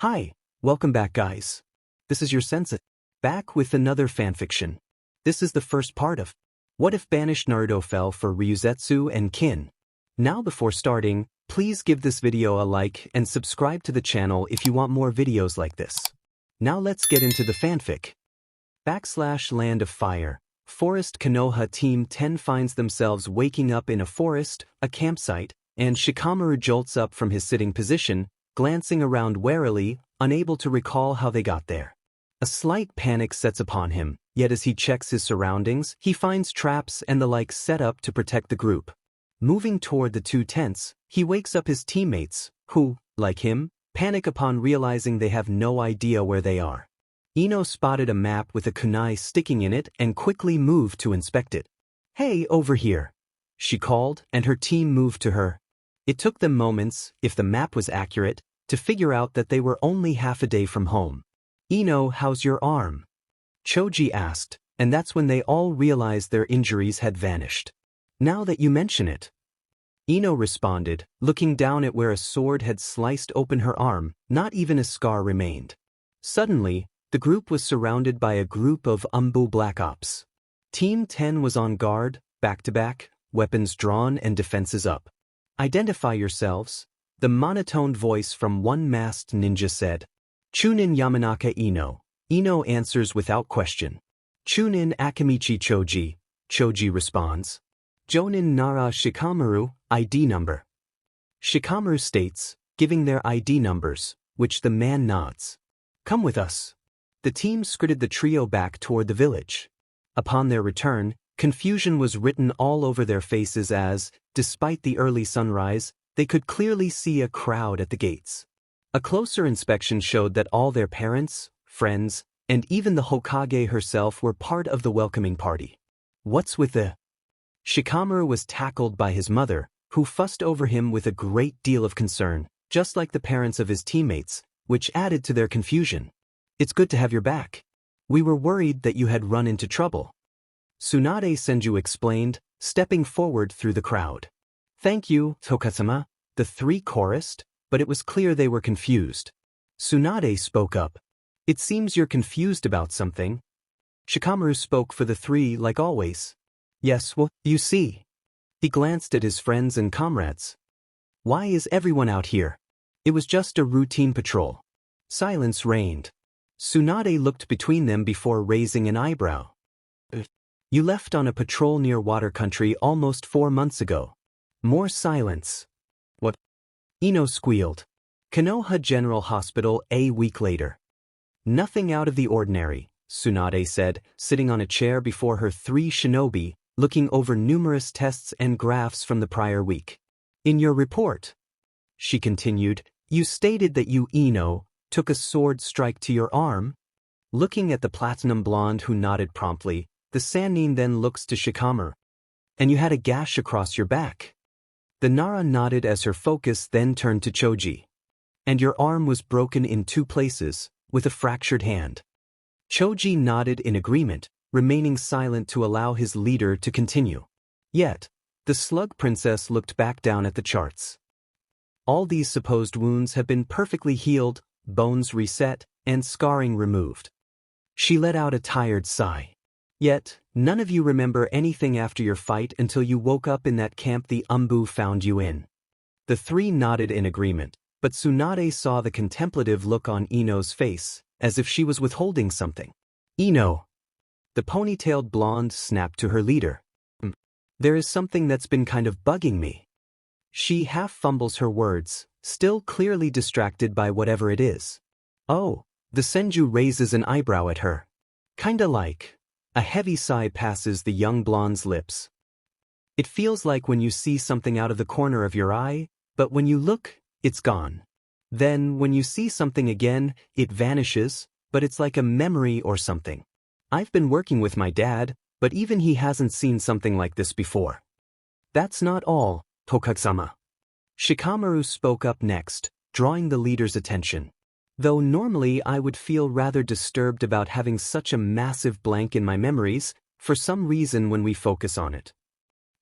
Hi, welcome back guys. This is your sensei, back with another fanfiction. This is the first part of What If Banished Naruto Fell for Ryuzetsu and Kin. Now before starting, please give this video a like and subscribe to the channel if you want more videos like this. Now let's get into the fanfic. Land of Fire. Forest Konoha Team 10 finds themselves waking up in a forest, a campsite, and Shikamaru jolts up from his sitting position, glancing around warily, unable to recall how they got there. A slight panic sets upon him, yet as he checks his surroundings, he finds traps and the like set up to protect the group. Moving toward the two tents, he wakes up his teammates, who, like him, panic upon realizing they have no idea where they are. Ino spotted a map with a kunai sticking in it and quickly moved to inspect it. "Hey, over here," she called, and her team moved to her. It took them moments, if the map was accurate, to figure out that they were only half a day from home. "Ino, how's your arm?" Choji asked, and that's when they all realized their injuries had vanished. "Now that you mention it," Ino responded, looking down at where a sword had sliced open her arm. Not even a scar remained. Suddenly, the group was surrounded by a group of Black Ops. Team 10 was on guard, back-to-back, weapons drawn and defenses up. "Identify yourselves," the monotone voice from one masked ninja said. "Chunin Yamanaka Ino." Ino answers without question. "Chunin Akamichi Choji," Choji responds. "Jonin Nara Shikamaru, ID number." Shikamaru states, giving their ID numbers, which the man nods. "Come with us." The team scritted the trio back toward the village. Upon their return, confusion was written all over their faces as, despite the early sunrise, they could clearly see a crowd at the gates. A closer inspection showed that all their parents, friends, and even the Hokage herself were part of the welcoming party. "What's with the—" Shikamaru was tackled by his mother, who fussed over him with a great deal of concern, just like the parents of his teammates, which added to their confusion. "It's good to have your back. We were worried that you had run into trouble," Tsunade Senju explained, stepping forward through the crowd. "Thank you, Tokasama," the three chorused, but it was clear they were confused. Tsunade spoke up. "It seems you're confused about something." Shikamaru spoke for the three like always. "Yes, well, you see." He glanced at his friends and comrades. "Why is everyone out here?" "It was just a routine patrol." Silence reigned. Tsunade looked between them before raising an eyebrow. "You left on a patrol near Water Country almost 4 months ago." More silence. "What?" Ino squealed. "Konoha General Hospital a week later." "Nothing out of the ordinary," Tsunade said, sitting on a chair before her three shinobi, looking over numerous tests and graphs from the prior week. "In your report," she continued, "you stated that you, Ino, took a sword strike to your arm." Looking at the platinum blonde who nodded promptly, the Sannin then looks to Shikamaru. "And you had a gash across your back." The Nara nodded as her focus then turned to Choji. "And your arm was broken in 2 places, with a fractured hand." Choji nodded in agreement, remaining silent to allow his leader to continue. Yet, the Slug Princess looked back down at the charts. "All these supposed wounds have been perfectly healed, bones reset, and scarring removed." She let out a tired sigh. "Yet, none of you remember anything after your fight until you woke up in that camp the Umbu found you in." The three nodded in agreement, but Tsunade saw the contemplative look on Ino's face, as if she was withholding something. "Ino," the ponytailed blonde snapped to her leader. "There is something that's been kind of bugging me." She half fumbles her words, still clearly distracted by whatever it is. "Oh," the Senju raises an eyebrow at her. "Kinda like." A heavy sigh passes the young blonde's lips. "It feels like when you see something out of the corner of your eye, but when you look, it's gone. Then, when you see something again, it vanishes, but it's like a memory or something. I've been working with my dad, but even he hasn't seen something like this before." "That's not all, Tokasama." Shikamaru spoke up next, drawing the leader's attention. "Though normally I would feel rather disturbed about having such a massive blank in my memories, for some reason when we focus on it.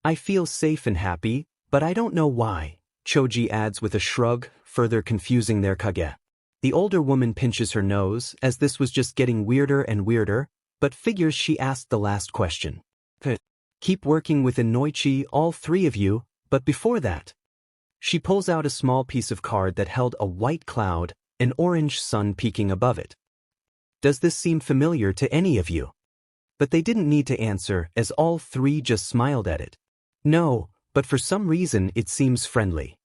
I feel safe and happy, but I don't know why," Choji adds with a shrug, further confusing their Kage. The older woman pinches her nose, as this was just getting weirder and weirder, but figures she asked the last question. Keep working with Inoichi, all three of you, but before that. She pulls out a small piece of card that held a white cloud, an orange sun peeking above it. Does this seem familiar to any of you? But they didn't need to answer, as all three just smiled at it. No, but for some reason it seems friendly.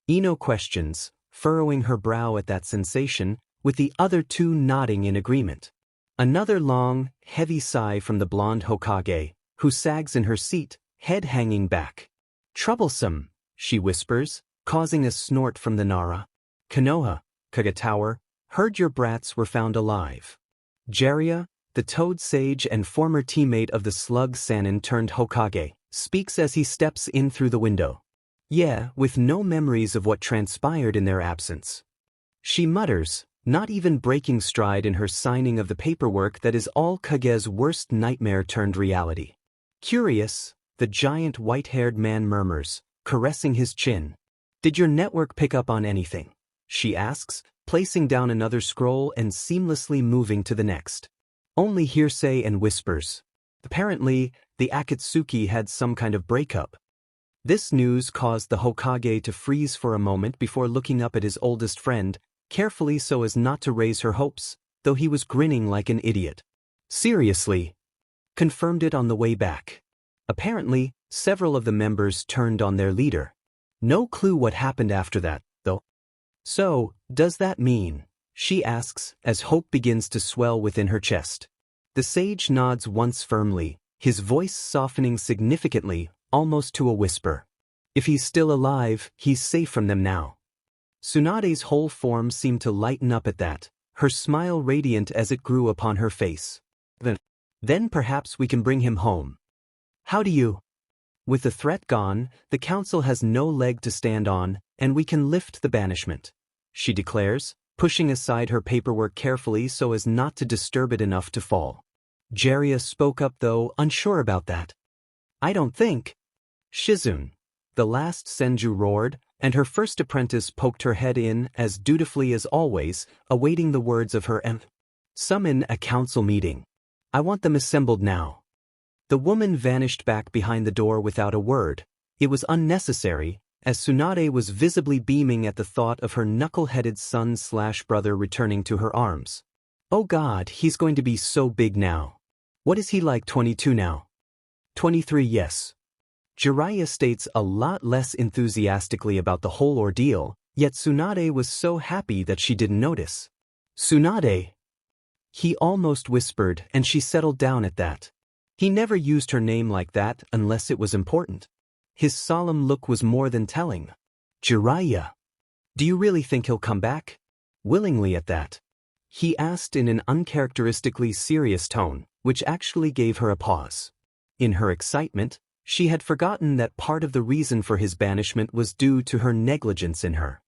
Ino questions, furrowing her brow at that sensation, with the other two nodding in agreement. Another long, heavy sigh from the blonde Hokage, who sags in her seat, head hanging back. Troublesome, she whispers, causing a snort from the Nara. Konoha, Kage Tower, heard your brats were found alive. Jiraiya, the Toad Sage and former teammate of the Slug Sannin turned Hokage, speaks as he steps in through the window. Yeah, with no memories of what transpired in their absence. She mutters, not even breaking stride in her signing of the paperwork that is all Kage's worst nightmare turned reality. Curious, the giant white-haired man murmurs, caressing his chin. Did your network pick up on anything? She asks, placing down another scroll and seamlessly moving to the next. Only hearsay and whispers. Apparently, the Akatsuki had some kind of breakup. This news caused the Hokage to freeze for a moment before looking up at his oldest friend, carefully so as not to raise her hopes, though he was grinning like an idiot. Seriously? Confirmed it on the way back. Apparently, several of the members turned on their leader. No clue what happened after that, though. So, does that mean? She asks, as hope begins to swell within her chest. The sage nods once firmly, his voice softening significantly, almost to a whisper. If he's still alive, he's safe from them now. Tsunade's whole form seemed to lighten up at that, her smile radiant as it grew upon her face. Then perhaps we can bring him home. How do you? With the threat gone, the council has no leg to stand on, and we can lift the banishment, she declares, pushing aside her paperwork carefully so as not to disturb it enough to fall. Jiraiya spoke up though, unsure about that. I don't think. Shizune. The last Senju roared, and her first apprentice poked her head in as dutifully as always, awaiting the words of her Summon a council meeting. I want them assembled now. The woman vanished back behind the door without a word. It was unnecessary, as Tsunade was visibly beaming at the thought of her knuckle-headed son/brother returning to her arms. Oh God, he's going to be so big now. What is he like, 22 now? 23, yes. Jiraiya states a lot less enthusiastically about the whole ordeal, yet Tsunade was so happy that she didn't notice. Tsunade? He almost whispered, and she settled down at that. He never used her name like that unless it was important. His solemn look was more than telling. Jiraiya. Do you really think he'll come back? Willingly at that. He asked in an uncharacteristically serious tone, which actually gave her a pause. In her excitement, she had forgotten that part of the reason for his banishment was due to her negligence in her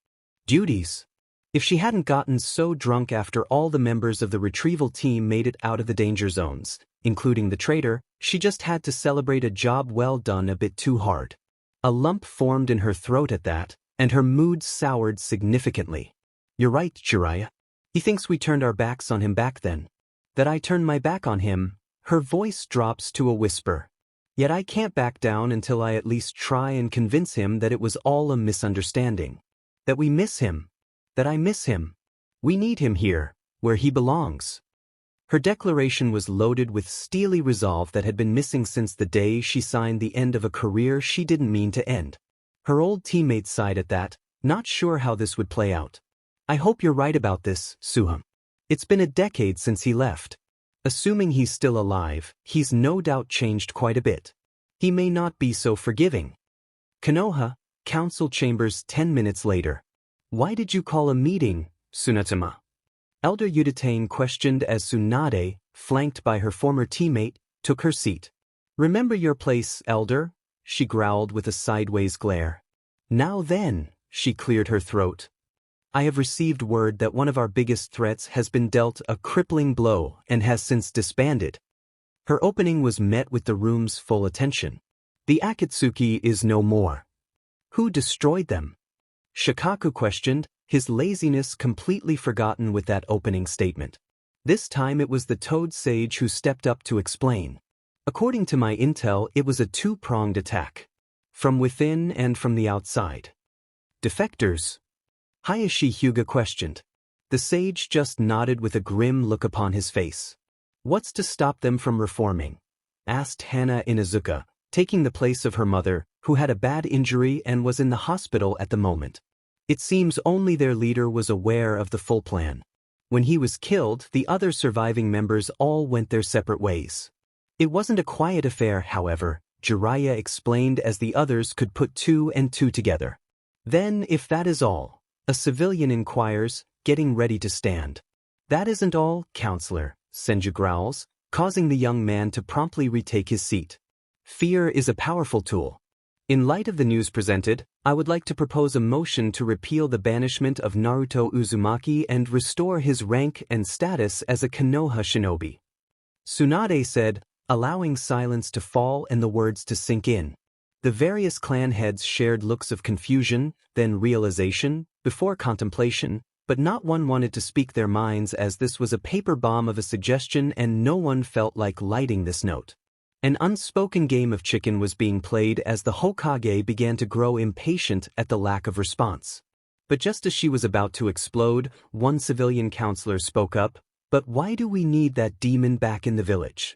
duties. If she hadn't gotten so drunk after all the members of the retrieval team made it out of the danger zones, including the traitor, she just had to celebrate a job well done a bit too hard. A lump formed in her throat at that, and her mood soured significantly. You're right, Jiraiya. He thinks we turned our backs on him back then. That I turned my back on him. Her voice drops to a whisper. Yet I can't back down until I at least try and convince him that it was all a misunderstanding. That we miss him. That I miss him. We need him here, where he belongs. Her declaration was loaded with steely resolve that had been missing since the day she signed the end of a career she didn't mean to end. Her old teammates sighed at that, not sure how this would play out. I hope you're right about this, Suham. It's been a decade since he left. Assuming he's still alive, he's no doubt changed quite a bit. He may not be so forgiving. Konoha, council chambers 10 minutes later. Why did you call a meeting, Tsunatama? Elder Udatain questioned as Tsunade, flanked by her former teammate, took her seat. Remember your place, Elder? She growled with a sideways glare. Now then, she cleared her throat. I have received word that one of our biggest threats has been dealt a crippling blow and has since disbanded. Her opening was met with the room's full attention. The Akatsuki is no more. Who destroyed them? Shikaku questioned, his laziness completely forgotten with that opening statement. This time it was the Toad Sage who stepped up to explain. According to my intel, it was a two-pronged attack. From within and from the outside. Defectors? Hayashi Hyuga questioned. The sage just nodded with a grim look upon his face. What's to stop them from reforming? Asked Hana Inuzuka, taking the place of her mother, who had a bad injury and was in the hospital at the moment. It seems only their leader was aware of the full plan. When he was killed, the other surviving members all went their separate ways. It wasn't a quiet affair, however, Jiraiya explained, as the others could put two and two together. Then, if that is all, a civilian inquires, getting ready to stand. That isn't all, Counselor, Senju growls, causing the young man to promptly retake his seat. Fear is a powerful tool. In light of the news presented, I would like to propose a motion to repeal the banishment of Naruto Uzumaki and restore his rank and status as a Konoha shinobi. Tsunade said, allowing silence to fall and the words to sink in. The various clan heads shared looks of confusion, then realization, before contemplation, but not one wanted to speak their minds, as this was a paper bomb of a suggestion and no one felt like lighting this note. An unspoken game of chicken was being played as the Hokage began to grow impatient at the lack of response. But just as she was about to explode, one civilian counselor spoke up, "But why do we need that demon back in the village?"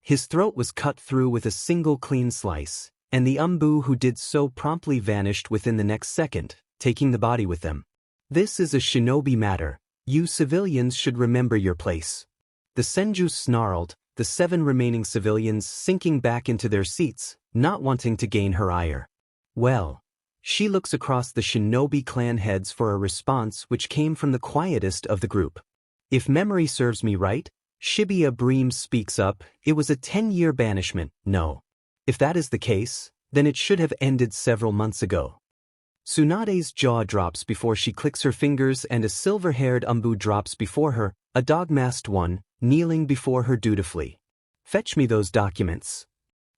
His throat was cut through with a single clean slice, and the Umbu who did so promptly vanished within the next second, taking the body with them. This is a shinobi matter. You civilians should remember your place. The Senju snarled, the 7 remaining civilians sinking back into their seats, not wanting to gain her ire. Well, she looks across the shinobi clan heads for a response which came from the quietest of the group. If memory serves me right, Shibuya Bream speaks up, it was a 10-year banishment. No. If that is the case, then it should have ended several months ago. Tsunade's jaw drops before she clicks her fingers, and a silver-haired Umbu drops before her, a dog-masked one, kneeling before her dutifully. Fetch me those documents.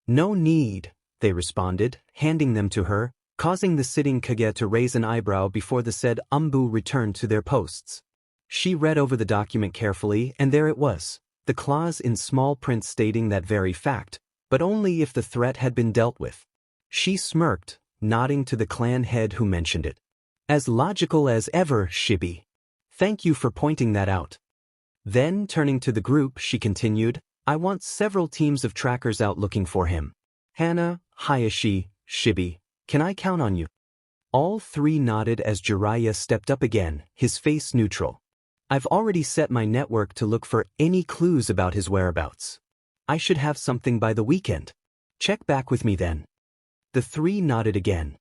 No need, they responded, handing them to her, causing the sitting Kage to raise an eyebrow before the said Umbu returned to their posts. She read over the document carefully, and there it was, the clause in small print stating that very fact, but only if the threat had been dealt with. She smirked, nodding to the clan head who mentioned it. As logical as ever, Shibi. Thank you for pointing that out. Then, turning to the group, she continued, I want several teams of trackers out looking for him. Hana, Hayashi, Shibi, can I count on you? All 3 nodded as Jiraiya stepped up again, his face neutral. I've already set my network to look for any clues about his whereabouts. I should have something by the weekend. Check back with me then. The 3 nodded again.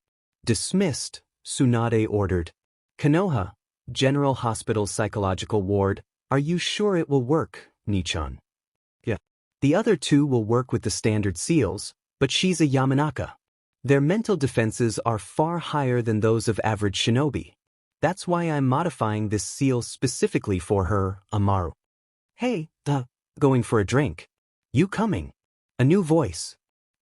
Dismissed, Tsunade ordered. Konoha, General Hospital Psychological Ward, are you sure it will work, Nichan? Yeah. The other 2 will work with the standard seals, but she's a Yamanaka. Their mental defenses are far higher than those of average shinobi. That's why I'm modifying this seal specifically for her, Amaru. Hey, going for a drink. You coming? A new voice.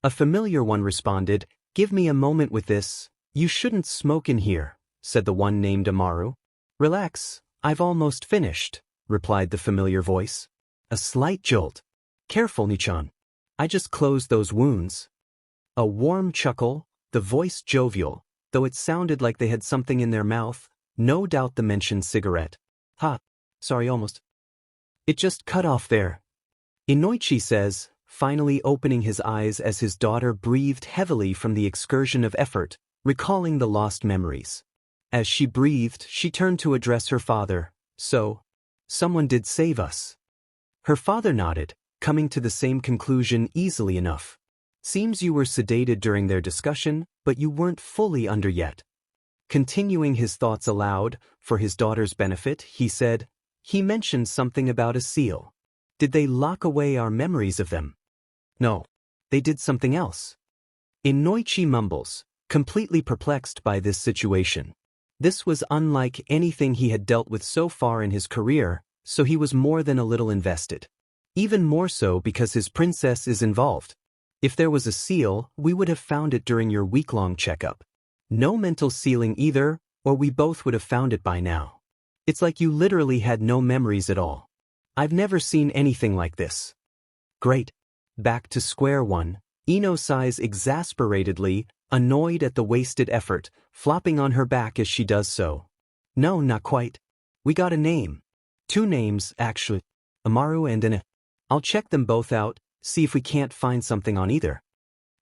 A familiar one responded, give me a moment with this. You shouldn't smoke in here, said the one named Amaru. Relax, I've almost finished, replied the familiar voice. A slight jolt. Careful, Nichan. I just closed those wounds. A warm chuckle, the voice jovial, though it sounded like they had something in their mouth, no doubt the mentioned cigarette. Sorry, almost. It just cut off there. Inoichi says, finally opening his eyes as his daughter breathed heavily from the excursion of effort, recalling the lost memories. As she breathed, she turned to address her father. So, someone did save us. Her father nodded, coming to the same conclusion easily enough. Seems you were sedated during their discussion, but you weren't fully under yet. Continuing his thoughts aloud, for his daughter's benefit, he said, he mentioned something about a seal. Did they lock away our memories of them? No. They did something else. Inoichi mumbles, completely perplexed by this situation. This was unlike anything he had dealt with so far in his career, so he was more than a little invested. Even more so because his princess is involved. If there was a seal, we would have found it during your week-long checkup. No mental sealing either, or we both would have found it by now. It's like you literally had no memories at all. I've never seen anything like this. Great. Back to square one, Ino sighs exasperatedly, annoyed at the wasted effort, flopping on her back as she does so. No, not quite. We got a name. 2 names, actually. Amaru and Ina. I'll check them both out, see if we can't find something on either.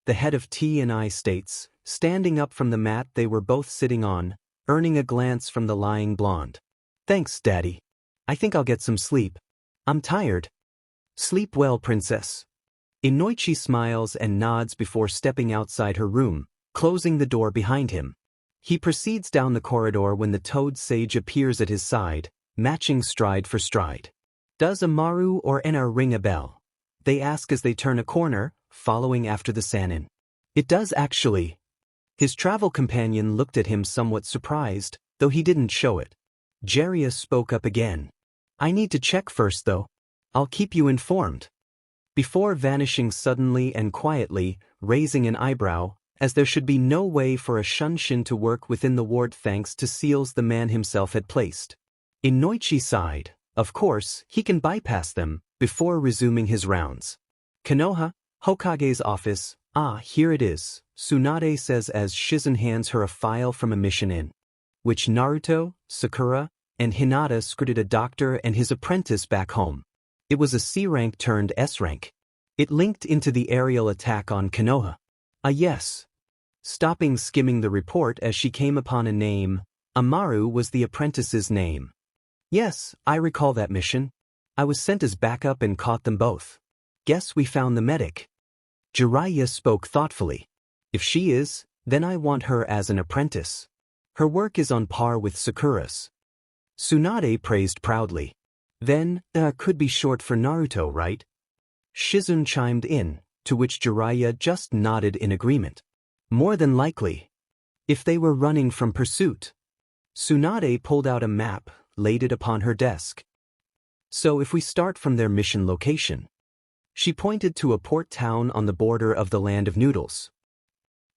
The head of T&I states, standing up from the mat they were both sitting on, earning a glance from the lying blonde. Thanks, Daddy. I think I'll get some sleep. I'm tired. Sleep well, princess. Inoichi smiles and nods before stepping outside her room, closing the door behind him. He proceeds down the corridor when the Toad Sage appears at his side, matching stride for stride. Does Amaru or Ena ring a bell? They ask as they turn a corner, following after the Sannin. It does actually. His travel companion looked at him somewhat surprised, though he didn't show it. Jiraiya spoke up again. I need to check first though. I'll keep you informed. Before vanishing suddenly and quietly, raising an eyebrow, as there should be no way for a Shunshin to work within the ward thanks to seals the man himself had placed. Inoichi sighed. Of course, he can bypass them, before resuming his rounds. Konoha, Hokage's office. Ah, here it is, Tsunade says as Shizen hands her a file from a mission in which Naruto, Sakura, and Hinata scouted a doctor and his apprentice back home. It was a C rank turned S rank. It linked into the aerial attack on Konoha. Ah yes. Stopping skimming the report as she came upon a name, Amaru was the apprentice's name. Yes, I recall that mission. I was sent as backup and caught them both. Guess we found the medic. Jiraiya spoke thoughtfully. If she is, then I want her as an apprentice. Her work is on par with Sakura's. Tsunade praised proudly. Then, could be short for Naruto, right? Shizen chimed in, to which Jiraiya just nodded in agreement. More than likely. If they were running from pursuit. Tsunade pulled out a map, laid it upon her desk. So if we start from their mission location. She pointed to a port town on the border of the Land of Noodles.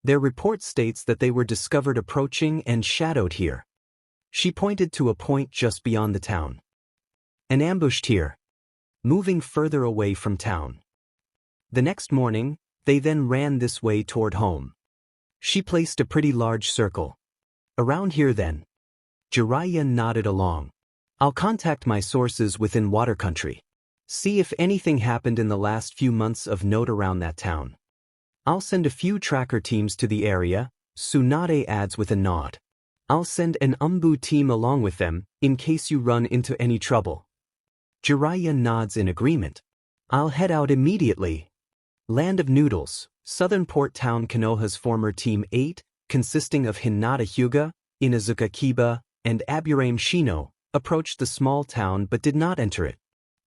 Their report states that they were discovered approaching and shadowed here. She pointed to a point just beyond the town. And ambushed here. Moving further away from town. The next morning, they then ran this way toward home. She placed a pretty large circle. Around here then. Jiraiya nodded along. I'll contact my sources within Water Country. See if anything happened in the last few months of note around that town. I'll send a few tracker teams to the area, Tsunade adds with a nod. I'll send an Umbu team along with them, in case you run into any trouble. Jiraiya nods in agreement. I'll head out immediately. Land of Noodles, Southern Port Town Konoha's former Team 8, consisting of Hinata Hyuga, Inazuka Kiba, and Aburame Shino, approached the small town but did not enter it.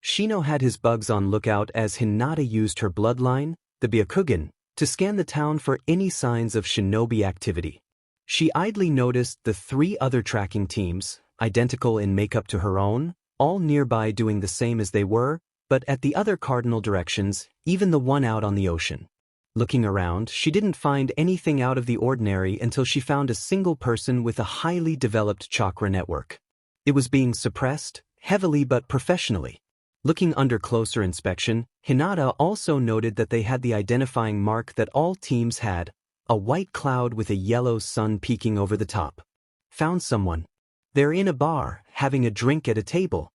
Shino had his bugs on lookout as Hinata used her bloodline, the Byakugan, to scan the town for any signs of shinobi activity. She idly noticed the 3 other tracking teams, identical in makeup to her own, all nearby doing the same as they were, but at the other cardinal directions, even the one out on the ocean. Looking around, she didn't find anything out of the ordinary until she found a single person with a highly developed chakra network. It was being suppressed, heavily but professionally. Looking under closer inspection, Hinata also noted that they had the identifying mark that all teams had, a white cloud with a yellow sun peeking over the top. Found someone. They're in a bar, having a drink at a table.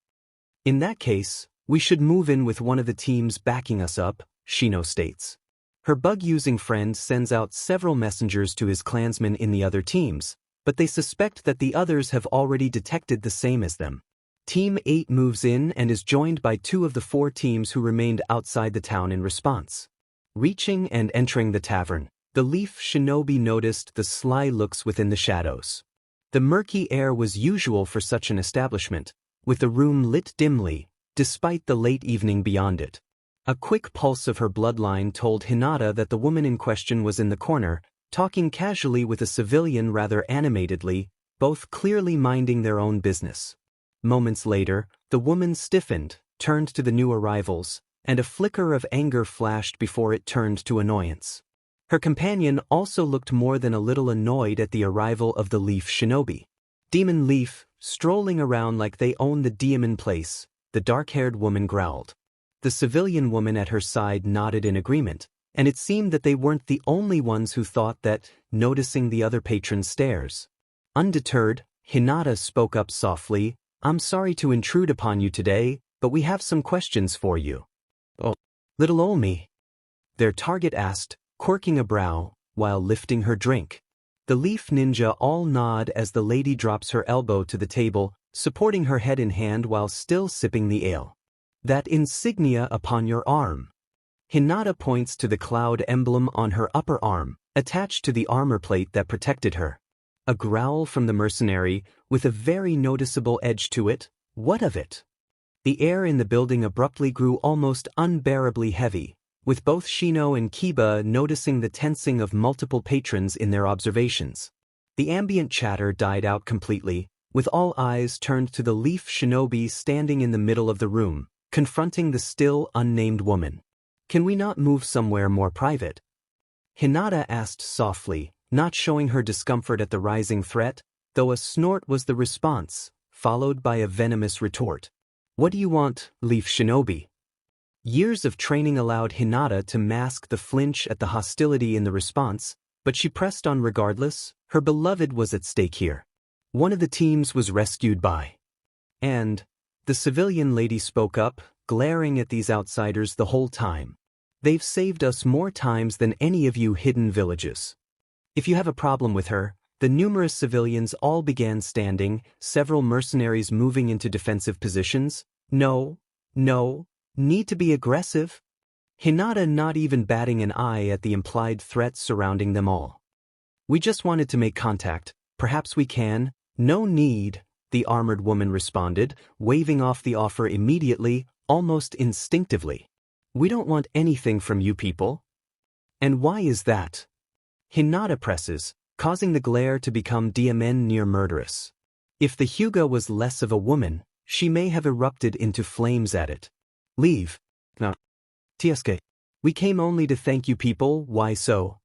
In that case, we should move in with one of the teams backing us up, Shino states. Her bug-using friend sends out several messengers to his clansmen in the other teams, but they suspect that the others have already detected the same as them. Team 8 moves in and is joined by 2 of the 4 teams who remained outside the town in response. Reaching and entering the tavern, the Leaf Shinobi noticed the sly looks within the shadows. The murky air was usual for such an establishment, with the room lit dimly, despite the late evening beyond it. A quick pulse of her bloodline told Hinata that the woman in question was in the corner, talking casually with a civilian rather animatedly, both clearly minding their own business. Moments later, the woman stiffened, turned to the new arrivals, and a flicker of anger flashed before it turned to annoyance. Her companion also looked more than a little annoyed at the arrival of the Leaf Shinobi. Demon Leaf, strolling around like they own the demon place, the dark-haired woman growled. The civilian woman at her side nodded in agreement, and it seemed that they weren't the only ones who thought that, noticing the other patron's stares. Undeterred, Hinata spoke up softly, "I'm sorry to intrude upon you today, but we have some questions for you." "Oh, little ol' me?" their target asked, quirking a brow, while lifting her drink. The Leaf Ninja all nod as the lady drops her elbow to the table, supporting her head in hand while still sipping the ale. "That insignia upon your arm." Hinata points to the cloud emblem on her upper arm, attached to the armor plate that protected her. A growl from the mercenary, with a very noticeable edge to it. "What of it?" The air in the building abruptly grew almost unbearably heavy, with both Shino and Kiba noticing the tensing of multiple patrons in their observations. The ambient chatter died out completely, with all eyes turned to the Leaf Shinobi standing in the middle of the room, confronting the still unnamed woman. "Can we not move somewhere more private?" Hinata asked softly, not showing her discomfort at the rising threat, though a snort was the response, followed by a venomous retort. "What do you want, Leaf Shinobi?" Years of training allowed Hinata to mask the flinch at the hostility in the response, but she pressed on regardless. Her beloved was at stake here. One of the teams was rescued by. And the civilian lady spoke up, glaring at these outsiders the whole time. "They've saved us more times than any of you hidden villages." If you have a problem with her, the numerous civilians all began standing, several mercenaries moving into defensive positions. No, need to be aggressive? Hinata not even batting an eye at the implied threats surrounding them all. "We just wanted to make contact. Perhaps we can." "No need," the armored woman responded, waving off the offer immediately, almost instinctively. "We don't want anything from you people." "And why is that?" Hinata presses, causing the glare to become near murderous. If the Hyuga was less of a woman, she may have erupted into flames at it. "Leave." "No. Tsuke. We came only to thank you people, why so?"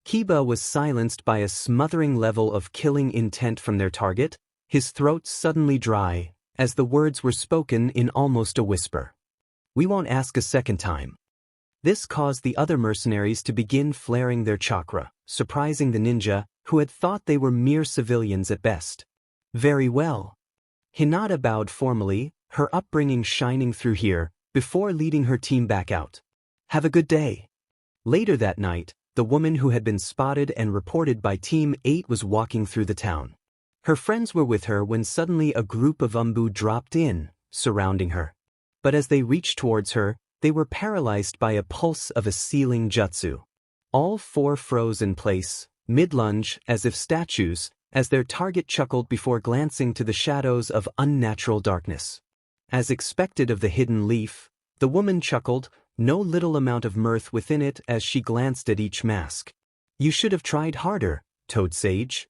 Kiba was silenced by a smothering level of killing intent from their target, his throat suddenly dry, as the words were spoken in almost a whisper. "We won't ask a second time." This caused the other mercenaries to begin flaring their chakra, surprising the ninja, who had thought they were mere civilians at best. "Very well." Hinata bowed formally, her upbringing shining through here, before leading her team back out. "Have a good day." Later that night, the woman who had been spotted and reported by Team 8 was walking through the town. Her friends were with her when suddenly a group of Umbu dropped in, surrounding her. But as they reached towards her, they were paralyzed by a pulse of a sealing jutsu. All four froze in place, mid-lunge, as if statues, as their target chuckled before glancing to the shadows of unnatural darkness. As expected of the hidden leaf, the woman chuckled, no little amount of mirth within it as she glanced at each mask. "You should have tried harder, Toad Sage."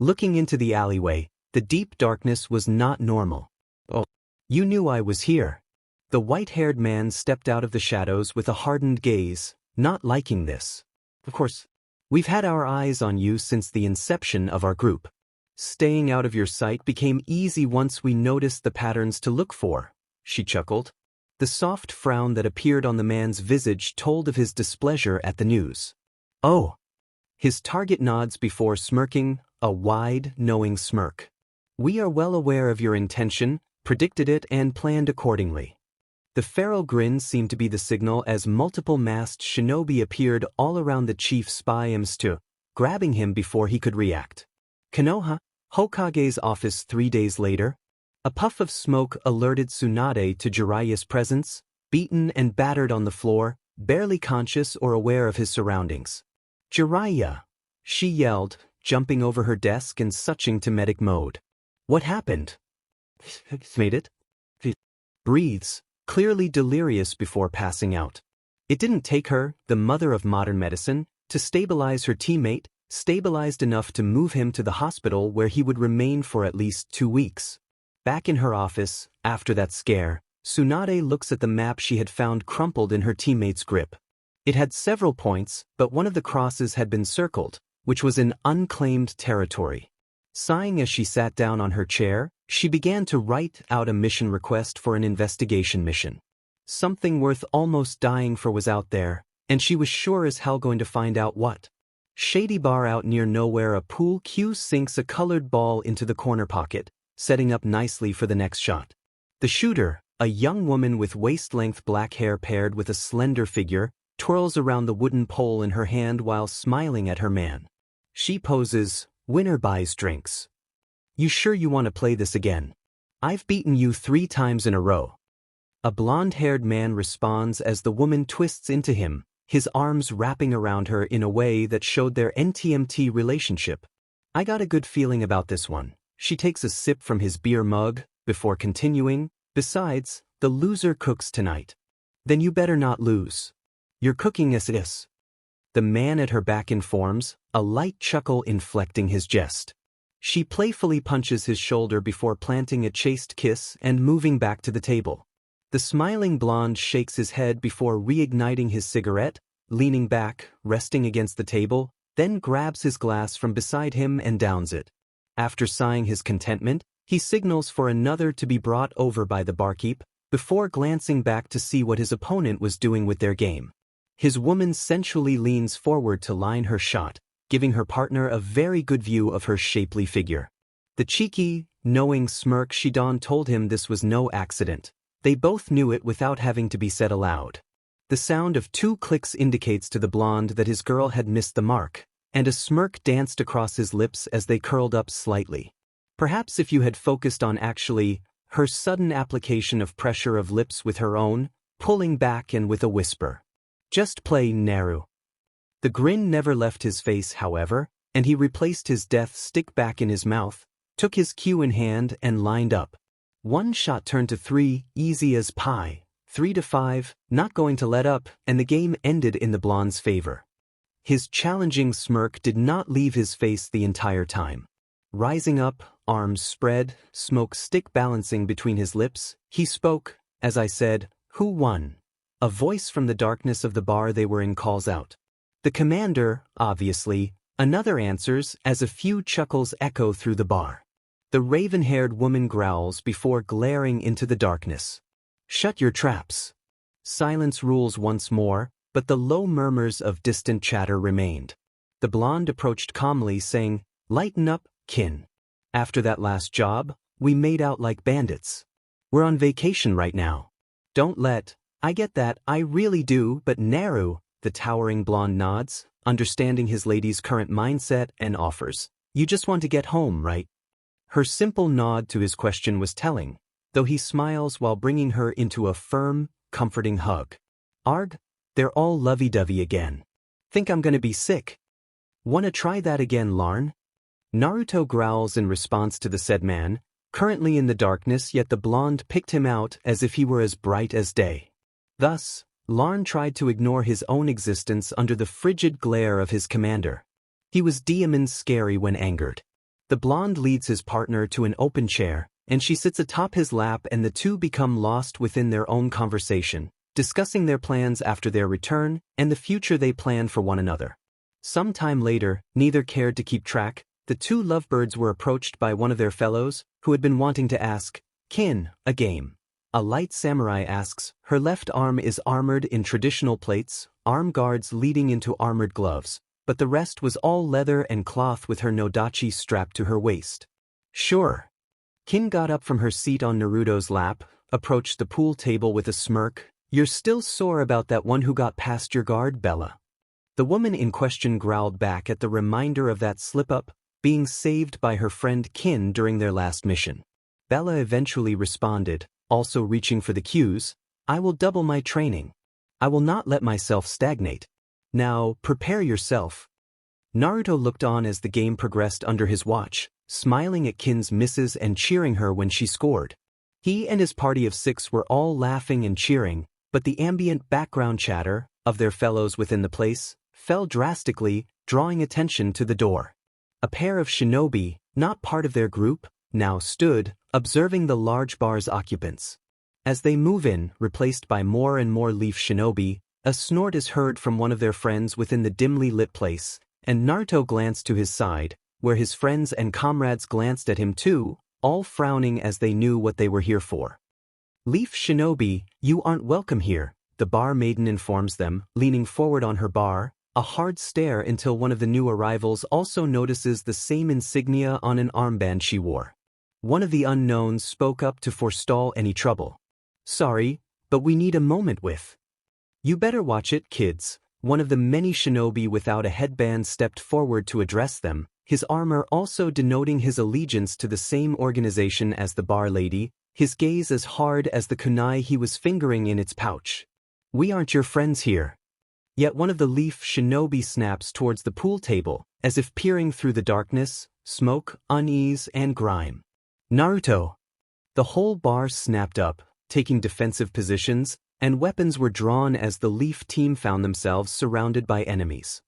Looking into the alleyway, the deep darkness was not normal. "Oh, you knew I was here." The white-haired man stepped out of the shadows with a hardened gaze, not liking this. "Of course, we've had our eyes on you since the inception of our group. Staying out of your sight became easy once we noticed the patterns to look for," she chuckled. The soft frown that appeared on the man's visage told of his displeasure at the news. "Oh." His target nods before smirking, a wide, knowing smirk. "We are well aware of your intention, predicted it and planned accordingly." The feral grin seemed to be the signal as multiple masked shinobi appeared all around the chief spy Mstu, grabbing him before he could react. Konoha, Hokage's office 3 days later. A puff of smoke alerted Tsunade to Jiraiya's presence, beaten and battered on the floor, barely conscious or aware of his surroundings. "Jiraiya!" she yelled, jumping over her desk and switching to medic mode. "What happened?" "Made it." Breathes, clearly delirious before passing out. It didn't take her, the mother of modern medicine, to stabilize her teammate, stabilized enough to move him to the hospital where he would remain for at least 2 weeks. Back in her office, after that scare, Tsunade looks at the map she had found crumpled in her teammate's grip. It had several points, but one of the crosses had been circled, which was in unclaimed territory. Sighing as she sat down on her chair, she began to write out a mission request for an investigation mission. Something worth almost dying for was out there, and she was sure as hell going to find out what. Shady bar out near nowhere, a pool cue sinks a colored ball into the corner pocket, setting up nicely for the next shot. The shooter, a young woman with waist-length black hair paired with a slender figure, twirls around the wooden pole in her hand while smiling at her man. She poses, "Winner buys drinks. You sure you want to play this again? I've beaten you 3 times in a row." A blonde-haired man responds as the woman twists into him, his arms wrapping around her in a way that showed their NTMT relationship. "I got a good feeling about this one." She takes a sip from his beer mug, before continuing, "Besides, the loser cooks tonight. Then you better not lose. You're cooking as is." The man at her back informs, a light chuckle inflecting his jest. She playfully punches his shoulder before planting a chaste kiss and moving back to the table. The smiling blonde shakes his head before reigniting his cigarette, leaning back, resting against the table, then grabs his glass from beside him and downs it. After sighing his contentment, he signals for another to be brought over by the barkeep, before glancing back to see what his opponent was doing with their game. His woman sensually leans forward to line her shot, giving her partner a very good view of her shapely figure. The cheeky, knowing smirk she donned told him this was no accident. They both knew it without having to be said aloud. The sound of 2 clicks indicates to the blonde that his girl had missed the mark, and a smirk danced across his lips as they curled up slightly. Perhaps if you had focused on her sudden application of pressure of lips with her own, pulling back and with a whisper. "Just play, Naru." The grin never left his face, however, and he replaced his death stick back in his mouth, took his cue in hand and lined up. 1 shot turned to 3, easy as pie, 3 to 5, not going to let up, and the game ended in the blonde's favor. His challenging smirk did not leave his face the entire time. Rising up, arms spread, smoke stick balancing between his lips, he spoke, "As I said, who won?" A voice from the darkness of the bar they were in calls out. "The commander, obviously." Another answers as a few chuckles echo through the bar. The raven-haired woman growls before glaring into the darkness. "Shut your traps." Silence rules once more, but the low murmurs of distant chatter remained. The blonde approached calmly, saying, "Lighten up, kin. After that last job, we made out like bandits. We're on vacation right now. Don't let—" "I get that, I really do, but Naru," the towering blonde nods, understanding his lady's current mindset, and offers, "You just want to get home, right?" Her simple nod to his question was telling, though he smiles while bringing her into a firm, comforting hug. "Arg, they're all lovey-dovey again. Think I'm gonna be sick. Wanna try that again, Larn?" Naruto growls in response to the said man, currently in the darkness, yet the blonde picked him out as if he were as bright as day. Thus, Larn tried to ignore his own existence under the frigid glare of his commander. He was demon scary when angered. The blonde leads his partner to an open chair, and she sits atop his lap, and the two become lost within their own conversation, discussing their plans after their return and the future they plan for one another. Some time later, neither cared to keep track. The 2 lovebirds were approached by one of their fellows, who had been wanting to ask, "Kin, a game." A light samurai asks, her left arm is armored in traditional plates, arm guards leading into armored gloves, but the rest was all leather and cloth with her nodachi strapped to her waist. "Sure." Kin got up from her seat on Naruto's lap, approached the pool table with a smirk. "You're still sore about that one who got past your guard, Bella?" The woman in question growled back at the reminder of that slip-up, being saved by her friend Kin during their last mission. Bella eventually responded, also reaching for the cues, "I will double my training. I will not let myself stagnate. Now, prepare yourself." Naruto looked on as the game progressed under his watch, smiling at Kin's misses and cheering her when she scored. He and his party of 6 were all laughing and cheering, but the ambient background chatter of their fellows within the place fell drastically, drawing attention to the door. A pair of shinobi, not part of their group, now stood, observing the large bar's occupants. As they move in, replaced by more and more leaf shinobi, a snort is heard from one of their friends within the dimly lit place, and Naruto glanced to his side, where his friends and comrades glanced at him too, all frowning as they knew what they were here for. "Leaf Shinobi, you aren't welcome here," the bar maiden informs them, leaning forward on her bar, a hard stare until one of the new arrivals also notices the same insignia on an armband she wore. One of the unknowns spoke up to forestall any trouble. "Sorry, but we need a moment with." "You better watch it, kids." One of the many shinobi without a headband stepped forward to address them, his armor also denoting his allegiance to the same organization as the bar lady, his gaze as hard as the kunai he was fingering in its pouch. "We aren't your friends here." Yet one of the leaf shinobi snaps towards the pool table, as if peering through the darkness, smoke, unease, and grime. "Naruto!" The whole bar snapped up, taking defensive positions, and weapons were drawn as the leaf team found themselves surrounded by enemies.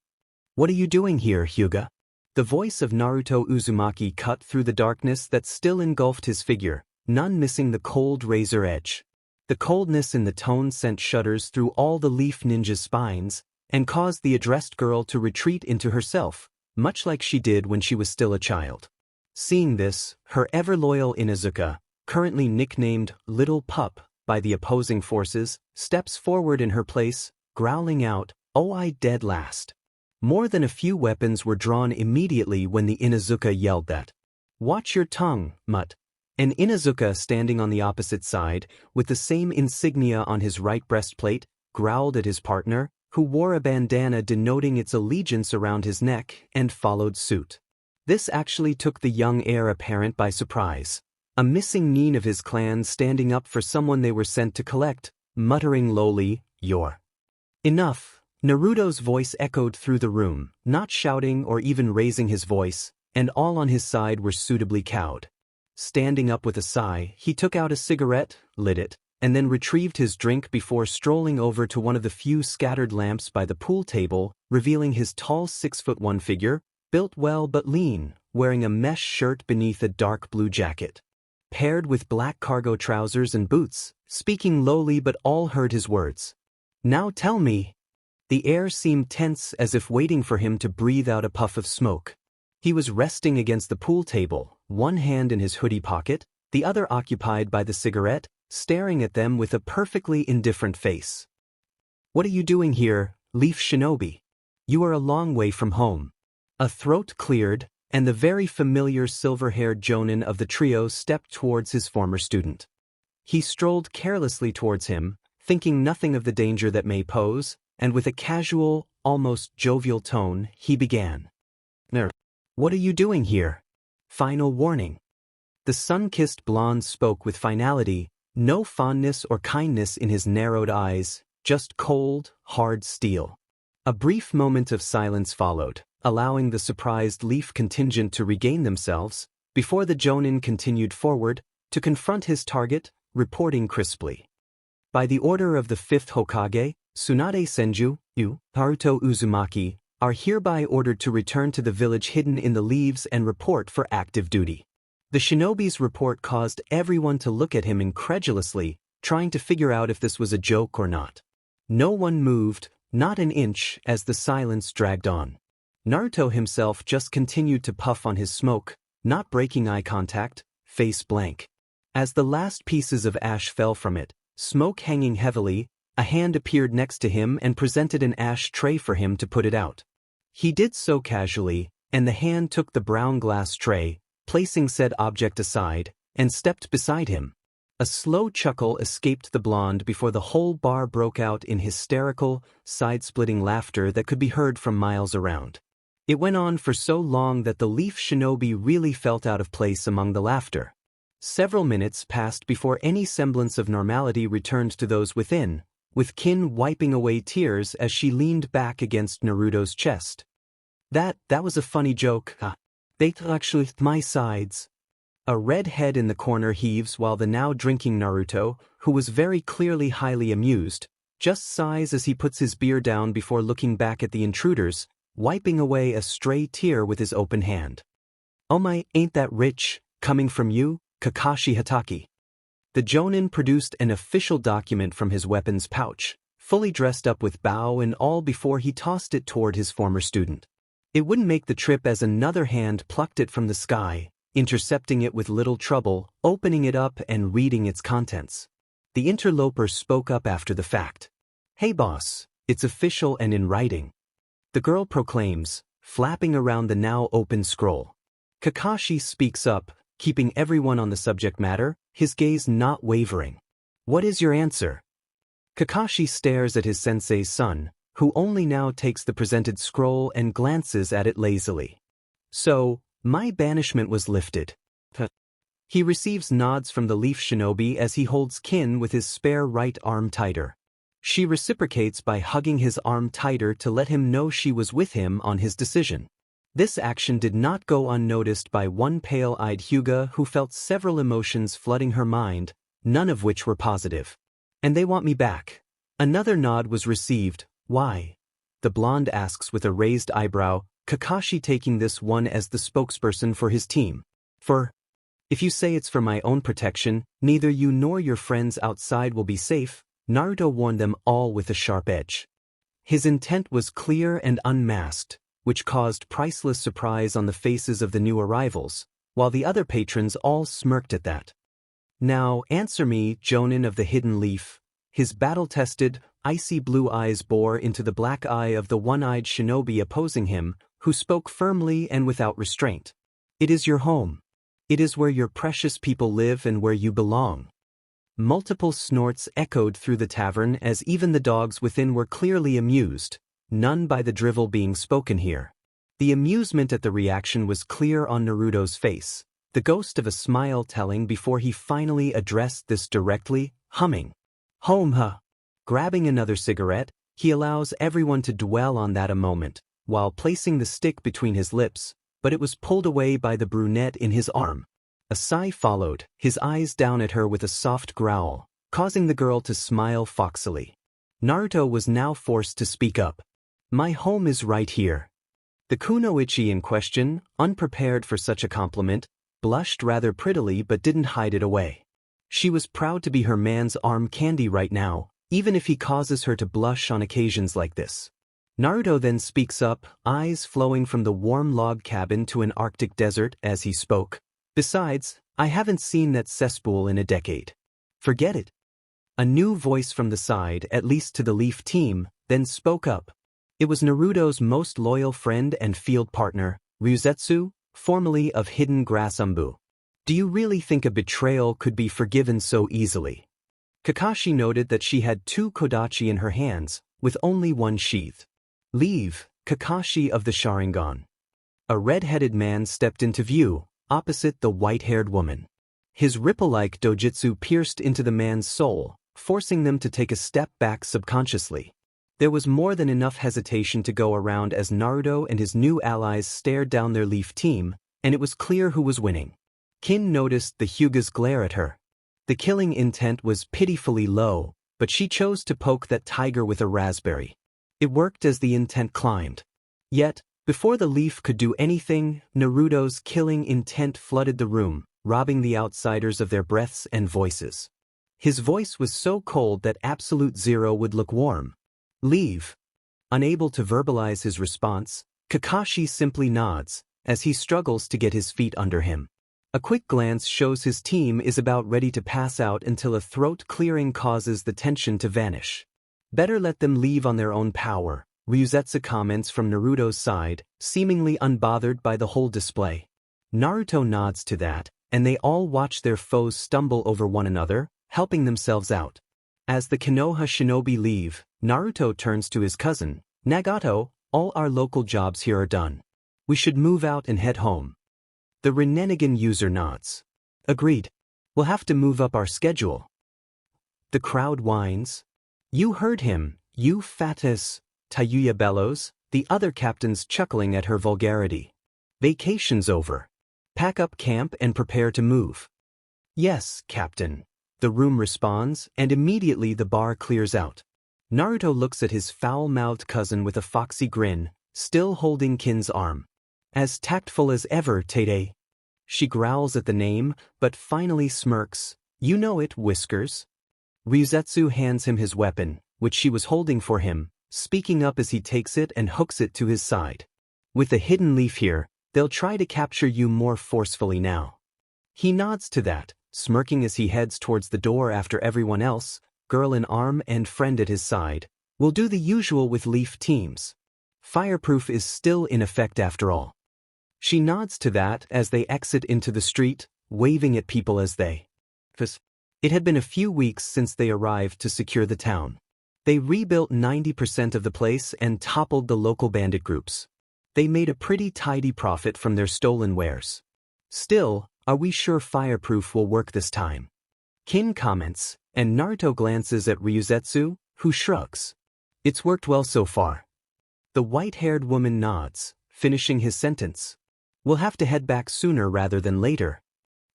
"What are you doing here, Hyuga?" The voice of Naruto Uzumaki cut through the darkness that still engulfed his figure, none missing the cold razor edge. The coldness in the tone sent shudders through all the leaf ninja's spines, and caused the addressed girl to retreat into herself, much like she did when she was still a child. Seeing this, her ever-loyal Inuzuka, currently nicknamed Little Pup by the opposing forces, steps forward in her place, growling out, "Oh, I dead last." More than a few weapons were drawn immediately when the Inuzuka yelled that. "Watch your tongue, mutt." An Inuzuka standing on the opposite side, with the same insignia on his right breastplate, growled at his partner, who wore a bandana denoting its allegiance around his neck, and followed suit. This actually took the young heir apparent by surprise. A missing nin of his clan standing up for someone they were sent to collect, muttering lowly, "You're." "Enough." Naruto's voice echoed through the room, not shouting or even raising his voice, and all on his side were suitably cowed. Standing up with a sigh, he took out a cigarette, lit it, and then retrieved his drink before strolling over to one of the few scattered lamps by the pool table, revealing his tall 6'1" figure, built well but lean, wearing a mesh shirt beneath a dark blue jacket. Paired with black cargo trousers and boots, speaking lowly but all heard his words. "Now tell me." The air seemed tense as if waiting for him to breathe out a puff of smoke. He was resting against the pool table, one hand in his hoodie pocket, the other occupied by the cigarette, staring at them with a perfectly indifferent face. "What are you doing here, Leaf Shinobi? You are a long way from home." A throat cleared, and the very familiar silver-haired jonin of the trio stepped towards his former student. He strolled carelessly towards him, thinking nothing of the danger that may pose, and with a casual, almost jovial tone, he began. "What are you doing here? Final warning." The sun-kissed blonde spoke with finality, no fondness or kindness in his narrowed eyes, just cold, hard steel. A brief moment of silence followed, allowing the surprised leaf contingent to regain themselves, before the jonin continued forward, to confront his target, reporting crisply. "By the order of the Fifth Hokage, Tsunade Senju, you, Naruto Uzumaki, are hereby ordered to return to the village hidden in the leaves and report for active duty." The shinobi's report caused everyone to look at him incredulously, trying to figure out if this was a joke or not. No one moved, not an inch, as the silence dragged on. Naruto himself just continued to puff on his smoke, not breaking eye contact, face blank. As the last pieces of ash fell from it, smoke hanging heavily, a hand appeared next to him and presented an ash tray for him to put it out. He did so casually, and the hand took the brown glass tray, placing said object aside, and stepped beside him. A slow chuckle escaped the blonde before the whole bar broke out in hysterical, side-splitting laughter that could be heard from miles around. It went on for so long that the leaf shinobi really felt out of place among the laughter. Several minutes passed before any semblance of normality returned to those within, with Kin wiping away tears as she leaned back against Naruto's chest. That was a funny joke. They actually my sides." A red head in the corner heaves while the now drinking Naruto, who was very clearly highly amused, just sighs as he puts his beer down before looking back at the intruders, wiping away a stray tear with his open hand. "Oh my, ain't that rich, coming from you, Kakashi Hatake." The jonin produced an official document from his weapons pouch, fully dressed up with bow and all before he tossed it toward his former student. It wouldn't make the trip as another hand plucked it from the sky, intercepting it with little trouble, opening it up and reading its contents. The interloper spoke up after the fact. "Hey boss, it's official and in writing." The girl proclaims, flapping around the now open scroll. Kakashi speaks up, keeping everyone on the subject matter, his gaze not wavering. "What is your answer?" Kakashi stares at his sensei's son, who only now takes the presented scroll and glances at it lazily. "So, my banishment was lifted." He receives nods from the leaf shinobi as he holds Kin with his spare right arm tighter. She reciprocates by hugging his arm tighter to let him know she was with him on his decision. This action did not go unnoticed by one pale-eyed Hyuga who felt several emotions flooding her mind, none of which were positive. "And they want me back." Another nod was received. "Why?" the blonde asks with a raised eyebrow, Kakashi taking this one as the spokesperson for his team. If you say it's for my own protection, neither you nor your friends outside will be safe," Naruto warned them all with a sharp edge. His intent was clear and unmasked, which caused priceless surprise on the faces of the new arrivals, while the other patrons all smirked at that. "Now answer me, Jonin of the Hidden Leaf." His battle-tested, icy blue eyes bore into the black eye of the one-eyed shinobi opposing him, who spoke firmly and without restraint. "It is your home. It is where your precious people live and where you belong." Multiple snorts echoed through the tavern as even the dogs within were clearly amused, none by the drivel being spoken here. The amusement at the reaction was clear on Naruto's face, the ghost of a smile telling before he finally addressed this directly, humming. "Home huh." Grabbing another cigarette, he allows everyone to dwell on that a moment, while placing the stick between his lips, but it was pulled away by the brunette in his arm. A sigh followed, his eyes down at her with a soft growl, causing the girl to smile foxily. Naruto was now forced to speak up. "My home is right here." The kunoichi in question, unprepared for such a compliment, blushed rather prettily but didn't hide it away. She was proud to be her man's arm candy right now, even if he causes her to blush on occasions like this. Naruto then speaks up, eyes flowing from the warm log cabin to an Arctic desert as he spoke. "Besides, I haven't seen that cesspool in a decade." "Forget it." A new voice from the side, at least to the Leaf team, then spoke up. It was Naruto's most loyal friend and field partner, Ryuzetsu, formerly of Hidden Grass Umbu. "Do you really think a betrayal could be forgiven so easily?" Kakashi noted that she had 2 kodachi in her hands, with only one sheath. "Leave, Kakashi of the Sharingan." A red-headed man stepped into view, opposite the white-haired woman. His ripple-like dojutsu pierced into the man's soul, forcing them to take a step back subconsciously. There was more than enough hesitation to go around as Naruto and his new allies stared down their Leaf team, and it was clear who was winning. Kin noticed the Hyuga's glare at her. The killing intent was pitifully low, but she chose to poke that tiger with a raspberry. It worked as the intent climbed. Yet, before the Leaf could do anything, Naruto's killing intent flooded the room, robbing the outsiders of their breaths and voices. His voice was so cold that absolute zero would look warm. "Leave." Unable to verbalize his response, Kakashi simply nods, as he struggles to get his feet under him. A quick glance shows his team is about ready to pass out until a throat clearing causes the tension to vanish. "Better let them leave on their own power," Ryuzetsu comments from Naruto's side, seemingly unbothered by the whole display. Naruto nods to that, and they all watch their foes stumble over one another, helping themselves out. As the Konoha shinobi leave, Naruto turns to his cousin, "Nagato, all our local jobs here are done. We should move out and head home." The Renenigan user nods. "Agreed. We'll have to move up our schedule." The crowd whines. "You heard him, you fatus," Taouya bellows, the other captains chuckling at her vulgarity. "Vacation's over. Pack up camp and prepare to move." "Yes, Captain," the room responds, and immediately the bar clears out. Naruto looks at his foul-mouthed cousin with a foxy grin, still holding Kin's arm. "As tactful as ever, Tade." She growls at the name, but finally smirks. "You know it, Whiskers." Ryuzetsu hands him his weapon, which she was holding for him, speaking up as he takes it and hooks it to his side. With the hidden leaf here, they'll try to capture you more forcefully now. He nods to that, smirking as he heads towards the door after everyone else, girl in arm and friend at his side, will do the usual with leaf teams. Fireproof is still in effect after all. She nods to that as they exit into the street, waving at people as they. It had been a few weeks since they arrived to secure the town. They rebuilt 90% of the place and toppled the local bandit groups. They made a pretty tidy profit from their stolen wares. Still, are we sure Fireproof will work this time? Kin comments, and Naruto glances at Ryuzetsu, who shrugs. It's worked well so far. The white-haired woman nods, finishing his sentence. We'll have to head back sooner rather than later.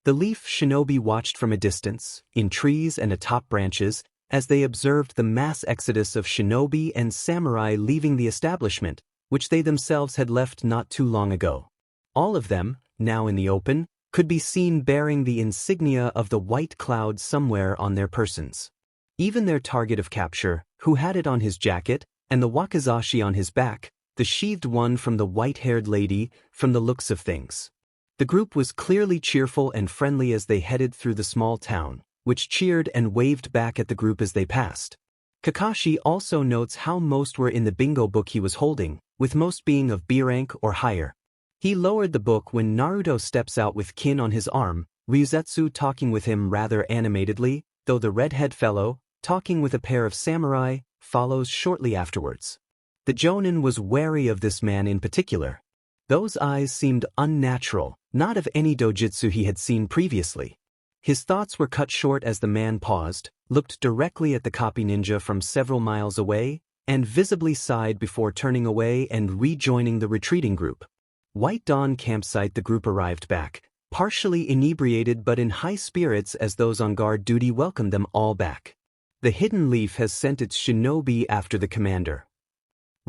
The leaf shinobi watched from a distance, in trees and atop branches, as they observed the mass exodus of shinobi and samurai leaving the establishment, which they themselves had left not too long ago. All of them, now in the open, could be seen bearing the insignia of the white cloud somewhere on their persons. Even their target of capture, who had it on his jacket, and the wakizashi on his back, the sheathed one from the white-haired lady, from the looks of things. The group was clearly cheerful and friendly as they headed through the small town, which cheered and waved back at the group as they passed. Kakashi also notes how most were in the bingo book he was holding, with most being of B rank or higher. He lowered the book when Naruto steps out with Kin on his arm, Ryuzetsu talking with him rather animatedly, though the redhead fellow, talking with a pair of samurai, follows shortly afterwards. The Jonin was wary of this man in particular. Those eyes seemed unnatural, not of any dojutsu he had seen previously. His thoughts were cut short as the man paused, looked directly at the copy ninja from several miles away, and visibly sighed before turning away and rejoining the retreating group. White Dawn campsite. The group arrived back, partially inebriated but in high spirits as those on guard duty welcomed them all back. The hidden leaf has sent its shinobi after the commander.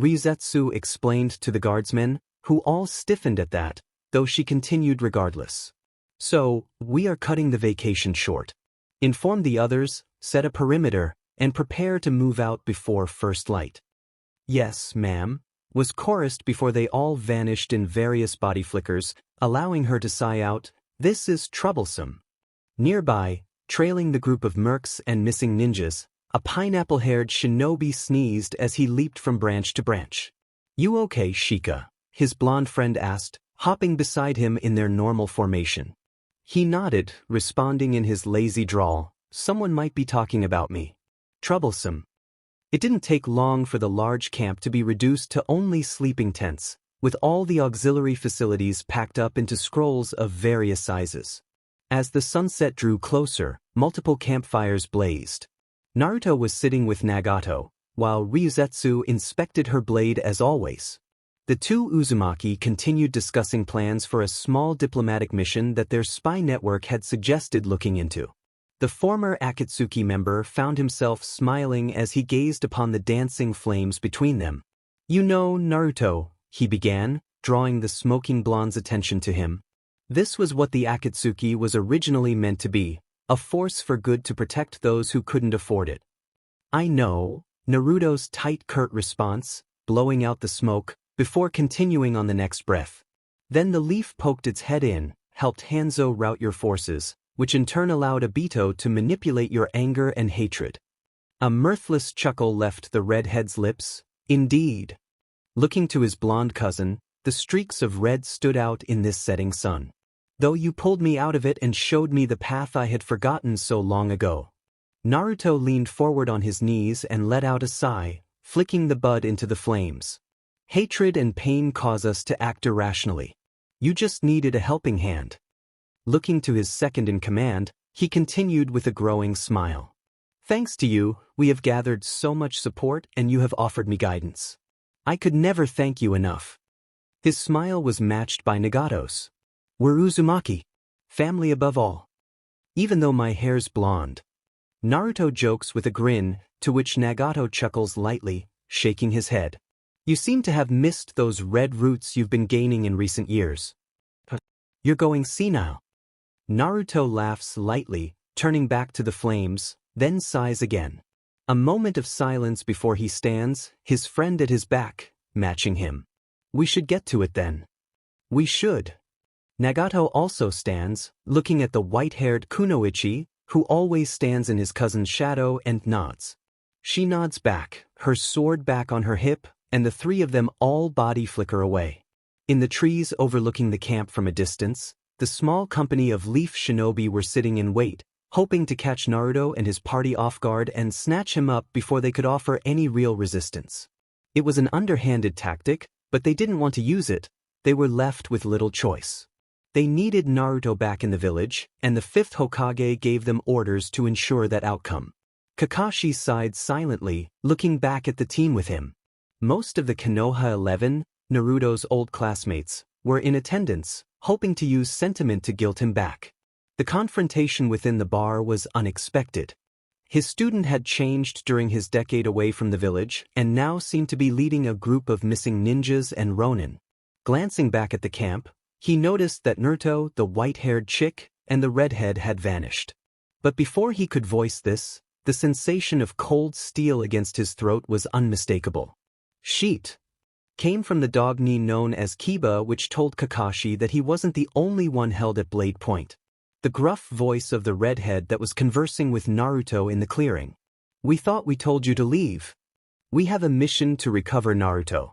Ryuzetsu explained to the guardsmen, who all stiffened at that, though she continued regardless. So, we are cutting the vacation short. Inform the others, set a perimeter, and prepare to move out before first light. Yes, ma'am, was chorused before they all vanished in various body flickers, allowing her to sigh out, "This is troublesome." Nearby, trailing the group of mercs and missing ninjas, a pineapple-haired shinobi sneezed as he leaped from branch to branch. "You okay, Shika?" his blonde friend asked, hopping beside him in their normal formation. He nodded, responding in his lazy drawl, "Someone might be talking about me." Troublesome. It didn't take long for the large camp to be reduced to only sleeping tents, with all the auxiliary facilities packed up into scrolls of various sizes. As the sunset drew closer, multiple campfires blazed. Naruto was sitting with Nagato, while Ryuzetsu inspected her blade as always. The two Uzumaki continued discussing plans for a small diplomatic mission that their spy network had suggested looking into. The former Akatsuki member found himself smiling as he gazed upon the dancing flames between them. "You know, Naruto," he began, drawing the smoking blonde's attention to him. This was what the Akatsuki was originally meant to be, a force for good to protect those who couldn't afford it. "I know," Naruto's tight curt response, blowing out the smoke, before continuing on the next breath. Then the leaf poked its head in, helped Hanzo rout your forces, which in turn allowed Obito to manipulate your anger and hatred. A mirthless chuckle left the redhead's lips. Indeed. Looking to his blonde cousin, the streaks of red stood out in this setting sun. "Though you pulled me out of it and showed me the path I had forgotten so long ago." Naruto leaned forward on his knees and let out a sigh, flicking the bud into the flames. "Hatred and pain cause us to act irrationally. You just needed a helping hand." Looking to his second in command, he continued with a growing smile. "Thanks to you, we have gathered so much support and you have offered me guidance. I could never thank you enough." His smile was matched by Nagato's. "We're Uzumaki. Family above all. Even though my hair's blonde." Naruto jokes with a grin, to which Nagato chuckles lightly, shaking his head. "You seem to have missed those red roots you've been gaining in recent years. You're going senile." Naruto laughs lightly, turning back to the flames, then sighs again. A moment of silence before he stands, his friend at his back, matching him. We should get to it then. We should. Nagato also stands, looking at the white-haired Kunoichi, who always stands in his cousin's shadow, and nods. She nods back, her sword back on her hip, and the three of them all body flicker away. In the trees overlooking the camp from a distance, the small company of leaf shinobi were sitting in wait, hoping to catch Naruto and his party off guard and snatch him up before they could offer any real resistance. It was an underhanded tactic, but they didn't want to use it. They were left with little choice. They needed Naruto back in the village, and the Fifth Hokage gave them orders to ensure that outcome. Kakashi sighed silently, looking back at the team with him. Most of the Konoha 11, Naruto's old classmates, were in attendance, hoping to use sentiment to guilt him back. The confrontation within the bar was unexpected. His student had changed during his decade away from the village and now seemed to be leading a group of missing ninjas and ronin. Glancing back at the camp, he noticed that Naruto, the white-haired chick, and the redhead had vanished. But before he could voice this, the sensation of cold steel against his throat was unmistakable. Sheet came from the dog knee known as Kiba, which told Kakashi that he wasn't the only one held at blade point. The gruff voice of the redhead that was conversing with Naruto in the clearing. We thought we told you to leave. We have a mission to recover Naruto.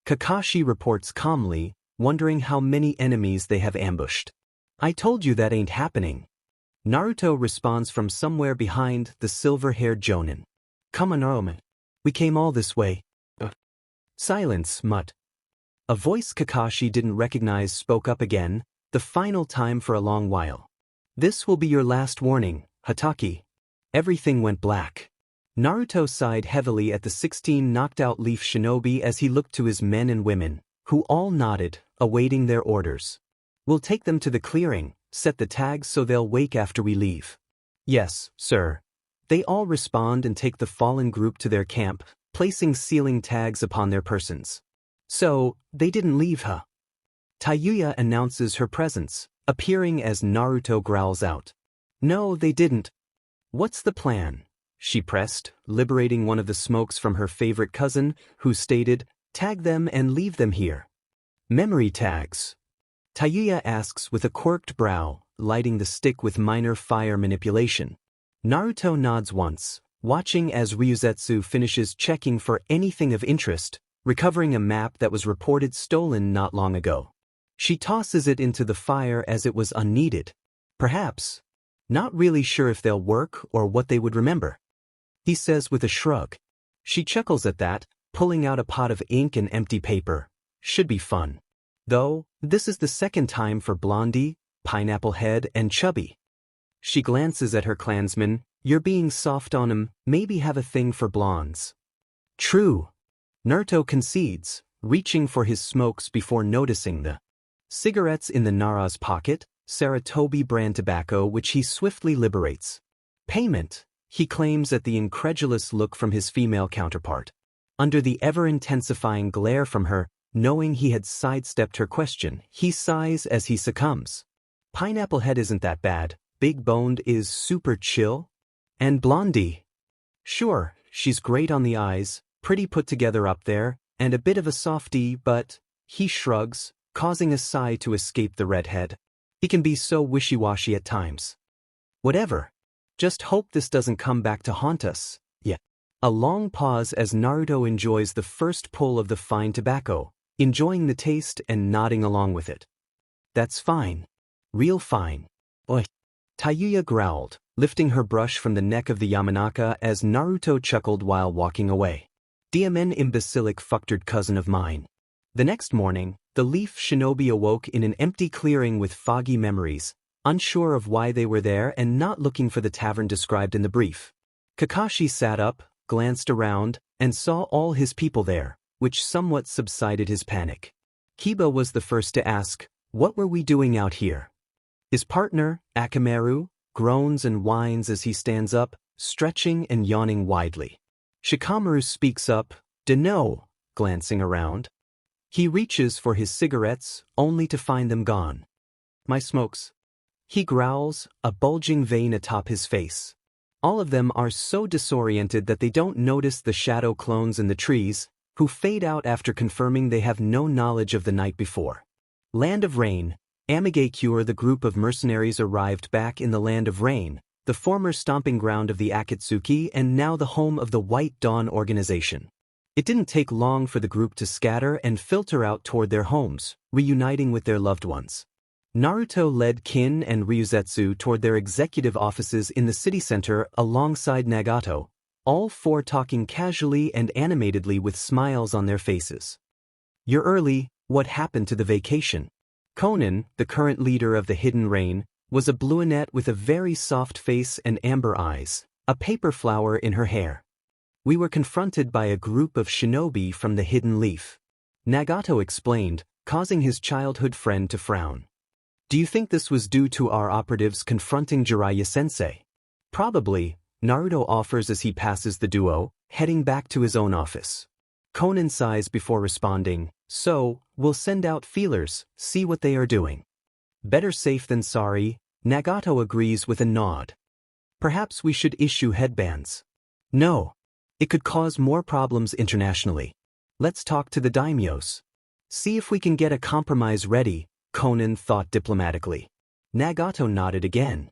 Kakashi reports calmly, wondering how many enemies they have ambushed. I told you that ain't happening. Naruto responds from somewhere behind the silver-haired Jonin. Come on, Naruto. We came all this way. Silence, mutt. A voice Kakashi didn't recognize spoke up again, the final time for a long while. This will be your last warning, Hatake. Everything went black. Naruto sighed heavily at the 16 knocked-out leaf shinobi as he looked to his men and women, who all nodded, awaiting their orders. We'll take them to the clearing, set the tags so they'll wake after we leave. Yes, sir. They all respond and take the fallen group to their camp, placing sealing tags upon their persons. So, they didn't leave, huh? Taouya announces her presence, appearing as Naruto growls out. No, they didn't. What's the plan? She pressed, liberating one of the smokes from her favorite cousin, who stated, tag them and leave them here. Memory tags. Taouya asks with a quirked brow, lighting the stick with minor fire manipulation. Naruto nods once, watching as Ryuzetsu finishes checking for anything of interest, recovering a map that was reported stolen not long ago. She tosses it into the fire as it was unneeded. Perhaps. Not really sure if they'll work or what they would remember. He says with a shrug. She chuckles at that, pulling out a pot of ink and empty paper. Should be fun. Though, this is the second time for Blondie, Pineapple Head, and Chubby. She glances at her clansmen. You're being soft on 'em, maybe have a thing for blondes. True. Naruto concedes, reaching for his smokes before noticing the cigarettes in the Nara's pocket, Saratobi brand tobacco which he swiftly liberates. Payment, he claims at the incredulous look from his female counterpart. Under the ever-intensifying glare from her, knowing he had sidestepped her question, he sighs as he succumbs. Pineapple Head isn't that bad, Big Boned is super chill. And Blondie? Sure, she's great on the eyes, pretty put together up there, and a bit of a softie, but, he shrugs, causing a sigh to escape the redhead. He can be so wishy-washy at times. Whatever. Just hope this doesn't come back to haunt us. Yeah. A long pause as Naruto enjoys the first pull of the fine tobacco, enjoying the taste and nodding along with it. That's fine. Real fine. Oi. Taouya growled, lifting her brush from the neck of the Yamanaka as Naruto chuckled while walking away. DMN imbecilic fucktard cousin of mine. The next morning, the leaf shinobi awoke in an empty clearing with foggy memories, unsure of why they were there and not looking for the tavern described in the brief. Kakashi sat up, glanced around, and saw all his people there, which somewhat subsided his panic. Kiba was the first to ask, what were we doing out here? His partner, Akamaru, groans and whines as he stands up, stretching and yawning widely. Shikamaru speaks up, Dunno, glancing around. He reaches for his cigarettes, only to find them gone. My smokes. He growls, a bulging vein atop his face. All of them are so disoriented that they don't notice the shadow clones in the trees, who fade out after confirming they have no knowledge of the night before. Land of Rain. Havoc-Teir. The group of mercenaries arrived back in the Land of Rain, the former stomping ground of the Akatsuki and now the home of the White Dawn organization. It didn't take long for the group to scatter and filter out toward their homes, reuniting with their loved ones. Naruto led Kin and Ryuzetsu toward their executive offices in the city center alongside Nagato, all four talking casually and animatedly with smiles on their faces. "You're early, what happened to the vacation?" Konan, the current leader of the Hidden Rain, was a brunette with a very soft face and amber eyes, a paper flower in her hair. "We were confronted by a group of shinobi from the Hidden Leaf," Nagato explained, causing his childhood friend to frown. "Do you think this was due to our operatives confronting Jiraiya-sensei?" "Probably," Naruto offers as he passes the duo, heading back to his own office. Konan sighs before responding, "So, we'll send out feelers, see what they are doing." "Better safe than sorry," Nagato agrees with a nod. "Perhaps we should issue headbands." "No. It could cause more problems internationally. Let's talk to the daimyos. See if we can get a compromise ready," Konan thought diplomatically. Nagato nodded again.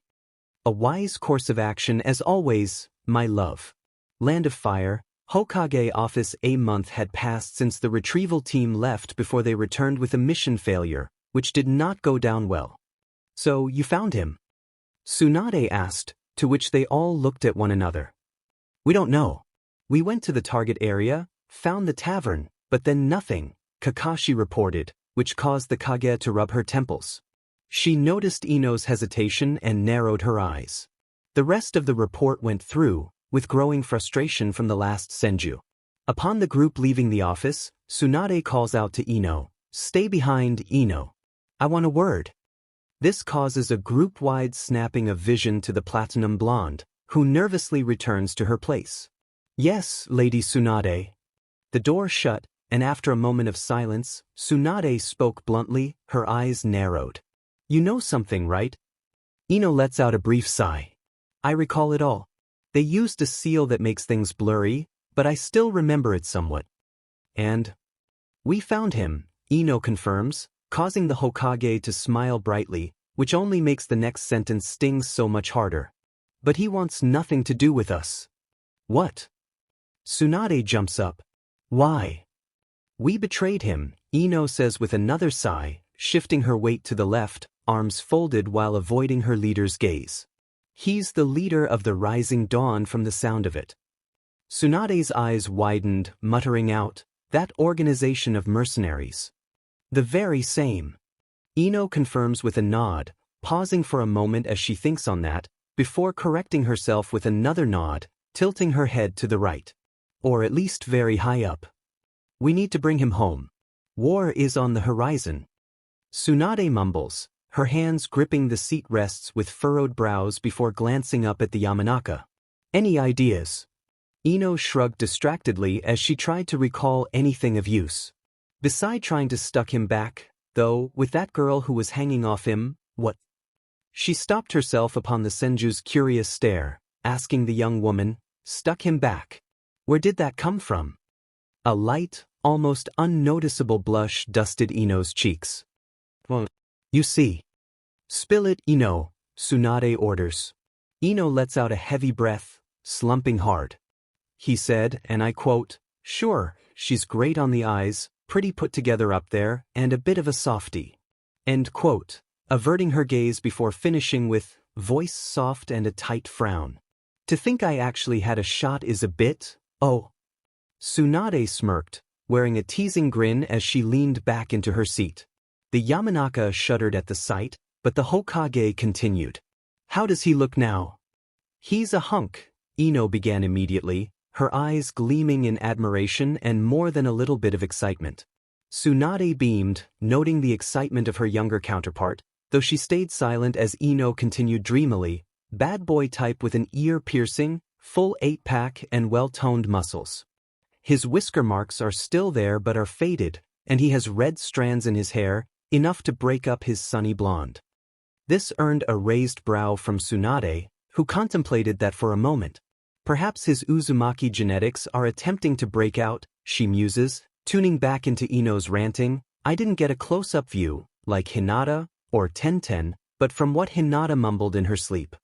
"A wise course of action as always, my love." Land of Fire. Hokage office. A month had passed since the retrieval team left before they returned with a mission failure, which did not go down well. "So, you found him?" Tsunade asked, to which they all looked at one another. "We don't know. We went to the target area, found the tavern, but then nothing," Kakashi reported, which caused the Kage to rub her temples. She noticed Ino's hesitation and narrowed her eyes. The rest of the report went through, with growing frustration from the last Senju. Upon the group leaving the office, Tsunade calls out to Ino, "Stay behind, Ino. I want a word." This causes a group-wide snapping of vision to the platinum blonde, who nervously returns to her place. "Yes, Lady Tsunade." The door shut, and after a moment of silence, Tsunade spoke bluntly, her eyes narrowed. "You know something, right?" Ino lets out a brief sigh. "I recall it all. They used a seal that makes things blurry, but I still remember it somewhat." "And?" "We found him," Ino confirms, causing the Hokage to smile brightly, which only makes the next sentence sting so much harder. "But he wants nothing to do with us." "What?" Tsunade jumps up. "Why?" "We betrayed him," Ino says with another sigh, shifting her weight to the left, arms folded while avoiding her leader's gaze. "He's the leader of the Rising Dawn from the sound of it." Tsunade's eyes widened, muttering out, "That organization of mercenaries." "The very same." Ino confirms with a nod, pausing for a moment as she thinks on that, before correcting herself with another nod, tilting her head to the right. "Or at least very high up. We need to bring him home. War is on the horizon." Tsunade mumbles, her hands gripping the seat rests with furrowed brows before glancing up at the Yamanaka. "Any ideas?" Ino shrugged distractedly as she tried to recall anything of use. Beside trying to stuck him back, though, with that girl who was hanging off him, what? She stopped herself upon the Senju's curious stare, asking the young woman, "Stuck him back? Where did that come from?" A light, almost unnoticeable blush dusted Ino's cheeks. "Well, you see." "Spill it, Ino," Tsunade orders. Ino lets out a heavy breath, slumping hard. He said, and I quote, "Sure, she's great on the eyes, pretty put together up there, and a bit of a softie." End quote, averting her gaze before finishing with, voice soft and a tight frown. "To think I actually had a shot is a bit, oh." Tsunade smirked, wearing a teasing grin as she leaned back into her seat. The Yamanaka shuddered at the sight, but the Hokage continued. "How does he look now?" "He's a hunk," Ino began immediately, her eyes gleaming in admiration and more than a little bit of excitement. Tsunade beamed, noting the excitement of her younger counterpart, though she stayed silent as Ino continued dreamily, "Bad boy type with an ear-piercing, full 8-pack and well-toned muscles. His whisker marks are still there but are faded, and he has red strands in his hair, enough to break up his sunny blonde." This earned a raised brow from Tsunade, who contemplated that for a moment. Perhaps his Uzumaki genetics are attempting to break out, she muses, tuning back into Ino's ranting. I didn't get a close-up view, like Hinata or Tenten, but from what Hinata mumbled in her sleep.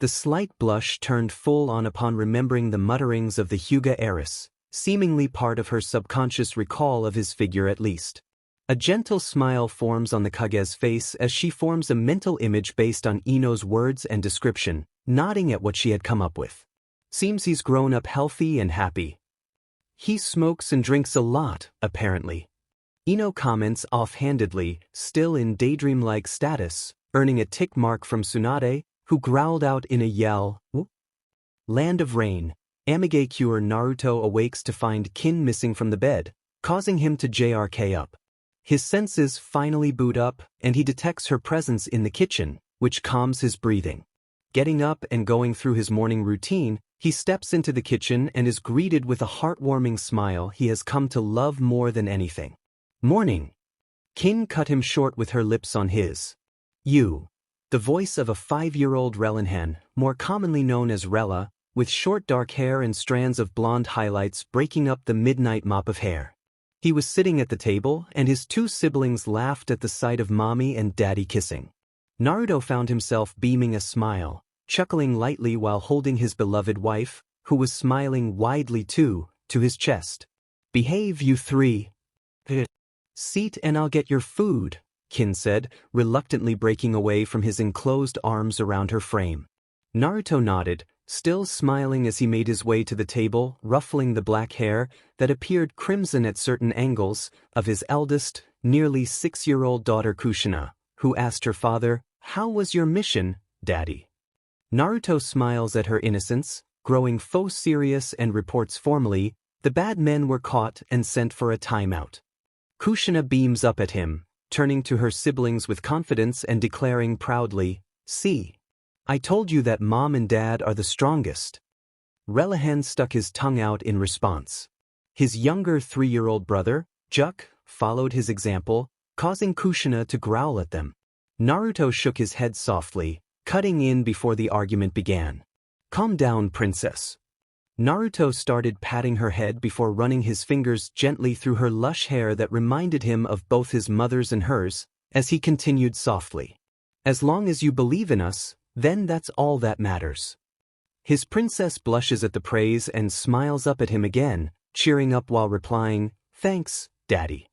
The slight blush turned full on upon remembering the mutterings of the Hyuga heiress, seemingly part of her subconscious recall of his figure at least. A gentle smile forms on the Kage's face as she forms a mental image based on Ino's words and description, nodding at what she had come up with. Seems he's grown up healthy and happy. He smokes and drinks a lot, apparently. Ino comments offhandedly, still in daydream-like status, earning a tick mark from Tsunade, who growled out in a yell, "Whoop." Land of Rain. Amigakure Naruto awakes to find Kin missing from the bed, causing him to JRK up. His senses finally boot up, and he detects her presence in the kitchen, which calms his breathing. Getting up and going through his morning routine, he steps into the kitchen and is greeted with a heartwarming smile he has come to love more than anything. Morning. Kin cut him short with her lips on his. You. The voice of a 5-year-old Rellenhan, more commonly known as Rella, with short dark hair and strands of blonde highlights breaking up the midnight mop of hair. He was sitting at the table, and his two siblings laughed at the sight of mommy and daddy kissing. Naruto found himself beaming a smile, chuckling lightly while holding his beloved wife, who was smiling widely too, to his chest. Behave, you three. Seat and I'll get your food, Kin said, reluctantly breaking away from his enclosed arms around her frame. Naruto nodded, still smiling as he made his way to the table, ruffling the black hair that appeared crimson at certain angles of his eldest, nearly 6-year-old daughter Kushina, who asked her father, "How was your mission, Daddy?" Naruto smiles at her innocence, growing faux serious, and reports formally, "The bad men were caught and sent for a timeout." Kushina beams up at him, turning to her siblings with confidence and declaring proudly, "See. I told you that Mom and Dad are the strongest." Rellenhan stuck his tongue out in response. His younger 3-year-old brother, Juk, followed his example, causing Kushina to growl at them. Naruto shook his head softly, cutting in before the argument began. "Calm down, princess." Naruto started patting her head before running his fingers gently through her lush hair that reminded him of both his mother's and hers, as he continued softly. "As long as you believe in us, then that's all that matters." His princess blushes at the praise and smiles up at him again, cheering up while replying, "Thanks, Daddy."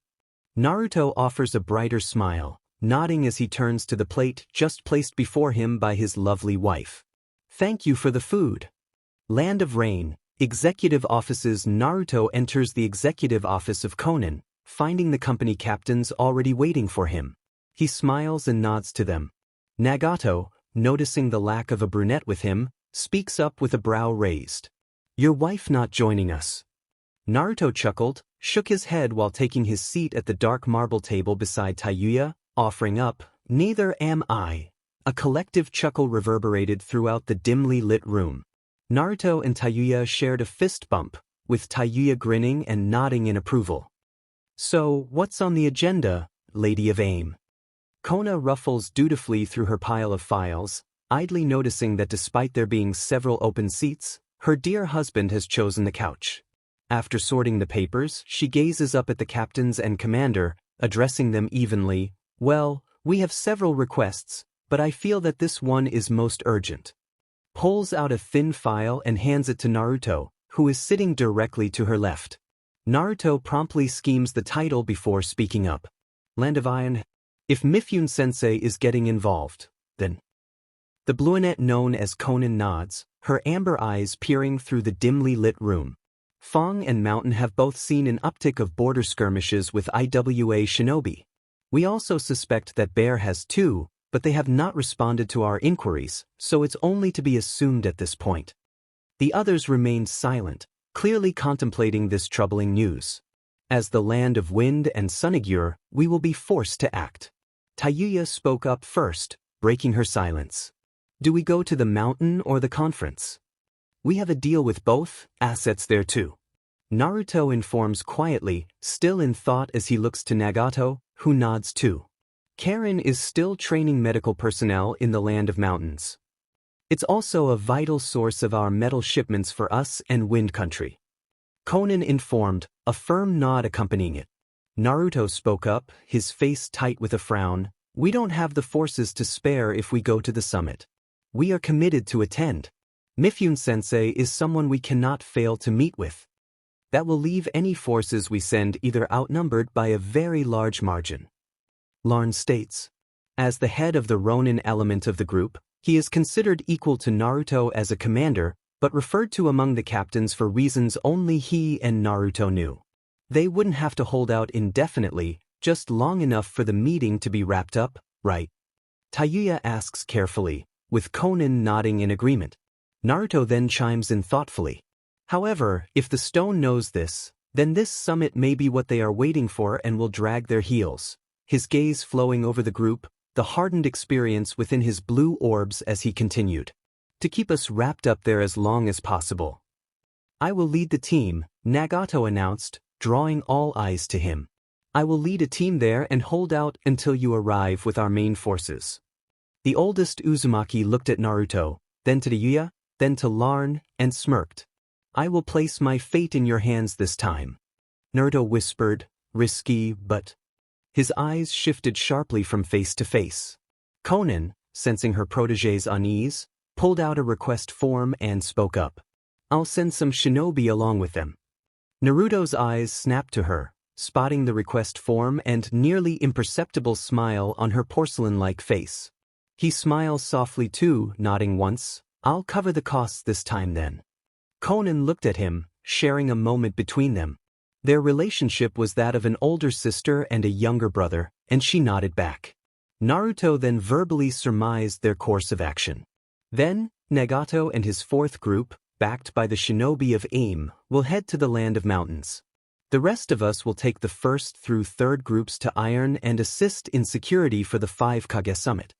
Naruto offers a brighter smile, nodding as he turns to the plate just placed before him by his lovely wife. "Thank you for the food." Land of Rain. Executive Offices. Naruto enters the executive office of Konan, finding the company captains already waiting for him. He smiles and nods to them. Nagato, noticing the lack of a brunette with him, speaks up with a brow raised. "Your wife not joining us?" Naruto chuckled, shook his head while taking his seat at the dark marble table beside Taouya, offering up, "Neither am I." A collective chuckle reverberated throughout the dimly lit room. Naruto and Taouya shared a fist bump, with Taouya grinning and nodding in approval. "So, what's on the agenda, Lady of Aim?" Kona ruffles dutifully through her pile of files, idly noticing that despite there being several open seats, her dear husband has chosen the couch. After sorting the papers, she gazes up at the captains and commander, addressing them evenly. "Well, we have several requests, but I feel that this one is most urgent." Pulls out a thin file and hands it to Naruto, who is sitting directly to her left. Naruto promptly schemes the title before speaking up. "Land of Iron. If Mifune-sensei is getting involved, then..." The brunette known as Konan nods, her amber eyes peering through the dimly lit room. Fong and Mountain have both seen an uptick of border skirmishes with IWA shinobi. We also suspect that Bear has too, but they have not responded to our inquiries, so it's only to be assumed at this point. The others remained silent, clearly contemplating this troubling news. As the land of wind and Sunagure, we will be forced to act. Taouya spoke up first, breaking her silence. "Do we go to the mountain or the conference?" "We have a deal with both, assets there too." Naruto informs quietly, still in thought as he looks to Nagato, who nods too. Karen is still training medical personnel in the Land of Mountains. It's also a vital source of our metal shipments for us and Wind Country. Conan informed, a firm nod accompanying it. Naruto spoke up, his face tight with a frown. We don't have the forces to spare if we go to the summit. We are committed to attend. Mifune-sensei is someone we cannot fail to meet with. That will leave any forces we send either outnumbered by a very large margin. Larn states. As the head of the Ronin element of the group, he is considered equal to Naruto as a commander, but referred to among the captains for reasons only he and Naruto knew. They wouldn't have to hold out indefinitely, just long enough for the meeting to be wrapped up, right? Taouya asks carefully, with Conan nodding in agreement. Naruto then chimes in thoughtfully. However, if the stone knows this, then this summit may be what they are waiting for and will drag their heels. His gaze flowing over the group, the hardened experience within his blue orbs as he continued. To keep us wrapped up there as long as possible. I will lead the team, Nagato announced, drawing all eyes to him. I will lead a team there and hold out until you arrive with our main forces. The oldest Uzumaki looked at Naruto, then to Taouya, then to Larn, and smirked. I will place my fate in your hands this time. Naruto whispered, risky, but... His eyes shifted sharply from face to face. Conan, sensing her protégé's unease, pulled out a request form and spoke up. I'll send some shinobi along with them. Naruto's eyes snapped to her, spotting the request form and nearly imperceptible smile on her porcelain-like face. He smiles softly too, nodding once. I'll cover the costs this time then. Conan looked at him, sharing a moment between them. Their relationship was that of an older sister and a younger brother, and she nodded back. Naruto then verbally surmised their course of action. Then, Nagato and his fourth group, backed by the shinobi of AIM, will head to the Land of Mountains. The rest of us will take the first through third groups to Iron and assist in security for the Fifth Hokage summit.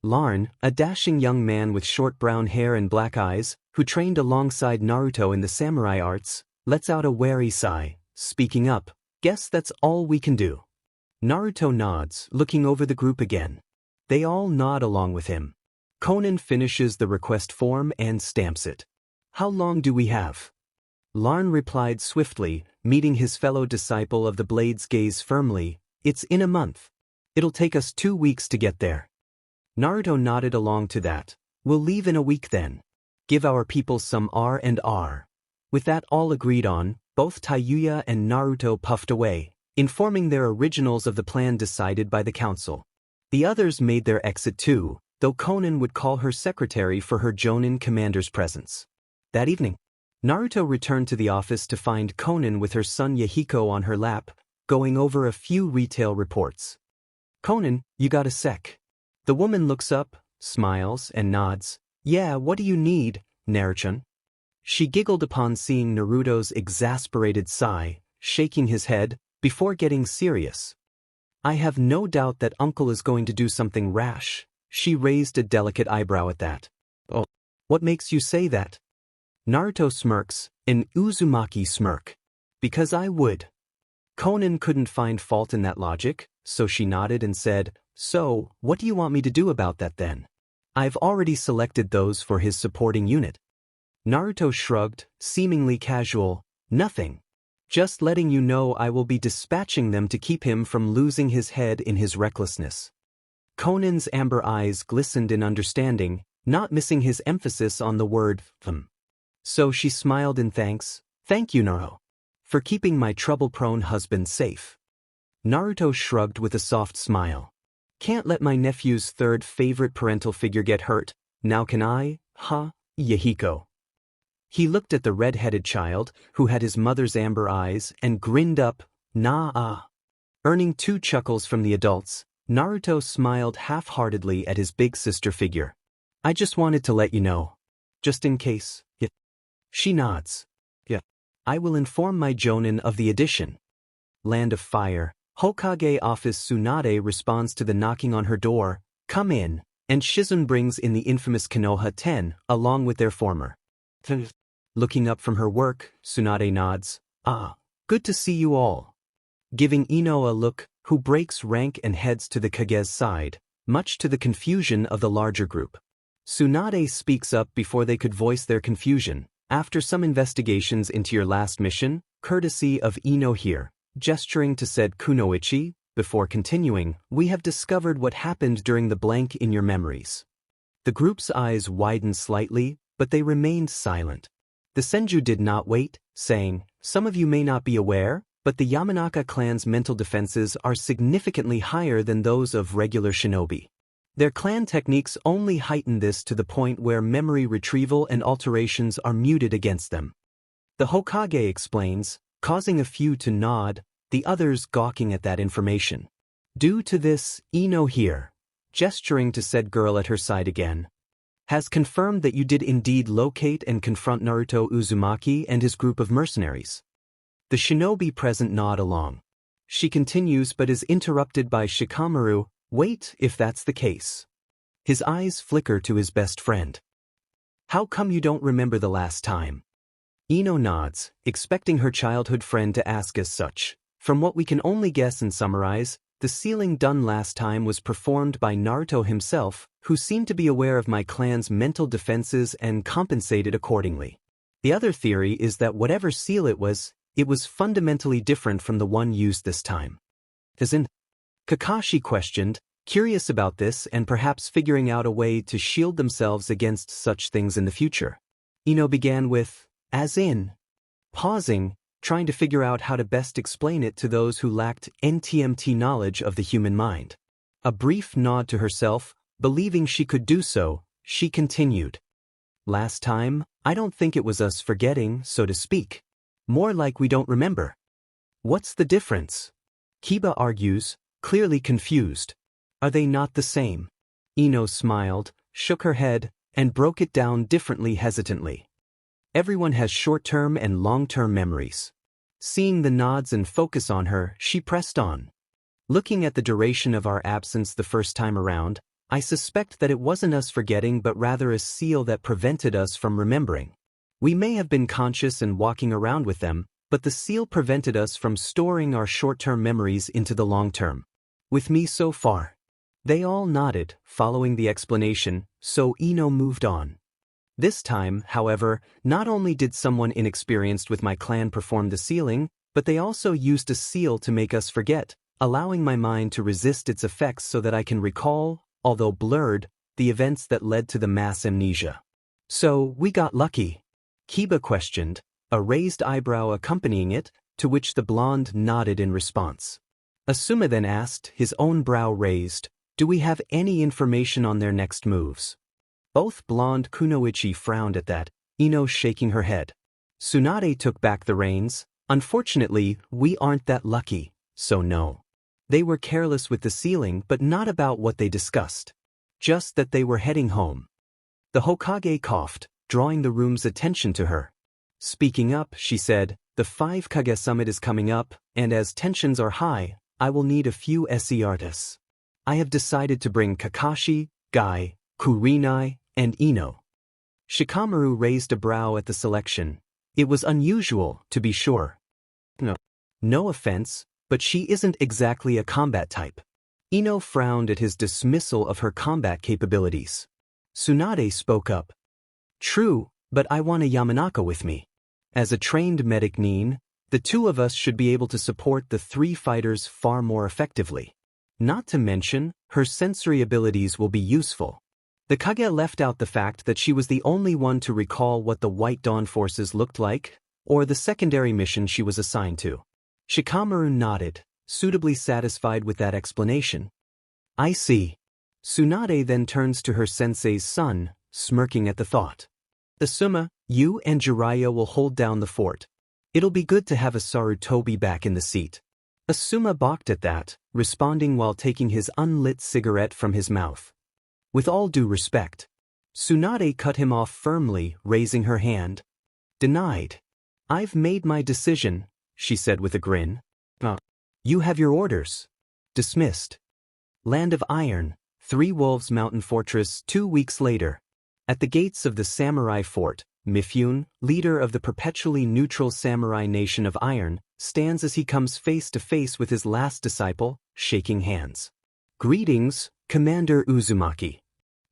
Larn, a dashing young man with short brown hair and black eyes, who trained alongside Naruto in the samurai arts, lets out a wary sigh, speaking up, guess that's all we can do. Naruto nods, looking over the group again. They all nod along with him. Conan finishes the request form and stamps it. How long do we have? Larn replied swiftly, meeting his fellow disciple of the Blade's gaze firmly. It's in a month. It'll take us 2 weeks to get there. Naruto nodded along to that. We'll leave in a week then. Give our people some R&R. With that all agreed on, both Taouya and Naruto puffed away, informing their originals of the plan decided by the council. The others made their exit too, though Conan would call her secretary for her Jonin commander's presence. That evening, Naruto returned to the office to find Conan with her son Yahiko on her lap, going over a few retail reports. Conan, you got a sec? The woman looks up, smiles, and nods. Yeah, what do you need, Naruto? She giggled upon seeing Naruto's exasperated sigh, shaking his head, before getting serious. I have no doubt that uncle is going to do something rash. She raised a delicate eyebrow at that. Oh, what makes you say that? Naruto smirks, an Uzumaki smirk. Because I would. Conan couldn't find fault in that logic, so she nodded and said, so, what do you want me to do about that then? I've already selected those for his supporting unit. Naruto shrugged, seemingly casual, nothing. Just letting you know I will be dispatching them to keep him from losing his head in his recklessness. Conan's amber eyes glistened in understanding, not missing his emphasis on the word them. So she smiled in thanks. Thank you, Naruto, for keeping my trouble-prone husband safe. Naruto shrugged with a soft smile. Can't let my nephew's third favorite parental figure get hurt, now can I, huh, Yahiko? He looked at the red-headed child, who had his mother's amber eyes, and grinned up, nah-ah. Earning 2 chuckles from the adults, Naruto smiled half-heartedly at his big sister figure. I just wanted to let you know. Just in case, yeah. She nods. Yeah. I will inform my Jonin of the addition. Land of Fire. Hokage office Tsunade responds to the knocking on her door, come in, and Shizun brings in the infamous Konoha 10, along with their former. Looking up from her work, Tsunade nods, ah, good to see you all. Giving Ino a look, who breaks rank and heads to the Kage's side, much to the confusion of the larger group. Tsunade speaks up before they could voice their confusion. After some investigations into your last mission, courtesy of Ino here, gesturing to said kunoichi, before continuing, we have discovered what happened during the blank in your memories. The group's eyes widened slightly, but they remained silent. The Senju did not wait, saying, some of you may not be aware, but the Yamanaka clan's mental defenses are significantly higher than those of regular shinobi. Their clan techniques only heighten this to the point where memory retrieval and alterations are muted against them. The Hokage explains, causing a few to nod, the others gawking at that information. Due to this, Ino here, gesturing to said girl at her side again, has confirmed that you did indeed locate and confront Naruto Uzumaki and his group of mercenaries. The shinobi present nod along. She continues but is interrupted by Shikamaru. Wait, if that's the case. His eyes flicker to his best friend. How come you don't remember the last time? Ino nods, expecting her childhood friend to ask as such. From what we can only guess and summarize, the sealing done last time was performed by Naruto himself, who seemed to be aware of my clan's mental defenses and compensated accordingly. The other theory is that whatever seal it was fundamentally different from the one used this time. As in, Kakashi questioned, curious about this and perhaps figuring out a way to shield themselves against such things in the future. Ino began with, as in, pausing, trying to figure out how to best explain it to those who lacked NTMT knowledge of the human mind. A brief nod to herself, believing she could do so, she continued. Last time, I don't think it was us forgetting, so to speak. More like we don't remember. What's the difference? Kiba argues, clearly confused. Are they not the same? Ino smiled, shook her head, and broke it down differently hesitantly. Everyone has short-term and long-term memories. Seeing the nods and focus on her, she pressed on. Looking at the duration of our absence the first time around, I suspect that it wasn't us forgetting but rather a seal that prevented us from remembering. We may have been conscious and walking around with them, but the seal prevented us from storing our short-term memories into the long-term. With me so far. They all nodded, following the explanation, so Ino moved on. This time, however, not only did someone inexperienced with my clan perform the sealing, but they also used a seal to make us forget, allowing my mind to resist its effects so that I can recall, although blurred, the events that led to the mass amnesia. So, we got lucky? Kiba questioned, a raised eyebrow accompanying it, to which the blonde nodded in response. Asuma then asked, his own brow raised, do we have any information on their next moves? Both blonde kunoichi frowned at that, Ino shaking her head. Tsunade took back the reins. Unfortunately, we aren't that lucky, so no. They were careless with the sealing but not about what they discussed. Just that they were heading home. The Hokage coughed, drawing the room's attention to her. Speaking up, she said, the 5 Kage summit is coming up, and as tensions are high, I will need a few SE artists. I have decided to bring Kakashi, Guy, Kurenai, and Ino. Shikamaru raised a brow at the selection. It was unusual, to be sure. No offense, but she isn't exactly a combat type. Ino frowned at his dismissal of her combat capabilities. Tsunade spoke up. True, but I want a Yamanaka with me. As a trained medic Nin, the two of us should be able to support the 3 fighters far more effectively. Not to mention, her sensory abilities will be useful. The Kage left out the fact that she was the only one to recall what the White Dawn forces looked like, or the secondary mission she was assigned to. Shikamaru nodded, suitably satisfied with that explanation. I see. Tsunade then turns to her sensei's son, smirking at the thought. Asuma, you and Jiraiya will hold down the fort. It'll be good to have a Sarutobi back in the seat. Asuma balked at that, responding while taking his unlit cigarette from his mouth. With all due respect. Tsunade cut him off firmly, raising her hand. Denied. I've made my decision, she said with a grin. You have your orders. Dismissed. Land of Iron, 3 Wolves Mountain Fortress 2 weeks later. At the gates of the samurai fort, Mifune, leader of the perpetually neutral samurai nation of Iron, stands as he comes face to face with his last disciple, shaking hands. Greetings, Commander Uzumaki.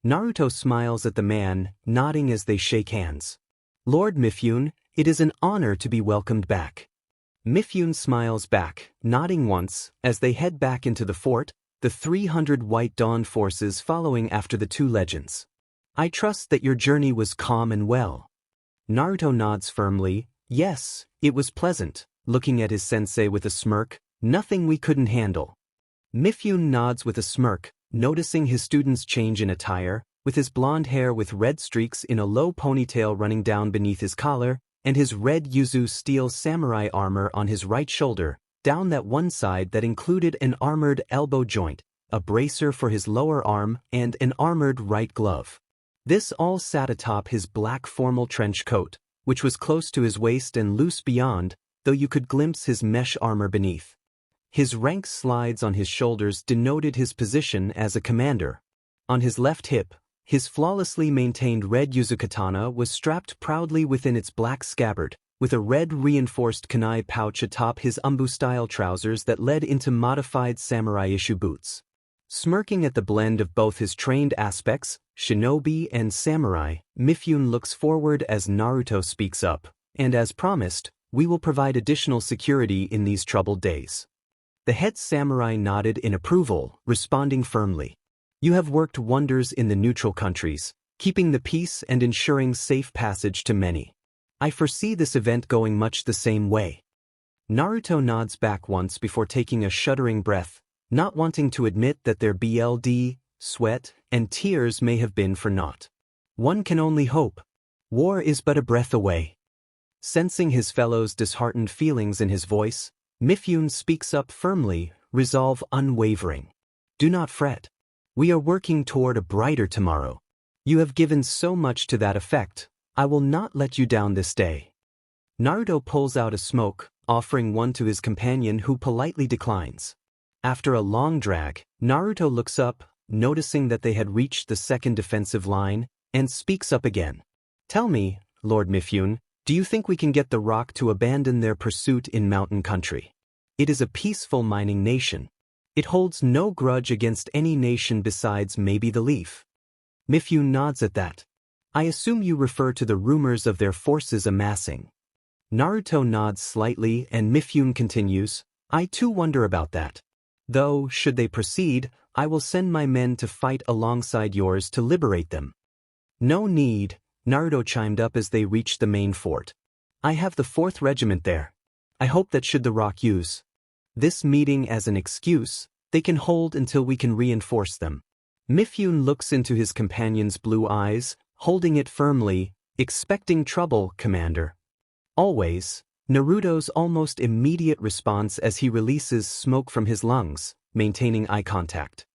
Naruto smiles at the man, nodding as they shake hands. Lord Mifune, it is an honor to be welcomed back. Mifune smiles back, nodding once, as they head back into the fort, the 300 White Dawn forces following after the two legends. I trust that your journey was calm and well. Naruto nods firmly. Yes, it was pleasant, looking at his sensei with a smirk. Nothing we couldn't handle. Mifune nods with a smirk, noticing his student's change in attire, with his blonde hair with red streaks in a low ponytail running down beneath his collar, and his red yuzu steel samurai armor on his right shoulder, down that one side that included an armored elbow joint, a bracer for his lower arm, and an armored right glove. This all sat atop his black formal trench coat, which was close to his waist and loose beyond, though you could glimpse his mesh armor beneath. His rank slides on his shoulders denoted his position as a commander. On his left hip, his flawlessly maintained red Yuzukatana was strapped proudly within its black scabbard, with a red reinforced kunai pouch atop his umbu-style trousers that led into modified samurai-issue boots. Smirking at the blend of both his trained aspects, shinobi and samurai, Mifune looks forward as Naruto speaks up, and as promised, we will provide additional security in these troubled days. The head samurai nodded in approval, responding firmly. You have worked wonders in the neutral countries, keeping the peace and ensuring safe passage to many. I foresee this event going much the same way. Naruto nods back once before taking a shuddering breath, not wanting to admit that their blood, sweat, and tears may have been for naught. One can only hope. War is but a breath away. Sensing his fellow's disheartened feelings in his voice, Mifune speaks up firmly, resolve unwavering. Do not fret. We are working toward a brighter tomorrow. You have given so much to that effect. I will not let you down this day. Naruto pulls out a smoke, offering one to his companion who politely declines. After a long drag, Naruto looks up, noticing that they had reached the second defensive line, and speaks up again. Tell me, Lord Mifune, do you think we can get the Rock to abandon their pursuit in mountain country? It is a peaceful mining nation. It holds no grudge against any nation besides maybe the Leaf. Mifune nods at that. I assume you refer to the rumors of their forces amassing. Naruto nods slightly and Mifune continues, I too wonder about that. Though, should they proceed, I will send my men to fight alongside yours to liberate them. No need, Naruto chimed up as they reached the main fort. I have the 4th Regiment there. I hope that should the Rock use this meeting as an excuse, they can hold until we can reinforce them. Mifune looks into his companion's blue eyes, holding it firmly, expecting trouble, Commander. Always, Naruto's almost immediate response as he releases smoke from his lungs, maintaining eye contact.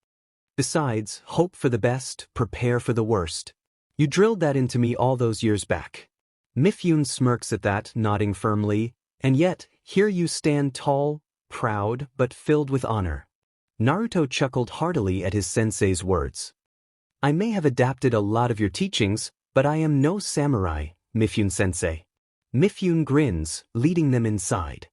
Besides, hope for the best, prepare for the worst. You drilled that into me all those years back. Mifune smirks at that, nodding firmly, and yet, here you stand tall, proud, but filled with honor. Naruto chuckled heartily at his sensei's words. I may have adapted a lot of your teachings, but I am no samurai, Mifune-sensei. Mifune grins, leading them inside.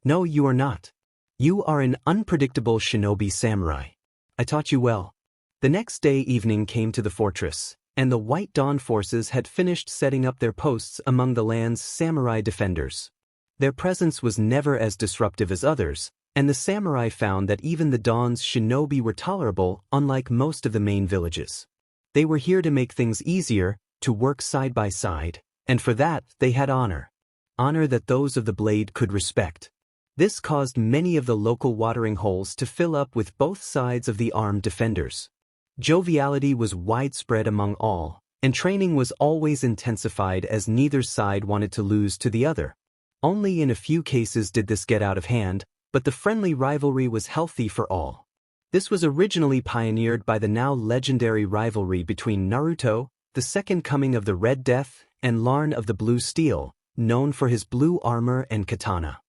No, you are not. You are an unpredictable shinobi samurai. I taught you well. The next day evening came to the fortress, and the White Dawn forces had finished setting up their posts among the land's samurai defenders. Their presence was never as disruptive as others, and the samurai found that even the Dawn's shinobi were tolerable, unlike most of the main villages. They were here to make things easier, to work side by side, and for that they had honor. Honor that those of the blade could respect. This caused many of the local watering holes to fill up with both sides of the armed defenders. Joviality was widespread among all, and training was always intensified as neither side wanted to lose to the other. Only in a few cases did this get out of hand, but the friendly rivalry was healthy for all. This was originally pioneered by the now legendary rivalry between Naruto, the second coming of the Red Death, and Larn of the Blue Steel, known for his blue armor and katana.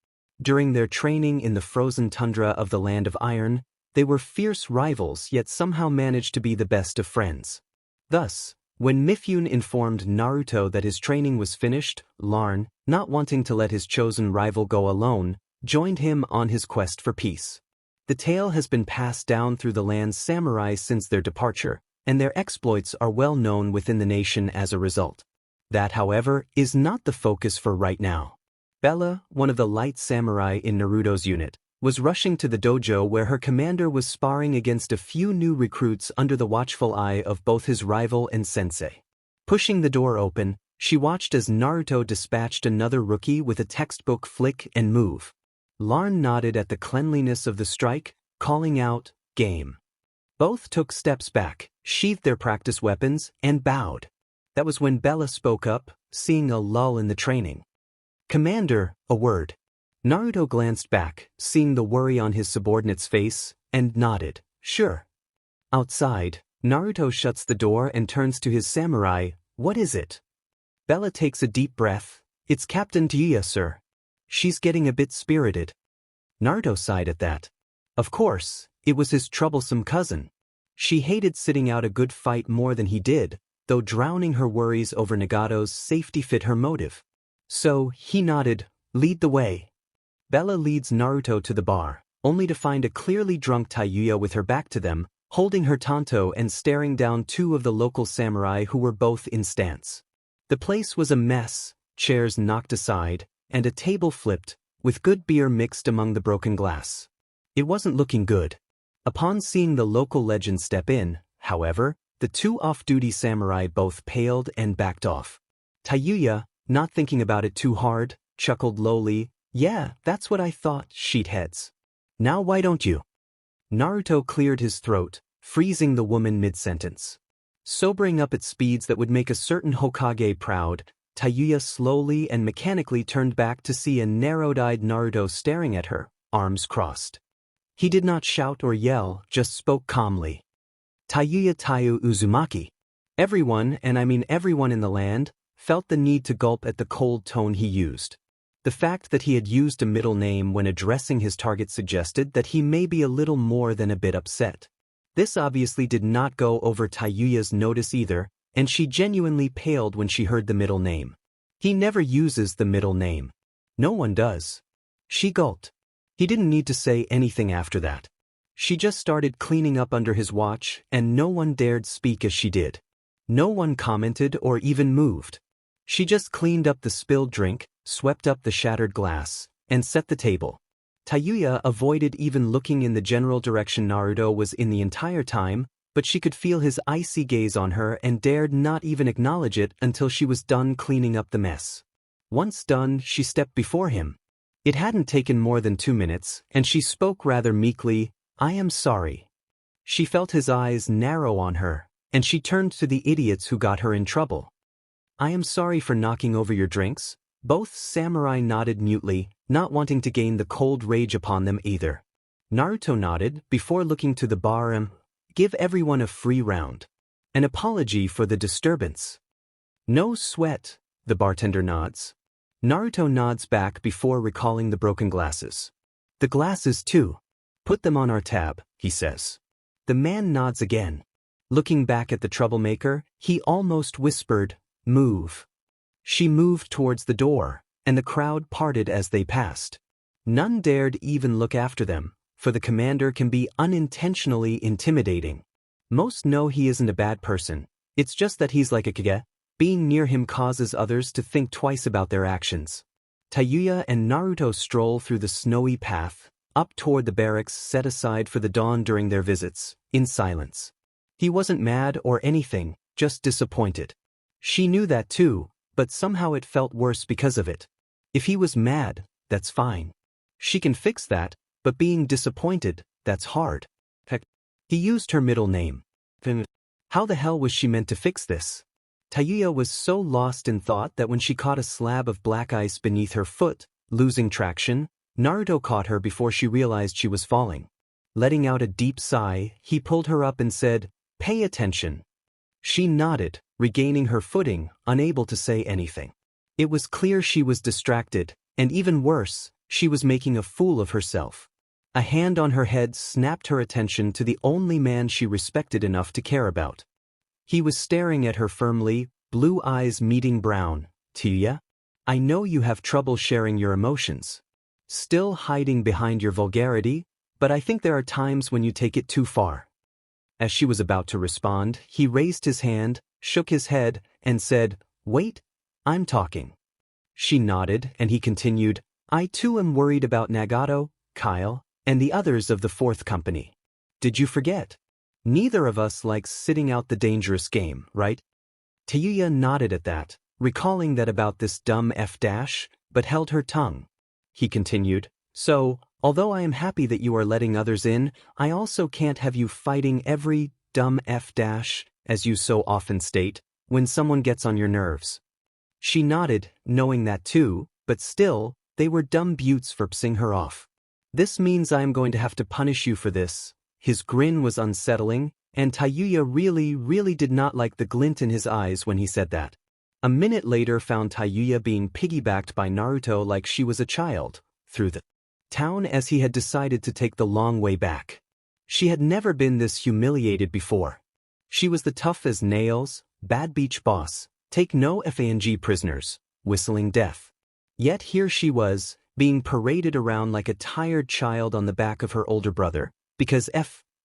During their training in the frozen tundra of the Land of Iron, they were fierce rivals yet somehow managed to be the best of friends. Thus, when Mifune informed Naruto that his training was finished, Larn, not wanting to let his chosen rival go alone, joined him on his quest for peace. The tale has been passed down through the land's samurai since their departure, and their exploits are well known within the nation as a result. That, however, is not the focus for right now. Bella, one of the light samurai in Naruto's unit, was rushing to the dojo where her commander was sparring against a few new recruits under the watchful eye of both his rival and sensei. Pushing the door open, she watched as Naruto dispatched another rookie with a textbook flick and move. Larn nodded at the cleanliness of the strike, calling out, "Game." Both took steps back, sheathed their practice weapons, and bowed. That was when Bella spoke up, seeing a lull in the training. "Commander, a word." Naruto glanced back, seeing the worry on his subordinate's face, and nodded, "Sure." Outside, Naruto shuts the door and turns to his samurai, "What is it?" Bella takes a deep breath, "It's Captain Taouya, sir. She's getting a bit spirited." Naruto sighed at that. Of course, it was his troublesome cousin. She hated sitting out a good fight more than he did, though drowning her worries over Nagato's safety fit her motive. So, he nodded, "Lead the way." Bella leads Naruto to the bar, only to find a clearly drunk Taouya with her back to them, holding her tanto and staring down two of the local samurai who were both in stance. The place was a mess, chairs knocked aside, and a table flipped, with good beer mixed among the broken glass. It wasn't looking good. Upon seeing the local legend step in, however, the two off-duty samurai both paled and backed off. Taouya, not thinking about it too hard, chuckled lowly, "Yeah, that's what I thought, sheetheads. Now why don't you?" Naruto cleared his throat, freezing the woman mid-sentence. Sobering up at speeds that would make a certain Hokage proud, Taouya slowly and mechanically turned back to see a narrowed-eyed Naruto staring at her, arms crossed. He did not shout or yell, just spoke calmly. "Taouya Uzumaki." Everyone, and I mean everyone in the land, felt the need to gulp at the cold tone he used. The fact that he had used a middle name when addressing his target suggested that he may be a little more than a bit upset. This obviously did not go over Taouya's notice either, and she genuinely paled when she heard the middle name. He never uses the middle name. No one does. She gulped. He didn't need to say anything after that. She just started cleaning up under his watch, and no one dared speak as she did. No one commented or even moved. She just cleaned up the spilled drink, swept up the shattered glass, and set the table. Taouya avoided even looking in the general direction Naruto was in the entire time, but she could feel his icy gaze on her and dared not even acknowledge it until she was done cleaning up the mess. Once done, she stepped before him. It hadn't taken more than 2 minutes, and she spoke rather meekly, "I am sorry." She felt his eyes narrow on her, and she turned to the idiots who got her in trouble. "I am sorry for knocking over your drinks." Both samurai nodded mutely, not wanting to gain the cold rage upon them either. Naruto nodded, before looking to the bar and, "Give everyone a free round. An apology for the disturbance." "No sweat," the bartender nods. Naruto nods back before recalling the broken glasses. "The glasses too. Put them on our tab," he says. The man nods again. Looking back at the troublemaker, he almost whispered, "Move." She moved towards the door, and the crowd parted as they passed. None dared even look after them, for the commander can be unintentionally intimidating. Most know he isn't a bad person, it's just that he's like a Kage. Being near him causes others to think twice about their actions. Taouya and Naruto stroll through the snowy path, up toward the barracks set aside for the dawn during their visits, in silence. He wasn't mad or anything, just disappointed. She knew that too, but somehow it felt worse because of it. If he was mad, that's fine. She can fix that, but being disappointed, that's hard. Heck, he used her middle name. Then, how the hell was she meant to fix this? Taouya was so lost in thought that when she caught a slab of black ice beneath her foot, losing traction, Naruto caught her before she realized she was falling. Letting out a deep sigh, he pulled her up and said, "Pay attention." She nodded, regaining her footing, unable to say anything. It was clear she was distracted, and even worse, she was making a fool of herself. A hand on her head snapped her attention to the only man she respected enough to care about. He was staring at her firmly, blue eyes meeting brown. "Taouya? I know you have trouble sharing your emotions. Still hiding behind your vulgarity, but I think there are times when you take it too far." As she was about to respond, he raised his hand, shook his head, and said, "Wait, I'm talking." She nodded, and he continued, "I too am worried about Nagato, Kyle, and the others of the fourth company. Did you forget? Neither of us likes sitting out the dangerous game, right?" Taouya nodded at that, recalling that about this dumb F-, but held her tongue. He continued, "So, although I am happy that you are letting others in, I also can't have you fighting every dumb F-, as you so often state, when someone gets on your nerves." She nodded, knowing that too, but still, they were dumb buttes for pissing her off. "This means I am going to have to punish you for this." His grin was unsettling, and Taouya really did not like the glint in his eyes when he said that. A minute later found Taouya being piggybacked by Naruto like she was a child, through the town as he had decided to take the long way back. She had never been this humiliated before. She was the tough as nails, bad beach boss, take no FANG prisoners, whistling death. Yet here she was, being paraded around like a tired child on the back of her older brother, because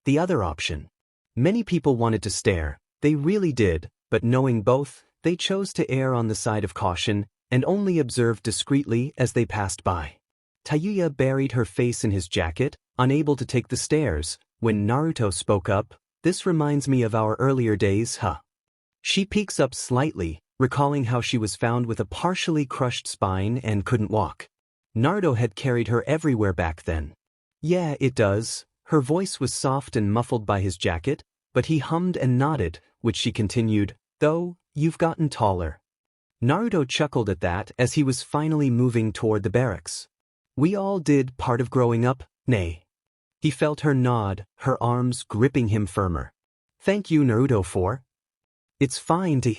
the other option. Many people wanted to stare, they really did, but knowing both, they chose to err on the side of caution, and only observed discreetly as they passed by. Taouya buried her face in his jacket, unable to take the stares. When Naruto spoke up, "This reminds me of our earlier days, huh?" She peeks up slightly, recalling how she was found with a partially crushed spine and couldn't walk. Naruto had carried her everywhere back then. "Yeah, it does." Her voice was soft and muffled by his jacket, but he hummed and nodded, which she continued, "Though, you've gotten taller." Naruto chuckled at that as he was finally moving toward the barracks. "We all did part of growing up, nay." He felt her nod, her arms gripping him firmer. "Thank you, Naruto, for." "It's fine to."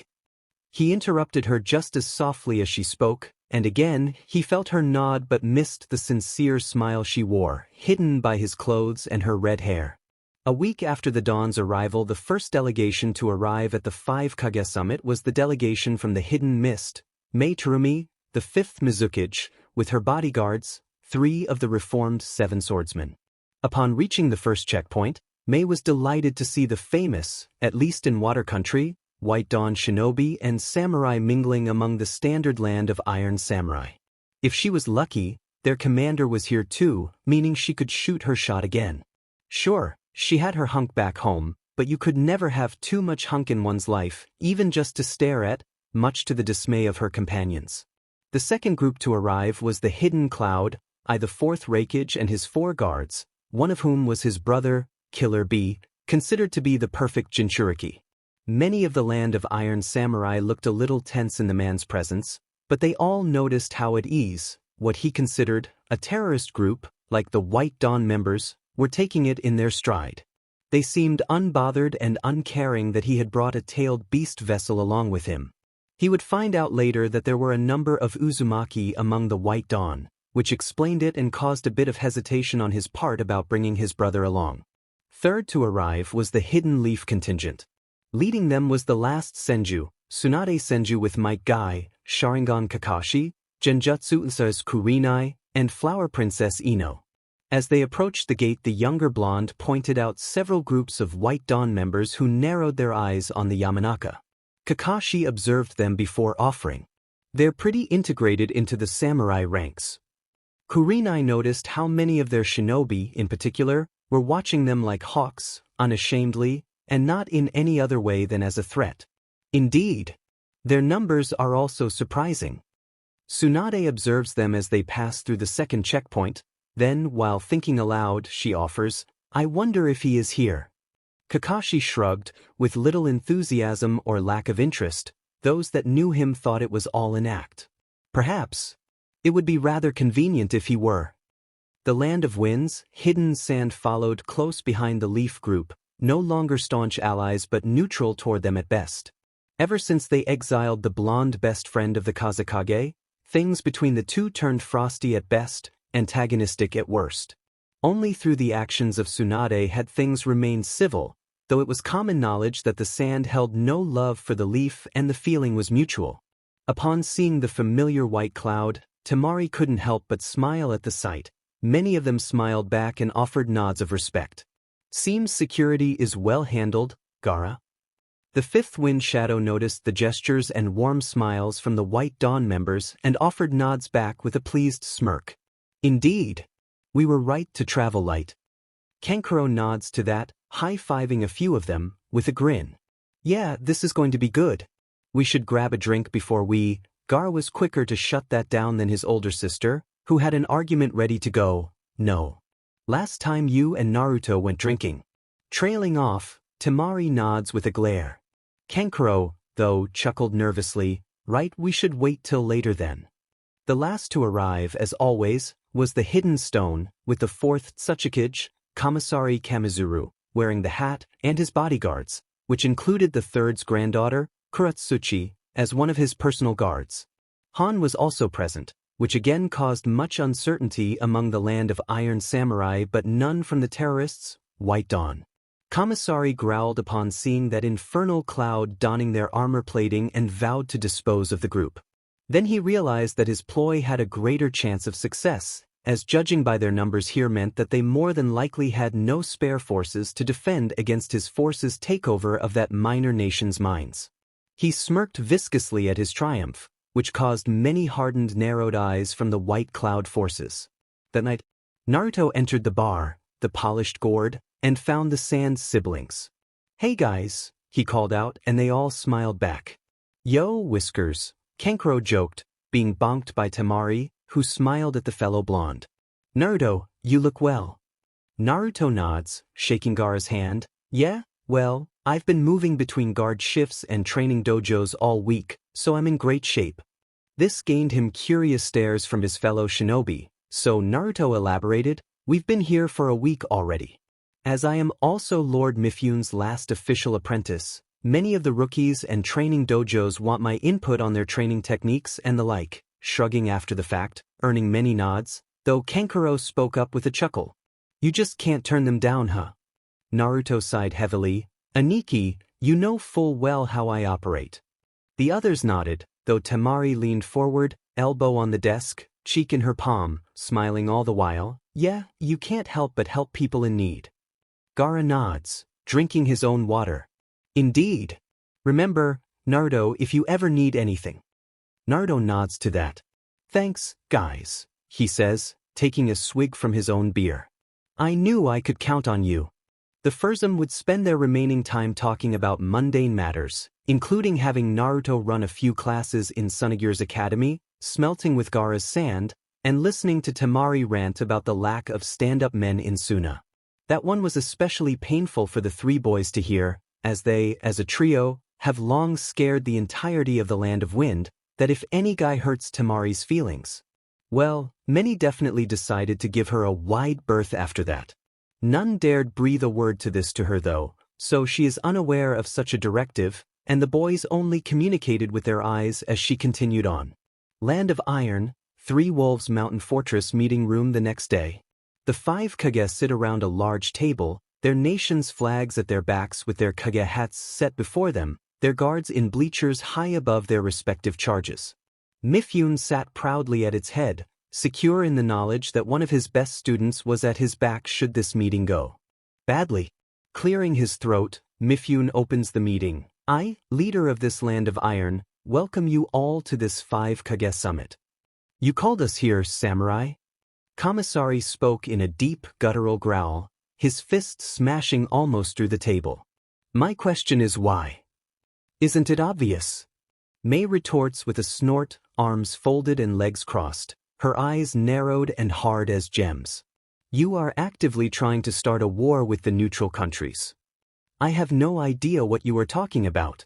He interrupted her just as softly as she spoke, and again, he felt her nod but missed the sincere smile she wore, hidden by his clothes and her red hair. A week after the Dawn's arrival, the first delegation to arrive at the Five Kage summit was the delegation from the Hidden Mist, Mei Terumi, the fifth Mizukage, with her bodyguards, 3 of the reformed 7 swordsmen. Upon reaching the first checkpoint, Mei was delighted to see the famous, at least in Water Country, White Dawn shinobi and samurai mingling among the standard land of Iron Samurai. If she was lucky, their commander was here too, meaning she could shoot her shot again. Sure, she had her hunk back home, but you could never have too much hunk in one's life, even just to stare at, much to the dismay of her companions. The second group to arrive was the Hidden Cloud, the 4th Raikage and his 4 guards, one of whom was his brother, Killer B, considered to be the perfect Jinchuriki. Many of the land of Iron Samurai looked a little tense in the man's presence, but they all noticed how at ease, what he considered a terrorist group, like the White Dawn members, were taking it in their stride. They seemed unbothered and uncaring that he had brought a tailed beast vessel along with him. He would find out later that there were a number of Uzumaki among the White Dawn, which explained it and caused a bit of hesitation on his part about bringing his brother along. Third to arrive was the Hidden Leaf contingent. Leading them was the last Senju, Tsunade Senju with Might Guy, Sharingan Kakashi, Genjutsu Usa's Kurinai, and Flower Princess Ino. As they approached the gate, the younger blonde pointed out several groups of White Dawn members who narrowed their eyes on the Yamanaka. Kakashi observed them before offering. "They're pretty integrated into the samurai ranks." Kurinai noticed how many of their shinobi, in particular, were watching them like hawks, unashamedly, and not in any other way than as a threat. Indeed, their numbers are also surprising. Tsunade observes them as they pass through the second checkpoint, then, while thinking aloud, she offers, "I wonder if he is here." Kakashi shrugged, with little enthusiasm or lack of interest. Those that knew him thought it was all an act. Perhaps. It would be rather convenient if he were. The Land of Winds, Hidden Sand followed close behind the Leaf group, no longer staunch allies but neutral toward them at best. Ever since they exiled the blonde best friend of the Kazekage, things between the two turned frosty at best, antagonistic at worst. Only through the actions of Tsunade had things remained civil, though it was common knowledge that the sand held no love for the Leaf and the feeling was mutual. Upon seeing the familiar white cloud, Temari couldn't help but smile at the sight. Many of them smiled back and offered nods of respect. Seems security is well handled, Gaara. The Fifth Wind Shadow noticed the gestures and warm smiles from the White Dawn members and offered nods back with a pleased smirk. Indeed. We were right to travel light. Kankuro nods to that, high-fiving a few of them, with a grin. Yeah, this is going to be good. We should grab a drink before we… Gaara was quicker to shut that down than his older sister, who had an argument ready to go. No. Last time you and Naruto went drinking. Trailing off, Temari nods with a glare. Kankuro, though, chuckled nervously. Right, we should wait till later then. The last to arrive, as always, was the hidden stone, with the fourth Tsuchikage, Commissary Kamizuru, wearing the hat, and his bodyguards, which included the third's granddaughter, Kuratsuchi, as one of his personal guards. Han was also present, which again caused much uncertainty among the Land of Iron samurai but none from the terrorists, White Dawn. Commissary growled upon seeing that infernal cloud donning their armor plating and vowed to dispose of the group. Then he realized that his ploy had a greater chance of success, as judging by their numbers here meant that they more than likely had no spare forces to defend against his force's takeover of that minor nation's mines. He smirked viscously at his triumph, which caused many hardened narrowed eyes from the White Cloud forces. That night, Naruto entered the bar, the polished gourd, and found the Sand siblings. Hey guys, he called out and they all smiled back. Yo, Whiskers, Kankuro joked, being bonked by Temari, who smiled at the fellow blonde. Naruto, you look well. Naruto nods, shaking Gaara's hand. Yeah, well, I've been moving between guard shifts and training dojos all week, so I'm in great shape. This gained him curious stares from his fellow shinobi, so Naruto elaborated, we've been here for a week already. As I am also Lord Mifune's last official apprentice, many of the rookies and training dojos want my input on their training techniques and the like, shrugging after the fact, earning many nods, though Kankuro spoke up with a chuckle. You just can't turn them down, huh? Naruto sighed heavily. Aniki, you know full well how I operate. The others nodded, though Temari leaned forward, elbow on the desk, cheek in her palm, smiling all the while. Yeah, you can't help but help people in need. Gaara nods, drinking his own water. Indeed. Remember, Naruto, if you ever need anything. Naruto nods to that. Thanks, guys, he says, taking a swig from his own beer. I knew I could count on you. The Fursum would spend their remaining time talking about mundane matters, including having Naruto run a few classes in Tsunade's academy, smelting with Gaara's sand, and listening to Temari rant about the lack of stand-up men in Suna. That one was especially painful for the three boys to hear, as they, as a trio, have long scared the entirety of the Land of Wind, that if any guy hurts Temari's feelings, well, many definitely decided to give her a wide berth after that. None dared breathe a word to this to her though, so she is unaware of such a directive, and the boys only communicated with their eyes as she continued on. Land of Iron, Three Wolves Mountain Fortress meeting room the next day. The 5 Kage sit around a large table, their nation's flags at their backs with their Kage hats set before them, their guards in bleachers high above their respective charges. Mifune sat proudly at its head, secure in the knowledge that one of his best students was at his back should this meeting go badly. Clearing his throat, Mifune opens the meeting. I, leader of this Land of Iron, welcome you all to this 5 Kage summit. You called us here, samurai? Commissary spoke in a deep, guttural growl, his fist smashing almost through the table. My question is why? Isn't it obvious? Mei retorts with a snort, arms folded and legs crossed, her eyes narrowed and hard as gems. You are actively trying to start a war with the neutral countries. I have no idea what you are talking about.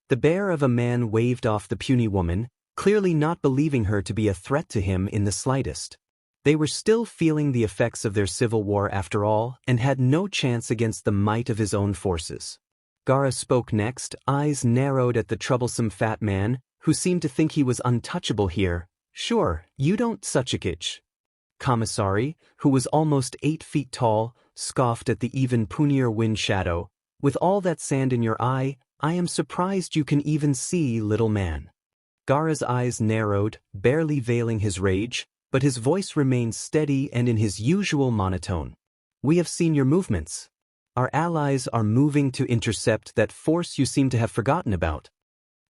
The bear of a man waved off the puny woman, clearly not believing her to be a threat to him in the slightest. They were still feeling the effects of their civil war after all, and had no chance against the might of his own forces. Gaara spoke next, eyes narrowed at the troublesome fat man, who seemed to think he was untouchable here. Sure, you don't Tsuchikage. Commissary, who was almost 8 feet tall, scoffed at the even punier wind shadow. With all that sand in your eye, I am surprised you can even see, little man. Gaara's eyes narrowed, barely veiling his rage, but his voice remained steady and in his usual monotone. We have seen your movements. Our allies are moving to intercept that force you seem to have forgotten about.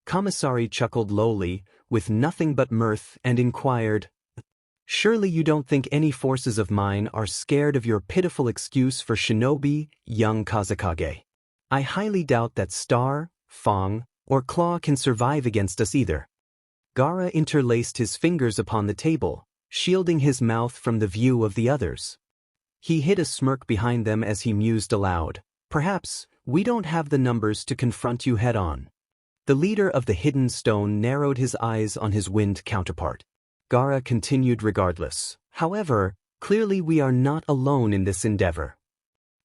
Commissary chuckled lowly, with nothing but mirth, and inquired, "Surely you don't think any forces of mine are scared of your pitiful excuse for shinobi, young Kazekage? I highly doubt that Star, Fong, or Claw can survive against us either." Gaara interlaced his fingers upon the table, shielding his mouth from the view of the others. He hid a smirk behind them as he mused aloud, "Perhaps we don't have the numbers to confront you head-on." The leader of the Hidden Stone narrowed his eyes on his wind counterpart. Gaara continued regardless, "However, clearly we are not alone in this endeavor."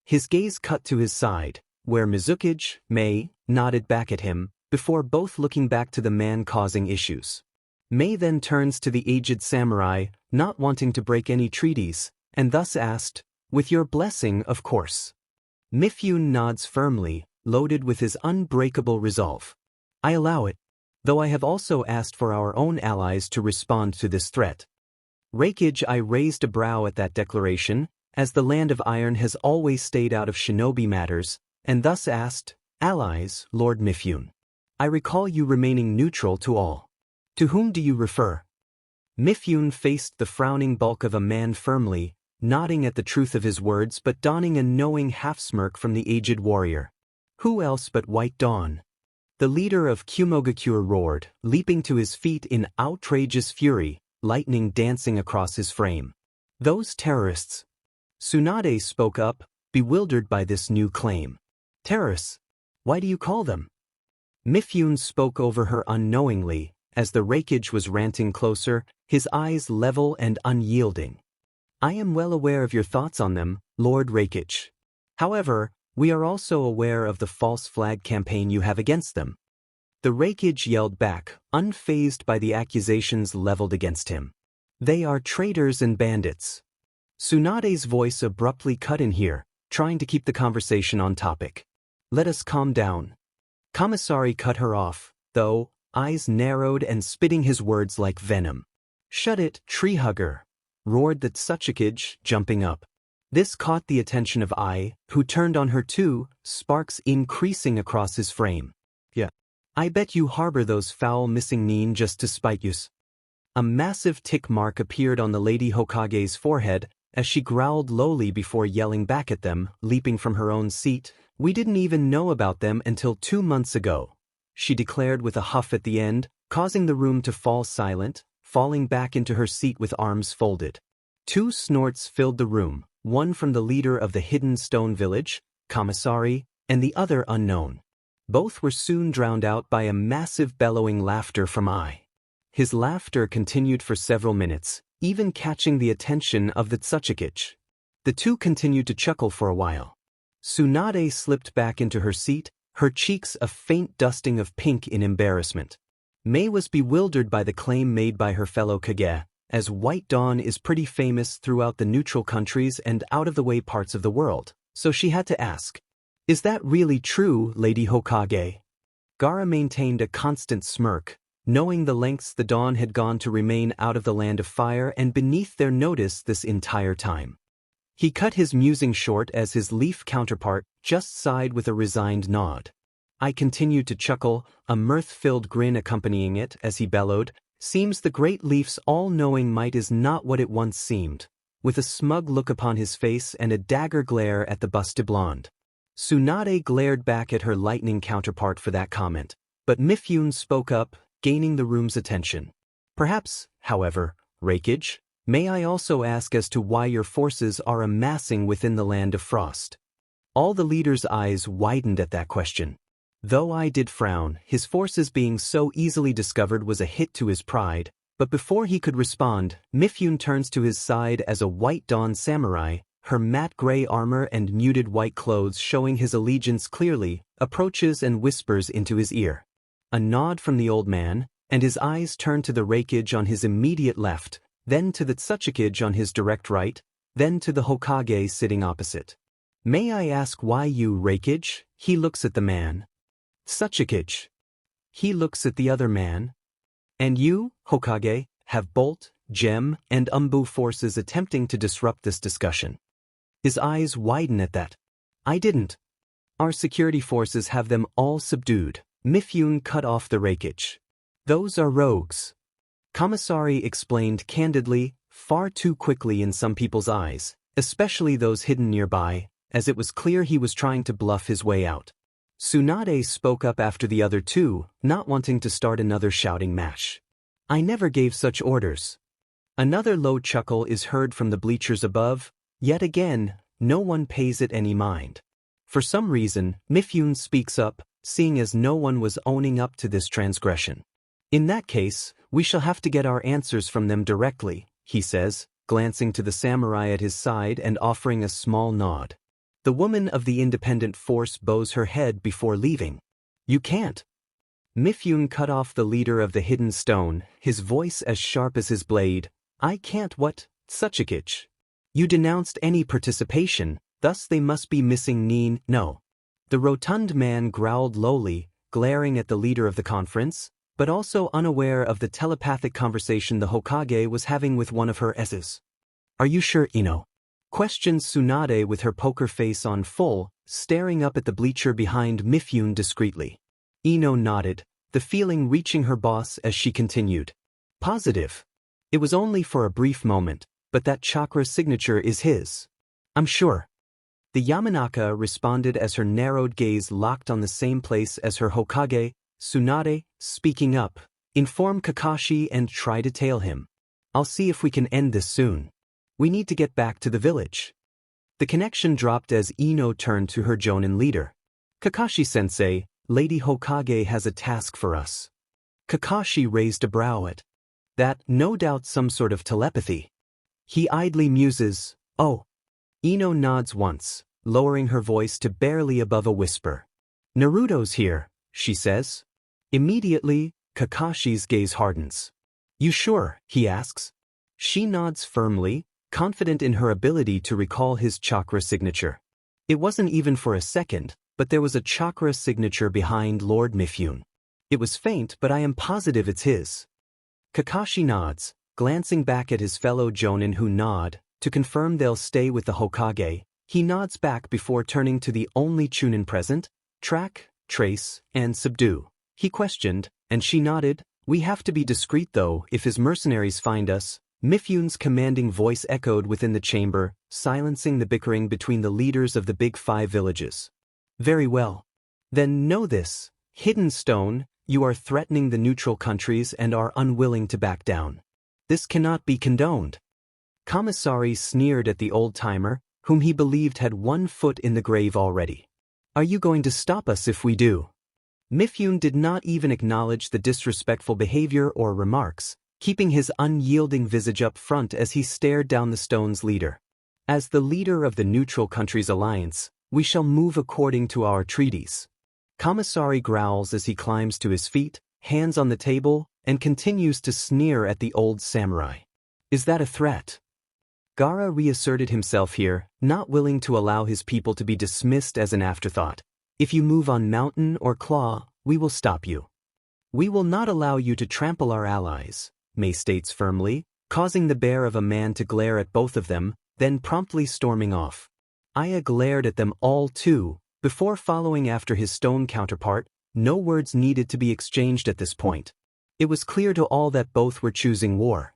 His gaze cut to his side, where Mizukage, Mei, nodded back at him, before both looking back to the man causing issues. Mei then turns to the aged samurai, not wanting to break any treaties, and thus asked, "With your blessing, of course." Mifune nods firmly, loaded with his unbreakable resolve. "I allow it, though I have also asked for our own allies to respond to this threat." Reikage raised a brow at that declaration, as the Land of Iron has always stayed out of shinobi matters, and thus asked, "Allies, Lord Mifune? I recall you remaining neutral to all. To whom do you refer?" Mifune faced the frowning bulk of a man firmly, nodding at the truth of his words but donning a knowing half-smirk from the aged warrior. "Who else but White Dawn?" The leader of Kumogakure roared, leaping to his feet in outrageous fury, lightning dancing across his frame. "Those terrorists." Tsunade spoke up, bewildered by this new claim. "Terrorists? Why do you call them?" Mifune spoke over her unknowingly, as the Reikage was ranting closer, his eyes level and unyielding. "I am well aware of your thoughts on them, Lord Reikage. However, we are also aware of the false flag campaign you have against them." The Reikage yelled back, unfazed by the accusations leveled against him. "They are traitors and bandits." Tsunade's voice abruptly cut in here, trying to keep the conversation on topic. "Let us calm down." Commissary cut her off, though, eyes narrowed and spitting his words like venom. "Shut it, tree hugger," roared the Tsuchikage, jumping up. This caught the attention of Ai, who turned on her too, sparks increasing across his frame. "Yeah. I bet you harbor those foul missing nin just to spite us." A massive tick mark appeared on the Lady Hokage's forehead, as she growled lowly before yelling back at them, leaping from her own seat. "We didn't even know about them until 2 months ago," she declared with a huff at the end, causing the room to fall silent, falling back into her seat with arms folded. 2 snorts filled the room, one from the leader of the Hidden Stone Village, Commissary, and the other unknown. Both were soon drowned out by a massive bellowing laughter from Ai. His laughter continued for several minutes, even catching the attention of the Tsuchikage. The two continued to chuckle for a while. Tsunade slipped back into her seat, her cheeks a faint dusting of pink in embarrassment. Mei was bewildered by the claim made by her fellow Kage, as White Dawn is pretty famous throughout the neutral countries and out-of-the-way parts of the world, so she had to ask, "Is that really true, Lady Hokage?" Gaara maintained a constant smirk, knowing the lengths the Dawn had gone to remain out of the Land of Fire and beneath their notice this entire time. He cut his musing short as his leaf counterpart just sighed with a resigned nod. I continued to chuckle, a mirth-filled grin accompanying it as he bellowed, "Seems the great leaf's all-knowing might is not what it once seemed," with a smug look upon his face and a dagger glare at the busted blonde. Tsunade glared back at her lightning counterpart for that comment, but Mifune spoke up, gaining the room's attention. "Perhaps, however, Reikage, may I also ask as to why your forces are amassing within the Land of Frost?" All the leader's eyes widened at that question. Though I did frown, his forces being so easily discovered was a hit to his pride, but before he could respond, Mifune turns to his side as a White Dawn samurai, her matte gray armor and muted white clothes showing his allegiance clearly, approaches and whispers into his ear. A nod from the old man, and his eyes turn to the Reikage on his immediate left, then to the Tsuchikage on his direct right, then to the Hokage sitting opposite. "May I ask why you, Reikage?" He looks at the man. "Tsuchikage." He looks at the other man. "And you, Hokage, have Bolt, Gem, and Umbu forces attempting to disrupt this discussion." His eyes widen at that. I didn't. Our security forces have them all subdued. Mifune cut off the rakeage. Those are rogues. Commissary explained candidly, far too quickly in some people's eyes, especially those hidden nearby, as it was clear he was trying to bluff his way out. Tsunade spoke up after the other two, not wanting to start another shouting match. I never gave such orders. Another low chuckle is heard from the bleachers above. Yet again, no one pays it any mind. For some reason, Mifune speaks up, seeing as no one was owning up to this transgression. In that case, we shall have to get our answers from them directly, he says, glancing to the samurai at his side and offering a small nod. The woman of the independent force bows her head before leaving. You can't. Mifune cut off the leader of the hidden stone, his voice as sharp as his blade. I can't what, Tsuchikage? You denounced any participation, thus they must be missing no. The rotund man growled lowly, glaring at the leader of the conference, but also unaware of the telepathic conversation the Hokage was having with one of her S's. Are you sure, Ino? Questioned Tsunade with her poker face on full, staring up at the bleacher behind Mifune discreetly. Ino nodded, the feeling reaching her boss as she continued. Positive. It was only for a brief moment, but that chakra signature is his. I'm sure. The Yamanaka responded as her narrowed gaze locked on the same place as her Hokage. Tsunade, speaking up, inform Kakashi and try to tail him. I'll see if we can end this soon. We need to get back to the village. The connection dropped as Ino turned to her Jonin leader. Kakashi-sensei, Lady Hokage has a task for us. Kakashi raised a brow at that, no doubt some sort of telepathy. He idly muses, oh. Ino nods once, lowering her voice to barely above a whisper. Naruto's here, she says. Immediately, Kakashi's gaze hardens. You sure, he asks. She nods firmly, confident in her ability to recall his chakra signature. It wasn't even for a second, but there was a chakra signature behind Lord Mifune. It was faint, but I am positive it's his. Kakashi nods, glancing back at his fellow Jonin who nod, to confirm they'll stay with the Hokage. He nods back before turning to the only Chunin present, track, trace, and subdue. He questioned, and she nodded. We have to be discreet though, if his mercenaries find us. Mifune's commanding voice echoed within the chamber, silencing the bickering between the leaders of the big 5 villages. Very well. Then know this, Hidden Stone, you are threatening the neutral countries and are unwilling to back down. This cannot be condoned. Commissary sneered at the old-timer, whom he believed had one foot in the grave already. Are you going to stop us if we do? Mifune did not even acknowledge the disrespectful behavior or remarks, keeping his unyielding visage up front as he stared down the stone's leader. As the leader of the neutral countries' alliance, we shall move according to our treaties. Commissary growls as he climbs to his feet, hands on the table, and continues to sneer at the old samurai. Is that a threat? Gaara reasserted himself here, not willing to allow his people to be dismissed as an afterthought. If you move on mountain or claw, we will stop you. We will not allow you to trample our allies, Mei states firmly, causing the bear of a man to glare at both of them, then promptly storming off. Aya glared at them all too, before following after his stone counterpart. No words needed to be exchanged at this point. It was clear to all that both were choosing war.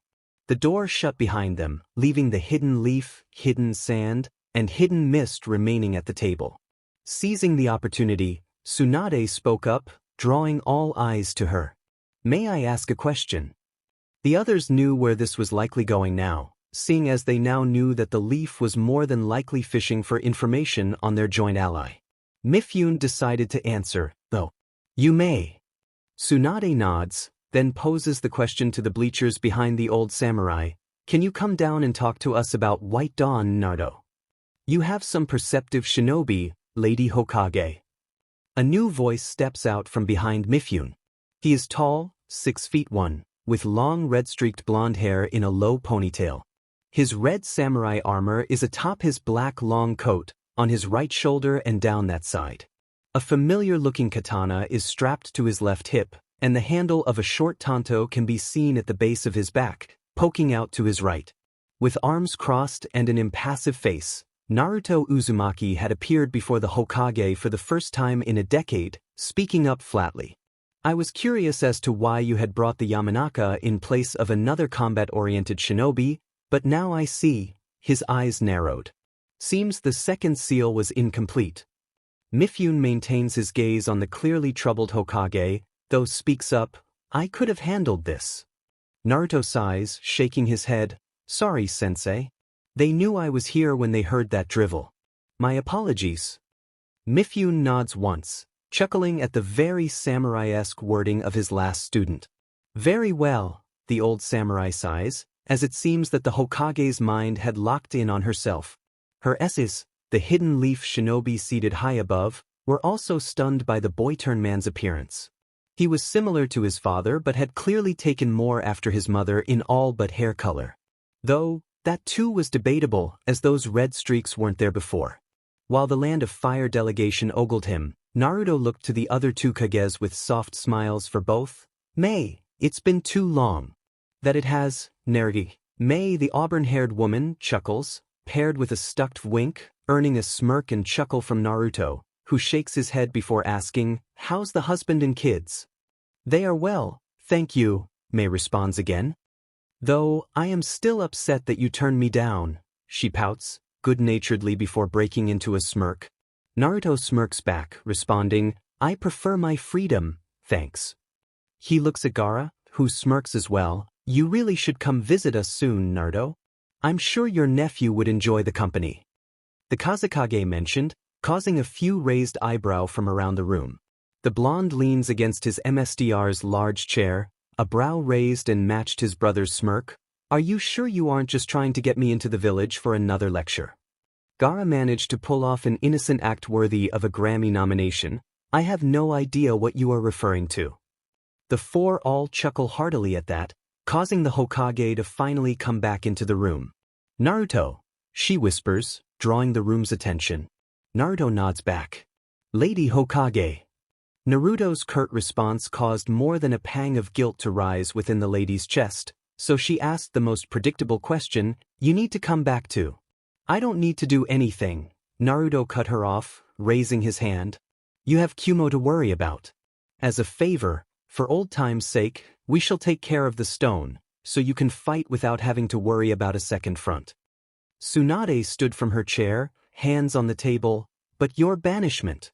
The door shut behind them, leaving the hidden leaf, hidden sand, and hidden mist remaining at the table. Seizing the opportunity, Tsunade spoke up, drawing all eyes to her. May I ask a question? The others knew where this was likely going now, seeing as they now knew that the leaf was more than likely fishing for information on their joint ally. Mifune decided to answer, though. You may. Tsunade nods, then poses the question to the bleachers behind the old samurai. Can you come down and talk to us about White Dawn, Naruto? You have some perceptive shinobi, Lady Hokage. A new voice steps out from behind Mifune. He is tall, 6'1", with long red-streaked blonde hair in a low ponytail. His red samurai armor is atop his black long coat, on his right shoulder and down that side. A familiar-looking katana is strapped to his left hip, and the handle of a short tanto can be seen at the base of his back, poking out to his right. With arms crossed and an impassive face, Naruto Uzumaki had appeared before the Hokage for the first time in a decade, speaking up flatly. I was curious as to why you had brought the Yamanaka in place of another combat-oriented shinobi, but now I see. His eyes narrowed. Seems the second seal was incomplete. Mifune maintains his gaze on the clearly troubled Hokage, though speaks up, I could have handled this. Naruto sighs, shaking his head, sorry sensei. They knew I was here when they heard that drivel. My apologies. Mifune nods once, chuckling at the very samurai-esque wording of his last student. Very well, the old samurai sighs, as it seems that the Hokage's mind had locked in on herself. Her S's, the hidden leaf shinobi seated high above, were also stunned by the boy-turn-man's appearance. He was similar to his father but had clearly taken more after his mother in all but hair color. Though, that too was debatable, as those red streaks weren't there before. While the Land of Fire delegation ogled him, Naruto looked to the other two Kages with soft smiles for both. May, it's been too long. That it has, Nergi. May, the auburn-haired woman, chuckles, paired with a stuck wink, earning a smirk and chuckle from Naruto, who shakes his head before asking, how's the husband and kids? They are well, thank you, May responds again. Though, I am still upset that you turned me down, she pouts, good-naturedly before breaking into a smirk. Naruto smirks back, responding, I prefer my freedom, thanks. He looks at Gaara, who smirks as well. You really should come visit us soon, Naruto. I'm sure your nephew would enjoy the company. The Kazekage mentioned, causing a few raised eyebrow from around the room. The blond leans against his MSDR's large chair, a brow raised and matched his brother's smirk. Are you sure you aren't just trying to get me into the village for another lecture? Gaara managed to pull off an innocent act worthy of a Grammy nomination. I have no idea what you are referring to. The four all chuckle heartily at that, causing the Hokage to finally come back into the room. Naruto, she whispers, drawing the room's attention. Naruto nods back. Lady Hokage. Naruto's curt response caused more than a pang of guilt to rise within the lady's chest, so she asked the most predictable question, you need to come back to. I don't need to do anything, Naruto cut her off, raising his hand. You have Kumo to worry about. As a favor, for old time's sake, we shall take care of the stone, so you can fight without having to worry about a second front. Tsunade stood from her chair, hands on the table, but your banishment.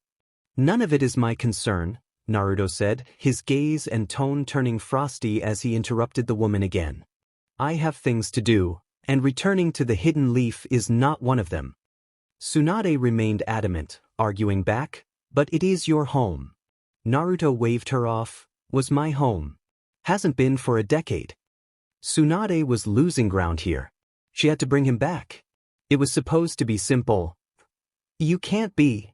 None of it is my concern, Naruto said, his gaze and tone turning frosty as he interrupted the woman again. I have things to do, and returning to the hidden leaf is not one of them. Tsunade remained adamant, arguing back, but it is your home. Naruto waved her off, was my home. Hasn't been for a decade. Tsunade was losing ground here. She had to bring him back. It was supposed to be simple. You can't be.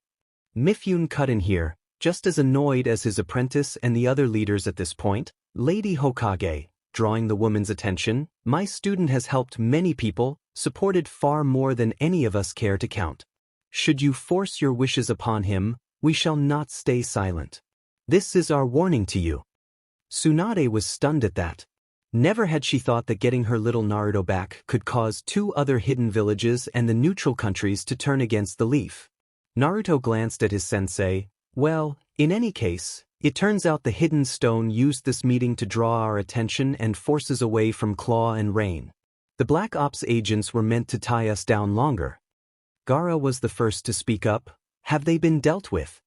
Mifune cut in here, just as annoyed as his apprentice and the other leaders at this point. Lady Hokage, drawing the woman's attention, my student has helped many people, supported far more than any of us care to count. Should you force your wishes upon him, we shall not stay silent. This is our warning to you. Tsunade was stunned at that. Never had she thought that getting her little Naruto back could cause two other hidden villages and the neutral countries to turn against the leaf. Naruto glanced at his sensei. Well, in any case, it turns out the hidden stone used this meeting to draw our attention and forces away from Claw and Rain. The Black Ops agents were meant to tie us down longer. Gaara was the first to speak up. Have they been dealt with?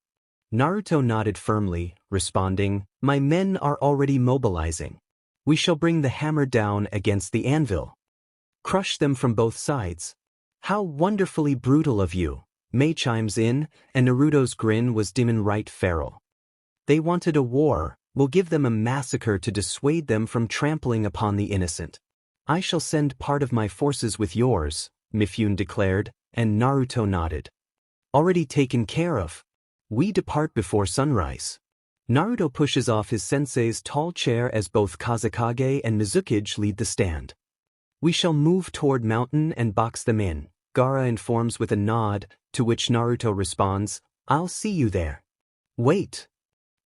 Naruto nodded firmly, responding, my men are already mobilizing. We shall bring the hammer down against the anvil. Crush them from both sides. How wonderfully brutal of you. May chimes in, and Naruto's grin was dim and right feral. They wanted a war, we'll give them a massacre to dissuade them from trampling upon the innocent. I shall send part of my forces with yours, Mifune declared, and Naruto nodded. Already taken care of. We depart before sunrise. Naruto pushes off his sensei's tall chair as both Kazekage and Mizukage lead the stand. We shall move toward mountain and box them in, Gaara informs with a nod, to which Naruto responds, I'll see you there. Wait.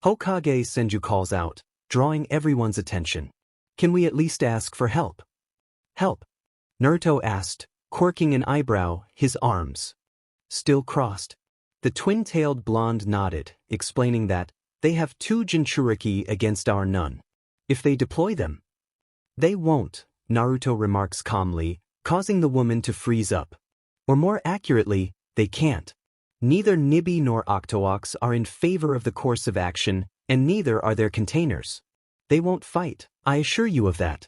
Hokage Senju calls out, drawing everyone's attention. Can we at least ask for help? Help? Naruto asked, quirking an eyebrow, his arms. still crossed. The twin-tailed blonde nodded, explaining that they have 2 Jinchuriki against our none. If they deploy them, they won't, Naruto remarks calmly, causing the woman to freeze up. Or more accurately, they can't. Neither Nibi nor Octoox are in favor of the course of action, and neither are their containers. They won't fight, I assure you of that.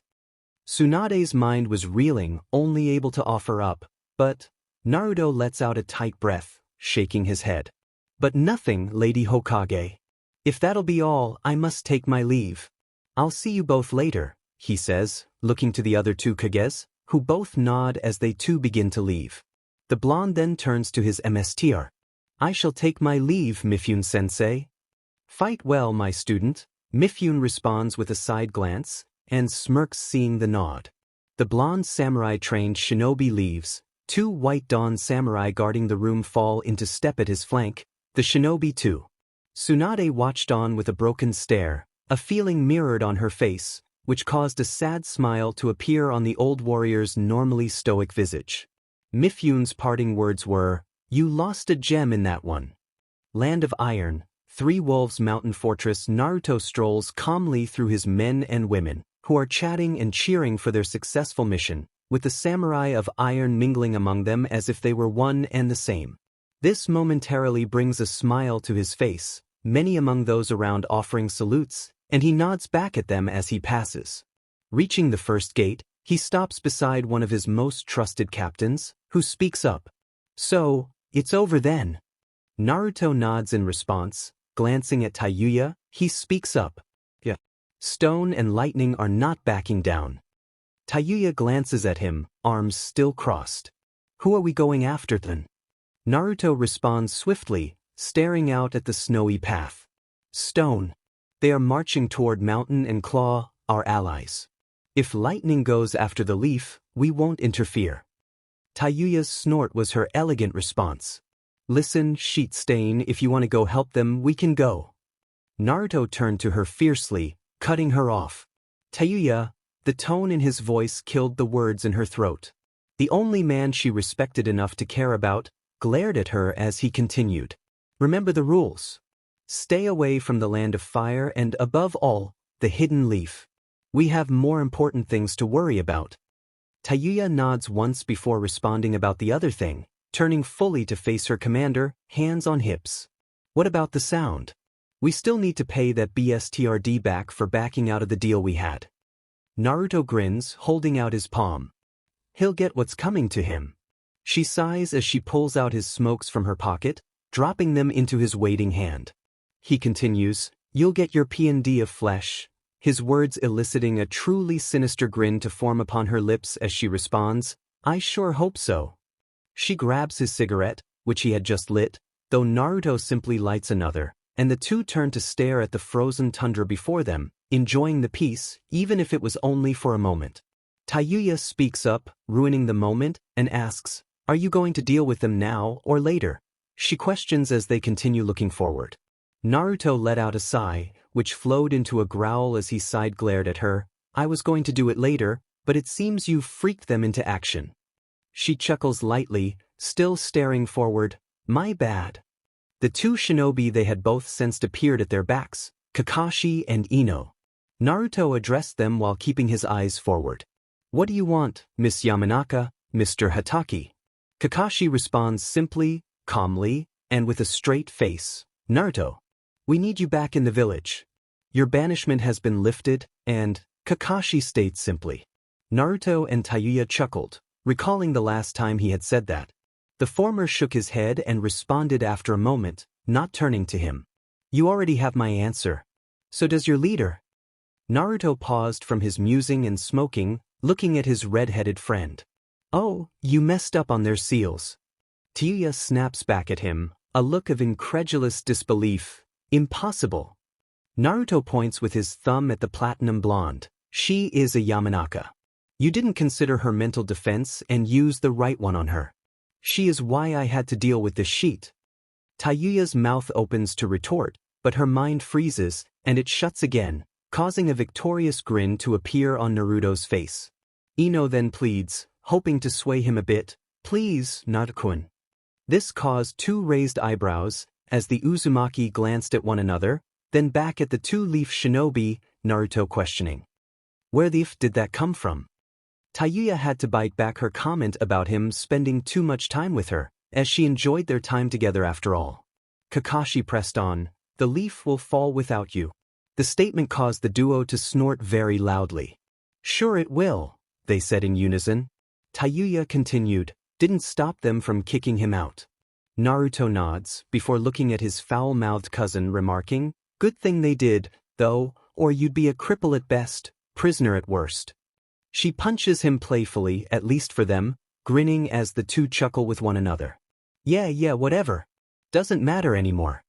Tsunade's mind was reeling, only able to offer up, but Naruto lets out a tight breath, shaking his head. But nothing, Lady Hokage. If that'll be all, I must take my leave. I'll see you both later, he says, looking to the other 2 Kages, who both nod as they too begin to leave. The blonde then turns to his MSTR. I shall take my leave, Mifune-sensei. Fight well, my student, Mifune responds with a side glance, and smirks seeing the nod. The blonde samurai-trained shinobi leaves, 2 white dawn samurai guarding the room fall into step at his flank, the shinobi too. Tsunade watched on with a broken stare, a feeling mirrored on her face, which caused a sad smile to appear on the old warrior's normally stoic visage. Mifune's parting words were, "You lost a gem in that one." Land of Iron, 3 Wolves Mountain Fortress. Naruto strolls calmly through his men and women, who are chatting and cheering for their successful mission, with the samurai of iron mingling among them as if they were one and the same. This momentarily brings a smile to his face, many among those around offering salutes, and he nods back at them as he passes. Reaching the first gate, he stops beside one of his most trusted captains, who speaks up. So, it's over then. Naruto nods in response, glancing at Taouya, he speaks up. Yeah. Stone and Lightning are not backing down. Taouya glances at him, arms still crossed. Who are we going after then? Naruto responds swiftly, staring out at the snowy path. Stone. They are marching toward Mountain and Claw, our allies. If Lightning goes after the Leaf, we won't interfere. Taouya's snort was her elegant response. Listen, Sheet Stain, if you want to go help them, we can go. Naruto turned to her fiercely, cutting her off. Taouya, the tone in his voice killed the words in her throat. The only man she respected enough to care about, glared at her as he continued. Remember the rules. Stay away from the Land of Fire and, above all, the Hidden Leaf. We have more important things to worry about. Taouya nods once before responding about the other thing, turning fully to face her commander, hands on hips. What about the sound? We still need to pay that BSTRD back for backing out of the deal we had. Naruto grins, holding out his palm. He'll get what's coming to him. She sighs as she pulls out his smokes from her pocket, dropping them into his waiting hand. He continues, you'll get your P&D of flesh, his words eliciting a truly sinister grin to form upon her lips as she responds, I sure hope so. She grabs his cigarette, which he had just lit, though Naruto simply lights another, and the two turn to stare at the frozen tundra before them, enjoying the peace, even if it was only for a moment. Taouya speaks up, ruining the moment, and asks, are you going to deal with them now or later? She questions as they continue looking forward. Naruto let out a sigh, which flowed into a growl as he side-glared at her. I was going to do it later, but it seems you've freaked them into action. She chuckles lightly, still staring forward. My bad. The two shinobi they had both sensed appeared at their backs, Kakashi and Ino. Naruto addressed them while keeping his eyes forward. What do you want, Miss Yamanaka, Mr. Hataki? Kakashi responds simply, calmly, and with a straight face. Naruto. We need you back in the village. Your banishment has been lifted, and, Kakashi states simply. Naruto and Taouya chuckled, recalling the last time he had said that. The former shook his head and responded after a moment, not turning to him. You already have my answer. So does your leader. Naruto paused from his musing and smoking, looking at his red-headed friend. Oh, you messed up on their seals. Taouya snaps back at him, a look of incredulous disbelief. Impossible. Naruto points with his thumb at the platinum blonde. She is a Yamanaka. You didn't consider her mental defense and use the right one on her. She is why I had to deal with this sheet. Taouya's mouth opens to retort, but her mind freezes, and it shuts again, causing a victorious grin to appear on Naruto's face. Ino then pleads, hoping to sway him a bit, please, Naruto-kun. This caused two raised eyebrows, as the Uzumaki glanced at one another, then back at the two-leaf shinobi, Naruto questioning. Where the f did that come from? Taouya had to bite back her comment about him spending too much time with her, as she enjoyed their time together after all. Kakashi pressed on, the leaf will fall without you. The statement caused the duo to snort very loudly. Sure it will, they said in unison. Taouya continued, didn't stop them from kicking him out. Naruto nods, before looking at his foul-mouthed cousin remarking, good thing they did, though, or you'd be a cripple at best, prisoner at worst. She punches him playfully, at least for them, grinning as the two chuckle with one another. Yeah, whatever. Doesn't matter anymore.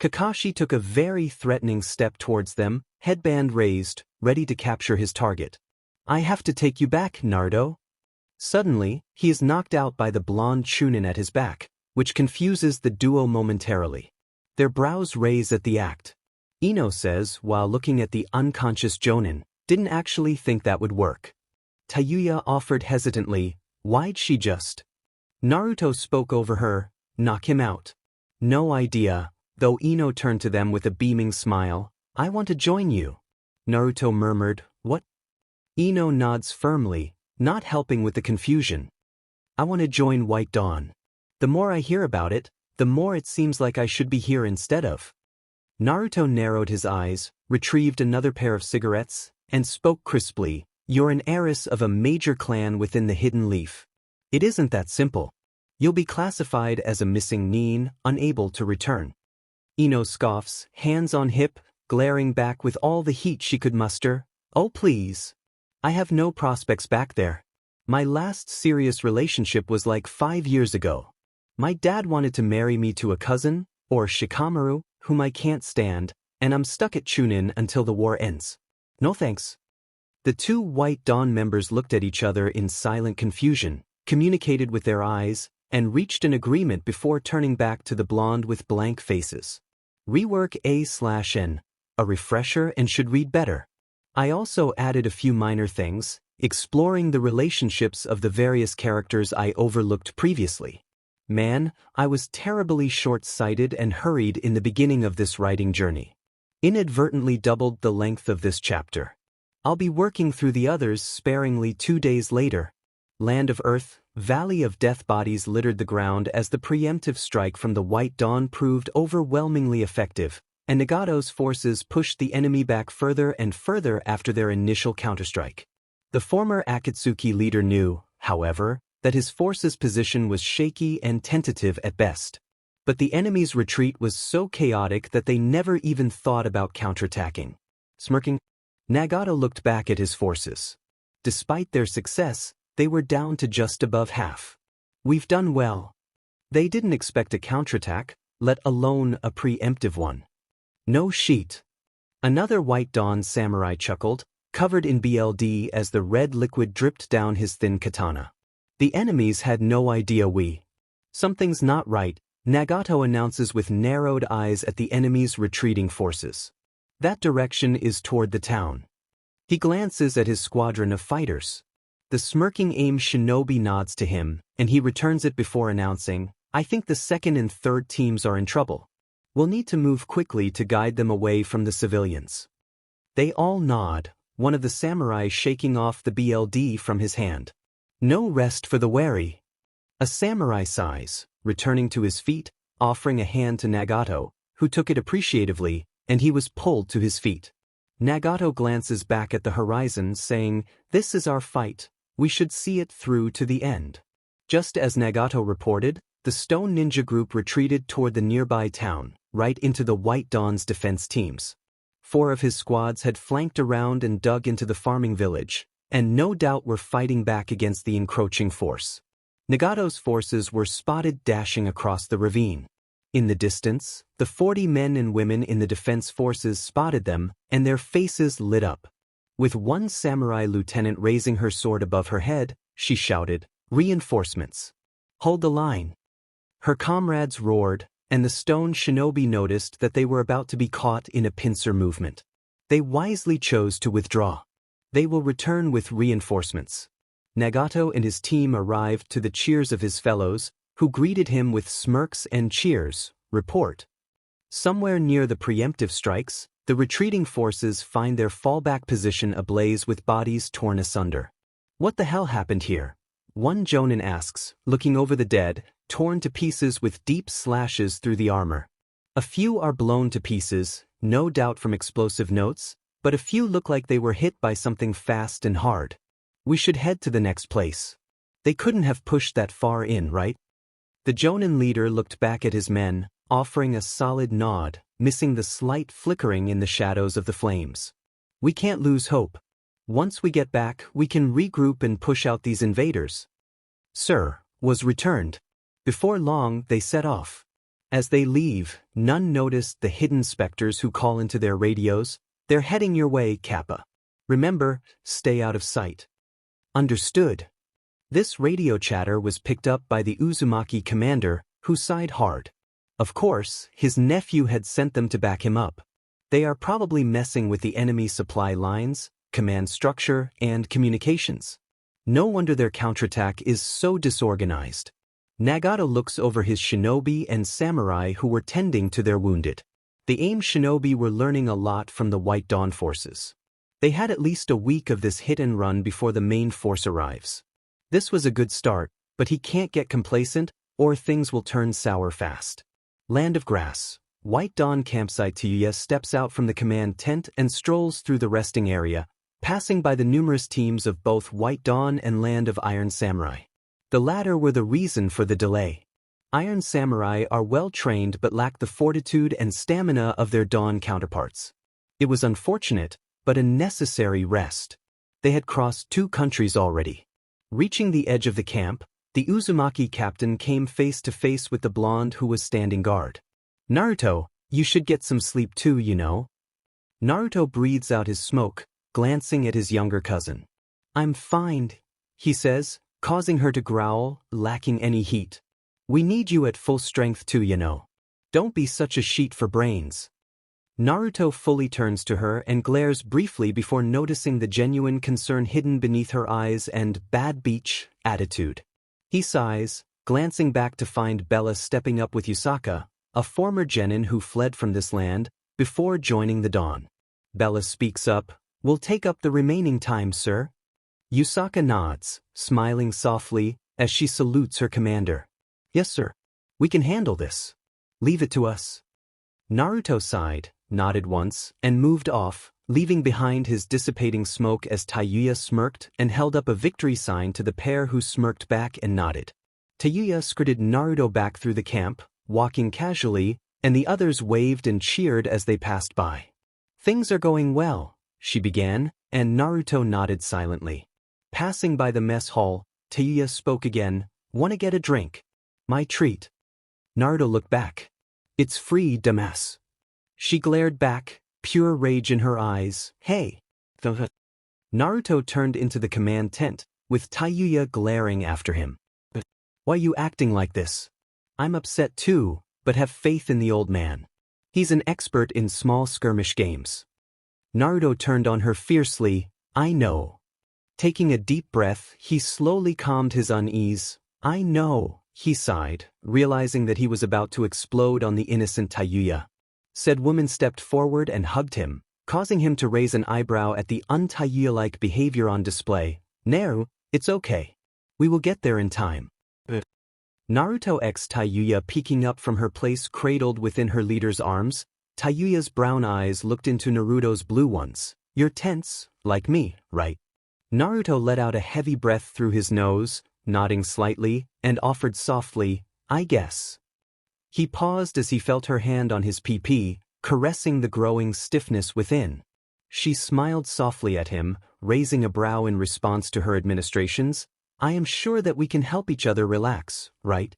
Kakashi took a very threatening step towards them, headband raised, ready to capture his target. I have to take you back, Naruto. Suddenly, he is knocked out by the blonde Chunin at his back, which confuses the duo momentarily. Their brows raise at the act. Ino says, while looking at the unconscious Jonin, didn't actually think that would work. Taouya offered hesitantly, why'd she just? Naruto spoke over her, knock him out. No idea, though Ino turned to them with a beaming smile, I want to join you. Naruto murmured, what? Ino nods firmly, not helping with the confusion. I want to join White Dawn. The more I hear about it, the more it seems like I should be here instead of. Naruto narrowed his eyes, retrieved another pair of cigarettes, and spoke crisply, you're an heiress of a major clan within the Hidden Leaf. It isn't that simple. You'll be classified as a missing nin, unable to return. Ino scoffs, hands on hip, glaring back with all the heat she could muster. Oh please. I have no prospects back there. My last serious relationship was like 5 years ago. My dad wanted to marry me to a cousin, or Shikamaru, whom I can't stand, and I'm stuck at Chunin until the war ends. No thanks. The two White Dawn members looked at each other in silent confusion, communicated with their eyes, and reached an agreement before turning back to the blonde with blank faces. Rework A/N, a refresher and should read better. I also added a few minor things, exploring the relationships of the various characters I overlooked previously. Man, I was terribly short-sighted and hurried in the beginning of this writing journey. Inadvertently doubled the length of this chapter. I'll be working through the others sparingly 2 days later. Land of Earth, Valley of Death bodies littered the ground as the preemptive strike from the White Dawn proved overwhelmingly effective, and Nagato's forces pushed the enemy back further and further after their initial counterstrike. The former Akatsuki leader knew, however, that his forces' position was shaky and tentative at best. But the enemy's retreat was so chaotic that they never even thought about counterattacking. Smirking, Nagato looked back at his forces. Despite their success, they were down to just above half. We've done well. They didn't expect a counterattack, let alone a preemptive one. No sheet. Another White Dawn samurai chuckled, covered in BLD as the red liquid dripped down his thin katana. The enemies had no idea Something's not right, Nagato announces with narrowed eyes at the enemy's retreating forces. That direction is toward the town. He glances at his squadron of fighters. The smirking aim shinobi nods to him, and he returns it before announcing, I think the second and third teams are in trouble. We'll need to move quickly to guide them away from the civilians. They all nod, one of the samurai shaking off the BLD from his hand. No rest for the wary. A samurai sighs, returning to his feet, offering a hand to Nagato, who took it appreciatively, and he was pulled to his feet. Nagato glances back at the horizon, saying, this is our fight, we should see it through to the end. Just as Nagato reported, the Stone Ninja group retreated toward the nearby town, right into the White Dawn's defense teams. 4 of his squads had flanked around and dug into the farming village, and no doubt were fighting back against the encroaching force. Nagato's forces were spotted dashing across the ravine. In the distance, the 40 men and women in the defense forces spotted them, and their faces lit up. With one samurai lieutenant raising her sword above her head, she shouted, reinforcements. Hold the line. Her comrades roared, and the stone shinobi noticed that they were about to be caught in a pincer movement. They wisely chose to withdraw. They will return with reinforcements. Nagato and his team arrived to the cheers of his fellows, who greeted him with smirks and cheers. Report. Somewhere near the preemptive strikes, the retreating forces find their fallback position ablaze with bodies torn asunder. What the hell happened here? One Jonin asks, looking over the dead, torn to pieces with deep slashes through the armor. A few are blown to pieces, no doubt from explosive notes, but a few look like they were hit by something fast and hard. We should head to the next place. They couldn't have pushed that far in, right? The Jonin leader looked back at his men, offering a solid nod, missing the slight flickering in the shadows of the flames. We can't lose hope. Once we get back, we can regroup and push out these invaders. Sir, was returned. Before long, they set off. As they leave, none noticed the hidden specters who call into their radios. They're heading your way, Kappa. Remember, stay out of sight. Understood. This radio chatter was picked up by the Uzumaki commander, who sighed hard. Of course, his nephew had sent them to back him up. They are probably messing with the enemy supply lines, command structure, and communications. No wonder their counterattack is so disorganized. Nagato looks over his shinobi and samurai who were tending to their wounded. The AIM shinobi were learning a lot from the White Dawn forces. They had at least a week of this hit and run before the main force arrives. This was a good start, but he can't get complacent, or things will turn sour fast. Land of Grass. White Dawn campsite. Taouya steps out from the command tent and strolls through the resting area, passing by the numerous teams of both White Dawn and Land of Iron Samurai. The latter were the reason for the delay. Iron Samurai are well trained but lack the fortitude and stamina of their Dawn counterparts. It was unfortunate, but a necessary rest. They had crossed 2 countries already. Reaching the edge of the camp, the Uzumaki captain came face to face with the blonde who was standing guard. Naruto, you should get some sleep too, you know. Naruto breathes out his smoke, glancing at his younger cousin. I'm fine, he says, causing her to growl, lacking any heat. We need you at full strength too, you know. Don't be such a sheet for brains. Naruto fully turns to her and glares briefly before noticing the genuine concern hidden beneath her eyes and bad beach attitude. He sighs, glancing back to find Bella stepping up with Yusaka, a former genin who fled from this land, before joining the Dawn. Bella speaks up, "We'll take up the remaining time, sir." Yusaka nods, smiling softly, as she salutes her commander. "Yes, sir. We can handle this. Leave it to us." Naruto sighed, nodded once, and moved off, leaving behind his dissipating smoke as Taouya smirked and held up a victory sign to the pair who smirked back and nodded. Taouya skirted Naruto back through the camp, walking casually, and the others waved and cheered as they passed by. "Things are going well," she began, and Naruto nodded silently. Passing by the mess hall, Taouya spoke again, "Wanna get a drink?" "My treat." Naruto looked back. "It's free, dumbass." She glared back, pure rage in her eyes. "Hey." Naruto turned into the command tent, with Taouya glaring after him. "Why you acting like this?" "I'm upset too, but have faith in the old man. He's an expert in small skirmish games." Naruto turned on her fiercely. "I know." Taking a deep breath, he slowly calmed his unease. "I know," he sighed, realizing that he was about to explode on the innocent Taouya. Said woman stepped forward and hugged him, causing him to raise an eyebrow at the un-Taouya-like behavior on display. "Naru, it's okay. We will get there in time." Naruto x Taouya peeking up from her place cradled within her leader's arms, Taiyuya's brown eyes looked into Naruto's blue ones. "You're tense, like me, right?" Naruto let out a heavy breath through his nose, nodding slightly, and offered softly, "I guess." He paused as he felt her hand on his PP, caressing the growing stiffness within. She smiled softly at him, raising a brow in response to her administrations. "I am sure that we can help each other relax, right?"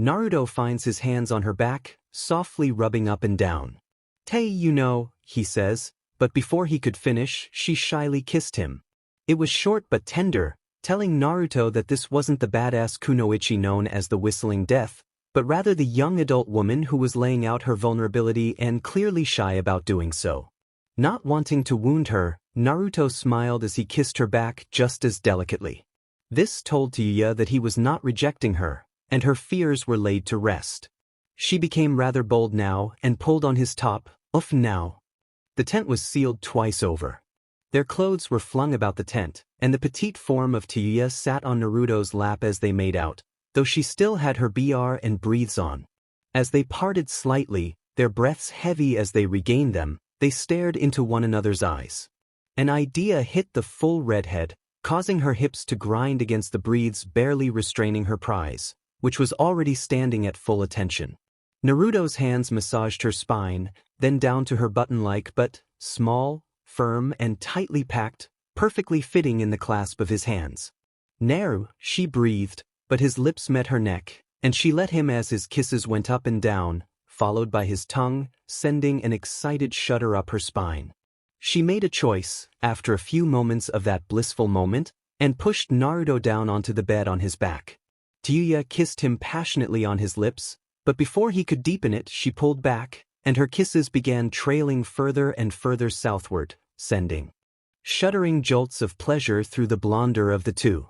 Naruto finds his hands on her back, softly rubbing up and down. "Tay, you know," he says, but before he could finish, she shyly kissed him. It was short but tender, telling Naruto that this wasn't the badass kunoichi known as the Whistling Death, but rather the young adult woman who was laying out her vulnerability and clearly shy about doing so. Not wanting to wound her, Naruto smiled as he kissed her back just as delicately. This told Taouya that he was not rejecting her, and her fears were laid to rest. She became rather bold now and pulled on his top. Oof now. The tent was sealed twice over. Their clothes were flung about the tent, and the petite form of Taouya sat on Naruto's lap as they made out, though she still had her BR and breathes on. As they parted slightly, their breaths heavy as they regained them, they stared into one another's eyes. An idea hit the full redhead, causing her hips to grind against the breathes, barely restraining her prize, which was already standing at full attention. Naruto's hands massaged her spine, then down to her button-like but small, firm and tightly packed, perfectly fitting in the clasp of his hands. Naru, she breathed, but his lips met her neck, and she let him as his kisses went up and down, followed by his tongue, sending an excited shudder up her spine. She made a choice, after a few moments of that blissful moment, and pushed Naruto down onto the bed on his back. Taouya kissed him passionately on his lips, but before he could deepen it, she pulled back, and her kisses began trailing further and further southward, sending shuddering jolts of pleasure through the blonder of the two.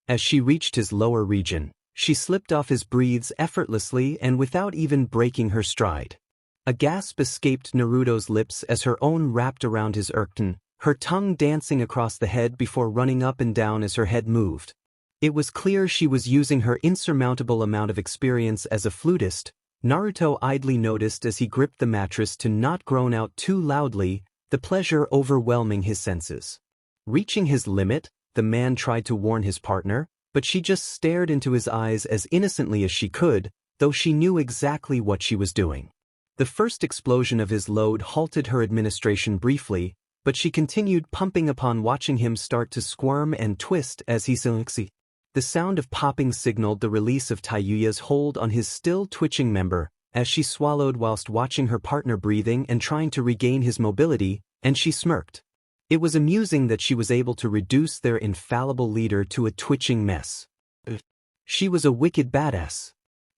As she reached his lower region, she slipped off his breathes effortlessly and without even breaking her stride. A gasp escaped Naruto's lips as her own wrapped around his urchin, her tongue dancing across the head before running up and down as her head moved. It was clear she was using her insurmountable amount of experience as a flutist. Naruto idly noticed as he gripped the mattress to not groan out too loudly, the pleasure overwhelming his senses. Reaching his limit, the man tried to warn his partner, but she just stared into his eyes as innocently as she could, though she knew exactly what she was doing. The first explosion of his load halted her administration briefly, but she continued pumping upon, watching him start to squirm and twist as he succeeded. The sound of popping signaled the release of Taouya's hold on his still twitching member, as she swallowed whilst watching her partner breathing and trying to regain his mobility, and she smirked. It was amusing that she was able to reduce their infallible leader to a twitching mess. She was a wicked badass.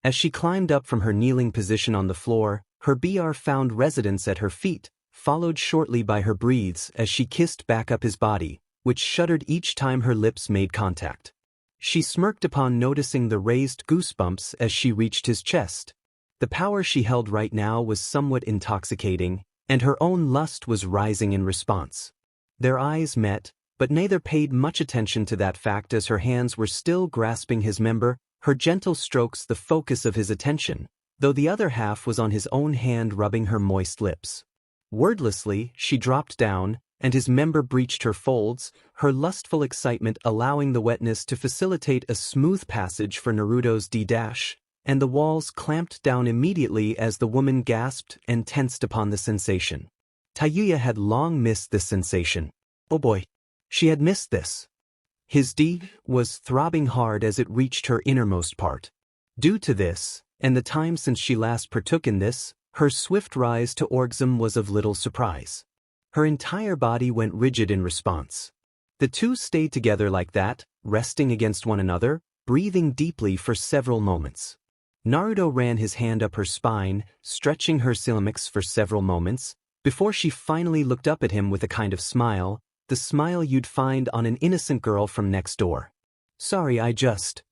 As she climbed up from her kneeling position on the floor, her BR found residence at her feet, followed shortly by her breathes as she kissed back up his body, which shuddered each time her lips made contact. She smirked upon noticing the raised goosebumps as she reached his chest. The power she held right now was somewhat intoxicating, and her own lust was rising in response. Their eyes met, but neither paid much attention to that fact as her hands were still grasping his member, her gentle strokes the focus of his attention, though the other half was on his own hand rubbing her moist lips. Wordlessly, she dropped down, and his member breached her folds, her lustful excitement allowing the wetness to facilitate a smooth passage for Naruto's D-dash, and the walls clamped down immediately as the woman gasped and tensed upon the sensation. Taouya had long missed this sensation. Oh boy. She had missed this. His D was throbbing hard as it reached her innermost part. Due to this, and the time since she last partook in this, her swift rise to orgasm was of little surprise. Her entire body went rigid in response. The two stayed together like that, resting against one another, breathing deeply for several moments. Naruto ran his hand up her spine, stretching her silamix for several moments, before she finally looked up at him with a kind of smile, the smile you'd find on an innocent girl from next door. Sorry, I just...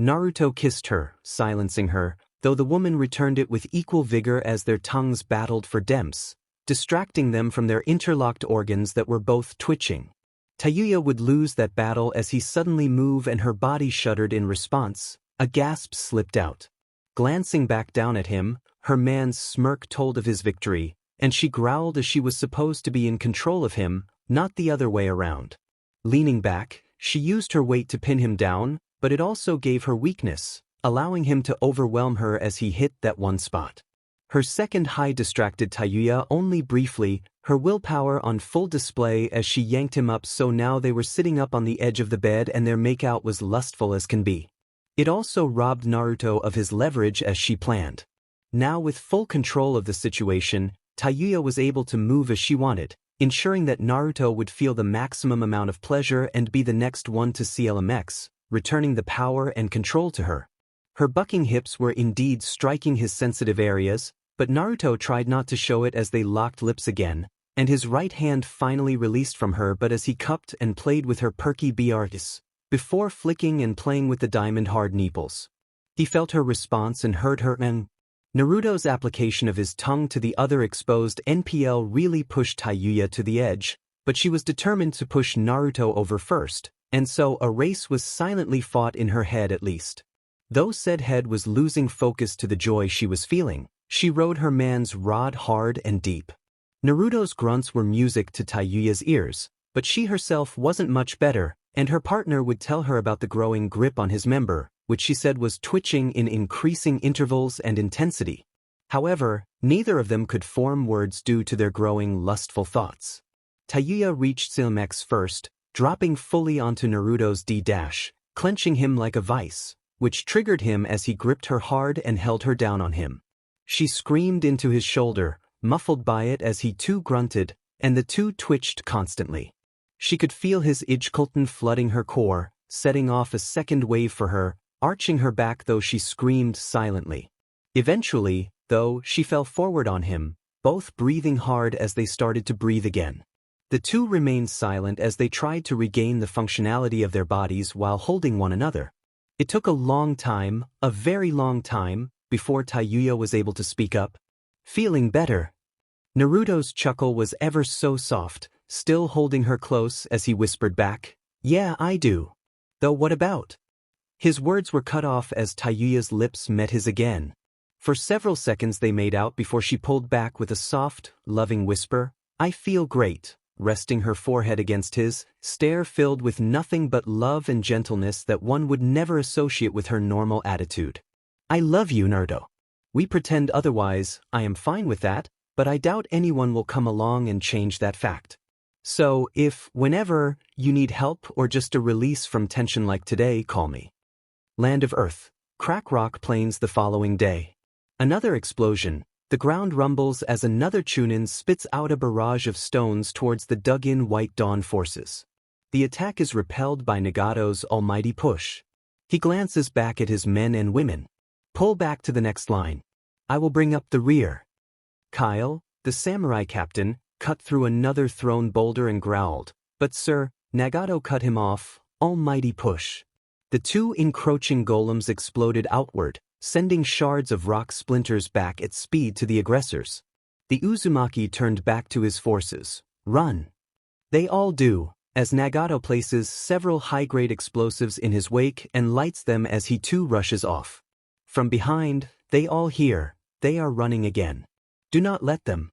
Naruto kissed her, silencing her, though the woman returned it with equal vigor as their tongues battled for demps, distracting them from their interlocked organs that were both twitching. Taouya would lose that battle as he suddenly moved and her body shuddered in response. A gasp slipped out. Glancing back down at him, her man's smirk told of his victory, and she growled as she was supposed to be in control of him, not the other way around. Leaning back, she used her weight to pin him down, but it also gave her weakness, allowing him to overwhelm her as he hit that one spot. Her second high distracted Taouya only briefly, her willpower on full display as she yanked him up, so now they were sitting up on the edge of the bed and their makeout was lustful as can be. It also robbed Naruto of his leverage as she planned. Now with full control of the situation, Taouya was able to move as she wanted, ensuring that Naruto would feel the maximum amount of pleasure and be the next one to CLMX, returning the power and control to her. Her bucking hips were indeed striking his sensitive areas, but Naruto tried not to show it as they locked lips again, and his right hand finally released from her but as he cupped and played with her perky BRs, before flicking and playing with the diamond-hard nipples. He felt her response and heard her Naruto's application of his tongue to the other exposed NPL really pushed Taouya to the edge, but she was determined to push Naruto over first, and so a race was silently fought in her head at least. Though said head was losing focus to the joy she was feeling, she rode her man's rod hard and deep. Naruto's grunts were music to Taouya's ears, but she herself wasn't much better, and her partner would tell her about the growing grip on his member, which she said was twitching in increasing intervals and intensity. However, neither of them could form words due to their growing lustful thoughts. Taouya reached Stalemate's first, dropping fully onto Naruto's D-dash, clenching him like a vice, which triggered him as he gripped her hard and held her down on him. She screamed into his shoulder, muffled by it as he too grunted, and the two twitched constantly. She could feel his Ijkulten flooding her core, setting off a second wave for her, arching her back though she screamed silently. Eventually, though, she fell forward on him, both breathing hard as they started to breathe again. The two remained silent as they tried to regain the functionality of their bodies while holding one another. It took a long time, a very long time, before Taouya was able to speak up. Feeling better. Naruto's chuckle was ever so soft, still holding her close as he whispered back, "Yeah, I do. Though what about?" His words were cut off as Taouya's lips met his again. For several seconds they made out before she pulled back with a soft, loving whisper, "I feel great," resting her forehead against his, stare filled with nothing but love and gentleness that one would never associate with her normal attitude. "I love you, Naruto. We pretend otherwise, I am fine with that, but I doubt anyone will come along and change that fact. So, if, whenever, you need help or just a release from tension like today, call me." Land of Earth. Crack Rock Plains the following day. Another explosion. The ground rumbles as another Chunin spits out a barrage of stones towards the dug-in White Dawn forces. The attack is repelled by Nagato's almighty push. He glances back at his men and women. "Pull back to the next line. I will bring up the rear." Kyle, the samurai captain, cut through another thrown boulder and growled, "But sir," Nagato cut him off, "almighty push." The two encroaching golems exploded outward, sending shards of rock splinters back at speed to the aggressors. The Uzumaki turned back to his forces. "Run." They all do, as Nagato places several high-grade explosives in his wake and lights them as he too rushes off. From behind, they all hear, "They are running again. Do not let them."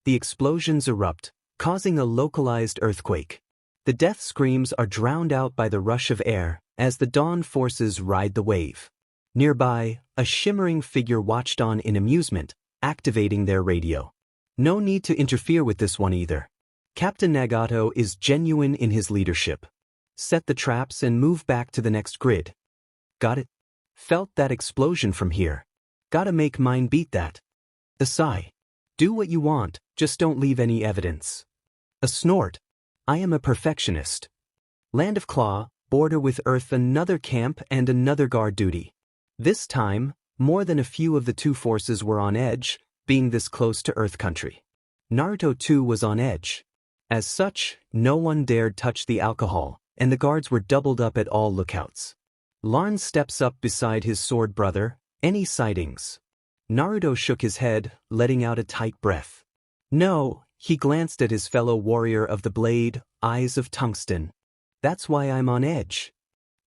The explosions erupt, causing a localized earthquake. The death screams are drowned out by the rush of air, as the Dawn forces ride the wave. Nearby, a shimmering figure watched on in amusement, activating their radio. No need to interfere with this one either. Captain Nagato is genuine in his leadership. Set the traps and move back to the next grid. Got it? Felt that explosion from here. Gotta make mine beat that. A sigh. Do what you want, just don't leave any evidence. A snort. I am a perfectionist. Land of Claw, border with Earth, another camp and another guard duty. This time, more than a few of the two forces were on edge, being this close to Earth country. Naruto too was on edge. As such, no one dared touch the alcohol, and the guards were doubled up at all lookouts. Larn steps up beside his sword brother. "Any sightings?" Naruto shook his head, letting out a tight breath. "No," he glanced at his fellow warrior of the blade, eyes of tungsten. "That's why I'm on edge."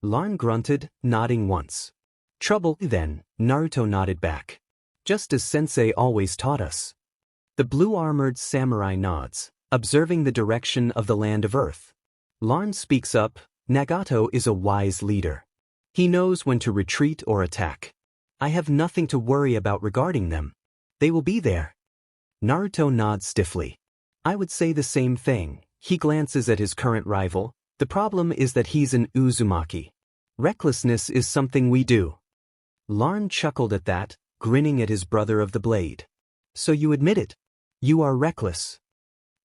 Larn grunted, nodding once. "Trouble, then," Naruto nodded back. "Just as sensei always taught us." The blue-armored samurai nods, observing the direction of the Land of Earth. Larn speaks up. "Nagato is a wise leader. He knows when to retreat or attack. I have nothing to worry about regarding them. They will be there." Naruto nods stiffly. "I would say the same thing." He glances at his current rival. "The problem is that he's an Uzumaki. Recklessness is something we do." Larn chuckled at that, grinning at his brother of the blade. "So you admit it? You are reckless?"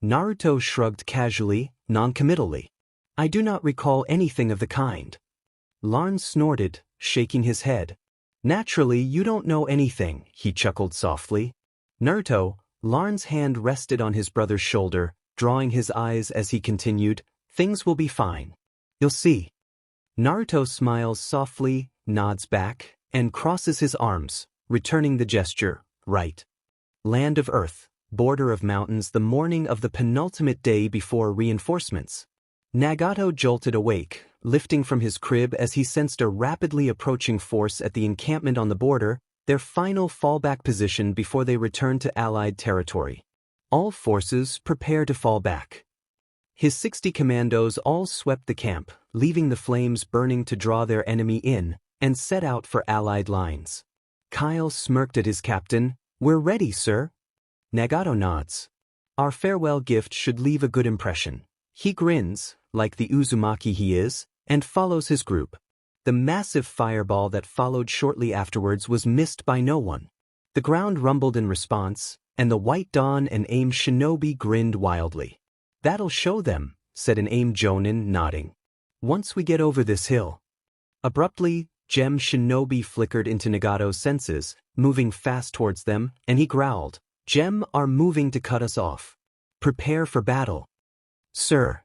Naruto shrugged casually, noncommittally. "I do not recall anything of the kind." Larn snorted, shaking his head. "Naturally, you don't know anything," he chuckled softly. "Naruto," Larn's hand rested on his brother's shoulder, drawing his eyes as he continued, "things will be fine. You'll see." Naruto smiles softly, nods back, and crosses his arms, returning the gesture, right. Land of Earth, border of mountains the morning of the penultimate day before reinforcements. Nagato jolted awake, lifting from his crib as he sensed a rapidly approaching force at the encampment on the border, their final fallback position before they returned to Allied territory. All forces prepare to fall back. His 60 commandos all swept the camp, leaving the flames burning to draw their enemy in, and set out for Allied lines. Kyle smirked at his captain. "We're ready, sir." Nagato nods. "Our farewell gift should leave a good impression." He grins, like the Uzumaki he is, and follows his group. The massive fireball that followed shortly afterwards was missed by no one. The ground rumbled in response, and the White Dawn and AIM shinobi grinned wildly. "That'll show them," said an AIM jonin, nodding. "Once we get over this hill." Abruptly, Gem shinobi flickered into Nagato's senses, moving fast towards them, and he growled, "Gem are moving to cut us off. Prepare for battle." "Sir."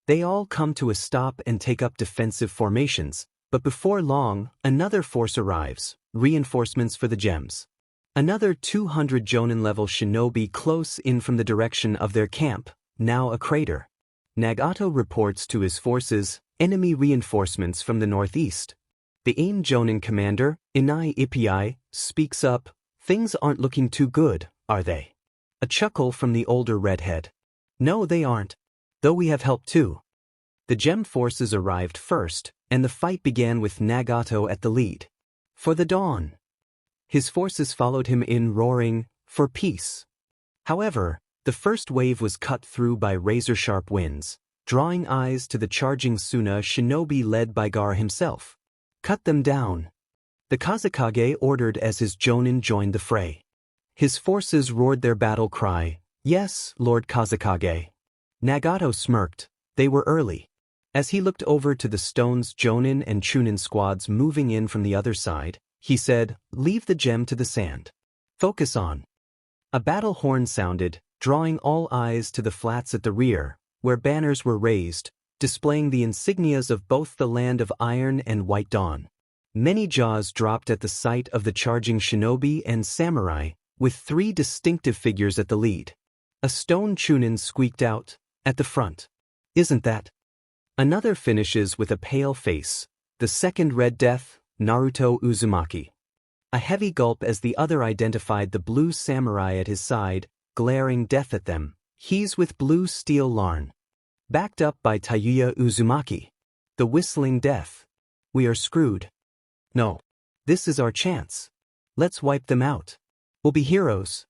They all come to a stop and take up defensive formations, but before long, another force arrives, reinforcements for the gems. Another 200 Jonin-level shinobi close in from the direction of their camp, now a crater. Nagato reports to his forces, enemy reinforcements from the northeast. The AIM Jonin commander, Inai Ippei, speaks up, "Things aren't looking too good, are they?" A chuckle from the older redhead. "No, they aren't. Though we have help too." The gem forces arrived first, and the fight began with Nagato at the lead. For the dawn. His forces followed him in roaring, "For peace." However, the first wave was cut through by razor-sharp winds, drawing eyes to the charging Suna shinobi led by Gar himself. "Cut them down." The Kage ordered as his Jonin joined the fray. His forces roared their battle cry, "Yes, Lord Kage." Nagato smirked. They were early. As he looked over to the Stone's Jonin and Chunin squads moving in from the other side, he said, "Leave the gem to the sand. Focus on." A battle horn sounded, drawing all eyes to the flats at the rear, where banners were raised, displaying the insignias of both the Land of Iron and White Dawn. Many jaws dropped at the sight of the charging shinobi and samurai, with 3 distinctive figures at the lead. A stone Chunin squeaked out, "At the front. Isn't that?" Another finishes with a pale face, the second Red Death, Naruto Uzumaki. A heavy gulp as the other identified the blue samurai at his side, glaring death at them. "He's with blue steel Larn." Backed up by Taouya Uzumaki. The whistling death. "We are screwed." "No. This is our chance. Let's wipe them out. We'll be heroes."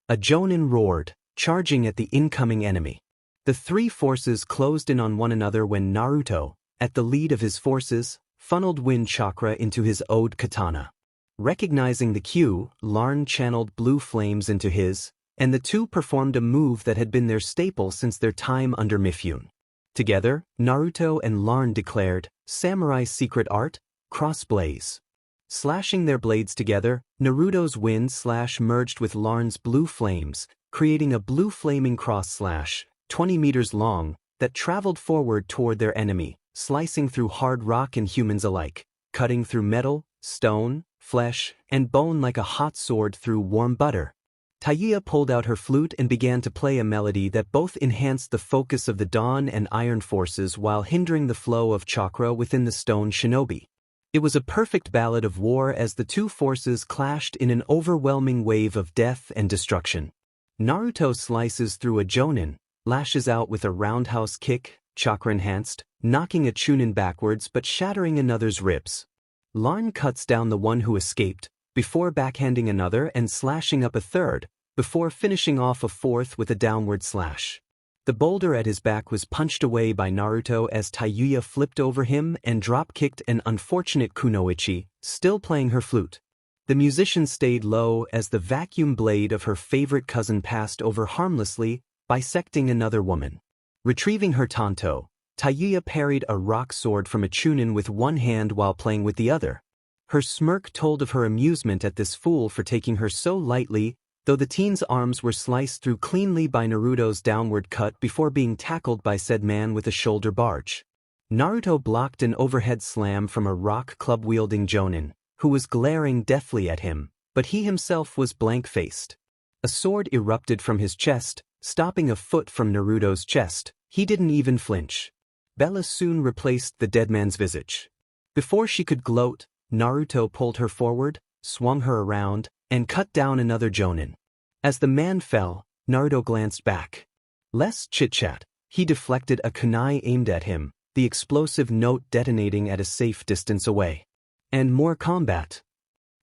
A Jonin roared, charging at the incoming enemy. The 3 forces closed in on one another when Naruto, at the lead of his forces, funneled wind chakra into his Ode katana. Recognizing the cue, Larn channeled blue flames into his, and the two performed a move that had been their staple since their time under Mifune. Together, Naruto and Larn declared, "Samurai secret art, cross blaze." Slashing their blades together, Naruto's wind slash merged with Larn's blue flames, creating a blue flaming cross slash, 20 meters long, that traveled forward toward their enemy, slicing through hard rock and humans alike, cutting through metal, stone, flesh, and bone like a hot sword through warm butter. Taouya pulled out her flute and began to play a melody that both enhanced the focus of the Dawn and Iron forces while hindering the flow of chakra within the stone shinobi. It was a perfect ballad of war as the two forces clashed in an overwhelming wave of death and destruction. Naruto slices through a Jonin, lashes out with a roundhouse kick, chakra-enhanced, knocking a Chunin backwards but shattering another's ribs. Larn cuts down the one who escaped, before backhanding another and slashing up a third, before finishing off a fourth with a downward slash. The boulder at his back was punched away by Naruto as Taouya flipped over him and drop-kicked an unfortunate Kunoichi, still playing her flute. The musician stayed low as the vacuum blade of her favorite cousin passed over harmlessly, bisecting another woman. Retrieving her tanto, Taouya parried a rock sword from a Chunin with one hand while playing with the other. Her smirk told of her amusement at this fool for taking her so lightly, though the teen's arms were sliced through cleanly by Naruto's downward cut before being tackled by said man with a shoulder barge. Naruto blocked an overhead slam from a rock club-wielding Jonin, who was glaring deathly at him, but he himself was blank-faced. A sword erupted from his chest, stopping a foot from Naruto's chest. He didn't even flinch. Bella soon replaced the dead man's visage. Before she could gloat, Naruto pulled her forward, swung her around, and cut down another jonin. As the man fell, Naruto glanced back. Less chit-chat. He deflected a kunai aimed at him, the explosive note detonating at a safe distance away. And more combat.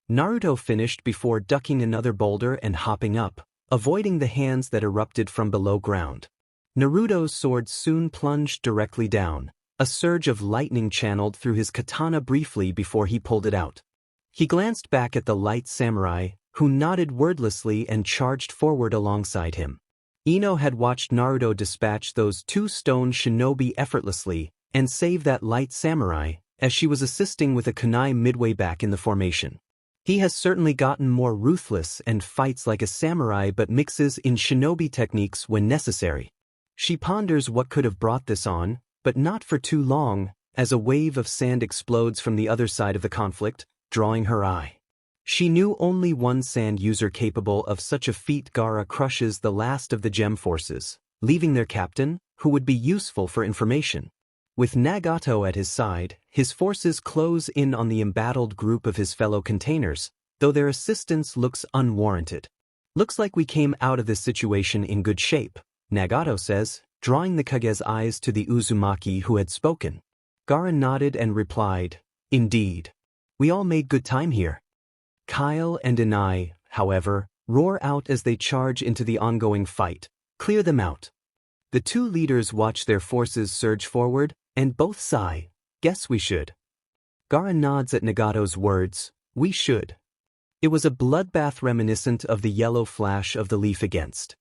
Naruto finished before ducking another boulder and hopping up, avoiding the hands that erupted from below ground. Naruto's sword soon plunged directly down. A surge of lightning channeled through his katana briefly before he pulled it out. He glanced back at the light samurai, who nodded wordlessly and charged forward alongside him. Ino had watched Naruto dispatch those two stone shinobi effortlessly and save that light samurai, as she was assisting with a kunai midway back in the formation. He has certainly gotten more ruthless and fights like a samurai but mixes in shinobi techniques when necessary. She ponders what could have brought this on, but not for too long, as a wave of sand explodes from the other side of the conflict, drawing her eye. She knew only one sand user capable of such a feat. Gaara crushes the last of the gem forces, leaving their captain, who would be useful for information. With Nagato at his side, his forces close in on the embattled group of his fellow containers, though their assistance looks unwarranted. Looks like we came out of this situation in good shape, Nagato says, drawing the Kage's eyes to the Uzumaki who had spoken. Gaara nodded and replied, "Indeed. We all made good time here." Kyle and Inai, however, roar out as they charge into the ongoing fight. Clear them out. The two leaders watch their forces surge forward, and both sigh. Guess we should. Gaara nods at Nagato's words, we should. It was a bloodbath reminiscent of the yellow flash of the leaf against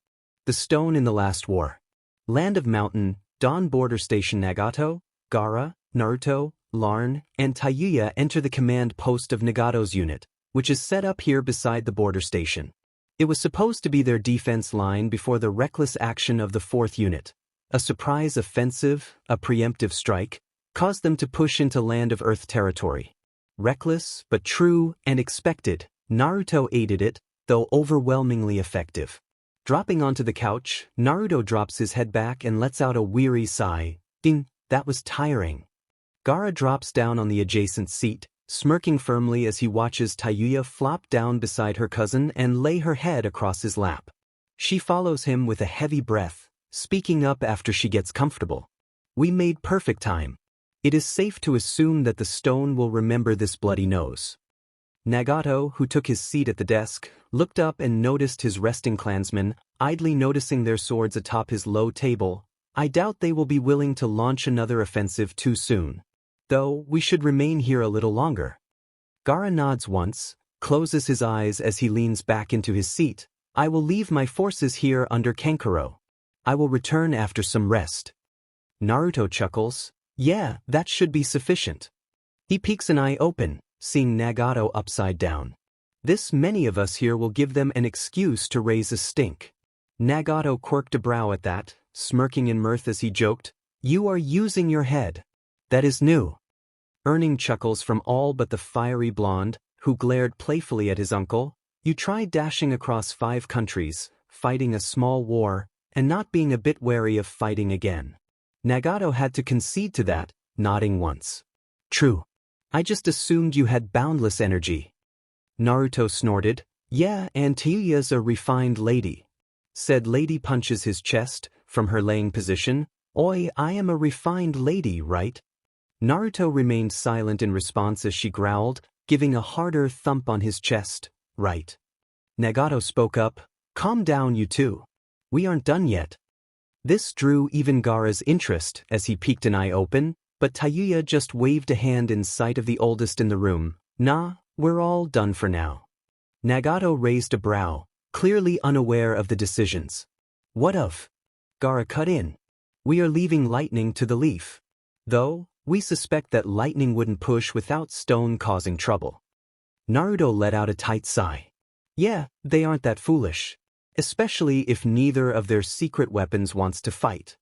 the stone in the last war. Land of Mountain, Dawn Border Station. Nagato, Gaara, Naruto, Larn, and Taouya enter the command post of Nagato's unit, which is set up here beside the border station. It was supposed to be their defense line before the reckless action of the 4th unit. A surprise offensive, a preemptive strike, caused them to push into Land of Earth territory. Reckless, but true and expected, Naruto aided it, though overwhelmingly effective. Dropping onto the couch, Naruto drops his head back and lets out a weary sigh. Ding, that was tiring. Gaara drops down on the adjacent seat, smirking firmly as he watches Taouya flop down beside her cousin and lay her head across his lap. She follows him with a heavy breath, speaking up after she gets comfortable. We made perfect time. It is safe to assume that the stone will remember this bloody nose. Nagato, who took his seat at the desk, looked up and noticed his resting clansmen, idly noticing their swords atop his low table. I doubt they will be willing to launch another offensive too soon. Though, we should remain here a little longer. Gaara nods once, closes his eyes as he leans back into his seat. I will leave my forces here under Kankuro. I will return after some rest. Naruto chuckles. Yeah, that should be sufficient. He peeks an eye open, seeing Nagato upside down. This many of us here will give them an excuse to raise a stink. Nagato quirked a brow at that, smirking in mirth as he joked, You are using your head. That is new. Earning chuckles from all but the fiery blonde, who glared playfully at his uncle. You tried dashing across 5 countries, fighting a small war, and not being a bit wary of fighting again. Nagato had to concede to that, nodding once. True. I just assumed you had boundless energy. Naruto snorted. Yeah, and Taouya's a refined lady. Said lady punches his chest, from her laying position. Oi, I am a refined lady, right? Naruto remained silent in response as she growled, giving a harder thump on his chest. Right. Nagato spoke up. Calm down, you two. We aren't done yet. This drew even Gaara's interest as he peeked an eye open, but Taouya just waved a hand in sight of the oldest in the room. Nah, we're all done for now. Nagato raised a brow, clearly unaware of the decisions. What of? Gaara cut in. We are leaving lightning to the leaf. Though, we suspect that lightning wouldn't push without stone causing trouble. Naruto let out a tight sigh. Yeah, they aren't that foolish. Especially if neither of their secret weapons wants to fight.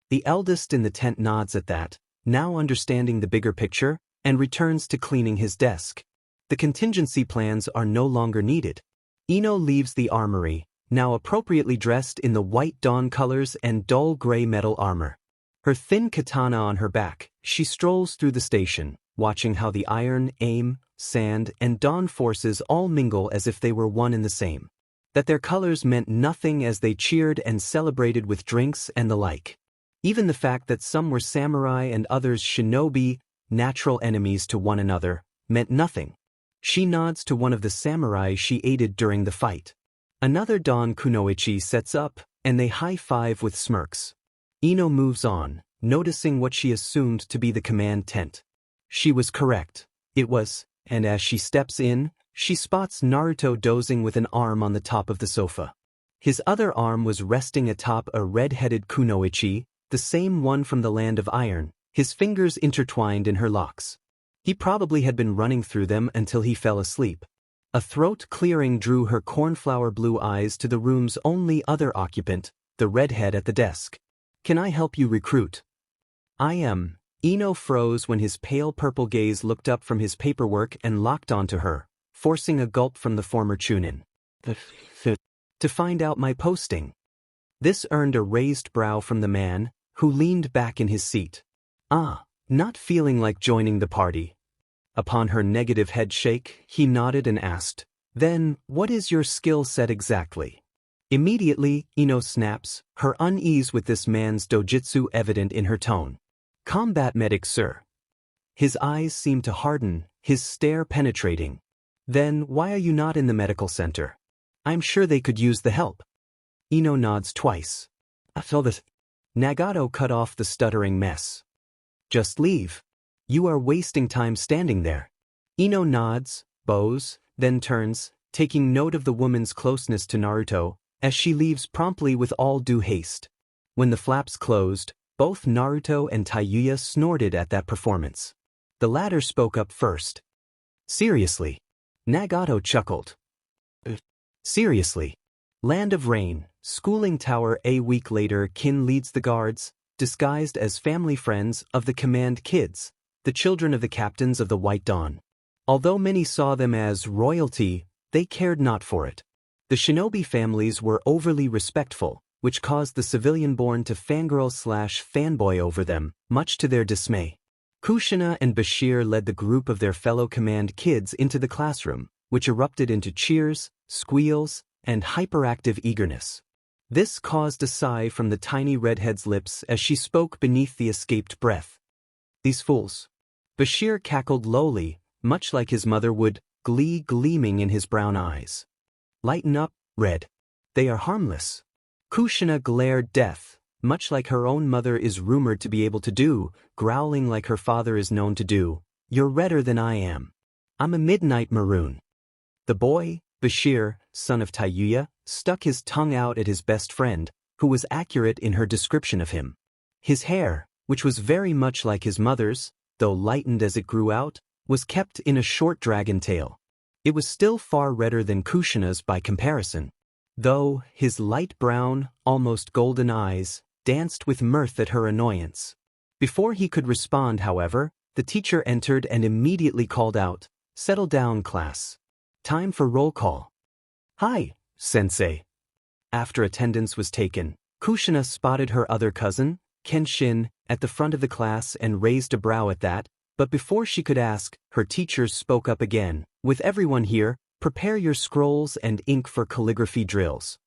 The eldest in the tent nods at that, now understanding the bigger picture, and returns to cleaning his desk. The contingency plans are no longer needed. Ino leaves the armory, now appropriately dressed in the white dawn colors and dull gray metal armor. Her thin katana on her back, she strolls through the station, watching how the iron, aim, sand, and dawn forces all mingle as if they were one and the same. That their colors meant nothing as they cheered and celebrated with drinks and the like. Even the fact that some were samurai and others shinobi, natural enemies to one another, meant nothing. She nods to one of the samurai she aided during the fight. Another Don Kunoichi sets up, and they high-five with smirks. Ino moves on, noticing what she assumed to be the command tent. She was correct. It was, and as she steps in, she spots Naruto dozing with an arm on the top of the sofa. His other arm was resting atop a red-headed kunoichi, the same one from the Land of Iron, his fingers intertwined in her locks. He probably had been running through them until he fell asleep. A throat clearing drew her cornflower blue eyes to the room's only other occupant, the redhead at the desk. "Can I help you recruit?" "I am." Ino froze when his pale purple gaze looked up from his paperwork and locked onto her, forcing a gulp from the former Chunin. "To find out my posting." This earned a raised brow from the man, who leaned back in his seat. Not feeling like joining the party. Upon her negative head shake, he nodded and asked, "Then, what is your skill set exactly?" Immediately, Ino snaps, her unease with this man's dojutsu evident in her tone. "Combat medic, sir." His eyes seem to harden, his stare penetrating. "Then, why are you not in the medical center? I'm sure they could use the help." Ino nods twice. "I feel that." Nagato cut off the stuttering mess. "Just leave. You are wasting time standing there." Ino nods, bows, then turns, taking note of the woman's closeness to Naruto, as she leaves promptly with all due haste. When the flaps closed, both Naruto and Taouya snorted at that performance. The latter spoke up first. "Seriously?" Nagato chuckled. "Seriously." Land of Rain, schooling tower. A week later, Kin leads the guards, disguised as family friends of the command kids, the children of the captains of the White Dawn. Although many saw them as royalty, they cared not for it. The shinobi families were overly respectful, which caused the civilian-born to fangirl/fanboy over them, much to their dismay. Kushina and Bashir led the group of their fellow command kids into the classroom, which erupted into cheers, squeals, and hyperactive eagerness. This caused a sigh from the tiny redhead's lips as she spoke beneath the escaped breath. "These fools." Bashir cackled lowly, much like his mother would, glee gleaming in his brown eyes. "Lighten up, Red. They are harmless." Kushina glared death, much like her own mother is rumored to be able to do, growling like her father is known to do. "You're redder than I am. I'm a midnight maroon." The boy, Bashir, son of Taouya, stuck his tongue out at his best friend, who was accurate in her description of him. His hair, which was very much like his mother's, though lightened as it grew out, was kept in a short dragon tail. It was still far redder than Kushina's by comparison, though his light brown, almost golden eyes danced with mirth at her annoyance. Before he could respond, however, the teacher entered and immediately called out, "Settle down, class. Time for roll call." "Hi, sensei." After attendance was taken, Kushina spotted her other cousin, Kenshin, at the front of the class and raised a brow at that, but before she could ask, her teachers spoke up again. "With everyone here, prepare your scrolls and ink for calligraphy drills."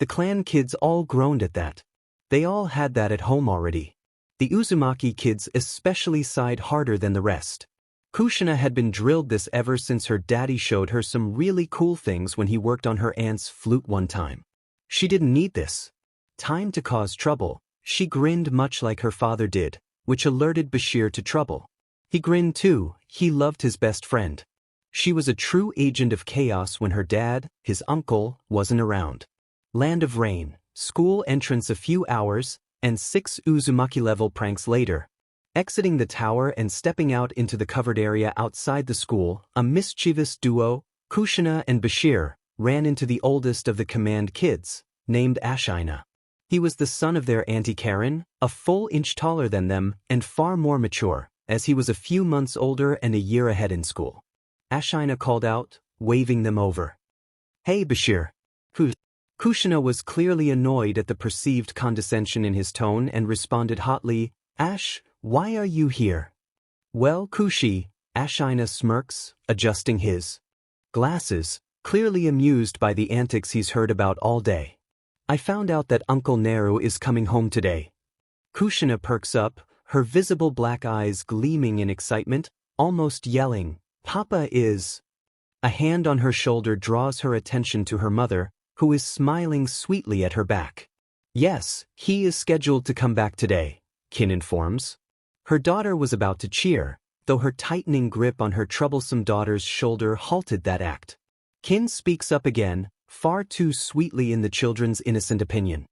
The clan kids all groaned at that. They all had that at home already. The Uzumaki kids especially sighed harder than the rest. Kushina had been drilled this ever since her daddy showed her some really cool things when he worked on her aunt's flute one time. She didn't need this. Time to cause trouble. She grinned much like her father did, which alerted Bashir to trouble. He grinned too. He loved his best friend. She was a true agent of chaos when her dad, his uncle, wasn't around. Land of Rain, school entrance a few hours, and 6 Uzumaki-level pranks later. Exiting the tower and stepping out into the covered area outside the school, a mischievous duo, Kushina and Bashir, ran into the oldest of the command kids, named Ashina. He was the son of their Auntie Karen, a full inch taller than them and far more mature, as he was a few months older and a year ahead in school. Ashina called out, waving them over. Hey Bashir. Kushina was clearly annoyed at the perceived condescension in his tone and responded hotly, Ash, why are you here? Well Kushi, Ashina smirks, adjusting his glasses, clearly amused by the antics he's heard about all day. I found out that Uncle Naru is coming home today. Kushina perks up, her visible black eyes gleaming in excitement, almost yelling, Papa is. A hand on her shoulder draws her attention to her mother, who is smiling sweetly at her back. Yes, he is scheduled to come back today, Kin informs. Her daughter was about to cheer, though her tightening grip on her troublesome daughter's shoulder halted that act. Kin speaks up again, far too sweetly in the children's innocent opinion.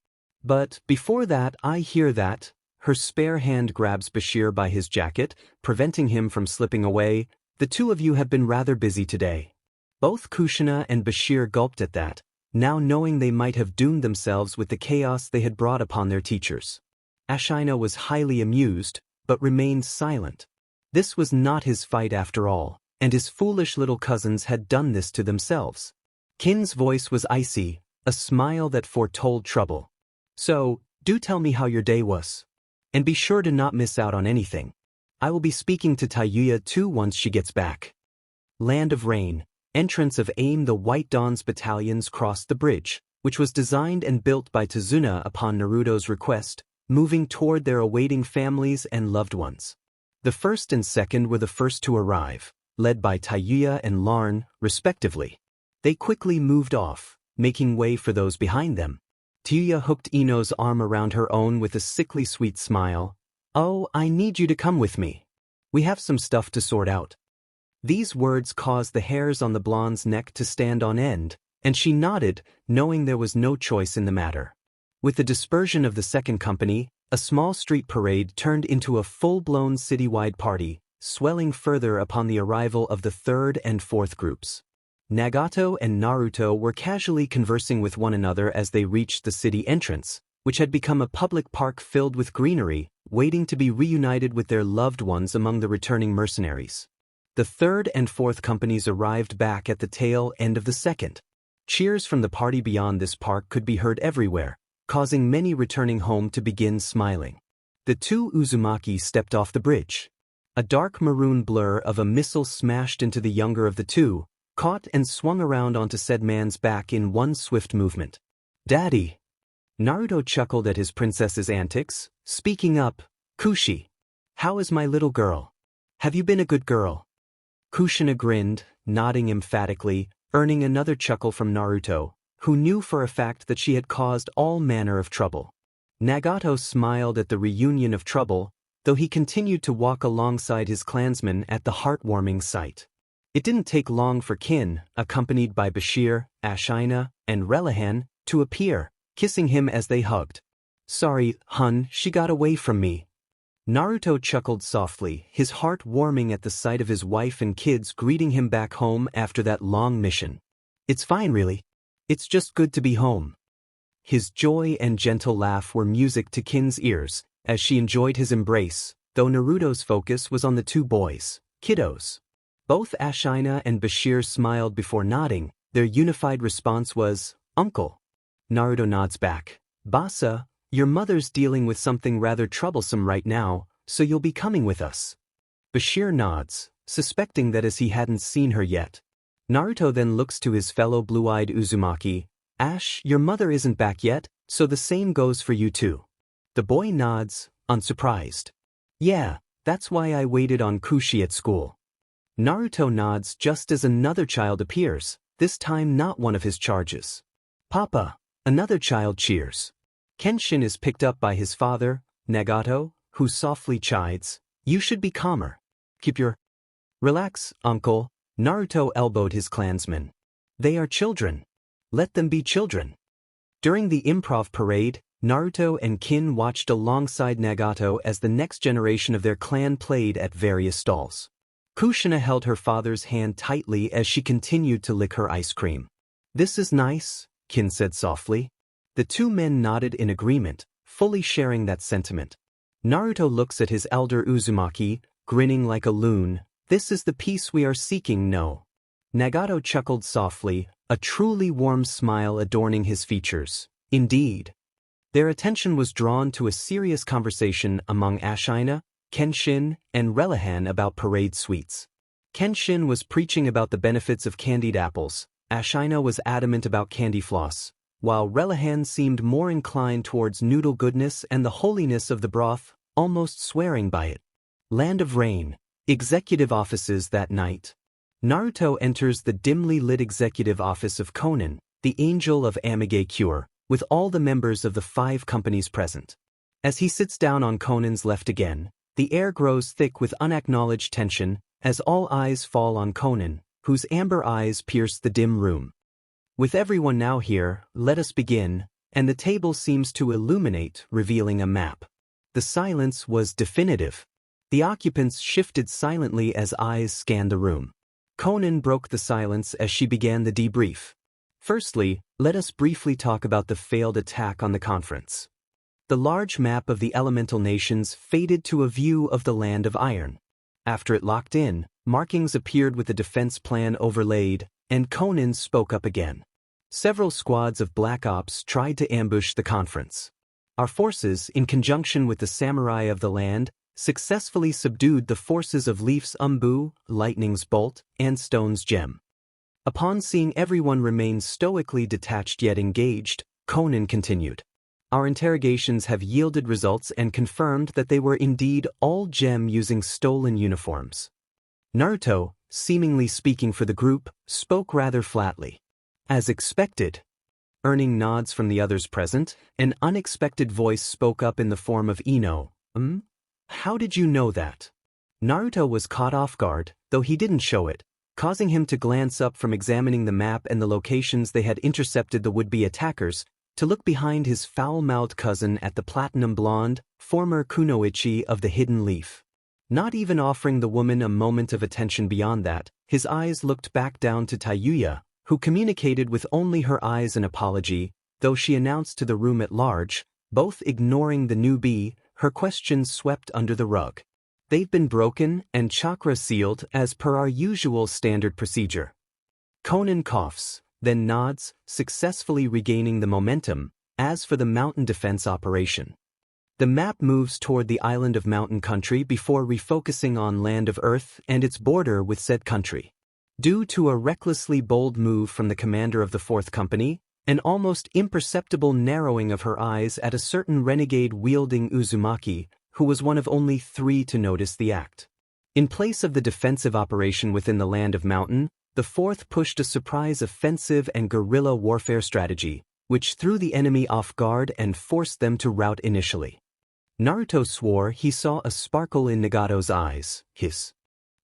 But before that, I hear that. Her spare hand grabs Bashir by his jacket, preventing him from slipping away. The two of you have been rather busy today. Both Kushina and Bashir gulped at that, now knowing they might have doomed themselves with the chaos they had brought upon their teachers. Ashina was highly amused, but remained silent. This was not his fight after all, and his foolish little cousins had done this to themselves. Kin's voice was icy, a smile that foretold trouble. So, do tell me how your day was. And be sure to not miss out on anything. I will be speaking to Taouya too once she gets back. Land of Rain. Entrance of AIM. The White Dawn's battalions crossed the bridge, which was designed and built by Tsunade upon Naruto's request, moving toward their awaiting families and loved ones. The first and second were the first to arrive, led by Taouya and Larn, respectively. They quickly moved off, making way for those behind them. Taouya hooked Ino's arm around her own with a sickly sweet smile. Oh, I need you to come with me. We have some stuff to sort out. These words caused the hairs on the blonde's neck to stand on end, and she nodded, knowing there was no choice in the matter. With the dispersion of the second company, a small street parade turned into a full-blown citywide party, swelling further upon the arrival of the third and fourth groups. Nagato and Naruto were casually conversing with one another as they reached the city entrance, which had become a public park filled with greenery, waiting to be reunited with their loved ones among the returning mercenaries. The third and fourth companies arrived back at the tail end of the second. Cheers from the party beyond this park could be heard everywhere, causing many returning home to begin smiling. The two Uzumaki stepped off the bridge. A dark maroon blur of a missile smashed into the younger of the two, caught and swung around onto said man's back in one swift movement. Daddy! Naruto chuckled at his princess's antics, speaking up, Kushi. How is my little girl? Have you been a good girl? Kushina grinned, nodding emphatically, earning another chuckle from Naruto, who knew for a fact that she had caused all manner of trouble. Nagato smiled at the reunion of trouble, though he continued to walk alongside his clansmen at the heartwarming sight. It didn't take long for Kin, accompanied by Bashir, Ashina, and Relahan, to appear, kissing him as they hugged. Sorry, hun, she got away from me. Naruto chuckled softly, his heart warming at the sight of his wife and kids greeting him back home after that long mission. It's fine really. It's just good to be home. His joy and gentle laugh were music to Kin's ears, as she enjoyed his embrace, though Naruto's focus was on the two boys, kiddos. Both Ashina and Bashir smiled before nodding. Their unified response was, Uncle. Naruto nods back. Basa, your mother's dealing with something rather troublesome right now, so you'll be coming with us. Bashir nods, suspecting that as he hadn't seen her yet. Naruto then looks to his fellow blue-eyed Uzumaki. Ash, your mother isn't back yet, so the same goes for you too. The boy nods, unsurprised. Yeah, that's why I waited on Kushi at school. Naruto nods just as another child appears, this time not one of his charges. Papa, another child cheers. Kenshin is picked up by his father, Nagato, who softly chides, You should be calmer. Keep your... Relax, uncle. Naruto elbowed his clansmen. They are children. Let them be children. During the improv parade, Naruto and Kin watched alongside Nagato as the next generation of their clan played at various stalls. Kushina held her father's hand tightly as she continued to lick her ice cream. This is nice, Kin said softly. The two men nodded in agreement, fully sharing that sentiment. Naruto looks at his elder Uzumaki, grinning like a loon. This is the peace we are seeking, no? Nagato chuckled softly, a truly warm smile adorning his features. Indeed. Their attention was drawn to a serious conversation among Ashina, Kenshin, and Relihan about parade sweets. Kenshin was preaching about the benefits of candied apples, Ashina was adamant about candy floss, while Relihan seemed more inclined towards noodle goodness and the holiness of the broth, almost swearing by it. Land of Rain. Executive offices that night. Naruto enters the dimly lit executive office of Konan, the angel of Amage Cure, with all the members of the 5 companies present. As he sits down on Konan's left again, the air grows thick with unacknowledged tension as all eyes fall on Konan, whose amber eyes pierce the dim room. With everyone now here, let us begin, and the table seems to illuminate, revealing a map. The silence was definitive. The occupants shifted silently as eyes scanned the room. Konan broke the silence as she began the debrief. Firstly, let us briefly talk about the failed attack on the conference. The large map of the elemental nations faded to a view of the Land of Iron. After it locked in, markings appeared with the defense plan overlaid, and Konan spoke up again. Several squads of Black Ops tried to ambush the conference. Our forces, in conjunction with the samurai of the land, successfully subdued the forces of Leaf's Umbu, Lightning's Bolt, and Stone's Gem. Upon seeing everyone remain stoically detached yet engaged, Konan continued. Our interrogations have yielded results and confirmed that they were indeed all gem using stolen uniforms. Naruto, seemingly speaking for the group, spoke rather flatly. As expected. Earning nods from the others present, an unexpected voice spoke up in the form of Ino. How did you know that? Naruto was caught off guard, though he didn't show it, causing him to glance up from examining the map and the locations they had intercepted the would-be attackers, to look behind his foul-mouthed cousin at the platinum blonde, former kunoichi of the Hidden Leaf. Not even offering the woman a moment of attention beyond that, his eyes looked back down to Taouya, who communicated with only her eyes an apology, though she announced to the room at large, both ignoring the newbie, her questions swept under the rug. They've been broken and chakra sealed as per our usual standard procedure. Konan coughs, then nods, successfully regaining the momentum. As for the mountain defense operation, the map moves toward the island of mountain country before refocusing on Land of Earth and its border with said country. Due to a recklessly bold move from the commander of the 4th Company, an almost imperceptible narrowing of her eyes at a certain renegade-wielding Uzumaki, who was one of only 3 to notice the act. In place of the defensive operation within the Land of Mountain, the 4th pushed a surprise offensive and guerrilla warfare strategy, which threw the enemy off guard and forced them to rout initially. Naruto swore he saw a sparkle in Nagato's eyes, his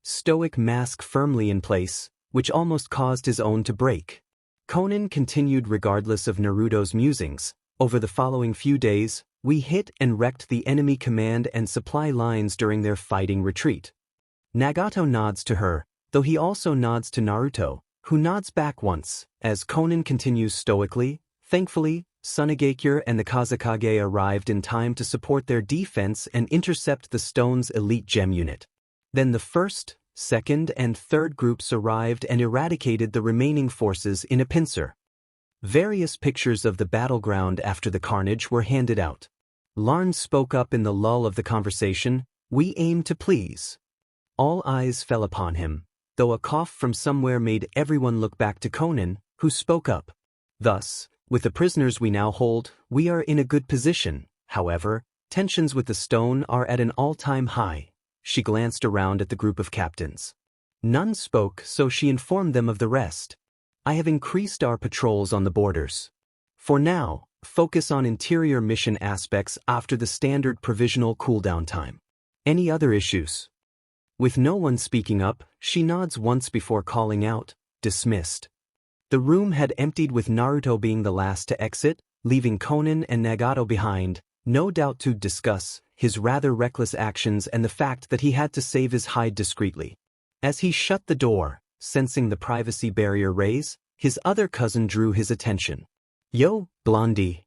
stoic mask firmly in place, which almost caused his own to break. Konan continued regardless of Naruto's musings. Over the following few days, we hit and wrecked the enemy command and supply lines during their fighting retreat. Nagato nods to her, though he also nods to Naruto, who nods back once, as Konan continues stoically. Thankfully, Tsunade and the Kage arrived in time to support their defense and intercept the Stone's elite gem unit. Then the 1st, 2nd, and 3rd groups arrived and eradicated the remaining forces in a pincer. Various pictures of the battleground after the carnage were handed out. Larn spoke up in the lull of the conversation. We aim to please. All eyes fell upon him, though a cough from somewhere made everyone look back to Konan, who spoke up. Thus, with the prisoners we now hold, we are in a good position. However, tensions with the Stone are at an all-time high. She glanced around at the group of captains. None spoke, so she informed them of the rest. I have increased our patrols on the borders. For now, focus on interior mission aspects after the standard provisional cooldown time. Any other issues? With no one speaking up, she nods once before calling out, dismissed. The room had emptied with Naruto being the last to exit, leaving Konan and Nagato behind, no doubt to discuss his rather reckless actions and the fact that he had to save his hide discreetly. As he shut the door, sensing the privacy barrier raise, his other cousin drew his attention. Yo, Blondie.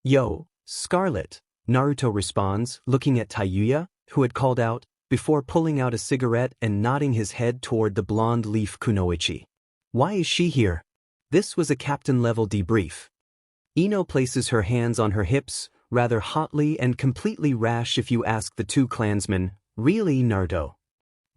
Yo, Scarlet, Naruto responds, looking at Taouya, who had called out, before pulling out a cigarette and nodding his head toward the blonde leaf kunoichi. Why is she here? This was a captain-level debrief. Ino places her hands on her hips, rather hotly and completely rash if you ask the two clansmen, really, Naruto?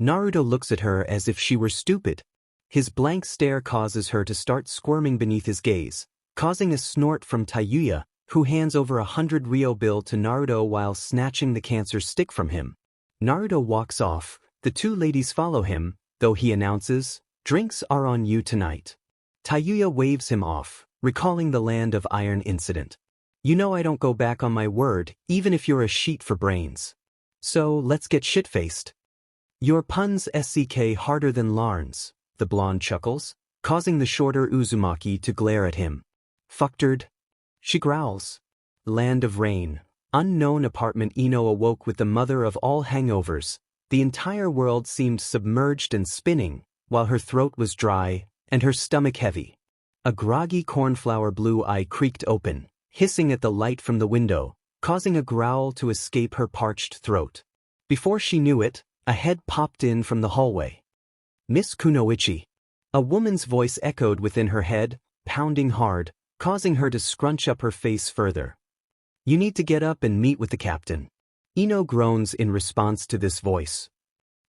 Naruto looks at her as if she were stupid. His blank stare causes her to start squirming beneath his gaze, causing a snort from Taouya, who hands over 100 Ryo bill to Naruto while snatching the cancer stick from him. Naruto walks off, the two ladies follow him, though he announces, "Drinks are on you tonight." Taouya waves him off, recalling the Land of Iron incident. "You know I don't go back on my word, even if you're a sheet for brains. So let's get shit-faced." "Your puns SCK harder than Larns," the blonde chuckles, causing the shorter Uzumaki to glare at him. "Fucktard." She growls. Land of Rain. Unknown apartment. Ino awoke with the mother of all hangovers. The entire world seemed submerged and spinning, while her throat was dry, and her stomach heavy. A groggy cornflower blue eye creaked open, hissing at the light from the window, causing a growl to escape her parched throat. Before she knew it, a head popped in from the hallway. "Miss Kunoichi." A woman's voice echoed within her head, pounding hard, causing her to scrunch up her face further. "You need to get up and meet with the captain." Ino groans in response to this voice.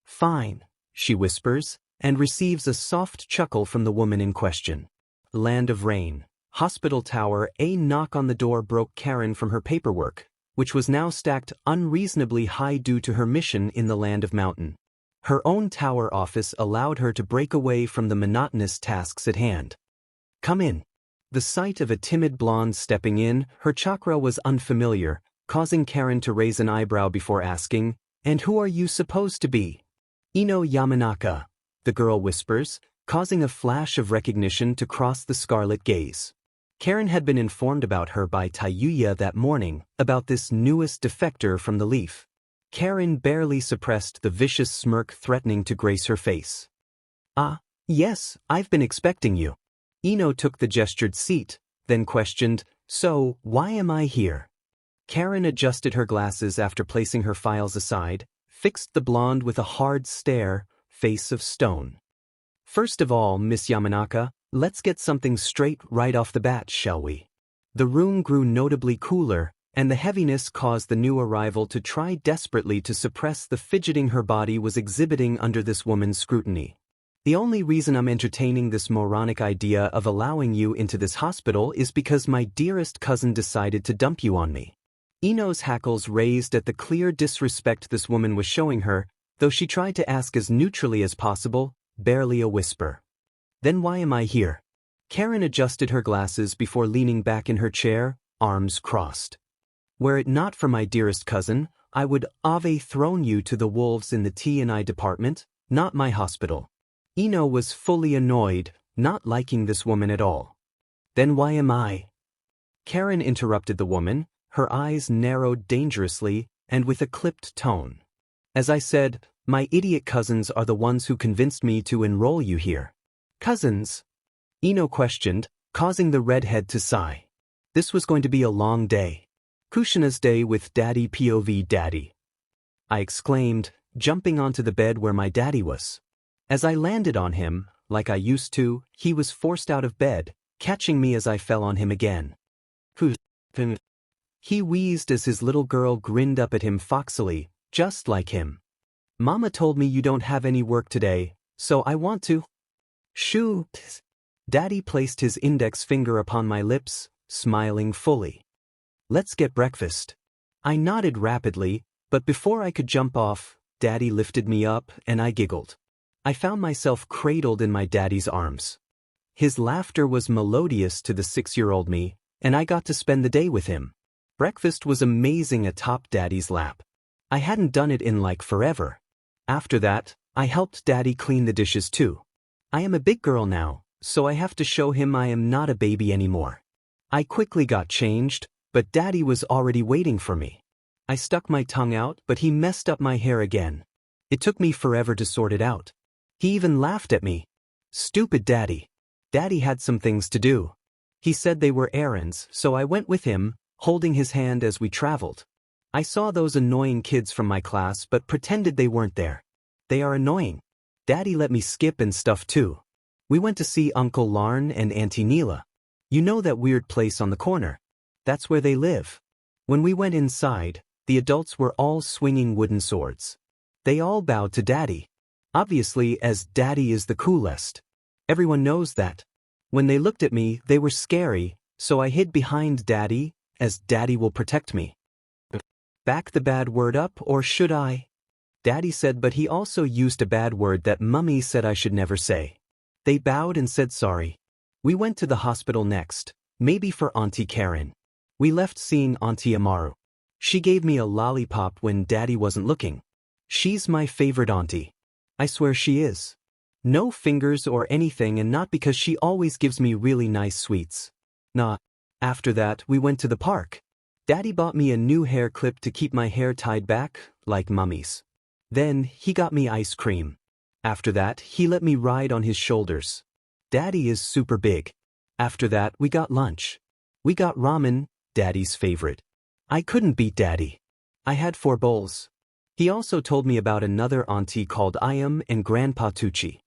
"Fine," she whispers, and receives a soft chuckle from the woman in question. Land of Rain. Hospital Tower. A knock on the door broke Karen from her paperwork, which was now stacked unreasonably high due to her mission in the Land of Mountain. Her own tower office allowed her to break away from the monotonous tasks at hand. "Come in." The sight of a timid blonde stepping in, her chakra was unfamiliar, causing Karen to raise an eyebrow before asking, "And who are you supposed to be?" "Ino Yamanaka," the girl whispers, causing a flash of recognition to cross the scarlet gaze. Karen had been informed about her by Taouya that morning, about this newest defector from the Leaf. Karen barely suppressed the vicious smirk threatening to grace her face. "Ah, yes, I've been expecting you." Ino took the gestured seat, then questioned, "So, why am I here?" Karen adjusted her glasses after placing her files aside, fixed the blonde with a hard stare, face of stone. "First of all, Miss Yamanaka, let's get something straight right off the bat, shall we?" The room grew notably cooler, and the heaviness caused the new arrival to try desperately to suppress the fidgeting her body was exhibiting under this woman's scrutiny. "The only reason I'm entertaining this moronic idea of allowing you into this hospital is because my dearest cousin decided to dump you on me." Ino's hackles raised at the clear disrespect this woman was showing her, though she tried to ask as neutrally as possible, barely a whisper. "Then why am I here?" Karen adjusted her glasses before leaning back in her chair, arms crossed. "Were it not for my dearest cousin, I would have thrown you to the wolves in the T&I department, not my hospital." Ino was fully annoyed, not liking this woman at all. "Then why am I?" Karen interrupted the woman, her eyes narrowed dangerously and with a clipped tone. "As I said, my idiot cousins are the ones who convinced me to enroll you here." "Cousins?" Ino questioned, causing the redhead to sigh. This was going to be a long day. Kushina's day with Daddy POV Daddy. I exclaimed, jumping onto the bed where my daddy was. As I landed on him, like I used to, he was forced out of bed, catching me as I fell on him again. He wheezed as his little girl grinned up at him foxily, just like him. "Mama told me you don't have any work today, so I want to." "Shoot." Daddy placed his index finger upon my lips, smiling fully. "Let's get breakfast." I nodded rapidly, but before I could jump off, Daddy lifted me up and I giggled. I found myself cradled in my daddy's arms. His laughter was melodious to the 6-year-old me, and I got to spend the day with him. Breakfast was amazing atop Daddy's lap. I hadn't done it in like forever. After that, I helped Daddy clean the dishes too. I am a big girl now, so I have to show him I am not a baby anymore. I quickly got changed, but Daddy was already waiting for me. I stuck my tongue out, but he messed up my hair again. It took me forever to sort it out. He even laughed at me. Stupid Daddy. Daddy had some things to do. He said they were errands, so I went with him, holding his hand as we traveled. I saw those annoying kids from my class but pretended they weren't there. They are annoying. Daddy let me skip and stuff too. We went to see Uncle Larn and Auntie Neela. You know that weird place on the corner? That's where they live. When we went inside, the adults were all swinging wooden swords. They all bowed to Daddy. Obviously, as Daddy is the coolest. Everyone knows that. When they looked at me, they were scary, so I hid behind Daddy, as Daddy will protect me. Back the bad word up, or should I? Daddy said, but he also used a bad word that Mummy said I should never say. They bowed and said sorry. We went to the hospital next, maybe for Auntie Karen. We left seeing Auntie Amaru. She gave me a lollipop when Daddy wasn't looking. She's my favorite auntie. I swear she is. No fingers or anything, and not because she always gives me really nice sweets. Nah. After that, we went to the park. Daddy bought me a new hair clip to keep my hair tied back, like Mummy's. Then, he got me ice cream. After that, he let me ride on his shoulders. Daddy is super big. After that, we got lunch. We got ramen, Daddy's favorite. I couldn't beat Daddy. I had 4 bowls. He also told me about another auntie called Ayam and Grandpa Tucci.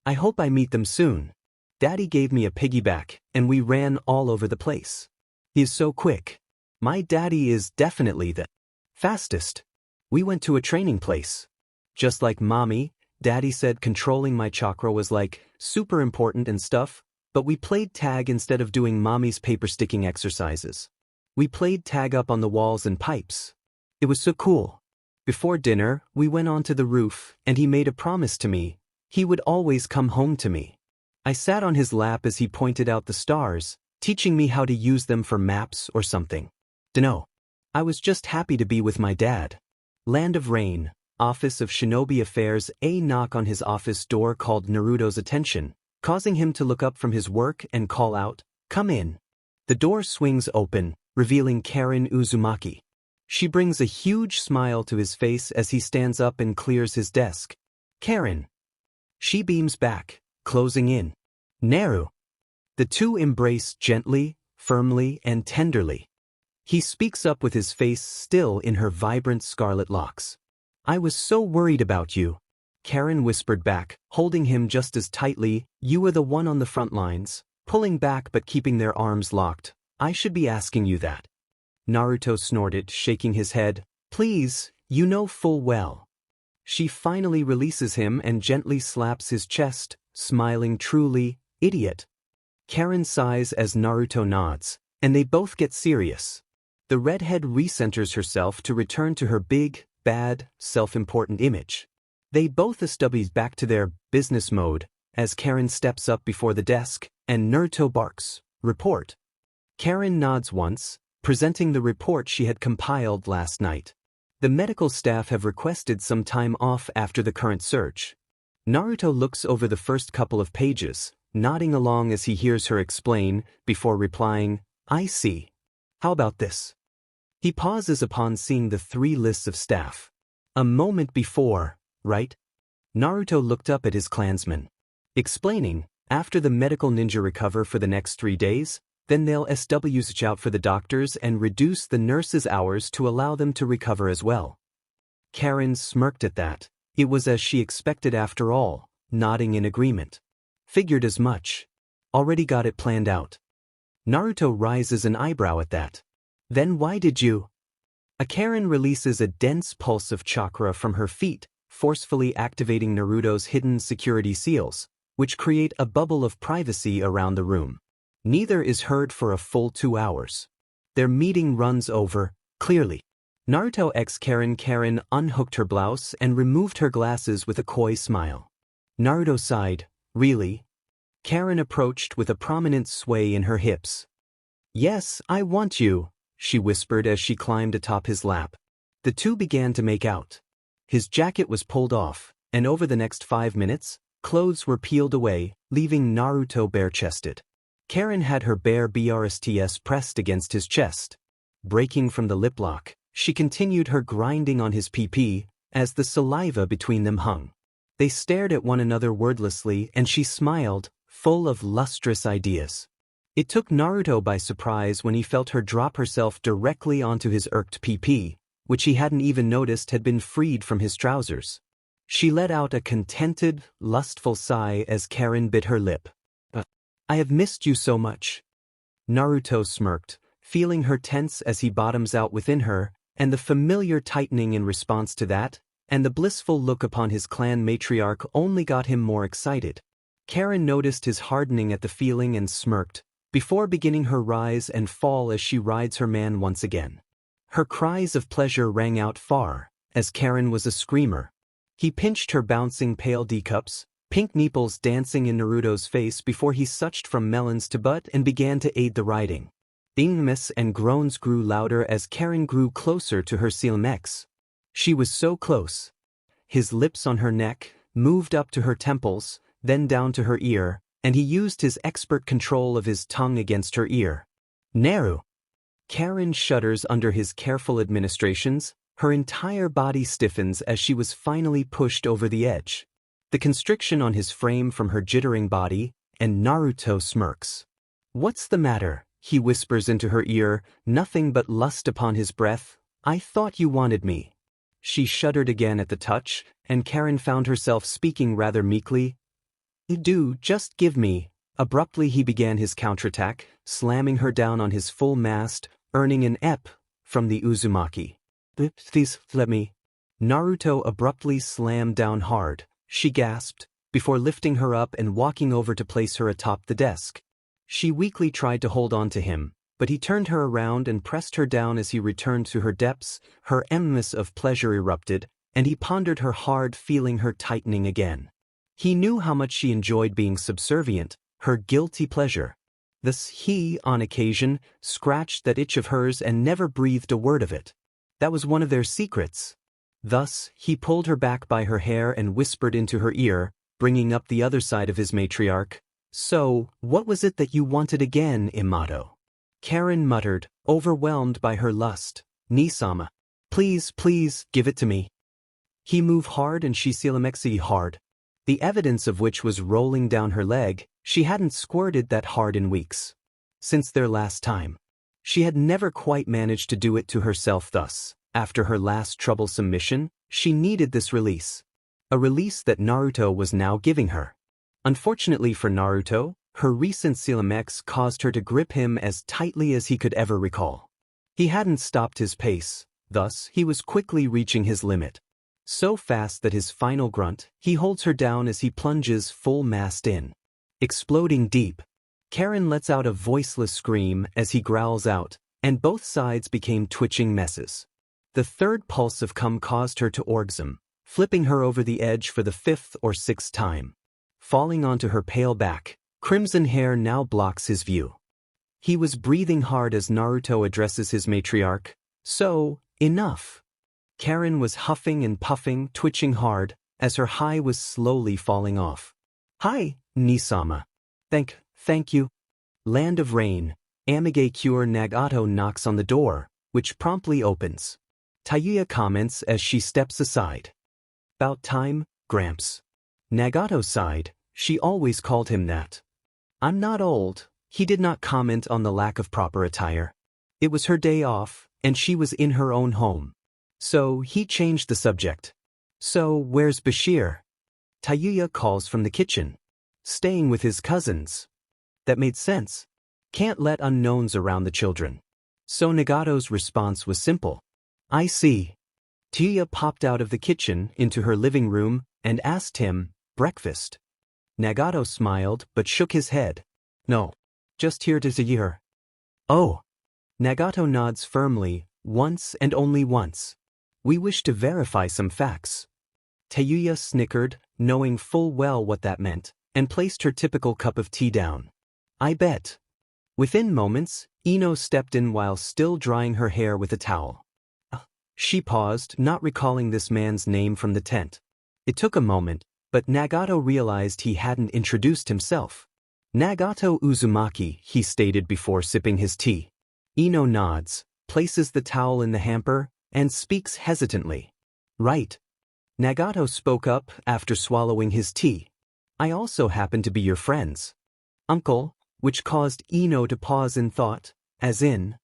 I hope I meet them soon. Daddy gave me a piggyback, and we ran all over the place. He is so quick. My daddy is definitely the fastest. We went to a training place. Just like Mommy, Daddy said controlling my chakra was like super important and stuff, but we played tag instead of doing Mommy's paper sticking exercises. We played tag up on the walls and pipes. It was so cool. Before dinner, we went onto the roof, and he made a promise to me. He would always come home to me. I sat on his lap as he pointed out the stars, teaching me how to use them for maps or something. Dunno. I was just happy to be with my dad. Land of Rain, Office of Shinobi Affairs. A knock on his office door called Naruto's attention, causing him to look up from his work and call out, "Come in." The door swings open, revealing Karen Uzumaki. She brings a huge smile to his face as he stands up and clears his desk. Karen. She beams back, closing in. Naru. The two embrace gently, firmly, and tenderly. He speaks up with his face still in her vibrant scarlet locks. I was so worried about you. Karen whispered back, holding him just as tightly. You were the one on the front lines, pulling back but keeping their arms locked. I should be asking you that. Naruto snorted, shaking his head. Please, you know full well. She finally releases him and gently slaps his chest, smiling truly, idiot. Karen sighs as Naruto nods, and they both get serious. The redhead recenters herself to return to her big, bad, self-important image. They both stubbies back to their business mode, as Karen steps up before the desk, and Naruto barks, "Report." Karen nods once, presenting the report she had compiled last night. The medical staff have requested some time off after the current surge. Naruto looks over the first couple of pages, nodding along as he hears her explain, before replying, I see. How about this? He pauses upon seeing the 3 lists of staff. A moment before, right? Naruto looked up at his clansmen. Explaining, after the medical ninja recover for the next 3 days, then they'll switch out for the doctors and reduce the nurses' hours to allow them to recover as well. Karen smirked at that. It was as she expected after all, nodding in agreement. Figured as much. Already got it planned out. Naruto raises an eyebrow at that. Then why did you? Karen releases a dense pulse of chakra from her feet, forcefully activating Naruto's hidden security seals, which create a bubble of privacy around the room. Neither is heard for a full 2 hours. Their meeting runs over, clearly. Naruto x Karen unhooked her blouse and removed her glasses with a coy smile. Naruto sighed, really? Karen approached with a prominent sway in her hips. Yes, I want you, she whispered as she climbed atop his lap. The two began to make out. His jacket was pulled off, and over the next 5 minutes, clothes were peeled away, leaving Naruto bare-chested. Karen had her bare BRSTS pressed against his chest. Breaking from the lip lock, she continued her grinding on his PP, as the saliva between them hung. They stared at one another wordlessly and she smiled, full of lustrous ideas. It took Naruto by surprise when he felt her drop herself directly onto his irked PP, which he hadn't even noticed had been freed from his trousers. She let out a contented, lustful sigh as Karen bit her lip. I have missed you so much. Naruto smirked, feeling her tense as he bottoms out within her, and the familiar tightening in response to that, and the blissful look upon his clan matriarch only got him more excited. Karen noticed his hardening at the feeling and smirked, before beginning her rise and fall as she rides her man once again. Her cries of pleasure rang out far, as Karen was a screamer. He pinched her bouncing pale D-cups, pink nipples dancing in Naruto's face before he sucked from melons to butt and began to aid the riding. Ingmas and groans grew louder as Karen grew closer to her Stalemate. She was so close. His lips on her neck, moved up to her temples, then down to her ear, and he used his expert control of his tongue against her ear. Naru! Karen shudders under his careful administrations, her entire body stiffens as she was finally pushed over the edge. The constriction on his frame from her jittering body, and Naruto smirks. What's the matter? He whispers into her ear, nothing but lust upon his breath. I thought you wanted me. She shuddered again at the touch, and Karen found herself speaking rather meekly. Do, just give me. Abruptly he began his counterattack, slamming her down on his full mast, earning an ep from the Uzumaki. Please, let me. Naruto abruptly slammed down hard, she gasped, before lifting her up and walking over to place her atop the desk. She weakly tried to hold on to him, but he turned her around and pressed her down as he returned to her depths. Her eminence of pleasure erupted, and he pondered her hard, feeling her tightening again. He knew how much she enjoyed being subservient, her guilty pleasure. Thus he, on occasion, scratched that itch of hers and never breathed a word of it. That was one of their secrets. Thus, he pulled her back by her hair and whispered into her ear, bringing up the other side of his matriarch. So, what was it that you wanted again, Imato? Karen muttered, overwhelmed by her lust. Nisama. Please, please, give it to me. He moved hard and she Stalemate hard. The evidence of which was rolling down her leg. She hadn't squirted that hard in weeks. Since their last time. She had never quite managed to do it to herself thus. After her last troublesome mission, she needed this release. A release that Naruto was now giving her. Unfortunately for Naruto, her recent Stalemate caused her to grip him as tightly as he could ever recall. He hadn't stopped his pace, thus he was quickly reaching his limit. So fast that his final grunt, he holds her down as he plunges full mast in. Exploding deep. Karen lets out a voiceless scream as he growls out, and both sides became twitching messes. The third pulse of cum caused her to orgasm, flipping her over the edge for the 5th or 6th time. Falling onto her pale back, crimson hair now blocks his view. He was breathing hard as Naruto addresses his matriarch. So, enough. Karen was huffing and puffing, twitching hard, as her high was slowly falling off. Hi, Nisama. Thank you. Land of Rain. Amige Cure Nagato knocks on the door, which promptly opens. Taouya comments as she steps aside. About time, Gramps. Nagato sighed. She always called him that. I'm not old. He did not comment on the lack of proper attire. It was her day off, and she was in her own home. So he changed the subject. So where's Bashir? Taouya calls from the kitchen. Staying with his cousins. That made sense. Can't let unknowns around the children. So Nagato's response was simple. I see. Taouya popped out of the kitchen into her living room and asked him, breakfast. Nagato smiled but shook his head. No. Just here to see her. Oh. Nagato nods firmly, once and only once. We wish to verify some facts. Taouya snickered, knowing full well what that meant, and placed her typical cup of tea down. I bet. Within moments, Ino stepped in while still drying her hair with a towel. She paused, not recalling this man's name from the tent. It took a moment, but Nagato realized he hadn't introduced himself. Nagato Uzumaki, he stated before sipping his tea. Ino nods, places the towel in the hamper, and speaks hesitantly. Right. Nagato spoke up after swallowing his tea. I also happen to be your friends. Uncle, which caused Ino to pause in thought, as in.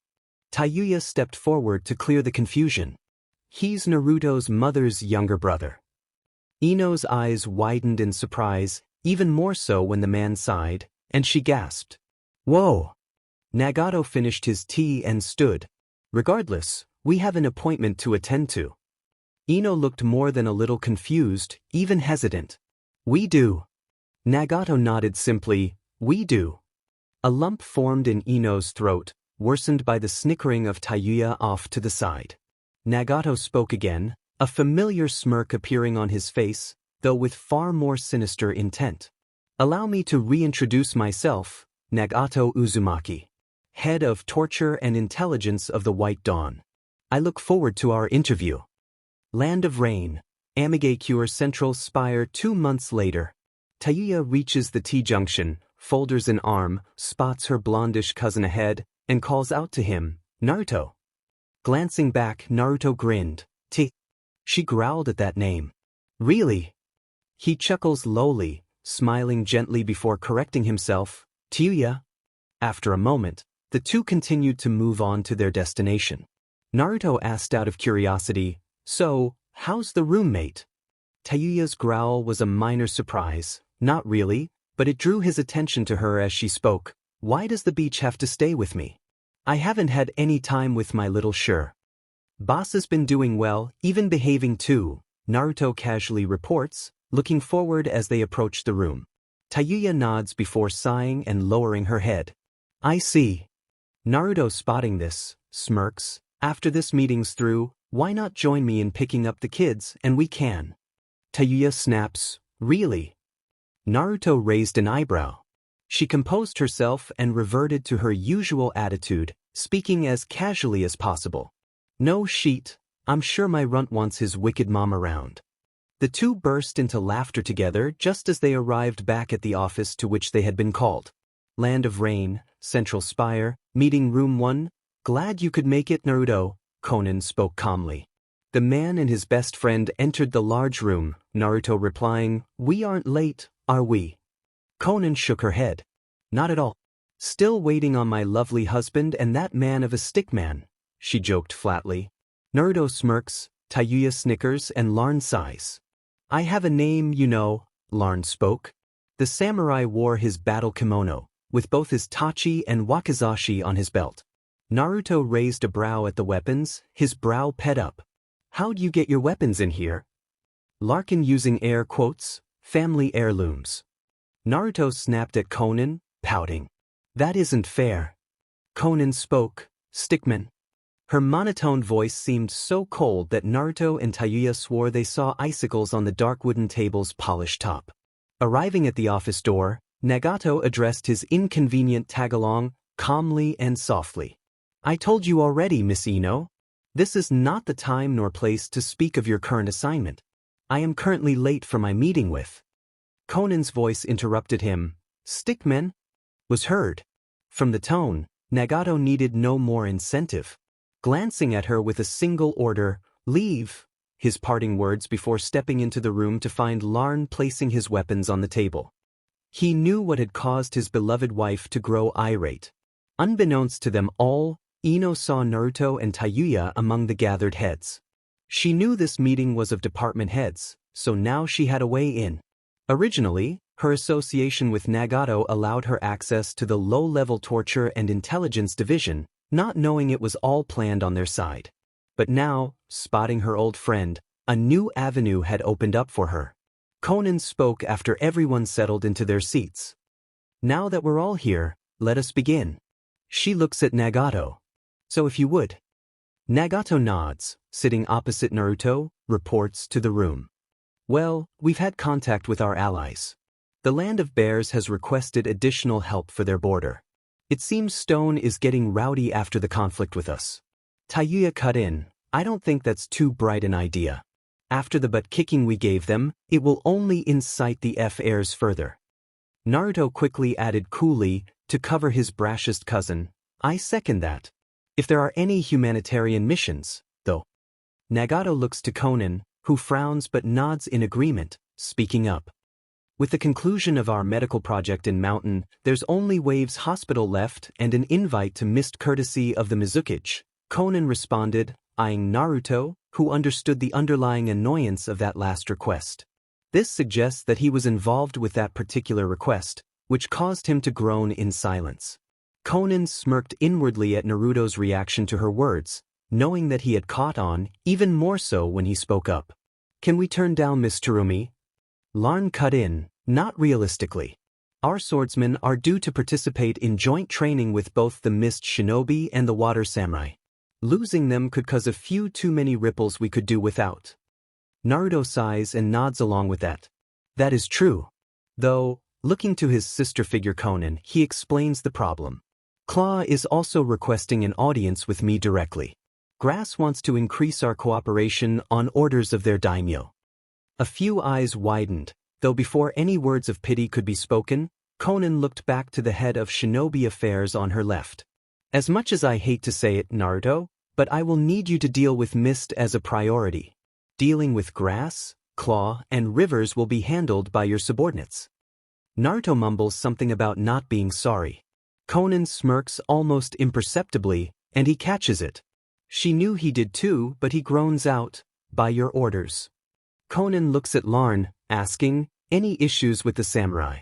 Taouya stepped forward to clear the confusion. He's Naruto's mother's younger brother. Ino's eyes widened in surprise, even more so when the man sighed, and she gasped. Whoa! Nagato finished his tea and stood. Regardless, we have an appointment to attend to. Ino looked more than a little confused, even hesitant. We do. Nagato nodded simply, we do. A lump formed in Ino's throat, worsened by the snickering of Taouya off to the side. Nagato spoke again, a familiar smirk appearing on his face, though with far more sinister intent. Allow me to reintroduce myself, Naruto Uzumaki, head of torture and intelligence of the White Dawn. I look forward to our interview. Land of Rain, Amigacure Central Spire 2 months later. Taouya reaches the T-junction, folders an arm, spots her blondish cousin ahead, and calls out to him, Naruto. Glancing back, Naruto grinned. She growled at that name. Really? He chuckles lowly, smiling gently before correcting himself, Taouya. After a moment, the two continued to move on to their destination. Naruto asked out of curiosity, so, how's the roommate? Taouya's growl was a minor surprise, not really, but it drew his attention to her as she spoke. Why does the beach have to stay with me? I haven't had any time with my little Shur. Boss has been doing well, even behaving too, Naruto casually reports, looking forward as they approach the room. Taouya nods before sighing and lowering her head. I see. Naruto, spotting this, smirks. After this meeting's through, why not join me in picking up the kids and we can? Taouya snaps, really? Naruto raised an eyebrow. She composed herself and reverted to her usual attitude, speaking as casually as possible. No sheet, I'm sure my runt wants his wicked mom around. The two burst into laughter together just as they arrived back at the office to which they had been called. Land of Rain, Central Spire, Meeting Room 1. Glad you could make it, Naruto, Konan spoke calmly. The man and his best friend entered the large room, Naruto replying, We aren't late, are we? Konan shook her head. Not at all. Still waiting on my lovely husband and that man of a stickman, she joked flatly. Naruto smirks, Taouya snickers, and Larn sighs. I have a name, you know, Larn spoke. The samurai wore his battle kimono, with both his tachi and wakizashi on his belt. Naruto raised a brow at the weapons, his brow pet up. How'd you get your weapons in here? Larkin using air quotes, family heirlooms. Naruto snapped at Konan, pouting. That isn't fair. Konan spoke, Stickman. Her monotone voice seemed so cold that Naruto and Taouya swore they saw icicles on the dark wooden table's polished top. Arriving at the office door, Nagato addressed his inconvenient tagalong, calmly and softly. I told you already, Miss Ino. This is not the time nor place to speak of your current assignment. I am currently late for my meeting with. Konan's voice interrupted him. Stickman? Was heard. From the tone, Nagato needed no more incentive. Glancing at her with a single order, leave, his parting words before stepping into the room to find Larn placing his weapons on the table. He knew what had caused his beloved wife to grow irate. Unbeknownst to them all, Ino saw Naruto and Taouya among the gathered heads. She knew this meeting was of department heads, so now she had a way in. Originally, her association with Nagato allowed her access to the low-level torture and intelligence division, not knowing it was all planned on their side. But now, spotting her old friend, a new avenue had opened up for her. Konan spoke after everyone settled into their seats. Now that we're all here, let us begin. She looks at Nagato. So if you would. Nagato nods, sitting opposite Naruto, reports to the room. Well, we've had contact with our allies. The Land of Bears has requested additional help for their border. It seems Stone is getting rowdy after the conflict with us. Taouya cut in. I don't think that's too bright an idea. After the butt-kicking we gave them, it will only incite the F-heirs further. Naruto quickly added coolly, to cover his brashest cousin, I second that. If there are any humanitarian missions, though. Nagato looks to Konan, who frowns but nods in agreement, speaking up. With the conclusion of our medical project in Mountain, there's only Waves Hospital left and an invite to missed courtesy of the Mizukage. Konan responded, eyeing Naruto, who understood the underlying annoyance of that last request. This suggests that he was involved with that particular request, which caused him to groan in silence. Conan smirked inwardly at Naruto's reaction to her words, knowing that he had caught on, even more so when he spoke up. "Can we turn down Miss Terumi?" Larn cut in, "Not realistically. Our swordsmen are due to participate in joint training with both the Mist Shinobi and the Water Samurai. Losing them could cause a few too many ripples we could do without." Naruto sighs and nods along with that. That is true. Though, looking to his sister figure Conan, he explains the problem. "Claw is also requesting an audience with me directly. Grass wants to increase our cooperation on orders of their daimyo." A few eyes widened, though before any words of pity could be spoken, Conan looked back to the head of shinobi affairs on her left. "As much as I hate to say it, Naruto, but I will need you to deal with Mist as a priority. Dealing with Grass, Claw, and Rivers will be handled by your subordinates." Naruto mumbles something about not being sorry. Conan smirks almost imperceptibly, and he catches it. She knew he did too, but he groans out, "By your orders." Conan looks at Larn, asking, "Any issues with the samurai?"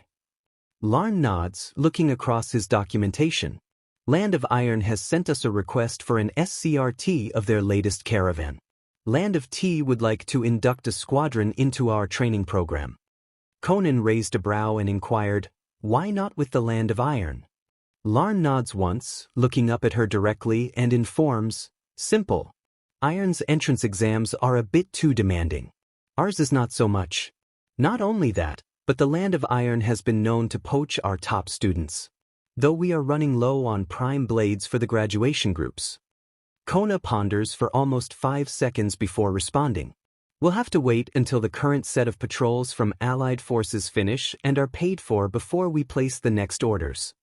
Larn nods, looking across his documentation. "Land of Iron has sent us a request for an SCRT of their latest caravan. Land of T would like to induct a squadron into our training program." Conan raised a brow and inquired, "Why not with the Land of Iron?" Larn nods once, looking up at her directly, and informs, "Simple. Iron's entrance exams are a bit too demanding. Ours is not so much. Not only that, but the Land of Iron has been known to poach our top students. Though we are running low on prime blades for the graduation groups." Kona ponders for almost 5 seconds before responding. "We'll have to wait until the current set of patrols from Allied forces finish and are paid for before we place the next orders."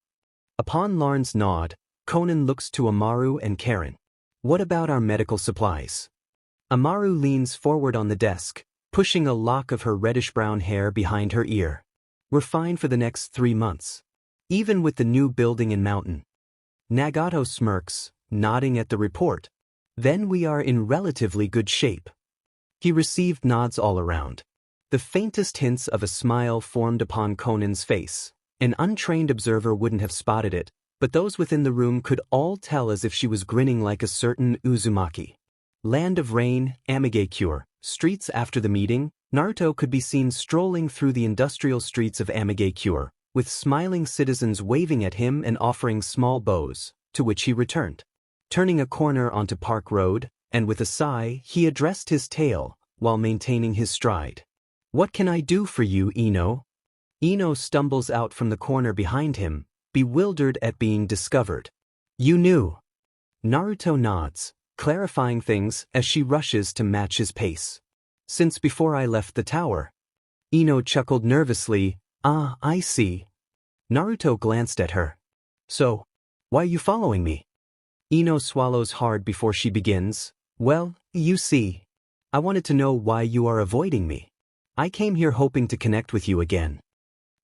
Upon Larn's nod, Conan looks to Amaru and Karen. "What about our medical supplies?" Amaru leans forward on the desk, pushing a lock of her reddish-brown hair behind her ear. "We're fine for the next 3 months. Even with the new building and mountain." Nagato smirks, nodding at the report. "Then we are in relatively good shape." He received nods all around. The faintest hints of a smile formed upon Conan's face. An untrained observer wouldn't have spotted it, but those within the room could all tell as if she was grinning like a certain Uzumaki. Land of Rain, Havoc-Teir, streets. After the meeting, Naruto could be seen strolling through the industrial streets of Havoc-Teir, with smiling citizens waving at him and offering small bows, to which he returned. Turning a corner onto Park Road, and with a sigh, he addressed his tale, while maintaining his stride. "What can I do for you, Ino?" Ino stumbles out from the corner behind him, bewildered at being discovered. "You knew." Naruto nods, clarifying things as she rushes to match his pace. "Since before I left the tower." Ino chuckled nervously. "Ah, I see." Naruto glanced at her. "So, why are you following me?" Ino swallows hard before she begins. "Well, you see. I wanted to know why you are avoiding me. I came here hoping to connect with you again."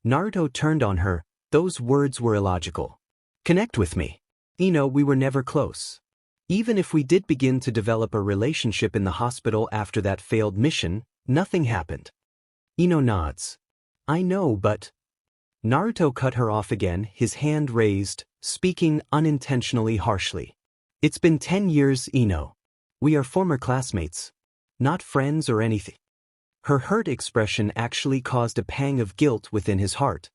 Naruto turned on her. Those words were illogical. "Connect with me? Ino, we were never close. Even if we did begin to develop a relationship in the hospital after that failed mission, nothing happened." Ino nods. "I know, but..." Naruto cut her off again, his hand raised, speaking unintentionally harshly. "It's been 10 years, Ino. We are former classmates. Not friends or anything." Her hurt expression actually caused a pang of guilt within his heart.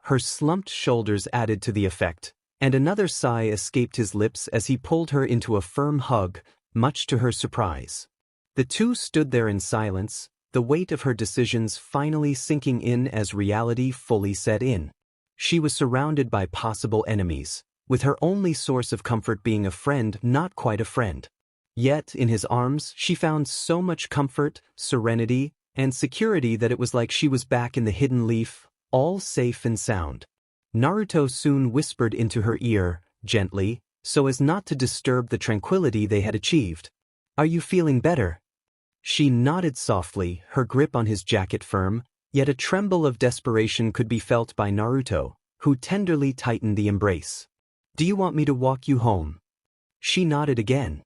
Her slumped shoulders added to the effect, and another sigh escaped his lips as he pulled her into a firm hug, much to her surprise. The two stood there in silence, the weight of her decisions finally sinking in as reality fully set in. She was surrounded by possible enemies, with her only source of comfort being a friend not quite a friend. Yet, in his arms, she found so much comfort, serenity, and security that it was like she was back in the hidden leaf, all safe and sound. Naruto soon whispered into her ear, gently, so as not to disturb the tranquility they had achieved. "Are you feeling better?" She nodded softly, her grip on his jacket firm, yet a tremble of desperation could be felt by Naruto, who tenderly tightened the embrace. "Do you want me to walk you home?" She nodded again.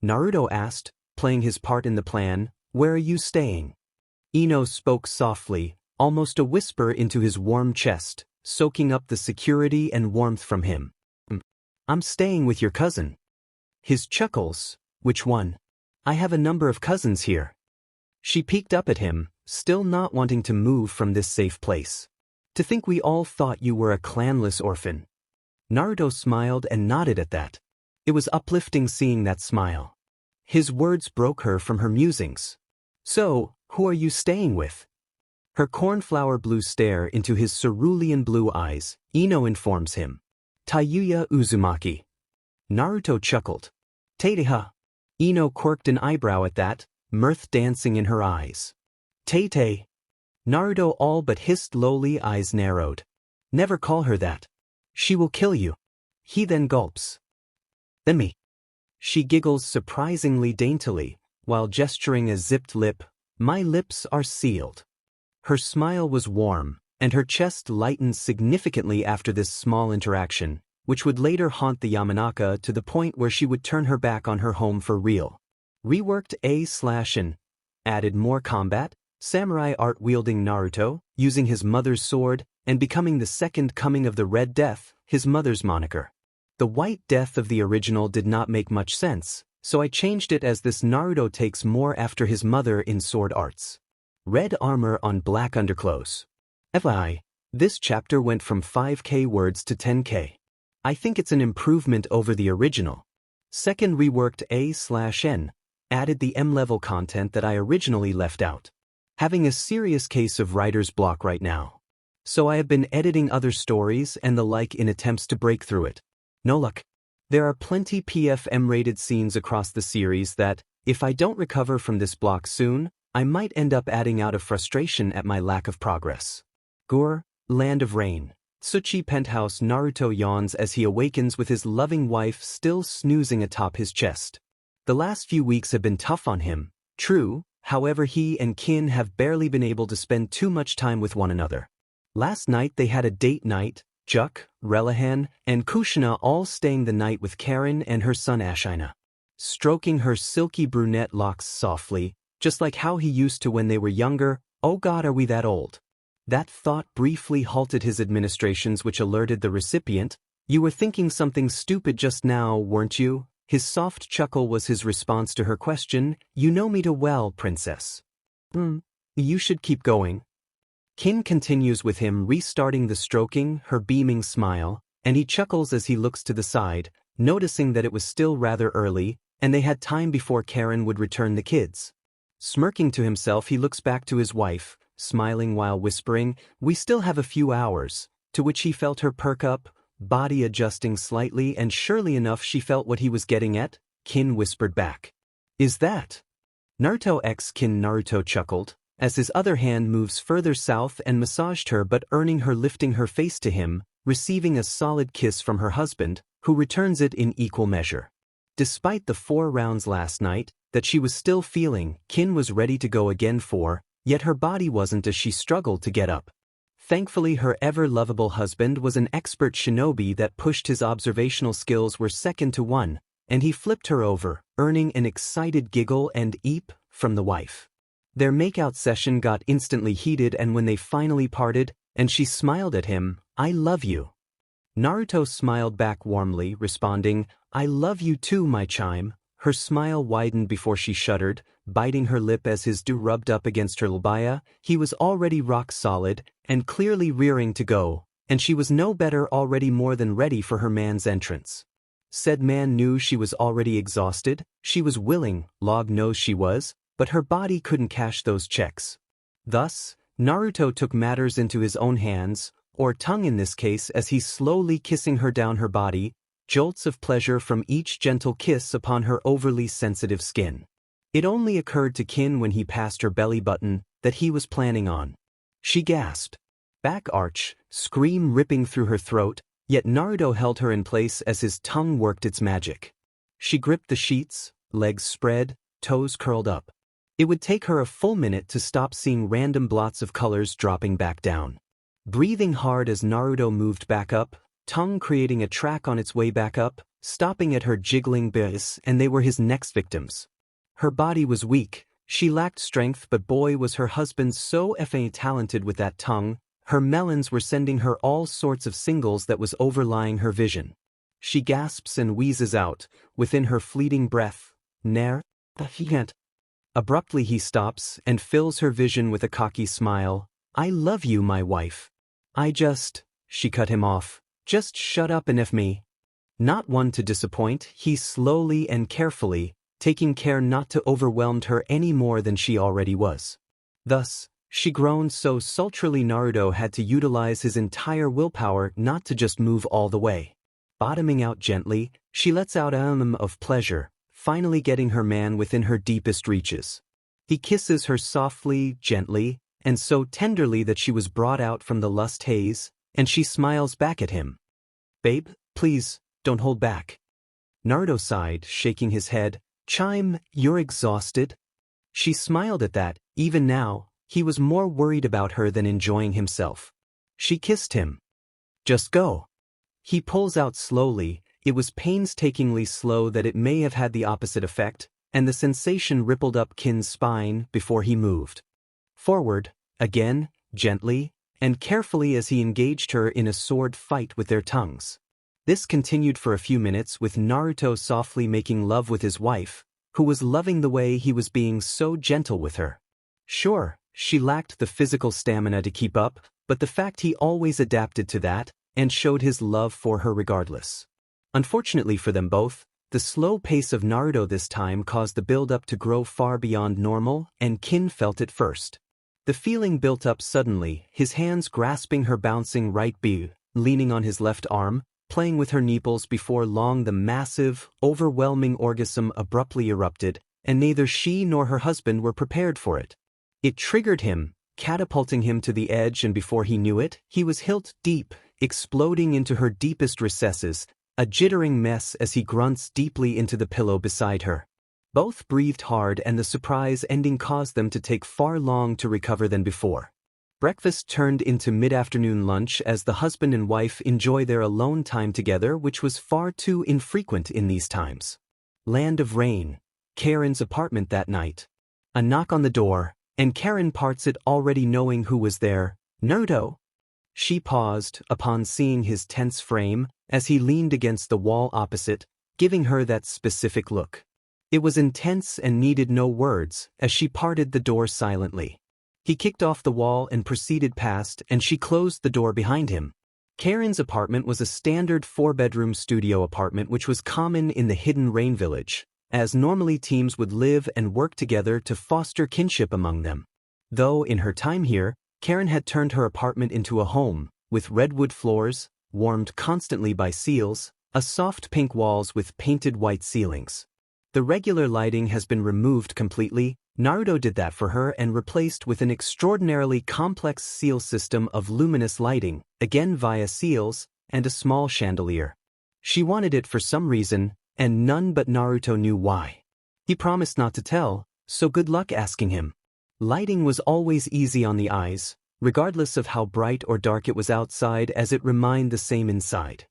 Naruto asked, playing his part in the plan, "Where are you staying?" Ino spoke softly, almost a whisper into his warm chest, soaking up the security and warmth from him. I'm staying with your cousin. His chuckles. Which one? I have a number of cousins here. She peeked up at him, still not wanting to move from this safe place. To think we all thought you were a clanless orphan. Naruto smiled and nodded at that. It was uplifting seeing that smile. His words broke her from her musings. So, who are you staying with? Her cornflower blue stare into his cerulean blue eyes, Ino informs him. Taouya Uzumaki. Naruto chuckled. Teiha. Ino quirked an eyebrow at that, mirth dancing in her eyes. Tei. Naruto all but hissed lowly, eyes narrowed. Never call her that. She will kill you. He then gulps. Then me. She giggles surprisingly daintily, while gesturing a zipped lip. My lips are sealed. Her smile was warm, and her chest lightened significantly after this small interaction, which would later haunt the Yamanaka to the point where she would turn her back on her home for real. Reworked A/N. Added more combat, samurai art-wielding Naruto, using his mother's sword, and becoming the second coming of the Red Death, his mother's moniker. The White Death of the original did not make much sense, so I changed it as this Naruto takes more after his mother in sword arts. Red armor on black underclothes. FYI, this chapter went from 5k words to 10k. I think it's an improvement over the original. Second reworked A/N, added the M-level content that I originally left out. Having a serious case of writer's block right now. So I have been editing other stories and the like in attempts to break through it. No luck. There are plenty PF-M-rated scenes across the series that, if I don't recover from this block soon, I might end up adding out of frustration at my lack of progress. Gore, Land of Rain. Tsuchi penthouse. Naruto yawns as he awakens with his loving wife still snoozing atop his chest. The last few weeks have been tough on him, true, however he and Kin have barely been able to spend too much time with one another. Last night they had a date night, Juk, Relihan, and Kushina all staying the night with Karen and her son Ashina. Stroking her silky brunette locks softly, just like how he used to when they were younger. Oh God, are we that old? That thought briefly halted his administrations, which alerted the recipient. You were thinking something stupid just now, weren't you? His soft chuckle was his response to her question. You know me too well, princess. You should keep going. Kin continues with him, restarting the stroking, her beaming smile, and he chuckles as he looks to the side, noticing that it was still rather early, and they had time before Karen would return the kids. Smirking to himself, he looks back to his wife, smiling while whispering, we still have a few hours, to which he felt her perk up, body adjusting slightly, and surely enough she felt what he was getting at. Kin whispered back. Is that? Naruto x Kin. Naruto chuckled, as his other hand moves further south and massaged her, but earning her lifting her face to him, receiving a solid kiss from her husband, who returns it in equal measure. Despite the 4 rounds last night, that she was still feeling, Kin was ready to go again for, yet her body wasn't as she struggled to get up. Thankfully her ever-lovable husband was an expert shinobi that pushed his observational skills were second to one, and he flipped her over, earning an excited giggle and eep from the wife. Their makeout session got instantly heated, and when they finally parted, and she smiled at him, I love you. Naruto smiled back warmly, responding, I love you too, my chime. Her smile widened before she shuddered, biting her lip as his dew rubbed up against her labia. He was already rock solid, and clearly rearing to go, and she was no better, already more than ready for her man's entrance. Said man knew she was already exhausted, she was willing, Log knows she was, but her body couldn't cash those checks. Thus, Naruto took matters into his own hands, or tongue in this case, as he's slowly kissing her down her body, jolts of pleasure from each gentle kiss upon her overly sensitive skin. It only occurred to Kin when he passed her belly button that he was planning on. She gasped. Back arch, scream ripping through her throat, yet Naruto held her in place as his tongue worked its magic. She gripped the sheets, legs spread, toes curled up. It would take her a full minute to stop seeing random blots of colors dropping back down. Breathing hard as Naruto moved back up, tongue creating a track on its way back up, stopping at her jiggling biz, and they were his next victims. Her body was weak, she lacked strength, but boy was her husband so effing talented with that tongue. Her melons were sending her all sorts of singles that was overlying her vision. She gasps and wheezes out, within her fleeting breath, "Nair, can't." Abruptly he stops and fills her vision with a cocky smile. "I love you, my wife." She cut him off. "Just shut up and F me." Not one to disappoint, he slowly and carefully, taking care not to overwhelm her any more than she already was. Thus, she groaned so sultrily Naruto had to utilize his entire willpower not to just move all the way. Bottoming out gently, she lets out of pleasure, finally getting her man within her deepest reaches. He kisses her softly, gently, and so tenderly that she was brought out from the lust haze, and she smiles back at him. "Babe, please, don't hold back." Naruto sighed, shaking his head. "You're exhausted?" She smiled at that. Even now, he was more worried about her than enjoying himself. She kissed him. "Just go." He pulls out slowly. It was painstakingly slow that it may have had the opposite effect, and the sensation rippled up Kin's spine before he moved. Forward, again, gently, and carefully as he engaged her in a sword fight with their tongues. This continued for a few minutes with Naruto softly making love with his wife, who was loving the way he was being so gentle with her. Sure, she lacked the physical stamina to keep up, but the fact he always adapted to that, and showed his love for her regardless. Unfortunately for them both, the slow pace of Naruto this time caused the build-up to grow far beyond normal, and Kin felt it first. The feeling built up suddenly, his hands grasping her bouncing right boob, leaning on his left arm, playing with her nipples. Before long the massive, overwhelming orgasm abruptly erupted, and neither she nor her husband were prepared for it. It triggered him, catapulting him to the edge, and before he knew it, he was hilt deep, exploding into her deepest recesses, a jittering mess as he grunts deeply into the pillow beside her. Both breathed hard, and the surprise ending caused them to take far long to recover than before. Breakfast turned into mid-afternoon lunch as the husband and wife enjoy their alone time together, which was far too infrequent in these times. Land of Rain. Karen's apartment that night. A knock on the door, and Karen parts it already knowing who was there. "Naruto." She paused upon seeing his tense frame as he leaned against the wall opposite, giving her that specific look. It was intense and needed no words as she parted the door silently. He kicked off the wall and proceeded past, and she closed the door behind him. Karen's apartment was a standard 4-bedroom studio apartment which was common in the Hidden Rain Village, as normally teams would live and work together to foster kinship among them. Though in her time here, Karen had turned her apartment into a home, with redwood floors, warmed constantly by seals, a soft pink walls with painted white ceilings. The regular lighting has been removed completely. Naruto did that for her and replaced with an extraordinarily complex seal system of luminous lighting, again via seals, and a small chandelier. She wanted it for some reason, and none but Naruto knew why. He promised not to tell, so good luck asking him. Lighting was always easy on the eyes, regardless of how bright or dark it was outside, as it remained the same inside.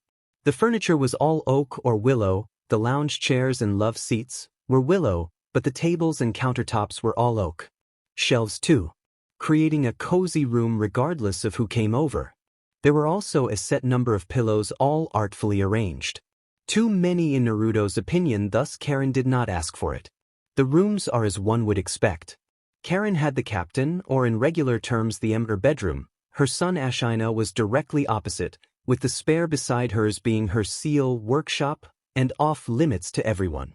The furniture was all oak or willow, the lounge chairs and love seats were willow, but the tables and countertops were all oak. Shelves too, creating a cozy room regardless of who came over. There were also a set number of pillows, all artfully arranged. Too many in Naruto's opinion, thus Karen did not ask for it. The rooms are as one would expect. Karen had the captain, or in regular terms the Emperor bedroom. Her son Ashina was directly opposite, with the spare beside hers being her seal workshop, and off limits to everyone.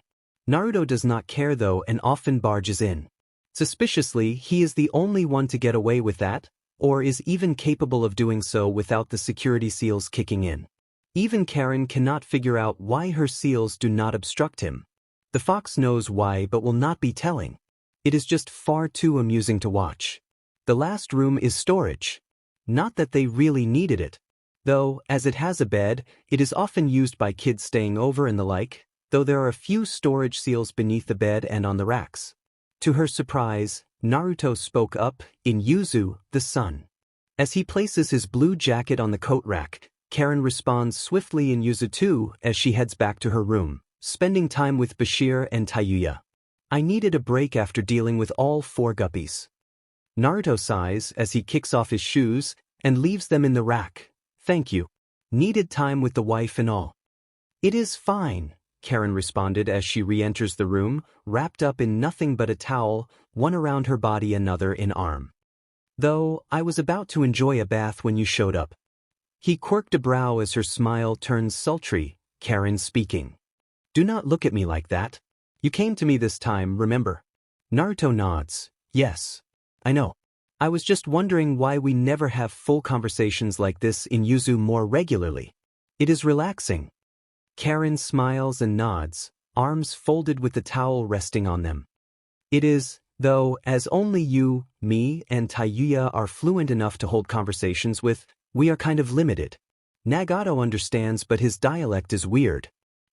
Naruto does not care though and often barges in. Suspiciously, he is the only one to get away with that, or is even capable of doing so without the security seals kicking in. Even Karen cannot figure out why her seals do not obstruct him. The fox knows why but will not be telling. It is just far too amusing to watch. The last room is storage. Not that they really needed it. Though, as it has a bed, it is often used by kids staying over and the like, though there are a few storage seals beneath the bed and on the racks. To her surprise, Naruto spoke up, in Yuzu, the son. As he places his blue jacket on the coat rack, Karen responds swiftly in Yuzu too as she heads back to her room, spending time with Bashir and Taouya. "I needed a break after dealing with all 4 guppies." Naruto sighs as he kicks off his shoes, and leaves them in the rack. Thank you. Needed time with the wife and all. It is fine, Karen responded as she re-enters the room, wrapped up in nothing but a towel, one around her body, another in arm. Though, I was about to enjoy a bath when you showed up. He quirked a brow as her smile turns sultry, Karen speaking. Do not look at me like that. You came to me this time, remember? Naruto nods. Yes. I know. I was just wondering why we never have full conversations like this in Yuzu more regularly. It is relaxing. Karen smiles and nods, arms folded with the towel resting on them. It is, though, as only you, me, and Taouya are fluent enough to hold conversations with, we are kind of limited. Nagato understands, but his dialect is weird.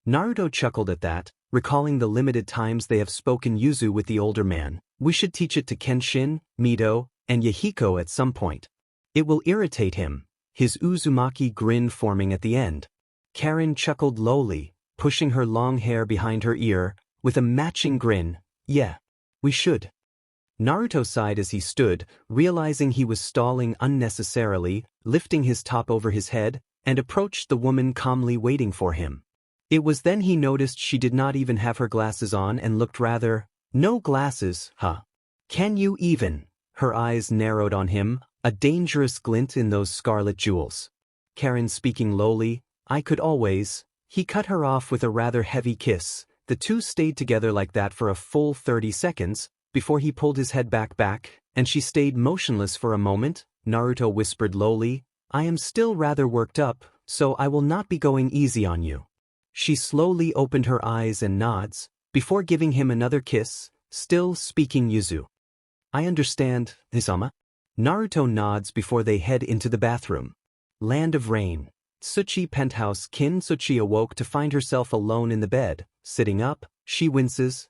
Naruto chuckled at that, recalling the limited times they have spoken Yuzu with the older man. We should teach it to Kenshin, Mito, and Yahiko at some point. It will irritate him, his Uzumaki grin forming at the end. Karen chuckled lowly, pushing her long hair behind her ear, with a matching grin. Yeah, we should. Naruto sighed as he stood, realizing he was stalling unnecessarily, lifting his top over his head, and approached the woman calmly waiting for him. It was then he noticed she did not even have her glasses on and looked rather, no glasses, huh? Can you even? Her eyes narrowed on him, a dangerous glint in those scarlet jewels. Karen speaking lowly, I could always. He cut her off with a rather heavy kiss. The two stayed together like that for a full 30 seconds, before he pulled his head back, and she stayed motionless for a moment. Naruto whispered lowly, I am still rather worked up, so I will not be going easy on you. She slowly opened her eyes and nods, before giving him another kiss, still speaking Yuzu. I understand, Isama. Naruto nods before they head into the bathroom. Land of Rain. Tsuchi penthouse. Kin Tsuchi awoke to find herself alone in the bed. Sitting up, she winces.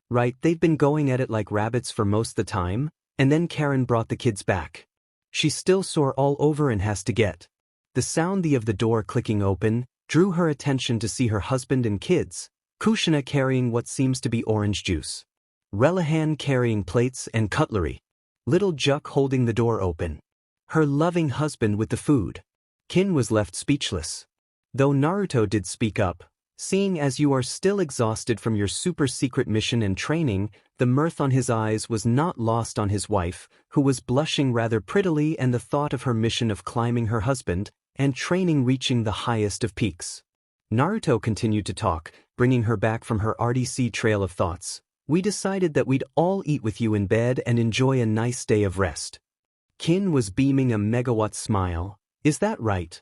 Right, they've been going at it like rabbits for most the time, and then Karen brought the kids back. She's still sore all over and has to get. The sound of the door clicking open drew her attention to see her husband and kids, Kushina carrying what seems to be orange juice. Relihan carrying plates and cutlery. Little Juk holding the door open. Her loving husband with the food. Kin was left speechless. Though Naruto did speak up, seeing as you are still exhausted from your super-secret mission and training, the mirth on his eyes was not lost on his wife, who was blushing rather prettily and the thought of her mission of climbing her husband, and training reaching the highest of peaks. Naruto continued to talk, bringing her back from her RDC trail of thoughts. We decided that we'd all eat with you in bed and enjoy a nice day of rest. Kin was beaming a megawatt smile. Is that right?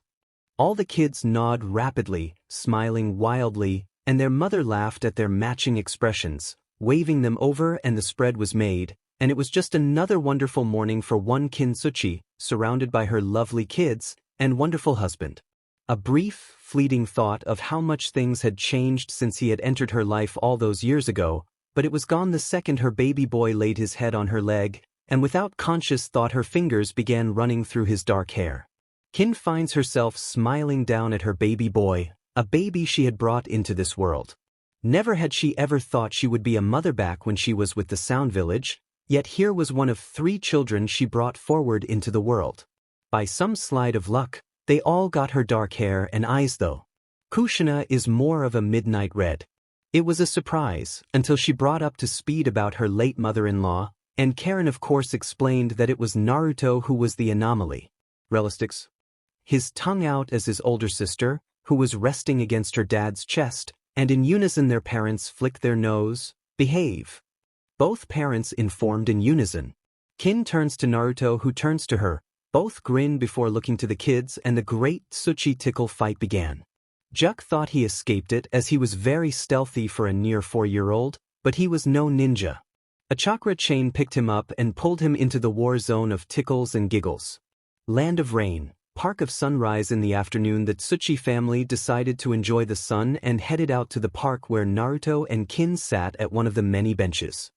All the kids nod rapidly, smiling wildly, and their mother laughed at their matching expressions, waving them over, and the spread was made, and it was just another wonderful morning for one Kin Tsuchi, surrounded by her lovely kids and wonderful husband. A brief, fleeting thought of how much things had changed since he had entered her life all those years ago, but it was gone the second her baby boy laid his head on her leg, and without conscious thought her fingers began running through his dark hair. Kin finds herself smiling down at her baby boy, a baby she had brought into this world. Never had she ever thought she would be a mother back when she was with the Sound Village, yet here was one of 3 children she brought forward into the world. By some slide of luck, they all got her dark hair and eyes though. Kushina is more of a midnight red. It was a surprise, until she brought up to speed about her late mother-in-law, and Karen of course explained that it was Naruto who was the anomaly. Realistics. His tongue out as his older sister, who was resting against her dad's chest, and in unison their parents flicked their nose, behave. Both parents informed in unison. Kin turns to Naruto who turns to her, both grin before looking to the kids, and the great Tsuchi tickle fight began. Juk thought he escaped it as he was very stealthy for a near 4-year-old, but he was no ninja. A chakra chain picked him up and pulled him into the war zone of tickles and giggles. Land of Rain. Park of Sunrise. In the afternoon the Tsuchi family decided to enjoy the sun and headed out to the park where Naruto and Kin sat at one of the many benches.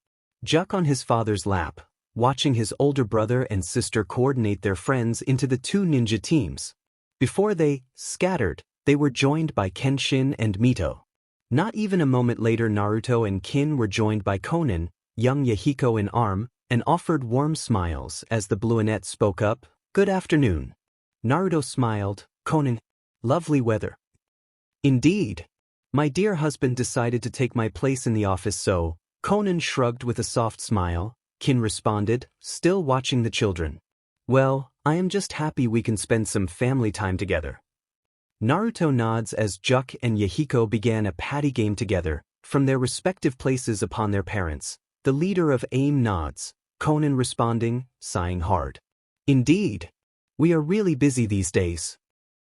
Juk on his father's lap, watching his older brother and sister coordinate their friends into the 2 ninja teams. Before they scattered, they were joined by Kenshin and Mito. Not even a moment later Naruto and Kin were joined by Konan, young Yahiko in arm, and offered warm smiles as the brunette spoke up. Good afternoon. Naruto smiled. Konan. Lovely weather. Indeed. My dear husband decided to take my place in the office, so. Konan shrugged with a soft smile. Kin responded, still watching the children. Well, I am just happy we can spend some family time together. Naruto nods as Juk and Yahiko began a patty game together, from their respective places upon their parents. The leader of AIM nods, Konan responding, sighing hard. Indeed. We are really busy these days.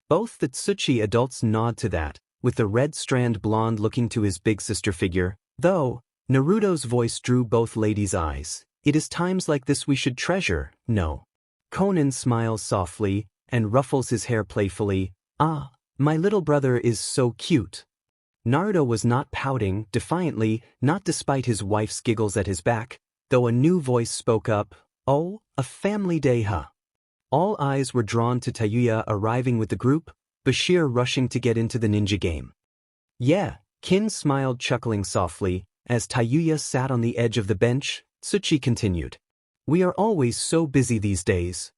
Both the Tsuchi adults nod to that, with the red strand blonde looking to his big sister figure, though, Naruto's voice drew both ladies' eyes. It is times like this we should treasure, no. Konan smiles softly, and ruffles his hair playfully. Ah, my little brother is so cute. Naruto was not pouting, defiantly, not despite his wife's giggles at his back, though a new voice spoke up, oh, a family day huh? All eyes were drawn to Taouya arriving with the group, Bashir rushing to get into the ninja game. Yeah, Kin smiled chuckling softly, as Taouya sat on the edge of the bench. Tsuchi continued. We are always so busy these days.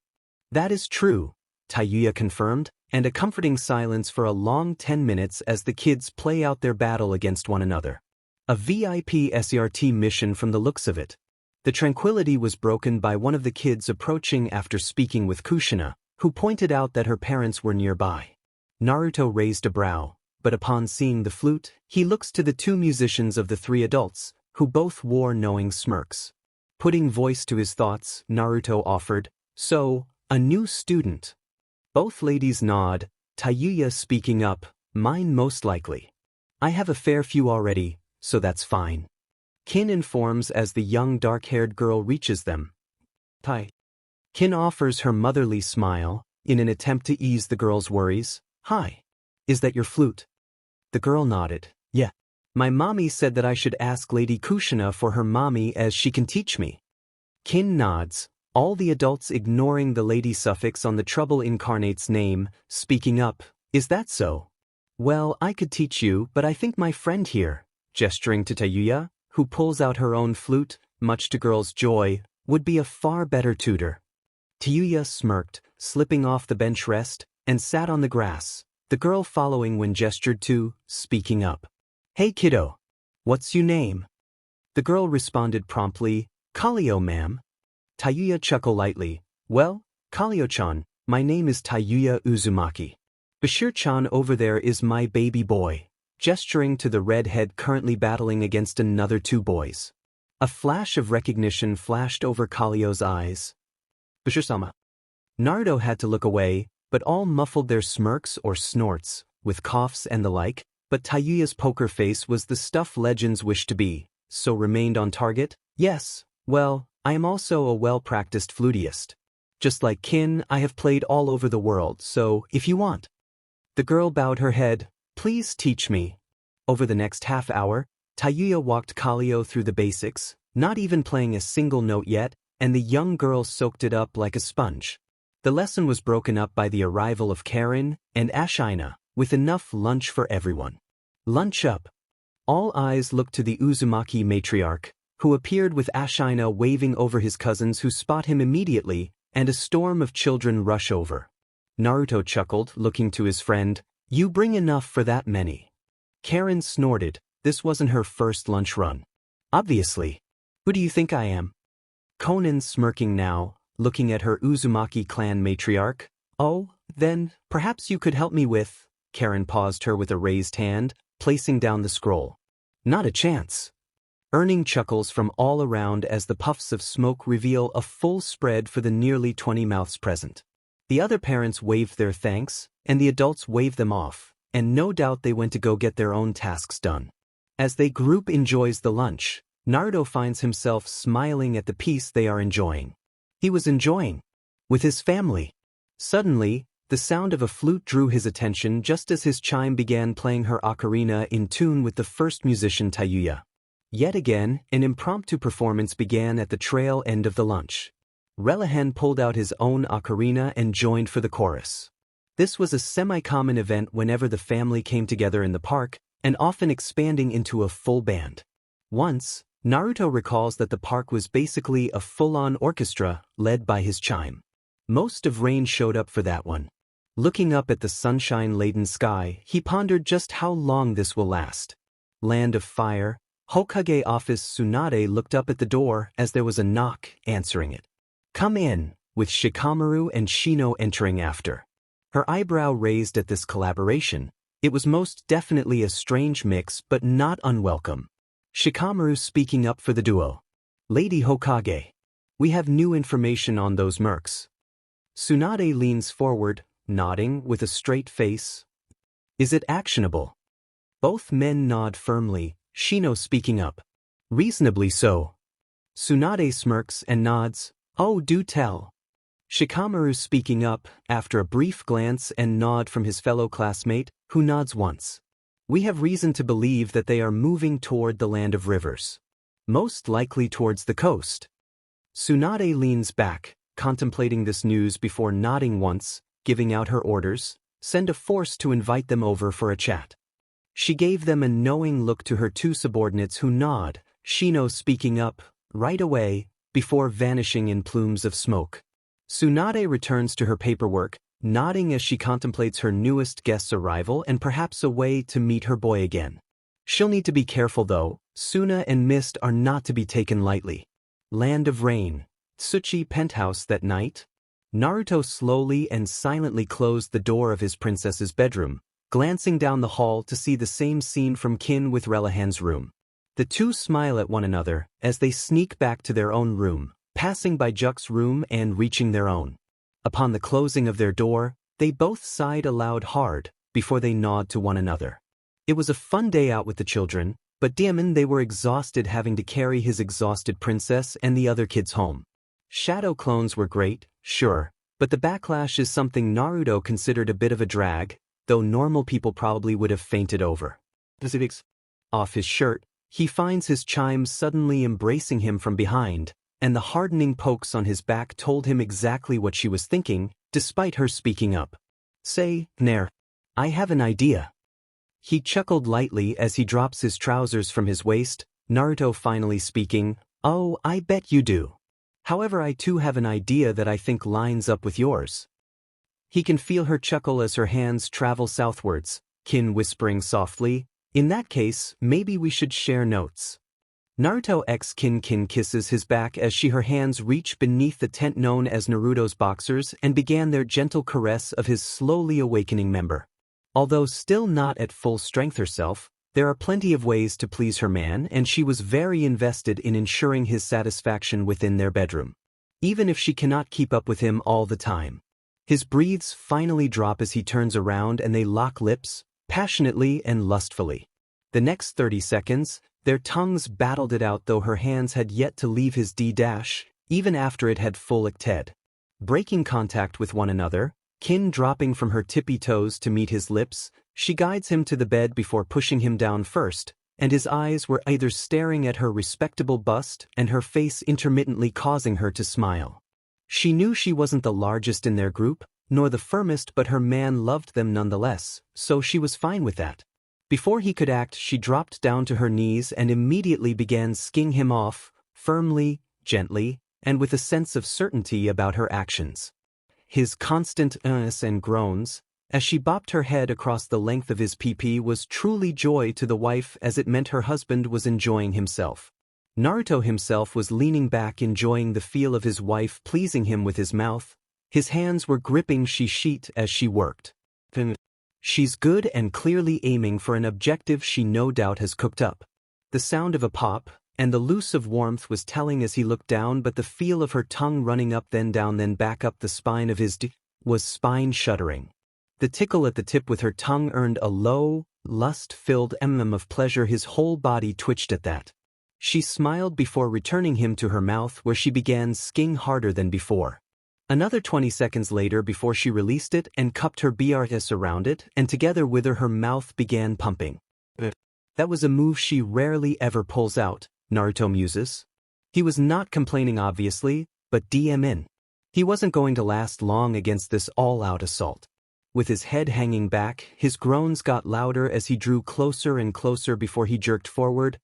That is true, Taouya confirmed, and a comforting silence for a long 10 minutes as the kids play out their battle against one another. A VIP SERT mission from the looks of it. The tranquility was broken by one of the kids approaching after speaking with Kushina, who pointed out that her parents were nearby. Naruto raised a brow, but upon seeing the flute, he looks to the two musicians of the three adults, who both wore knowing smirks. Putting voice to his thoughts, Naruto offered, so, a new student. Both ladies nod, Taouya speaking up, mine most likely. I have a fair few already, so that's fine. Kin informs as the young dark-haired girl reaches them. Hi. Kin offers her motherly smile, in an attempt to ease the girl's worries. Hi. Is that your flute? The girl nodded. Yeah. My mommy said that I should ask Lady Kushina for her mommy as she can teach me. Kin nods, all the adults ignoring the lady suffix on the trouble incarnate's name, speaking up, is that so? Well, I could teach you, but I think my friend here, gesturing to Taouya, who pulls out her own flute, much to girls' joy, would be a far better tutor. Taouya smirked, slipping off the bench rest, and sat on the grass, the girl following when gestured to, speaking up. Hey kiddo. What's your name? The girl responded promptly, Kallio ma'am. Taouya chuckled lightly. Well, Kallio-chan, my name is Taouya Uzumaki. Bashir-chan over there is my baby boy, gesturing to the red head currently battling against another two boys. A flash of recognition flashed over Kallio's eyes. Bashir-sama. Naruto had to look away, but all muffled their smirks or snorts, with coughs and the like, but Taouya's poker face was the stuff legends wish to be, so remained on target. Yes, well, I am also a well-practiced flutist. Just like Kin, I have played all over the world, so, if you want. The girl bowed her head. Please teach me. Over the next half hour, Taouya walked Kallio through the basics, not even playing a single note yet, and the young girl soaked it up like a sponge. The lesson was broken up by the arrival of Karen and Ashina, with enough lunch for everyone. Lunch up. All eyes looked to the Uzumaki matriarch, who appeared with Ashina waving over his cousins who spot him immediately, and a storm of children rush over. Naruto chuckled, looking to his friend, you bring enough for that many. Karen snorted, this wasn't her first lunch run. Obviously. Who do you think I am? Konan smirking now, looking at her Uzumaki clan matriarch. Oh, then, perhaps you could help me with... Karen paused her with a raised hand, placing down the scroll. Not a chance. Earning chuckles from all around as the puffs of smoke reveal a full spread for the nearly 20 mouths present. The other parents waved their thanks, and the adults waved them off, and no doubt they went to go get their own tasks done. As they group enjoys the lunch, Naruto finds himself smiling at the peace they are enjoying. He was enjoying. With his family. Suddenly, the sound of a flute drew his attention just as his chime began playing her ocarina in tune with the first musician Taouya. Yet again, an impromptu performance began at the trail end of the lunch. Relahan pulled out his own ocarina and joined for the chorus. This was a semi-common event whenever the family came together in the park, and often expanding into a full band. Once, Naruto recalls that the park was basically a full-on orchestra led by his chime. Most of Rain showed up for that one. Looking up at the sunshine-laden sky, he pondered just how long this will last. Land of Fire, Hokage office. Tsunade looked up at the door as there was a knock, answering it. Come in, with Shikamaru and Shino entering after. Her eyebrow raised at this collaboration. It was most definitely a strange mix but not unwelcome. Shikamaru speaking up for the duo. Lady Hokage. We have new information on those mercs. Tsunade leans forward, nodding with a straight face. Is it actionable? Both men nod firmly, Shino speaking up. Reasonably so. Tsunade smirks and nods. Oh, do tell. Shikamaru speaking up, after a brief glance and nod from his fellow classmate, who nods once. We have reason to believe that they are moving toward the land of rivers. Most likely towards the coast. Tsunade leans back, contemplating this news before nodding once, giving out her orders. Send a force to invite them over for a chat. She gave them a knowing look to her two subordinates who nod, Shino speaking up, right away, before vanishing in plumes of smoke. Tsunade returns to her paperwork, nodding as she contemplates her newest guest's arrival and perhaps a way to meet her boy again. She'll need to be careful though, Suna and Mist are not to be taken lightly. Land of Rain, Tsuchi penthouse that night. Naruto slowly and silently closed the door of his princess's bedroom, glancing down the hall to see the same scene from Kin with Relihan's room. The two smile at one another as they sneak back to their own room, passing by Juck's room and reaching their own. Upon the closing of their door, they both sighed aloud hard before they nod to one another. It was a fun day out with the children, but damn, they were exhausted having to carry his exhausted princess and the other kids home. Shadow clones were great, sure, but the backlash is something Naruto considered a bit of a drag, though normal people probably would have fainted over. Specifics. Off his shirt, he finds his chime suddenly embracing him from behind, and the hardening pokes on his back told him exactly what she was thinking, despite her speaking up. Say, Nair. I have an idea. He chuckled lightly as he drops his trousers from his waist, Naruto finally speaking, Oh, I bet you do. However, I too have an idea that I think lines up with yours. He can feel her chuckle as her hands travel southwards, Kin whispering softly, In that case, maybe we should share notes. Naruto x Kin kisses his back as her hands reach beneath the tent known as Naruto's boxers and began their gentle caress of his slowly awakening member. Although still not at full strength herself, there are plenty of ways to please her man and she was very invested in ensuring his satisfaction within their bedroom. Even if she cannot keep up with him all the time. His breaths finally drop as he turns around and they lock lips, passionately and lustfully. The next 30 seconds, their tongues battled it out though her hands had yet to leave his D-dash, even after it had full icted. Breaking contact with one another, Kin dropping from her tippy toes to meet his lips, she guides him to the bed before pushing him down first, and his eyes were either staring at her respectable bust and her face intermittently causing her to smile. She knew she wasn't the largest in their group, nor the firmest, but her man loved them nonetheless, so she was fine with that. Before he could act, she dropped down to her knees and immediately began skinning him off, firmly, gently, and with a sense of certainty about her actions. His constant uhs and groans, as she bopped her head across the length of his PP, was truly joy to the wife as it meant her husband was enjoying himself. Naruto himself was leaning back enjoying the feel of his wife pleasing him with his mouth. His hands were gripping sheet as she worked. She's good and clearly aiming for an objective she no doubt has cooked up. The sound of a pop, and the loose of warmth was telling as he looked down, but the feel of her tongue running up then down then back up the spine of his was spine-shuddering. The tickle at the tip with her tongue earned a low, lust-filled of pleasure. His whole body twitched at that. She smiled before returning him to her mouth where she began skinning harder than before. Another 20 seconds later before she released it and cupped her BRS around it, and together with her mouth began pumping. That was a move she rarely ever pulls out, Naruto muses. He was not complaining obviously, but DM in. He wasn't going to last long against this all-out assault. With his head hanging back, his groans got louder as he drew closer and closer before he jerked forward.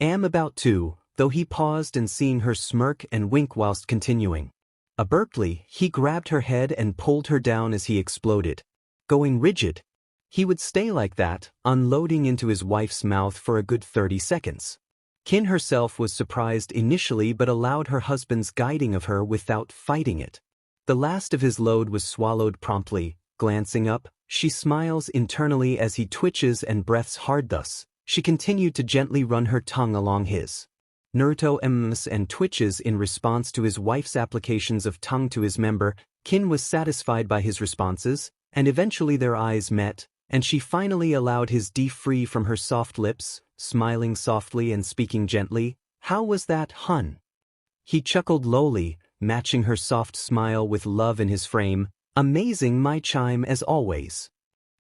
Am about to, though he paused and seeing her smirk and wink whilst continuing. Abruptly, he grabbed her head and pulled her down as he exploded. Going rigid. He would stay like that, unloading into his wife's mouth for a good 30 seconds. Kin herself was surprised initially but allowed her husband's guiding of her without fighting it. The last of his load was swallowed promptly. Glancing up, she smiles internally as he twitches and breathes hard. Thus, she continued to gently run her tongue along his. Naruto ems and twitches in response to his wife's applications of tongue to his member. Kin was satisfied by his responses, and eventually their eyes met, and she finally allowed his D free from her soft lips, smiling softly and speaking gently. "How was that, hun?" He chuckled lowly, matching her soft smile with love in his frame. "Amazing, my chime, as always."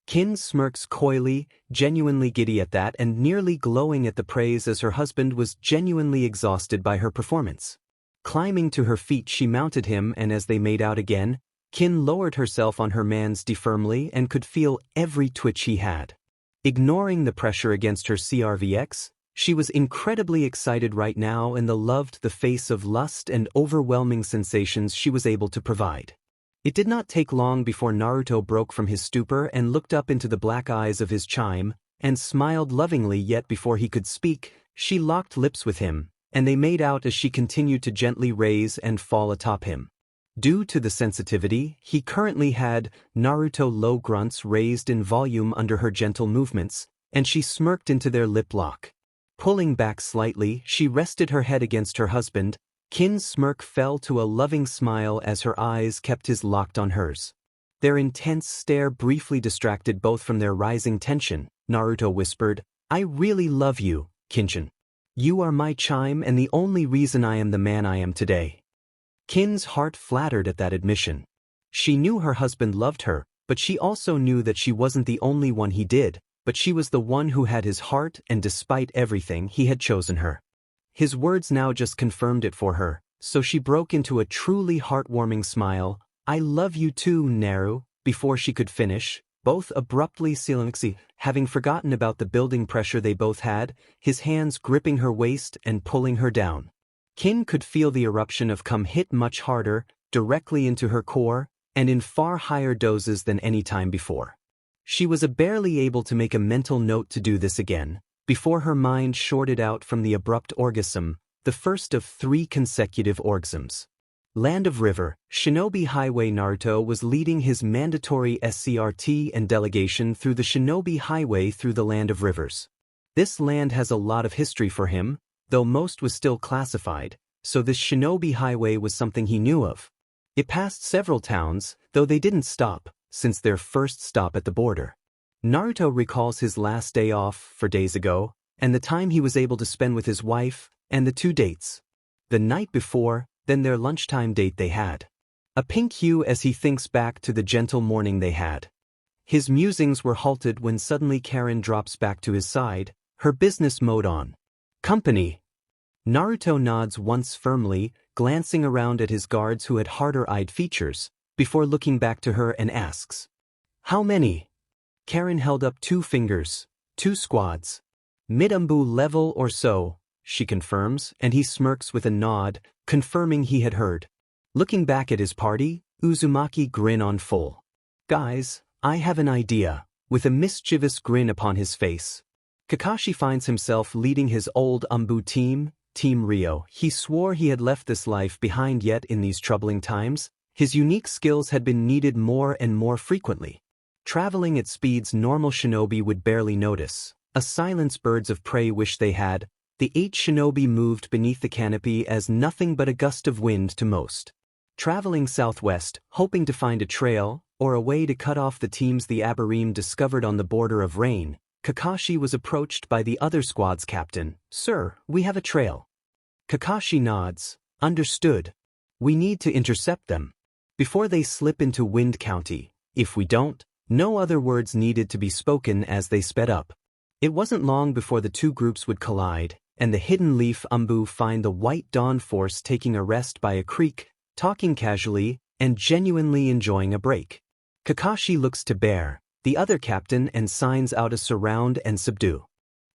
Kin smirks coyly, genuinely giddy at that and nearly glowing at the praise as her husband was genuinely exhausted by her performance. Climbing to her feet, she mounted him, and as they made out again, Kin lowered herself on her man's D firmly and could feel every twitch he had. Ignoring the pressure against her CRVX, she was incredibly excited right now and loved the face of lust and overwhelming sensations she was able to provide. It did not take long before Naruto broke from his stupor and looked up into the black eyes of his chime, and smiled lovingly. Yet before he could speak, she locked lips with him, and they made out as she continued to gently raise and fall atop him. Due to the sensitivity he currently had, Naruto low grunts raised in volume under her gentle movements, and she smirked into their lip lock. Pulling back slightly, she rested her head against her husband. Kin's smirk fell to a loving smile as her eyes kept his locked on hers. Their intense stare briefly distracted both from their rising tension. Naruto whispered, "I really love you, Kinchin. You are my chime and the only reason I am the man I am today." Kin's heart flattered at that admission. She knew her husband loved her, but she also knew that she wasn't the only one he did, but she was the one who had his heart, and despite everything he had chosen her. His words now just confirmed it for her, so she broke into a truly heartwarming smile. "I love you too, Naru." Before she could finish, both abruptly silenced, having forgotten about the building pressure they both had, his hands gripping her waist and pulling her down. Kin could feel the eruption of cum hit much harder, directly into her core, and in far higher doses than any time before. She was barely able to make a mental note to do this again, before her mind shorted out from the abrupt orgasm, the first of 3 consecutive orgasms. Land of River, Shinobi Highway. Naruto was leading his mandatory SCRT and delegation through the Shinobi Highway through the Land of Rivers. This land has a lot of history for him, though most was still classified, so this Shinobi Highway was something he knew of. It passed several towns, though they didn't stop, since their first stop at the border. Naruto recalls his last day off 4 days ago, and the time he was able to spend with his wife, and the 2 dates. The night before, then their lunchtime date they had. A pink hue as he thinks back to the gentle morning they had. His musings were halted when suddenly Karen drops back to his side, her business mode on. "Company." Naruto nods once firmly, glancing around at his guards who had harder-eyed features, before looking back to her and asks, "How many?" Karen held up 2 fingers. 2 squads. "Mid-umbu level or so," she confirms, and he smirks with a nod, confirming he had heard. Looking back at his party, Uzumaki grin on full. "Guys, I have an idea," with a mischievous grin upon his face. Kakashi finds himself leading his old umbu team, Team Rio. He swore he had left this life behind, yet in these troubling times, his unique skills had been needed more and more frequently. Traveling at speeds normal shinobi would barely notice, a silence birds of prey wish they had, the 8 shinobi moved beneath the canopy as nothing but a gust of wind to most. Traveling southwest, hoping to find a trail, or a way to cut off the teams the Abarim discovered on the border of rain, Kakashi was approached by the other squad's captain. "Sir, we have a trail." Kakashi nods. "Understood. We need to intercept them before they slip into Wind County. If we don't," no other words needed to be spoken as they sped up. It wasn't long before the 2 groups would collide, and the Hidden Leaf Umbu find the White Dawn Force taking a rest by a creek, talking casually, and genuinely enjoying a break. Kakashi looks to Bear, the other captain, and signs out a surround and subdue.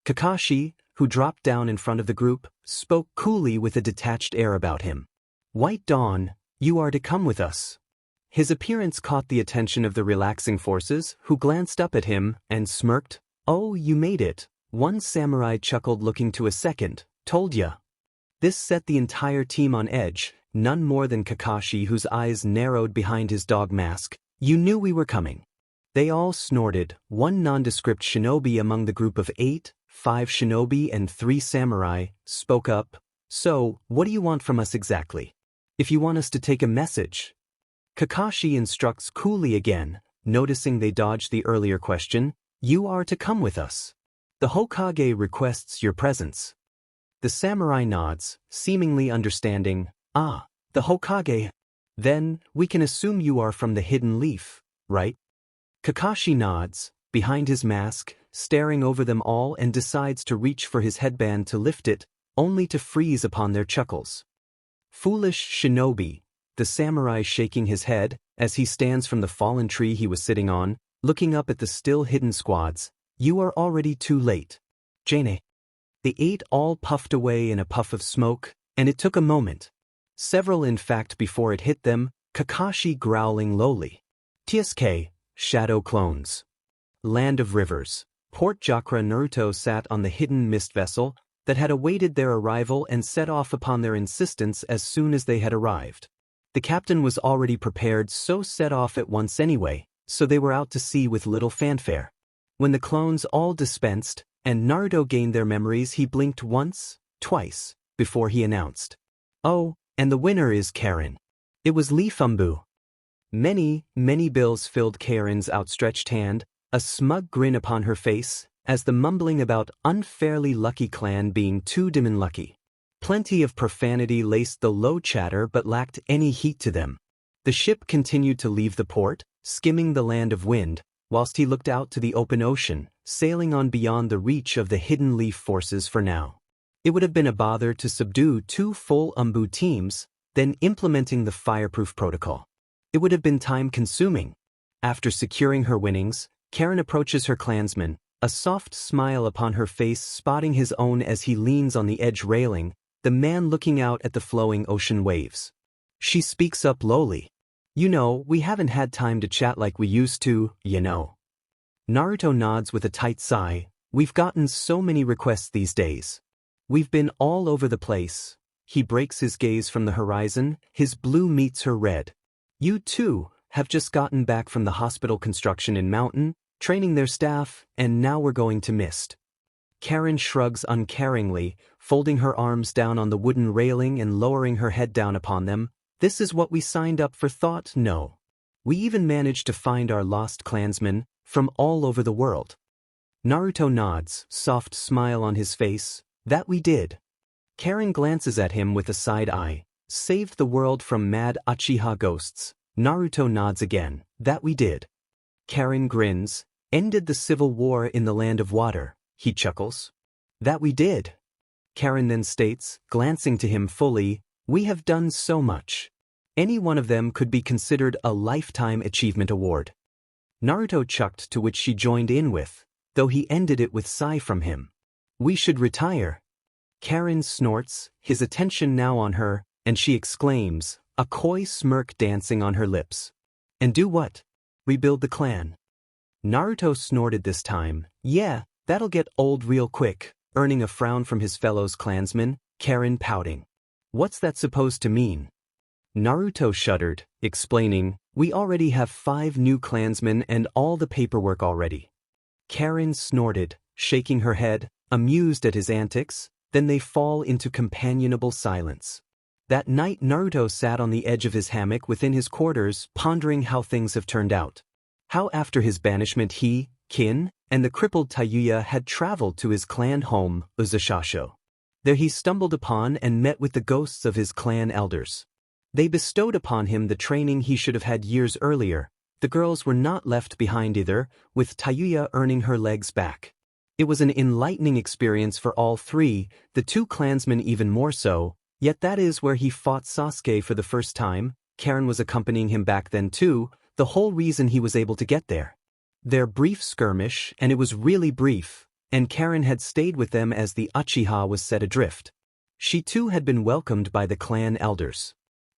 Kakashi, who dropped down in front of the group, spoke coolly with a detached air about him. "White Dawn, You are to come with us. His appearance caught the attention of the relaxing forces, who glanced up at him and smirked. Oh, you made it. One samurai chuckled, looking to a second. Told ya. This set the entire team on edge, none more than Kakashi, whose eyes narrowed behind his dog mask. You knew we were coming. They all snorted. One nondescript shinobi among the group of 8, 5 shinobi and 3 samurai, spoke up. So, what do you want from us exactly? If you want us to take a message. Kakashi instructs coolly again, noticing they dodged the earlier question. You are to come with us. The Hokage requests your presence. The samurai nods, seemingly understanding. Ah, the Hokage. Then, we can assume you are from the Hidden Leaf, right? Kakashi nods, behind his mask, staring over them all, and decides to reach for his headband to lift it, only to freeze upon their chuckles. Foolish shinobi, the samurai shaking his head, as he stands from the fallen tree he was sitting on, looking up at the still hidden squads. You are already too late. Jane. The 8 all puffed away in a puff of smoke, and it took a moment. Several in fact before it hit them, Kakashi growling lowly. TSK, Shadow Clones. Land of Rivers. Port Jakra. Naruto sat on the hidden mist vessel that had awaited their arrival and set off upon their insistence as soon as they had arrived. The captain was already prepared, so set off at once anyway, so they were out to sea with little fanfare. When the clones all dispensed, and Naruto gained their memories, he blinked once, twice, before he announced. Oh, and the winner is Karen. It was Lee Fumbu. Many, many bills filled Karen's outstretched hand, a smug grin upon her face, as the mumbling about unfairly lucky clan being too dim and lucky. Plenty of profanity laced the low chatter but lacked any heat to them. The ship continued to leave the port, skimming the land of wind, whilst he looked out to the open ocean, sailing on beyond the reach of the Hidden Leaf forces for now. It would have been a bother to subdue 2 full Umbu teams, then implementing the fireproof protocol. It would have been time-consuming. After securing her winnings, Karen approaches her clansman, a soft smile upon her face, spotting his own as he leans on the edge railing, the man looking out at the flowing ocean waves. She speaks up lowly. You know, we haven't had time to chat like we used to, you know. Naruto nods with a tight sigh. We've gotten so many requests these days. We've been all over the place. He breaks his gaze from the horizon, his blue meets her red. You too have just gotten back from the hospital construction in Mountain, training their staff, and now we're going to Mist. Karen shrugs uncaringly, folding her arms down on the wooden railing and lowering her head down upon them. This is what we signed up for, thought? No. We even managed to find our lost clansmen from all over the world. Naruto nods, soft smile on his face. That we did. Karen glances at him with a side eye. Saved the world from mad Uchiha ghosts. Naruto nods again. That we did. Karen grins. Ended the civil war in the land of water. He chuckles. That we did. Karen then states, glancing to him fully, we have done so much. Any one of them could be considered a lifetime achievement award. Naruto chucked, to which she joined in with, though he ended it with sigh from him. We should retire. Karen snorts, his attention now on her, and she exclaims, a coy smirk dancing on her lips. And do what? Rebuild the clan. Naruto snorted this time. Yeah, that'll get old real quick, earning a frown from his fellow's clansmen, Karen pouting. What's that supposed to mean? Naruto shuddered, explaining, we already have 5 new clansmen and all the paperwork already. Karen snorted, shaking her head, amused at his antics, then they fall into companionable silence. That night Naruto sat on the edge of his hammock within his quarters, pondering how things have turned out. How after his banishment he, Kin, and the crippled Taouya had traveled to his clan home, Uzashasho. There he stumbled upon and met with the ghosts of his clan elders. They bestowed upon him the training he should have had years earlier. The girls were not left behind either, with Taouya earning her legs back. It was an enlightening experience for all 3, the 2 clansmen even more so, yet that is where he fought Sasuke for the first time. Karen was accompanying him back then too, the whole reason he was able to get there. Their brief skirmish, and it was really brief, and Karen had stayed with them as the Uchiha was set adrift. She too had been welcomed by the clan elders.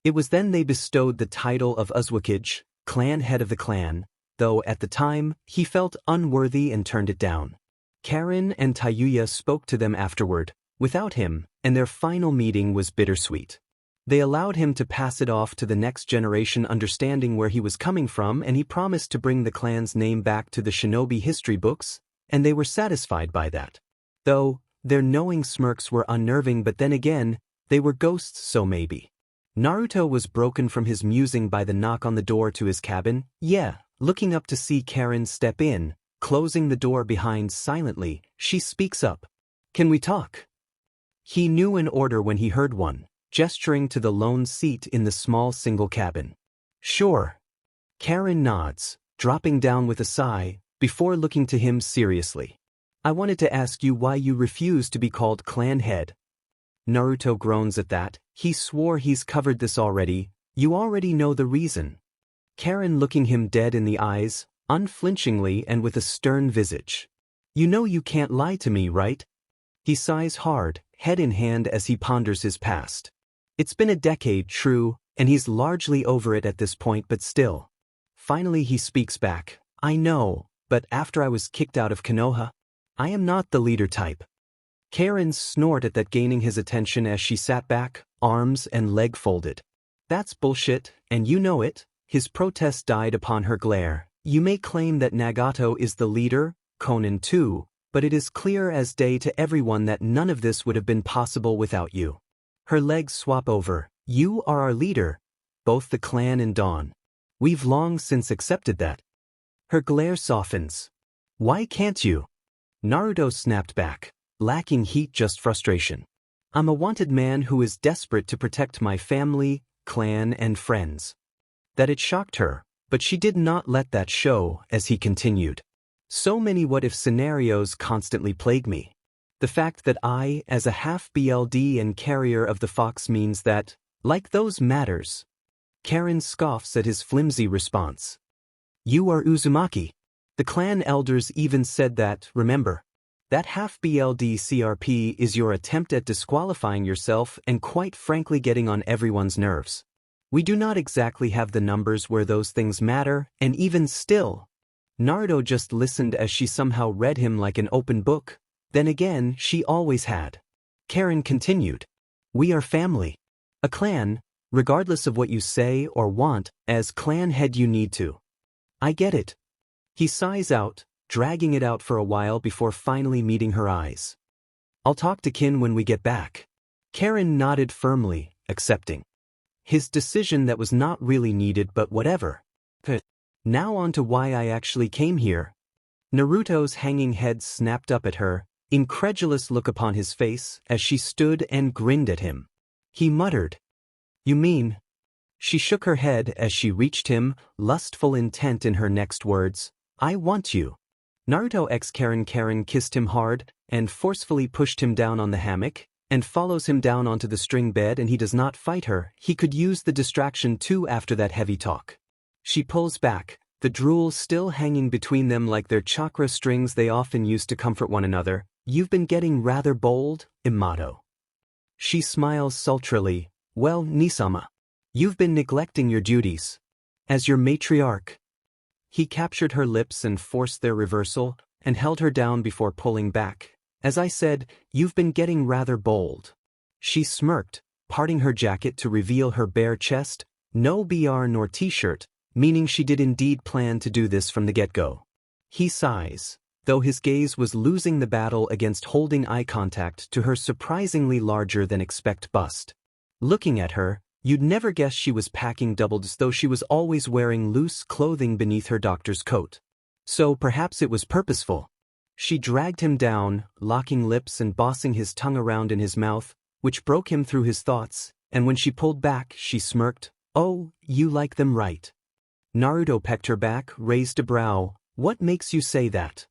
It was then they bestowed the title of Uzumaki, clan head of the clan, though at the time, he felt unworthy and turned it down. Karen and Taouya spoke to them afterward, without him, and their final meeting was bittersweet. They allowed him to pass it off to the next generation, understanding where he was coming from, and he promised to bring the clan's name back to the shinobi history books, and they were satisfied by that. Though, their knowing smirks were unnerving, but then again, they were ghosts, so maybe. Naruto was broken from his musing by the knock on the door to his cabin, looking up to see Karen step in, closing the door behind silently. She speaks up. "Can we talk?" He knew an order when he heard one, gesturing to the lone seat in the small single cabin. "Sure." Karen nods, dropping down with a sigh, before looking to him seriously. "I wanted to ask you why you refuse to be called clan head." Naruto groans at that. He swore he's covered this already. "You already know the reason." Karen looking him dead in the eyes, unflinchingly and with a stern visage. "You know you can't lie to me, right?" He sighs hard, head in hand as he ponders his past. It's been a decade, true, and he's largely over it at this point, but still. Finally he speaks back. "I know, but after I was kicked out of Konoha, I am not the leader type." Karen snort at that, gaining his attention as she sat back, arms and leg folded. "That's bullshit, and you know it." His protest died upon her glare. "You may claim that Nagato is the leader, Konan too, but it is clear as day to everyone that none of this would have been possible without you." Her legs swap over. "You are our leader, both the clan and Dawn. We've long since accepted that." Her glare softens. "Why can't you?" Naruto snapped back, lacking heat, just frustration. "I'm a wanted man who is desperate to protect my family, clan and friends." That it shocked her, but she did not let that show as he continued. "So many what-if scenarios constantly plague me. The fact that I, as a half-BLD and carrier of the fox, means that, like those matters." Karen scoffs at his flimsy response. "You are Uzumaki. The clan elders even said that, remember? That half-BLD CRP is your attempt at disqualifying yourself and quite frankly getting on everyone's nerves. We do not exactly have the numbers where those things matter, and even still." Naruto just listened as she somehow read him like an open book. Then again, she always had. Karen continued. "We are family. A clan, regardless of what you say or want, as clan head you need to." "I get it." He sighs out, dragging it out for a while before finally meeting her eyes. "I'll talk to Kin when we get back." Karen nodded firmly, accepting. His decision that was not really needed, but whatever. Now on to why I actually came here. Naruto's hanging head snapped up at her, incredulous look upon his face as she stood and grinned at him. He muttered, "You mean?" She shook her head as she reached him, lustful intent in her next words. "I want you." Naruto x Karen kissed him hard and forcefully pushed him down on the hammock, and follows him down onto the string bed, and he does not fight her. He could use the distraction too after that heavy talk. She pulls back, the drool still hanging between them like their chakra strings they often used to comfort one another. "You've been getting rather bold, Imato." She smiles sultrily. "Well, Nisama. You've been neglecting your duties. As your matriarch." He captured her lips and forced their reversal, and held her down before pulling back. "As I said, you've been getting rather bold." She smirked, parting her jacket to reveal her bare chest, no BR nor t-shirt, meaning she did indeed plan to do this from the get-go. He sighs, though his gaze was losing the battle against holding eye contact to her surprisingly larger than expect bust. Looking at her, you'd never guess she was packing doubled, as though she was always wearing loose clothing beneath her doctor's coat. So perhaps it was purposeful. She dragged him down, locking lips and bossing his tongue around in his mouth, which broke him through his thoughts, and when she pulled back, she smirked. "Oh, you like them, right?" Naruto pecked her back, raised a brow. "What makes you say that?"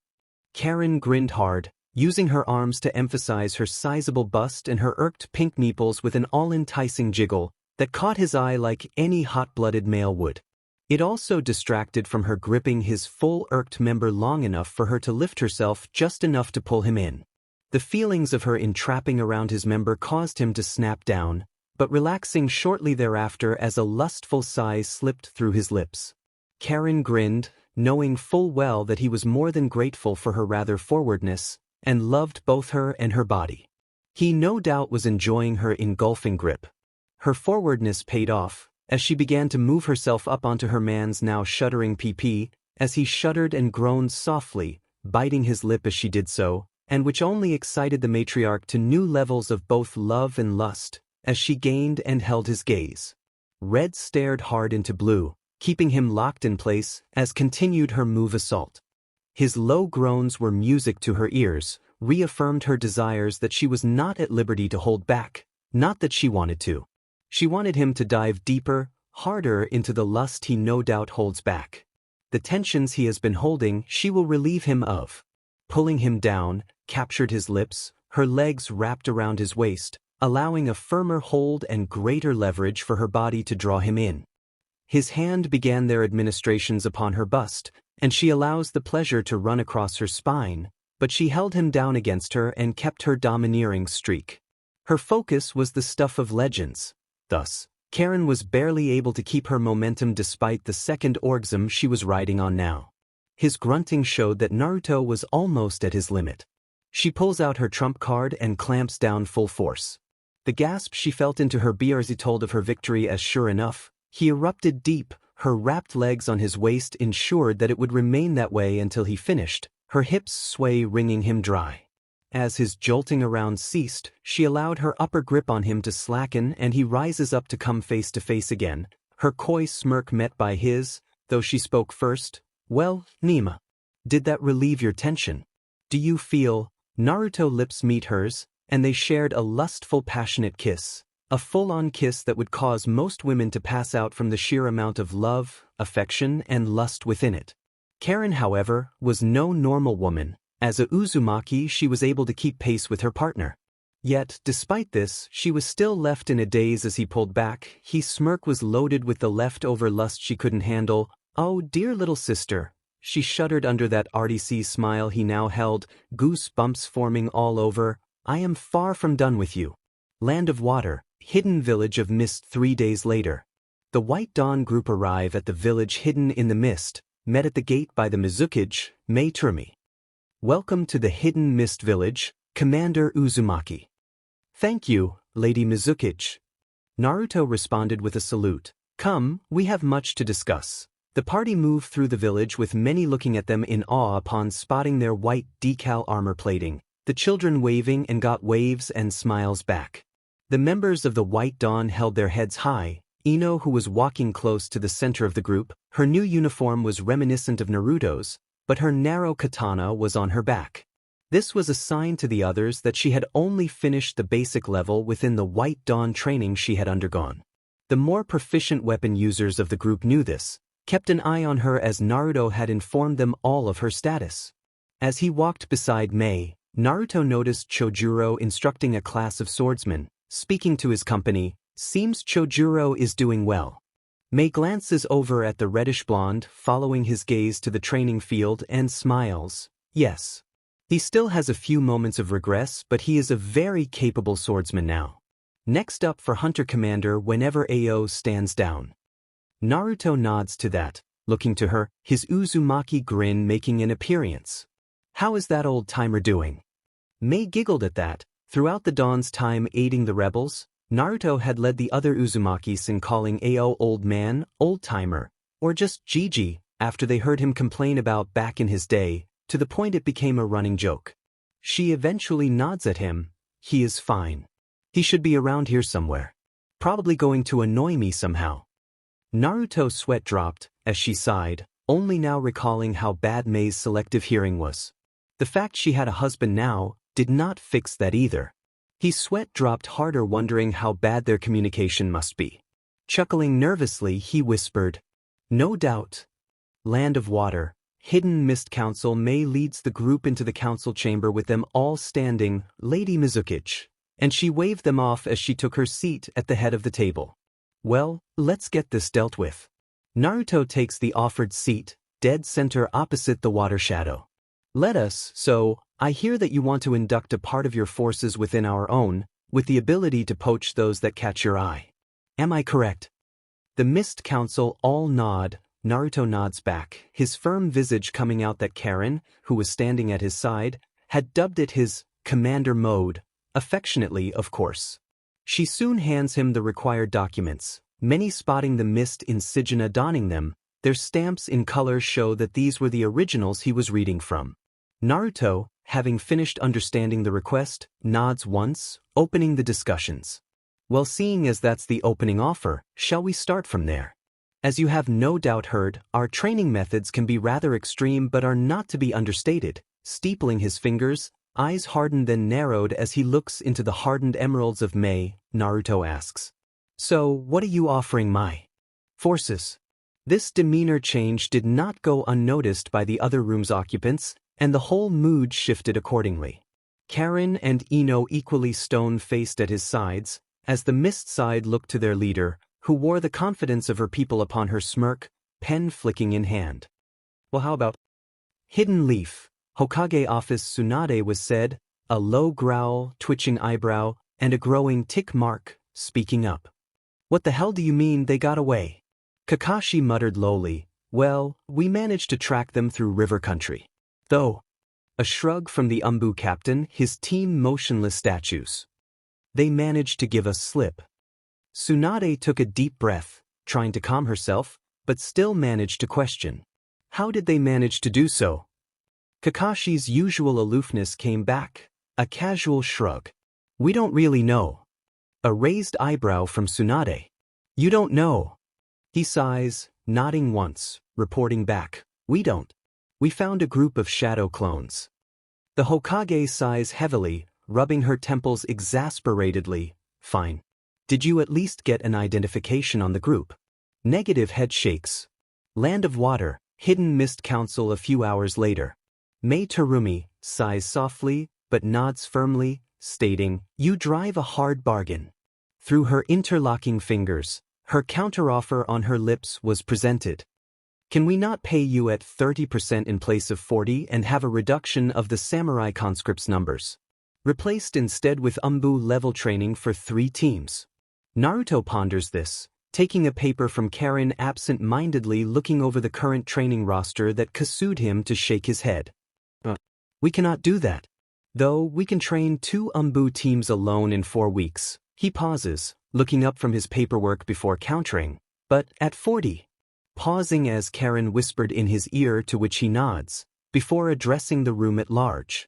Karen grinned hard, using her arms to emphasize her sizable bust and her irked pink nipples with an all-enticing jiggle that caught his eye like any hot-blooded male would. It also distracted from her gripping his full irked member long enough for her to lift herself just enough to pull him in. The feelings of her entrapping around his member caused him to snap down, but relaxing shortly thereafter as a lustful sigh slipped through his lips. Karen grinned, knowing full well that he was more than grateful for her rather forwardness, and loved both her and her body. He no doubt was enjoying her engulfing grip. Her forwardness paid off, as she began to move herself up onto her man's now shuddering PP, as he shuddered and groaned softly, biting his lip as she did so, and which only excited the matriarch to new levels of both love and lust, as she gained and held his gaze. Red stared hard into blue, keeping him locked in place, as continued her move assault. His low groans were music to her ears, reaffirmed her desires that she was not at liberty to hold back, not that she wanted to. She wanted him to dive deeper, harder into the lust he no doubt holds back. The tensions he has been holding she will relieve him of. Pulling him down, captured his lips, her legs wrapped around his waist, allowing a firmer hold and greater leverage for her body to draw him in. His hand began their administrations upon her bust, and she allows the pleasure to run across her spine, but she held him down against her and kept her domineering streak. Her focus was the stuff of legends. Thus, Karen was barely able to keep her momentum despite the second orgasm she was riding on now. His grunting showed that Naruto was almost at his limit. She pulls out her trump card and clamps down full force. The gasp she felt into her BRZ told of her victory as sure enough, he erupted deep, her wrapped legs on his waist ensured that it would remain that way until he finished, her hips sway wringing him dry. As his jolting around ceased, she allowed her upper grip on him to slacken and he rises up to come face to face again, her coy smirk met by his, though she spoke first. Well, Nima. Did that relieve your tension? Do you feel? Naruto lips meet hers, and they shared a lustful passionate kiss, a full-on kiss that would cause most women to pass out from the sheer amount of love, affection, and lust within it. Karen, however, was no normal woman. As a Uzumaki she was able to keep pace with her partner. Yet, despite this, she was still left in a daze as he pulled back. His smirk was loaded with the leftover lust she couldn't handle. Oh, dear little sister. She shuddered under that RDC smile he now held, goosebumps forming all over. I am far from done with you. Land of Water, hidden village of mist 3 days later. The White Dawn group arrive at the village hidden in the mist, met at the gate by the Mizukage, Turumi. Welcome to the Hidden Mist Village, Commander Uzumaki. Thank you, Lady Mizukage. Naruto responded with a salute. Come, we have much to discuss. The party moved through the village with many looking at them in awe upon spotting their white decal armor plating, the children waving and got waves and smiles back. The members of the White Dawn held their heads high. Ino, who was walking close to the center of the group, her new uniform was reminiscent of Naruto's, but her narrow katana was on her back. This was a sign to the others that she had only finished the basic level within the White Dawn training she had undergone. The more proficient weapon users of the group knew this, kept an eye on her as Naruto had informed them all of her status. As he walked beside Mei, Naruto noticed Chojuro instructing a class of swordsmen, speaking to his company. Seems Chojuro is doing well. Mei glances over at the reddish blonde, following his gaze to the training field and smiles. Yes. He still has a few moments of regress, but he is a very capable swordsman now. Next up for Hunter Commander whenever AO stands down. Naruto nods to that, looking to her, his Uzumaki grin making an appearance. How is that old-timer doing? Mei giggled at that. Throughout the Dawn's time aiding the rebels, Naruto had led the other Uzumakis in calling AO old man, old-timer, or just Gigi, after they heard him complain about back in his day, to the point it became a running joke. She eventually nods at him. He is fine. He should be around here somewhere. Probably going to annoy me somehow. Naruto's sweat dropped, as she sighed, only now recalling how bad Mei's selective hearing was. The fact she had a husband now did not fix that either. His sweat dropped harder, wondering how bad their communication must be. Chuckling nervously, he whispered, "No doubt. Land of Water, Hidden Mist Council." Mei leads the group into the council chamber with them all standing, Lady Mizukage, and she waved them off as she took her seat at the head of the table. Well, let's get this dealt with. Naruto takes the offered seat, dead center opposite the water shadow. Let us, so, I hear that you want to induct a part of your forces within our own, with the ability to poach those that catch your eye. Am I correct? The Mist Council all nod. Naruto nods back, his firm visage coming out that Karen, who was standing at his side, had dubbed it his commander mode, affectionately of course. She soon hands him the required documents, many spotting the mist insignia donning them. Their stamps in color show that these were the originals he was reading from. Naruto, having finished understanding the request, nods once, opening the discussions. Well, seeing as that's the opening offer, shall we start from there? As you have no doubt heard, our training methods can be rather extreme but are not to be understated. Steepling his fingers, eyes hardened then narrowed as he looks into the hardened emeralds of May, Naruto asks. So, what are you offering my forces? This demeanor change did not go unnoticed by the other room's occupants, and the whole mood shifted accordingly. Karen and Ino equally stone-faced at his sides, as the mist side looked to their leader, who wore the confidence of her people upon her smirk, pen flicking in hand. Well, how about Hidden Leaf? Hokage office Tsunade was said, a low growl, twitching eyebrow, and a growing tick mark, speaking up. What the hell do you mean they got away? Kakashi muttered lowly, well, we managed to track them through river country. Though. A shrug from the Umbu captain, his team motionless statues. They managed to give us slip. Tsunade took a deep breath, trying to calm herself, but still managed to question. How did they manage to do so? Kakashi's usual aloofness came back, a casual shrug. We don't really know. A raised eyebrow from Tsunade. You don't know. He sighs, nodding once, reporting back. We don't. We found a group of shadow clones. The Hokage sighs heavily, rubbing her temples exasperatedly. Fine. Did you at least get an identification on the group? Negative head shakes. Land of Water, Hidden Mist Council a few hours later. Mei Terumi sighs softly, but nods firmly, stating, you drive a hard bargain. Through her interlocking fingers, her counteroffer on her lips was presented. Can we not pay you at 30% in place of 40 and have a reduction of the samurai conscripts numbers? Replaced instead with Umbu level training for 3 teams. Naruto ponders this, taking a paper from Karen absent-mindedly looking over the current training roster that casued him to shake his head. We cannot do that. Though we can train 2 Umbu teams alone in 4 weeks. He pauses, looking up from his paperwork before countering. But at 40. Pausing as Karen whispered in his ear to which he nods, before addressing the room at large.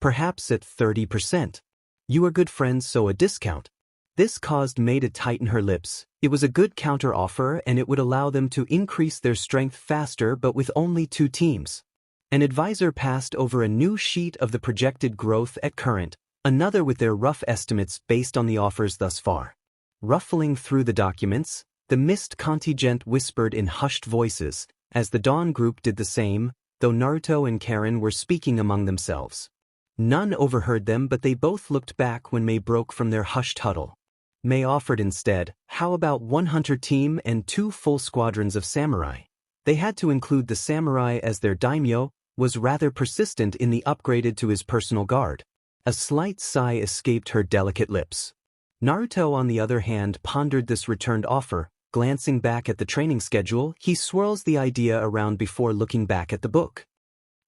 Perhaps at 30%. You are good friends, so a discount. This caused May to tighten her lips. It was a good counter-offer and it would allow them to increase their strength faster but with only 2 teams. An advisor passed over a new sheet of the projected growth at current, another with their rough estimates based on the offers thus far. Ruffling through the documents, the mist contingent whispered in hushed voices, as the Dawn group did the same, though Naruto and Karen were speaking among themselves. None overheard them, but they both looked back when May broke from their hushed huddle. May offered instead, how about 1 hunter team and 2 full squadrons of samurai? They had to include the samurai as their daimyo, was rather persistent in the upgraded to his personal guard. A slight sigh escaped her delicate lips. Naruto on the other hand pondered this returned offer, glancing back at the training schedule, he swirls the idea around before looking back at the book.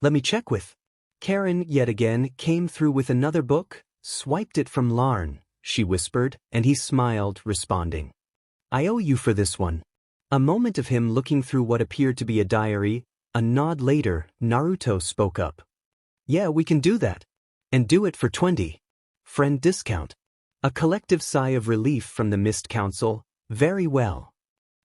Let me check with. Karen yet again came through with another book, swiped it from Larn, she whispered, and he smiled, responding. I owe you for this one. A moment of him looking through what appeared to be a diary, a nod later, Naruto spoke up. Yeah, we can do that. And do it for 20. Friend discount. A collective sigh of relief from the Mist Council. Very well.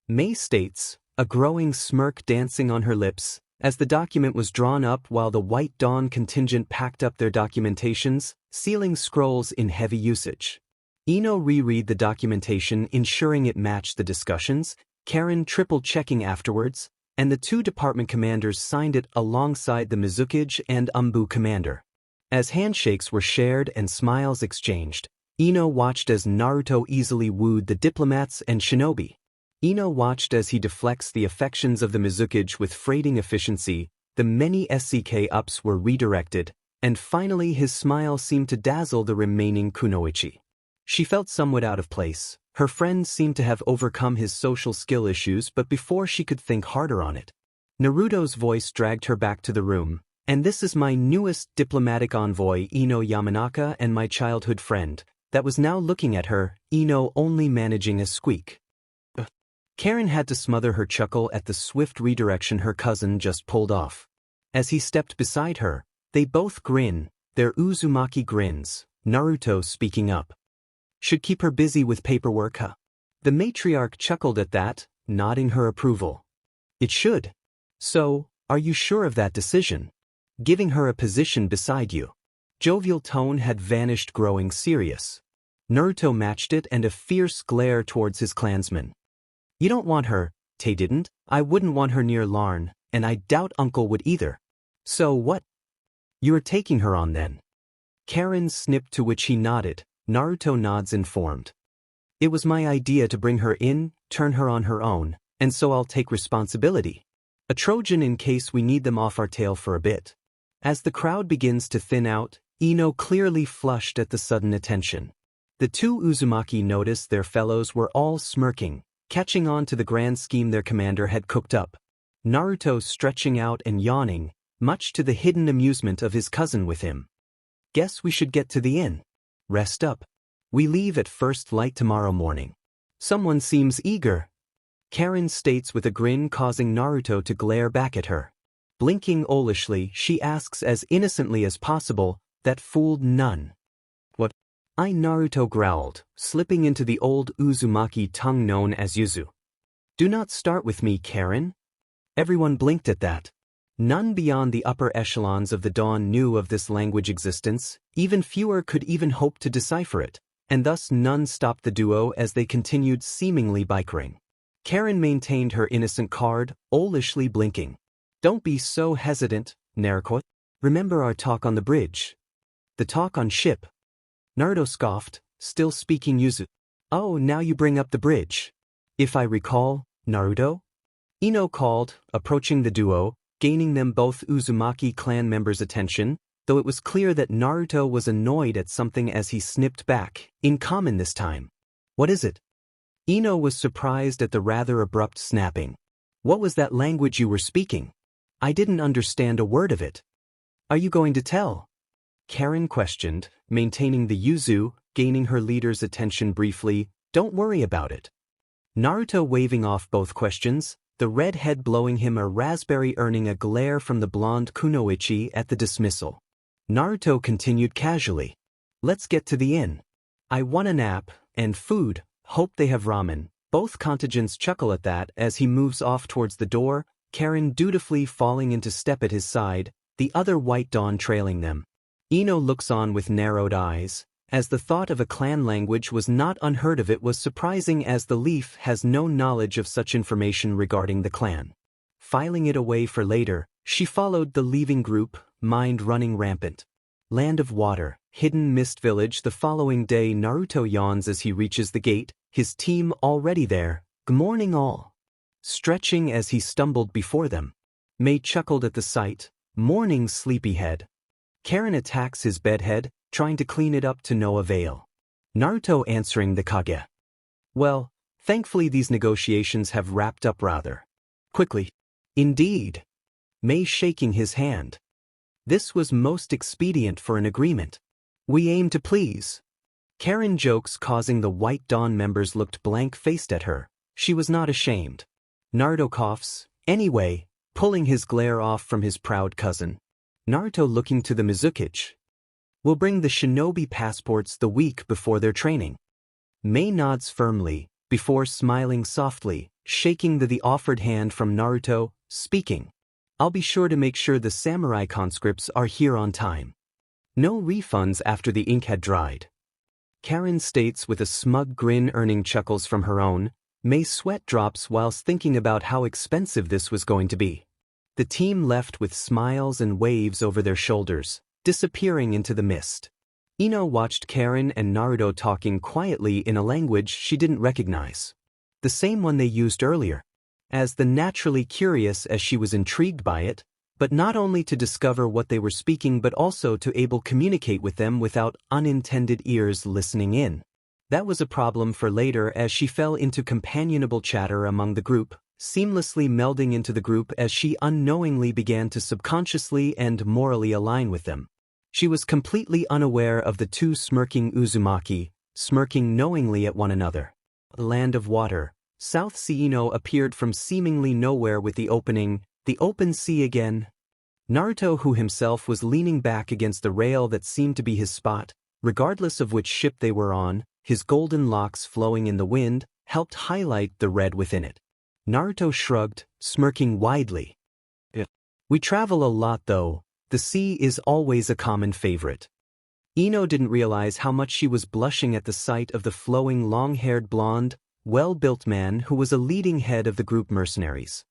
May states, a growing smirk dancing on her lips, as the document was drawn up while the White Dawn contingent packed up their documentations, sealing scrolls in heavy usage. Ino reread the documentation, ensuring it matched the discussions, Karen triple-checking afterwards, and the 2 department commanders signed it alongside the Mizukage and Umbu commander. As handshakes were shared and smiles exchanged, Ino watched as Naruto easily wooed the diplomats and shinobi. Ino watched as he deflects the affections of the Mizukage with freighting efficiency, the many SCK ups were redirected, and finally his smile seemed to dazzle the remaining kunoichi. She felt somewhat out of place. Her friend seemed to have overcome his social skill issues, but before she could think harder on it, Naruto's voice dragged her back to the room. And this is my newest diplomatic envoy, Ino Yamanaka, and my childhood friend, that was now looking at her, Ino only managing a squeak. Karen had to smother her chuckle at the swift redirection her cousin just pulled off. As he stepped beside her, they both grin, their Uzumaki grins, Naruto speaking up. Should keep her busy with paperwork, huh? The matriarch chuckled at that, nodding her approval. It should. So, are you sure of that decision? Giving her a position beside you. Jovial tone had vanished, growing serious. Naruto matched it and a fierce glare towards his clansman. You don't want her, Tay didn't. I wouldn't want her near Larn, and I doubt Uncle would either. So what? You are taking her on then? Karen snipped, to which he nodded. Naruto nods, informed. It was my idea to bring her in, turn her on her own, and so I'll take responsibility. A Trojan in case we need them off our tail for a bit. As the crowd begins to thin out, Ino clearly flushed at the sudden attention. The two Uzumaki noticed their fellows were all smirking, catching on to the grand scheme their commander had cooked up. Naruto stretching out and yawning, much to the hidden amusement of his cousin with him. Guess we should get to the inn. Rest up. We leave at first light tomorrow morning. Someone seems eager. Karen states with a grin, causing Naruto to glare back at her. Blinking owlishly, she asks as innocently as possible, that fooled none. What? Naruto growled, slipping into the old Uzumaki tongue known as yuzu. Do not start with me, Karen. Everyone blinked at that. None beyond the upper echelons of the Dawn knew of this language existence, even fewer could even hope to decipher it, and thus none stopped the duo as they continued seemingly bickering. Karen maintained her innocent card, owlishly blinking. Don't be so hesitant, Naruto. Remember our talk on the bridge. The talk on ship. Naruto scoffed, still speaking yuzu. Oh, now you bring up the bridge. If I recall, Naruto? Ino called, approaching the duo, gaining them both Uzumaki clan members' attention, though it was clear that Naruto was annoyed at something as he snipped back, in common this time. What is it? Ino was surprised at the rather abrupt snapping. What was that language you were speaking? I didn't understand a word of it. Are you going to tell? Karen questioned, maintaining the yuzu, gaining her leader's attention briefly. Don't worry about it. Naruto waving off both questions, the red head blowing him a raspberry, earning a glare from the blonde kunoichi at the dismissal. Naruto continued casually. Let's get to the inn. I want a nap, and food, hope they have ramen. Both contingents chuckle at that as he moves off towards the door, Karen dutifully falling into step at his side, the other White Dawn trailing them. Ino looks on with narrowed eyes, as the thought of a clan language was not unheard of. It was surprising as the Leaf has no knowledge of such information regarding the clan. Filing it away for later, she followed the leaving group, mind running rampant. Land of Water, Hidden Mist Village. The following day, Naruto yawns as he reaches the gate, his team already there. Good morning all. Stretching as he stumbled before them. May chuckled at the sight. Morning, sleepyhead. Karen attacks his bedhead, trying to clean it up to no avail. Naruto answering the Kage. Well, thankfully these negotiations have wrapped up rather quickly. Indeed. May shaking his hand. This was most expedient for an agreement. We aim to please. Karen jokes, causing the White Dawn members looked blank-faced at her. She was not ashamed. Naruto coughs, anyway, pulling his glare off from his proud cousin. Naruto looking to the Mizukage. We'll bring the shinobi passports the week before their training. May nods firmly, before smiling softly, shaking the offered hand from Naruto, speaking. I'll be sure to make sure the samurai conscripts are here on time. No refunds after the ink had dried. Karen states with a smug grin, earning chuckles from her own. May sweat drops whilst thinking about how expensive this was going to be. The team left with smiles and waves over their shoulders, disappearing into the mist. Ino watched Karen and Naruto talking quietly in a language she didn't recognize. The same one they used earlier. As the naturally curious as she was intrigued by it, but not only to discover what they were speaking but also to able communicate with them without unintended ears listening in. That was a problem for later as she fell into companionable chatter among the group, seamlessly melding into the group as she unknowingly began to subconsciously and morally align with them. She was completely unaware of the two smirking Uzumaki, smirking knowingly at one another. Land of Water. South Seino appeared from seemingly nowhere with the open sea again. Naruto, who himself was leaning back against the rail that seemed to be his spot, regardless of which ship they were on, his golden locks flowing in the wind, helped highlight the red within it. Naruto shrugged, smirking widely. We travel a lot though, the sea is always a common favorite. Ino didn't realize how much she was blushing at the sight of the flowing long-haired blond, well-built man who was a leading head of the group mercenaries.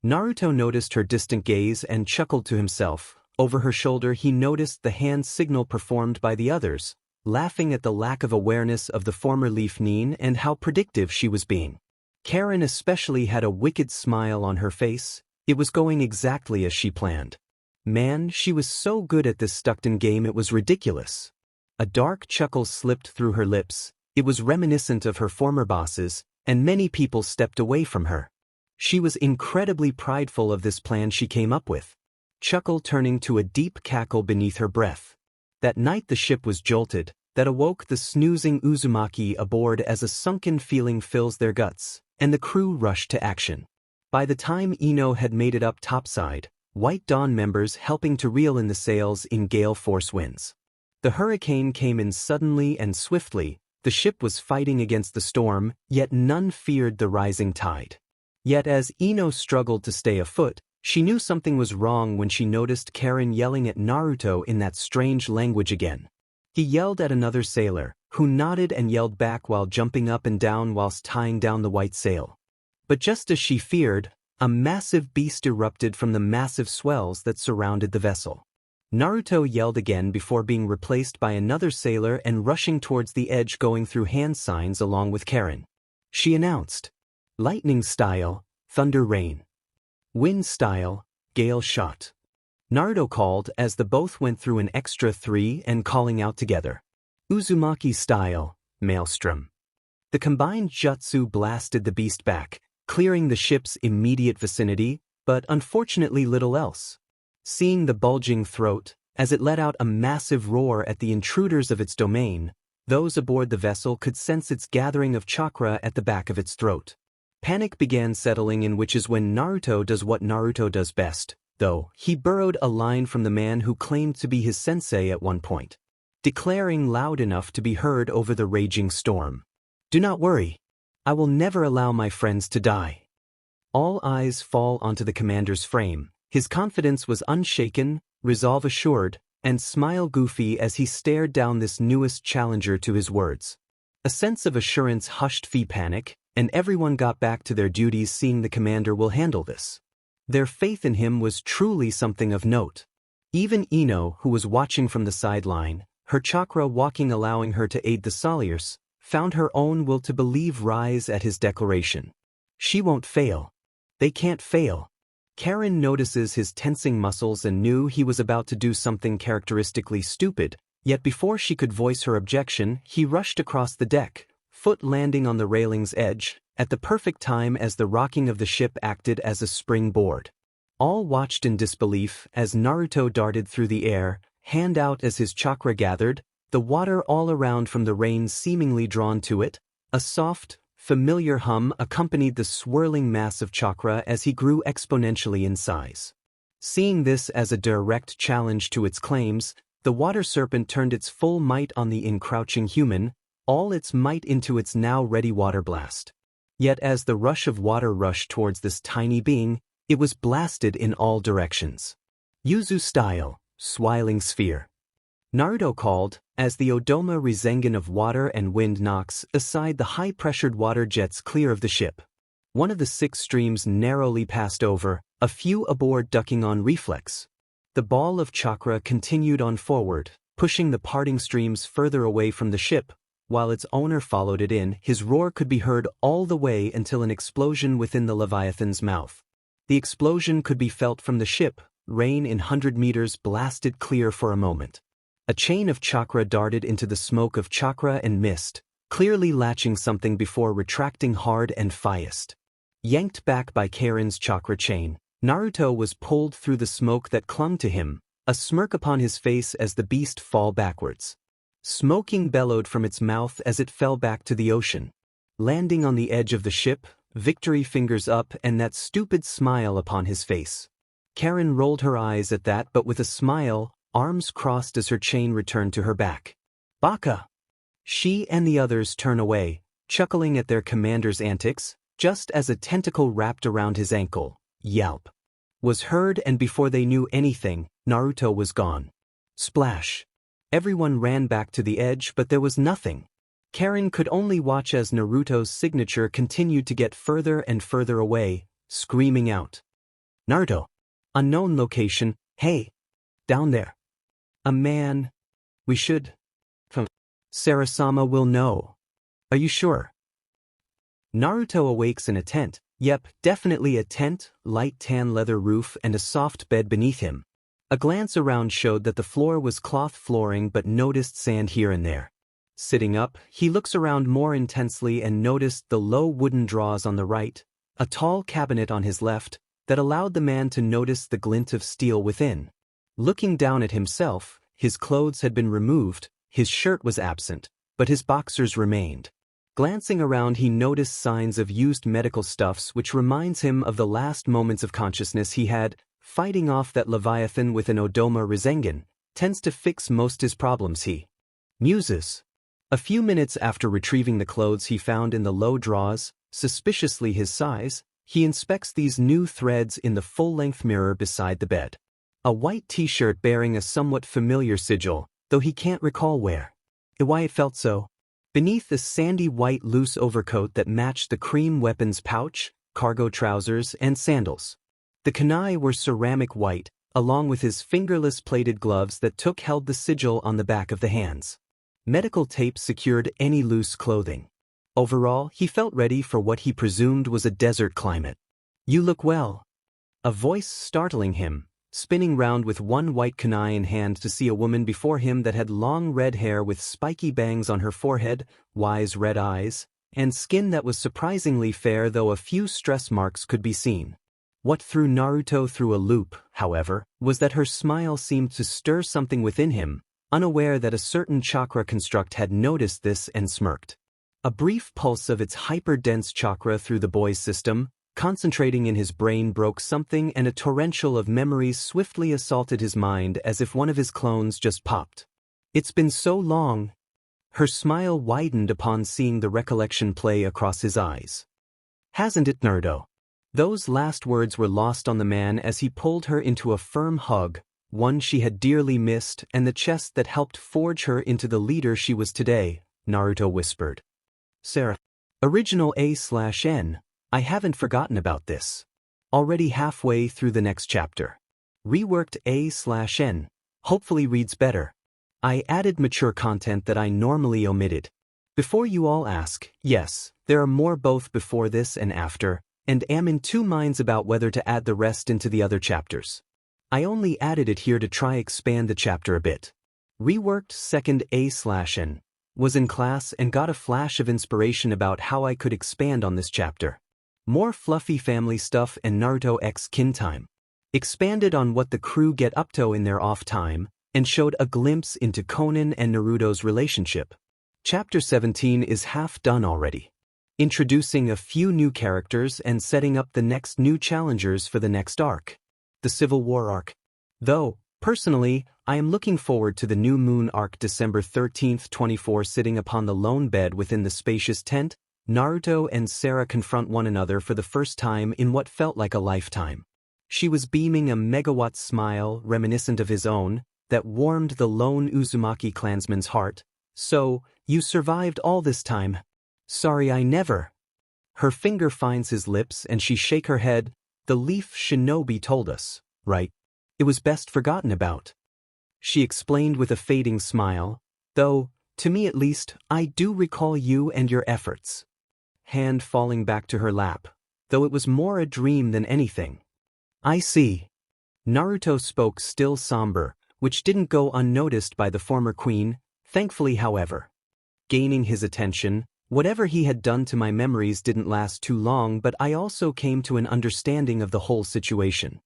Naruto noticed her distant gaze and chuckled to himself. Over her shoulder he noticed the hand signal performed by the others, laughing at the lack of awareness of the former Leaf Nin and how predictive she was being. Karen especially had a wicked smile on her face. It was going exactly as she planned. Man, she was so good at this Stuckton game it was ridiculous. A dark chuckle slipped through her lips. It was reminiscent of her former bosses, and many people stepped away from her. She was incredibly prideful of this plan she came up with. Chuckle turning to a deep cackle beneath her breath. That night the ship was jolted, that awoke the snoozing Uzumaki aboard as a sunken feeling fills their guts, and the crew rushed to action. By the time Ino had made it up topside, White Dawn members helping to reel in the sails in gale force winds. The hurricane came in suddenly and swiftly. The ship was fighting against the storm, yet none feared the rising tide. Yet as Ino struggled to stay afoot, she knew something was wrong when she noticed Karen yelling at Naruto in that strange language again. He yelled at another sailor, who nodded and yelled back while jumping up and down whilst tying down the white sail. But just as she feared, a massive beast erupted from the massive swells that surrounded the vessel. Naruto yelled again before being replaced by another sailor and rushing towards the edge going through hand signs along with Karen. She announced, "Lightning style, thunder rain. Wind style, gale shot." Naruto called as the both went through an extra 3 and calling out together. Uzumaki style, maelstrom. The combined jutsu blasted the beast back, clearing the ship's immediate vicinity, but unfortunately little else. Seeing the bulging throat, as it let out a massive roar at the intruders of its domain, those aboard the vessel could sense its gathering of chakra at the back of its throat. Panic began settling in, which is when Naruto does what Naruto does best, though. He borrowed a line from the man who claimed to be his sensei at one point, declaring loud enough to be heard over the raging storm. "Do not worry. I will never allow my friends to die." All eyes fall onto the commander's frame. His confidence was unshaken, resolve assured, and smile goofy as he stared down this newest challenger to his words. A sense of assurance hushed Fee panic, and everyone got back to their duties seeing the commander will handle this. Their faith in him was truly something of note. Even Ino, who was watching from the sideline, her chakra walking allowing her to aid the Soliers, found her own will to believe rise at his declaration. She won't fail. They can't fail. Karen notices his tensing muscles and knew he was about to do something characteristically stupid, yet before she could voice her objection, he rushed across the deck, foot landing on the railing's edge, at the perfect time as the rocking of the ship acted as a springboard. All watched in disbelief as Naruto darted through the air, hand out as his chakra gathered, the water all around from the rain seemingly drawn to it. A soft, familiar hum accompanied the swirling mass of chakra as he grew exponentially in size. Seeing this as a direct challenge to its claims, the water serpent turned its full might on the encroaching human, all its might into its now ready water blast. Yet as the rush of water rushed towards this tiny being, it was blasted in all directions. Yuzu style, swiling sphere. Naruto called, as the Odoma Rasengan of water and wind knocks aside the high-pressured water jets clear of the ship. One of the 6 streams narrowly passed over, a few aboard ducking on reflex. The ball of chakra continued on forward, pushing the parting streams further away from the ship, while its owner followed it in. His roar could be heard all the way until an explosion within the Leviathan's mouth. The explosion could be felt from the ship, rain in 100 meters blasted clear for a moment. A chain of chakra darted into the smoke of chakra and mist, clearly latching something before retracting hard and fast. Yanked back by Karen's chakra chain, Naruto was pulled through the smoke that clung to him, a smirk upon his face as the beast fell backwards. Smoking bellowed from its mouth as it fell back to the ocean. Landing on the edge of the ship, victory fingers up and that stupid smile upon his face. Karen rolled her eyes at that but with a smile, arms crossed as her chain returned to her back. Baka! She and the others turn away, chuckling at their commander's antics, just as a tentacle wrapped around his ankle, yelp, was heard, and before they knew anything, Naruto was gone. Splash! Everyone ran back to the edge but there was nothing. Karen could only watch as Naruto's signature continued to get further and further away, screaming out. Naruto! Unknown location, hey! Down there! A man! We should... Sarasama will know. Are you sure? Naruto awakes in a tent. Yep, definitely a tent, light tan leather roof and a soft bed beneath him. A glance around showed that the floor was cloth flooring but noticed sand here and there. Sitting up, he looks around more intensely and noticed the low wooden drawers on the right, a tall cabinet on his left, that allowed the man to notice the glint of steel within. Looking down at himself, his clothes had been removed, his shirt was absent, but his boxers remained. Glancing around he noticed signs of used medical stuffs which reminds him of the last moments of consciousness he had, fighting off that Leviathan with an Odoma Rasengan, tends to fix most his problems he muses. A few minutes after retrieving the clothes he found in the low drawers, suspiciously his size, he inspects these new threads in the full-length mirror beside the bed. A white t-shirt bearing a somewhat familiar sigil, though he can't recall where. Why it felt so. Beneath the sandy white loose overcoat that matched the cream weapons pouch, cargo trousers, and sandals. The kunai were ceramic white, along with his fingerless plated gloves that held the sigil on the back of the hands. Medical tape secured any loose clothing. Overall, he felt ready for what he presumed was a desert climate. You look well. A voice startling him, spinning round with one white kunai in hand to see a woman before him that had long red hair with spiky bangs on her forehead, wise red eyes, and skin that was surprisingly fair though a few stress marks could be seen. What threw Naruto through a loop, however, was that her smile seemed to stir something within him, unaware that a certain chakra construct had noticed this and smirked. A brief pulse of its hyper-dense chakra through the boy's system, concentrating in his brain, broke something, and a torrential of memories swiftly assaulted his mind as if one of his clones just popped. It's been so long. Her smile widened upon seeing the recollection play across his eyes. Hasn't it, Naruto? Those last words were lost on the man as he pulled her into a firm hug, one she had dearly missed and the chest that helped forge her into the leader she was today, Naruto whispered. Sarah. Original A/N. I haven't forgotten about this. Already halfway through the next chapter. Reworked A/N. Hopefully reads better. I added mature content that I normally omitted. Before you all ask, yes, there are more both before this and after, and am in two minds about whether to add the rest into the other chapters. I only added it here to try expand the chapter a bit. Reworked second A/N. Was in class and got a flash of inspiration about how I could expand on this chapter. More fluffy family stuff and Naruto x kin time. Expanded on what the crew get up to in their off time, and showed a glimpse into Konan and Naruto's relationship. Chapter 17 is half done already. Introducing a few new characters and setting up the next new challengers for the next arc. The Civil War arc. Though, personally, I am looking forward to the New Moon arc December 13th 24 sitting upon the lone bed within the spacious tent, Naruto and Sarah confront one another for the first time in what felt like a lifetime. She was beaming a megawatt smile reminiscent of his own, that warmed the lone Uzumaki clansman's heart. So, you survived all this time. Sorry I never. Her finger finds his lips and she shake her head. The leaf shinobi told us, right? It was best forgotten about. She explained with a fading smile, though, to me at least, I do recall you and your efforts. Hand falling back to her lap, though it was more a dream than anything. I see. Naruto spoke still somber, which didn't go unnoticed by the former queen, thankfully however. gaining his attention. Whatever he had done to my memories didn't last too long, but I also came to an understanding of the whole situation.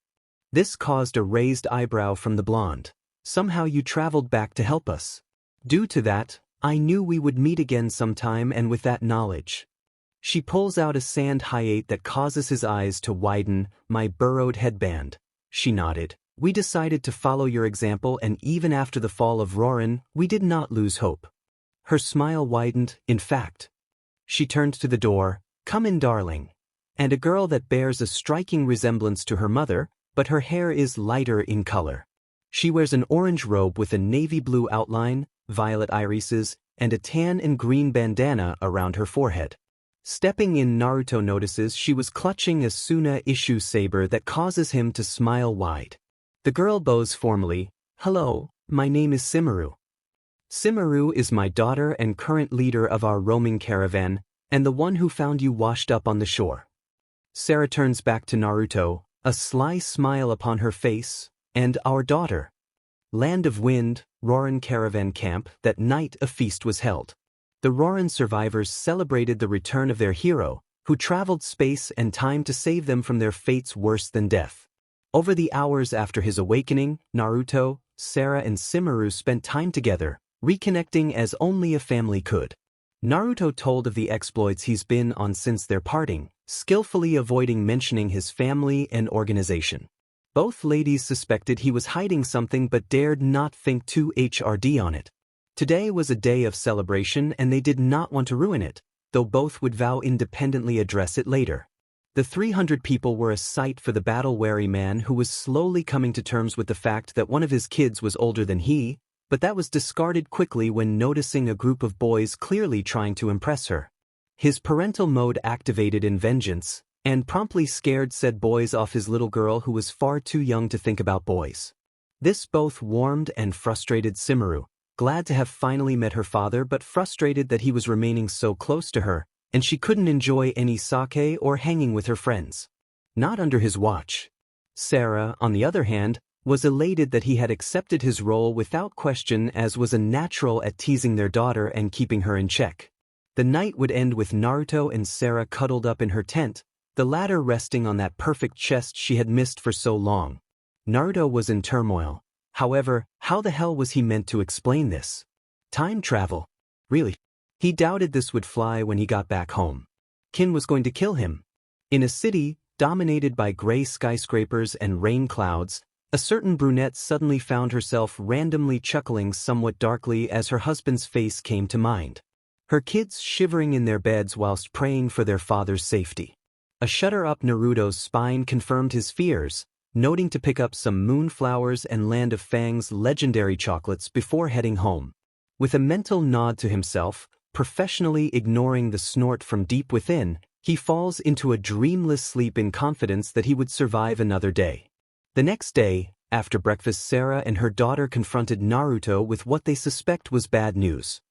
This caused a raised eyebrow from the blonde. Somehow you traveled back to help us. Due to that, I knew we would meet again sometime, and with that knowledge. She pulls out a sand hiatus that causes his eyes to widen. My burrowed headband. She nodded. We decided to follow your example, and even after the fall of Rorin, we did not lose hope. Her smile widened. In fact, she turned to the door. Come in, darling. And a girl that bears a striking resemblance to her mother, but her hair is lighter in color. She wears an orange robe with a navy blue outline, violet irises, and a tan and green bandana around her forehead. Stepping in, Naruto notices she was clutching a Suna issue saber that causes him to smile wide. The girl bows formally. Hello, my name is Simaru. Simaru is my daughter and current leader of our roaming caravan, and the one who found you washed up on the shore. Sarah turns back to Naruto, a sly smile upon her face. And our daughter. Land of Wind, Rorin Caravan Camp. That night a feast was held. The Rorin survivors celebrated the return of their hero, who traveled space and time to save them from their fates worse than death. Over the hours after his awakening, Naruto, Sarah and Simaru spent time together, reconnecting as only a family could. Naruto told of the exploits he's been on since their parting, skillfully avoiding mentioning his family and organization. Both ladies suspected he was hiding something but dared not think too hard on it. Today was a day of celebration and they did not want to ruin it, though both would vow independently address it later. The 300 people were a sight for the battle-weary man who was slowly coming to terms with the fact that one of his kids was older than he, but that was discarded quickly when noticing a group of boys clearly trying to impress her. His parental mode activated in vengeance, and promptly scared said boys off his little girl who was far too young to think about boys. This both warmed and frustrated Simaru, glad to have finally met her father but frustrated that he was remaining so close to her, and she couldn't enjoy any sake or hanging with her friends. Not under his watch. Sarah, on the other hand, was elated that he had accepted his role without question, as was a natural at teasing their daughter and keeping her in check. The night would end with Naruto and Sarah cuddled up in her tent, the latter resting on that perfect chest she had missed for so long. Naruto was in turmoil. However, how the hell was he meant to explain this? Time travel? Really? He doubted this would fly when he got back home. Kin was going to kill him. In a city dominated by gray skyscrapers and rain clouds, a certain brunette suddenly found herself randomly chuckling somewhat darkly as her husband's face came to mind. Her kids shivering in their beds whilst praying for their father's safety. A shudder up Naruto's spine confirmed his fears, noting to pick up some moonflowers and Land of Fang's legendary chocolates before heading home. With a mental nod to himself, professionally ignoring the snort from deep within, he falls into a dreamless sleep in confidence that he would survive another day. The next day, after breakfast, Sarah and her daughter confronted Naruto with what they suspect was bad news.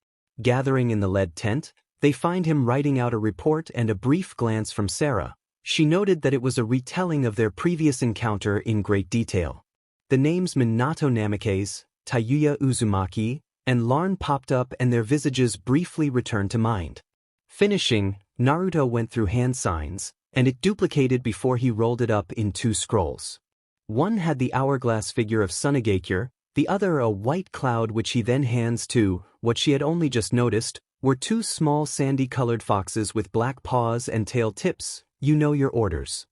Gathering in the lead tent, they find him writing out a report, and a brief glance from Sarah. She noted that it was a retelling of their previous encounter in great detail. The names Minato Namikaze, Taouya Uzumaki, and Larn popped up and their visages briefly returned to mind. Finishing, Naruto went through hand signs, and it duplicated before he rolled it up in 2 scrolls. One had the hourglass figure of Tsunade, the other a white cloud, which he then hands to. What she had only just noticed were 2 small sandy-colored foxes with black paws and tail tips. You know your orders.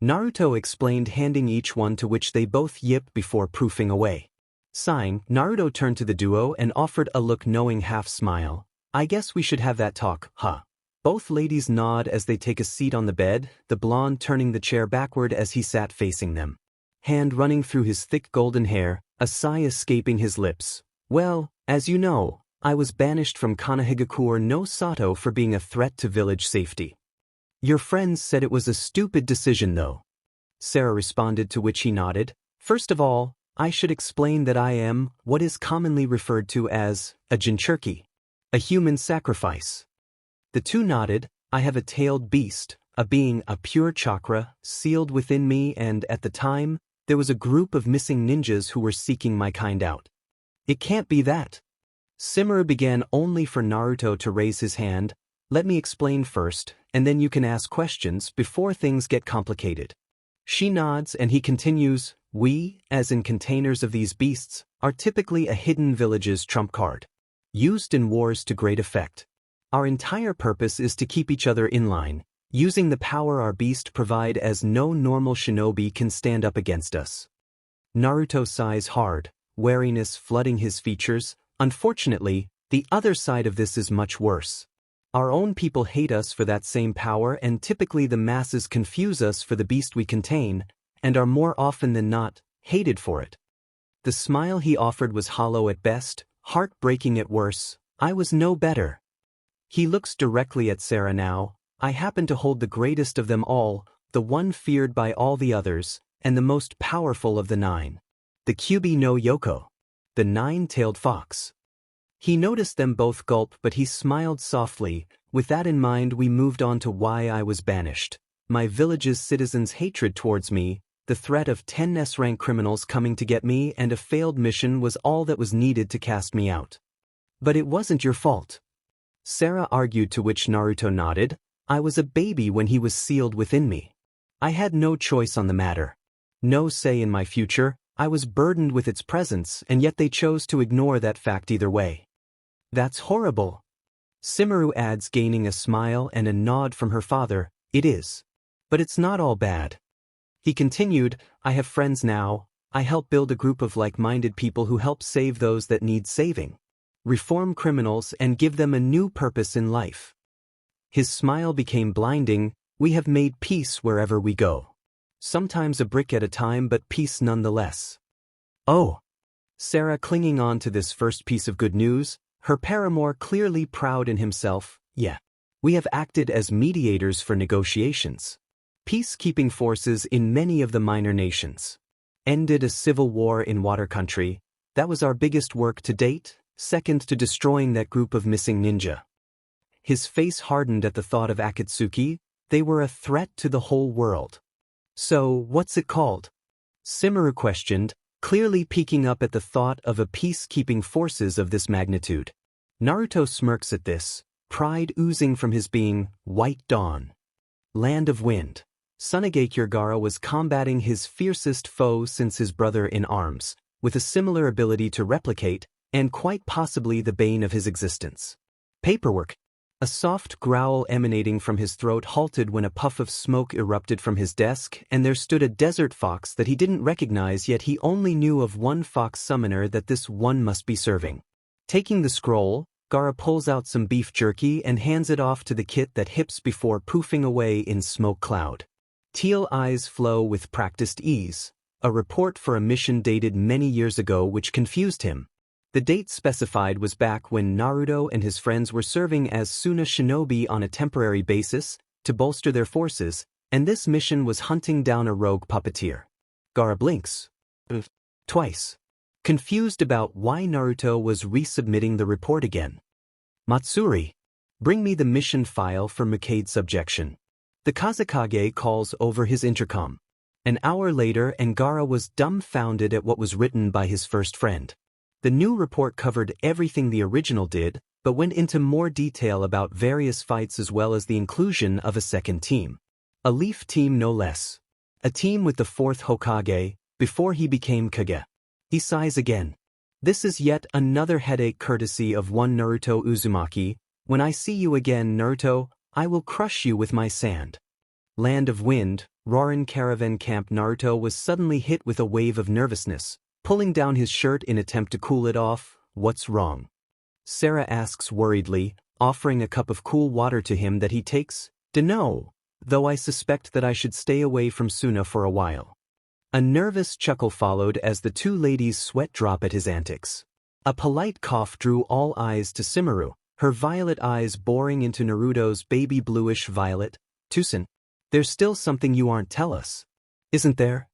Naruto explained, handing each one, to which they both yipped before proofing away. Sighing, Naruto turned to the duo and offered a look-knowing half-smile. I guess we should have that talk, huh? Both ladies nod as they take a seat on the bed, the blonde turning the chair backward as he sat facing them. Hand running through his thick golden hair, a sigh escaping his lips. Well, as you know, I was banished from Konohagakure no Sato for being a threat to village safety. Your friends said it was a stupid decision though. Sarah responded, to which he nodded. First of all, I should explain that I am what is commonly referred to as a jinchuriki, a human sacrifice. The two nodded. I have a tailed beast, a being, a pure chakra, sealed within me, and at the time, there was a group of missing ninjas who were seeking my kind out. It can't be that. Simura began only for Naruto to raise his hand. Let me explain first, and then you can ask questions before things get complicated. She nods and he continues, we, as in containers of these beasts, are typically a hidden village's trump card. Used in wars to great effect. Our entire purpose is to keep each other in line, using the power our beast provide as no normal shinobi can stand up against us. Naruto sighs hard, wariness flooding his features. Unfortunately, the other side of this is much worse. Our own people hate us for that same power, and typically the masses confuse us for the beast we contain, and are more often than not, hated for it. The smile he offered was hollow at best, heartbreaking at worst. I was no better. He looks directly at Sarah now. I happen to hold the greatest of them all, the one feared by all the others, and the most powerful of the 9. The Kyubi no Yoko. The 9-tailed fox. He noticed them both gulp, but he smiled softly. With that in mind, we moved on to why I was banished. My village's citizens' hatred towards me, the threat of 10 S-rank criminals coming to get me, and a failed mission was all that was needed to cast me out. But it wasn't your fault. Sarah argued, to which Naruto nodded. I was a baby when he was sealed within me. I had no choice on the matter. No say in my future. I was burdened with its presence, and yet they chose to ignore that fact either way. That's horrible. Simuru adds, gaining a smile and a nod from her father. It is. But it's not all bad. He continued, I have friends now. I help build a group of like-minded people who help save those that need saving. Reform criminals and give them a new purpose in life. His smile became blinding. We have made peace wherever we go. Sometimes a brick at a time, but peace nonetheless. Oh! Sarah clinging on to this first piece of good news, her paramour clearly proud in himself. Yeah. We have acted as mediators for negotiations. Peacekeeping forces in many of the minor nations. Ended a civil war in Water Country. That was our biggest work to date, second to destroying that group of missing ninja. His face hardened at the thought of Akatsuki. They were a threat to the whole world. So, what's it called? Simuru questioned, clearly peeking up at the thought of a peacekeeping forces of this magnitude. Naruto smirks at this, pride oozing from his being. White Dawn. Land of Wind. Tsunade Gaara was combating his fiercest foe since his brother in arms, with a similar ability to replicate, and quite possibly the bane of his existence. Paperwork. A soft growl emanating from his throat halted when a puff of smoke erupted from his desk, and there stood a desert fox that he didn't recognize, yet he only knew of one fox summoner that this one must be serving. Taking the scroll, Gaara pulls out some beef jerky and hands it off to the kit that hips before poofing away in smoke cloud. Teal eyes flow with practiced ease, a report for a mission dated many years ago which confused him. The date specified was back when Naruto and his friends were serving as Suna shinobi on a temporary basis to bolster their forces, and this mission was hunting down a rogue puppeteer. Gaara blinks. Twice. Confused about why Naruto was resubmitting the report again. Matsuri. Bring me the mission file for Mikade's subjection. The Kazekage calls over his intercom. An hour later, and Gaara was dumbfounded at what was written by his first friend. The new report covered everything the original did, but went into more detail about various fights as well as the inclusion of a second team. A Leaf team no less. A team with the fourth Hokage, before he became Kage. He sighs again. This is yet another headache courtesy of one Naruto Uzumaki. When I see you again, Naruto, I will crush you with my sand. Land of Wind, Roarin' Caravan Camp. Naruto was suddenly hit with a wave of nervousness. Pulling down his shirt in attempt to cool it off. What's wrong? Sarah asks worriedly, offering a cup of cool water to him that he takes. Dunno, though I suspect that I should stay away from Suna for a while. A nervous chuckle followed as the two ladies sweat drop at his antics. A polite cough drew all eyes to Simuru, her violet eyes boring into Naruto's baby bluish violet. Tusen, there's still something you aren't tell us. Isn't there?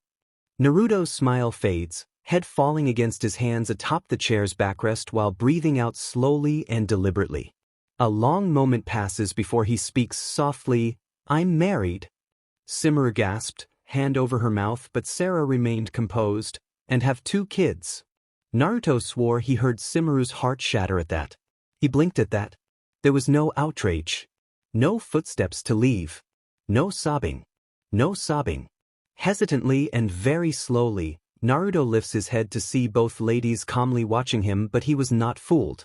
Naruto's smile fades, head falling against his hands atop the chair's backrest while breathing out slowly and deliberately. A long moment passes before he speaks softly. I'm married. Simuru gasped, hand over her mouth, but Sarah remained composed. And have 2 kids. Naruto swore he heard Simaru's heart shatter at that. He blinked at that. There was no outrage. No footsteps to leave. No sobbing. No sobbing. Hesitantly and very slowly, Naruto lifts his head to see both ladies calmly watching him, but he was not fooled.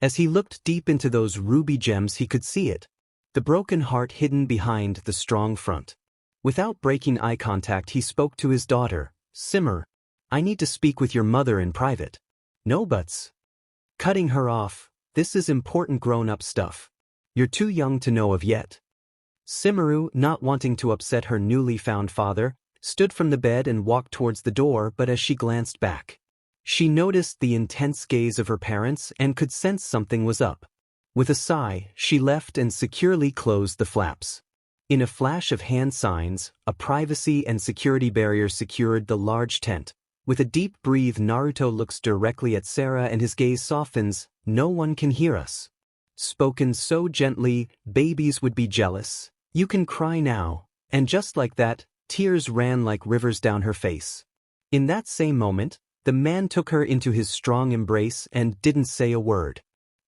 As he looked deep into those ruby gems, he could see it. The broken heart hidden behind the strong front. Without breaking eye contact, he spoke to his daughter. "Simmer, I need to speak with your mother in private." "No buts." Cutting her off. "This is important grown-up stuff. You're too young to know of yet." Simaru, not wanting to upset her newly found father, stood from the bed and walked towards the door, but as she glanced back, she noticed the intense gaze of her parents and could sense something was up. With a sigh, she left and securely closed the flaps. In a flash of hand signs, a privacy and security barrier secured the large tent. With a deep breath, Naruto looks directly at Sarah and his gaze softens. "No one can hear us." Spoken so gently, babies would be jealous. "You can cry now." And just like that, tears ran like rivers down her face. In that same moment, the man took her into his strong embrace and didn't say a word.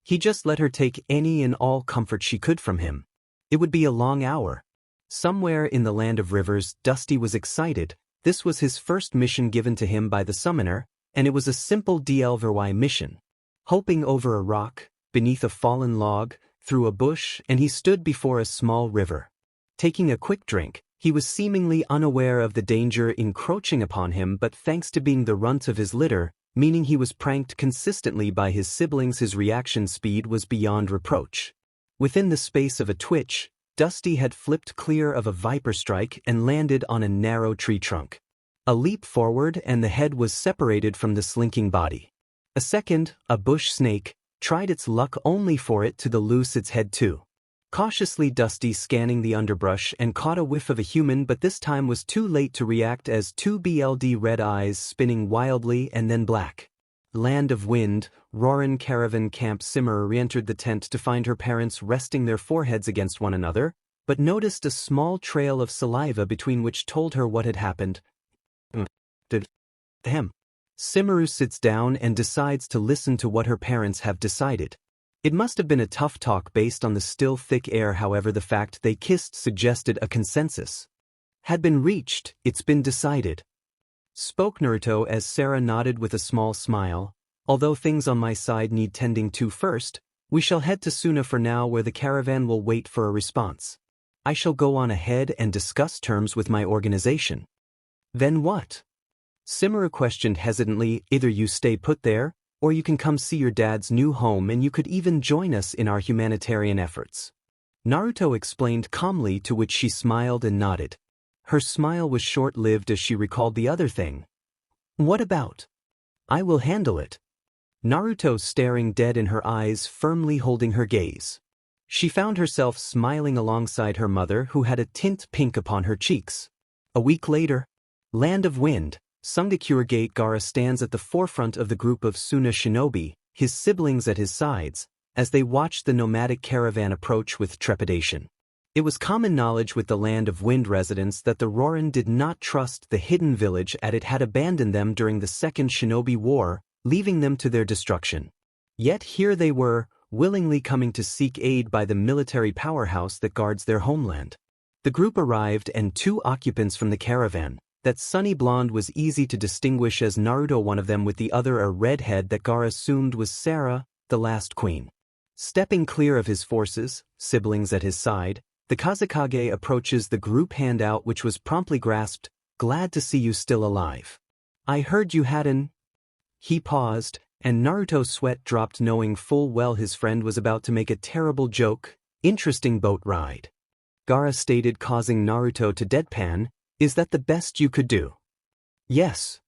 He just let her take any and all comfort she could from him. It would be a long hour. Somewhere in the land of rivers, Dusty was excited. This was his first mission given to him by the summoner, and it was a simple DLVY mission. Hoping over a rock, beneath a fallen log, through a bush, and he stood before a small river. Taking a quick drink, he was seemingly unaware of the danger encroaching upon him, but thanks to being the runt of his litter, meaning he was pranked consistently by his siblings, his reaction speed was beyond reproach. Within the space of a twitch, Dusty had flipped clear of a viper strike and landed on a narrow tree trunk. A leap forward and the head was separated from the slinking body. A second, a bush snake, tried its luck only for it to lose its head too. Cautiously, Dusty scanning the underbrush and caught a whiff of a human, but this time was too late to react as two BLD red eyes spinning wildly and then black. Land of Wind, Roarin' Caravan Camp. Simmer re-entered the tent to find her parents resting their foreheads against one another, but noticed a small trail of saliva between which told her what had happened. Simaru sits down and decides to listen to what her parents have decided. It must have been a tough talk based on the still thick air, however the fact they kissed suggested a consensus had been reached. "It's been decided," spoke Naruto as Sarah nodded with a small smile. "Although things on my side need tending to first, we shall head to Suna for now, where the caravan will wait for a response. I shall go on ahead and discuss terms with my organization." "Then what?" Simaru questioned hesitantly. "Either you stay put there, or you can come see your dad's new home, and you could even join us in our humanitarian efforts." Naruto explained calmly, to which she smiled and nodded. Her smile was short-lived as she recalled the other thing. "What about?" "I will handle it." Naruto staring dead in her eyes, firmly holding her gaze. She found herself smiling alongside her mother, who had a tint pink upon her cheeks. A week later, Land of Wind, Sungakure Gate. Gaara stands at the forefront of the group of Suna shinobi, his siblings at his sides, as they watched the nomadic caravan approach with trepidation. It was common knowledge with the Land of Wind residents that the Rorin did not trust the hidden village, as it had abandoned them during the Second Shinobi War, leaving them to their destruction. Yet here they were, willingly coming to seek aid by the military powerhouse that guards their homeland. The group arrived, and two occupants from the caravan. That sunny blonde was easy to distinguish as Naruto, one of them, with the other a redhead that Gaara assumed was Sarah, the last queen. Stepping clear of his forces, siblings at his side, the Kazekage approaches the group, hand out which was promptly grasped. "Glad to see you still alive. I heard you had an..." He paused, and Naruto's sweat dropped, knowing full well his friend was about to make a terrible joke. "Interesting boat ride," Gaara stated, causing Naruto to deadpan. "Is that the best you could do?" "Yes.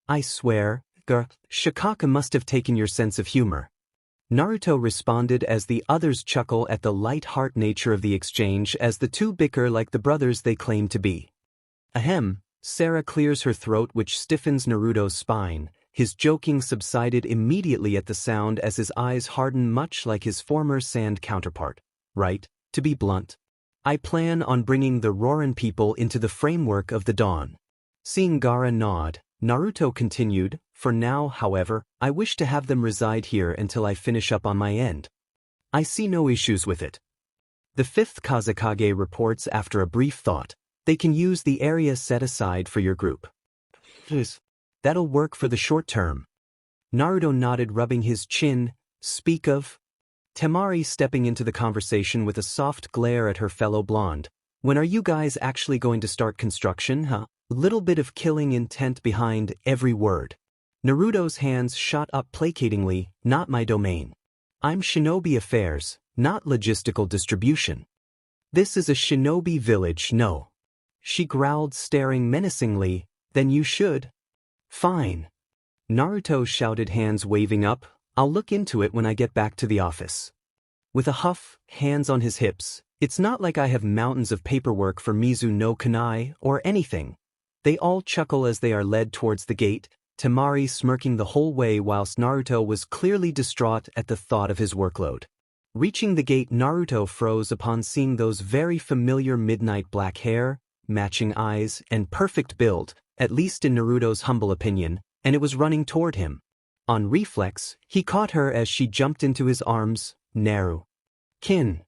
I swear, Shikaka must have taken your sense of humor," Naruto responded as the others chuckle at the light-heart nature of the exchange as the two bicker like the brothers they claim to be. Ahem, Sarah clears her throat, which stiffens Naruto's spine. His joking subsided immediately at the sound as his eyes hardened, much like his former sand counterpart. "Right, to be blunt, I plan on bringing the Rorin people into the framework of the Dawn." Seeing Gaara nod, Naruto continued, For now, however, I wish to have them reside here until I finish up on my end. I see no issues with it. The Fifth Hokage reports after a brief thought. They can use the area set aside for your group. That'll work for the short term. Naruto nodded, rubbing his chin. Speak of. Temari stepping into the conversation with a soft glare at her fellow blonde. When are you guys actually going to start construction, huh? Little bit of killing intent behind every word. Naruto's hands shot up placatingly. Not my domain. I'm shinobi affairs, not logistical distribution. This is a shinobi village, no. She growled, staring menacingly. Then you should. Fine. Naruto shouted, hands waving up. I'll look into it when I get back to the office. With a huff, hands on his hips, it's not like I have mountains of paperwork for Mizu no Kunai or anything. They all chuckle as they are led towards the gate, Temari smirking the whole way whilst Naruto was clearly distraught at the thought of his workload. Reaching the gate, Naruto froze upon seeing those very familiar midnight black hair, matching eyes, and perfect build, at least in Naruto's humble opinion, and it was running toward him. On reflex, he caught her as she jumped into his arms. Naru. Kin.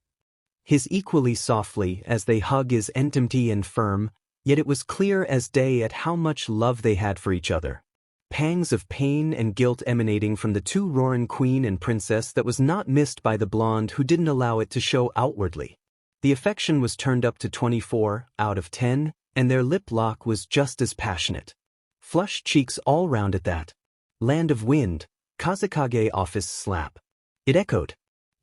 His equally softly as they hug is intimate and firm, yet it was clear as day at how much love they had for each other. Pangs of pain and guilt emanating from the two Rorin queen and princess that was not missed by the blonde who didn't allow it to show outwardly. The affection was turned up to 24 out of 10, and their lip lock was just as passionate. Flushed cheeks all round at that. Land of Wind, Kazekage office slap. It echoed.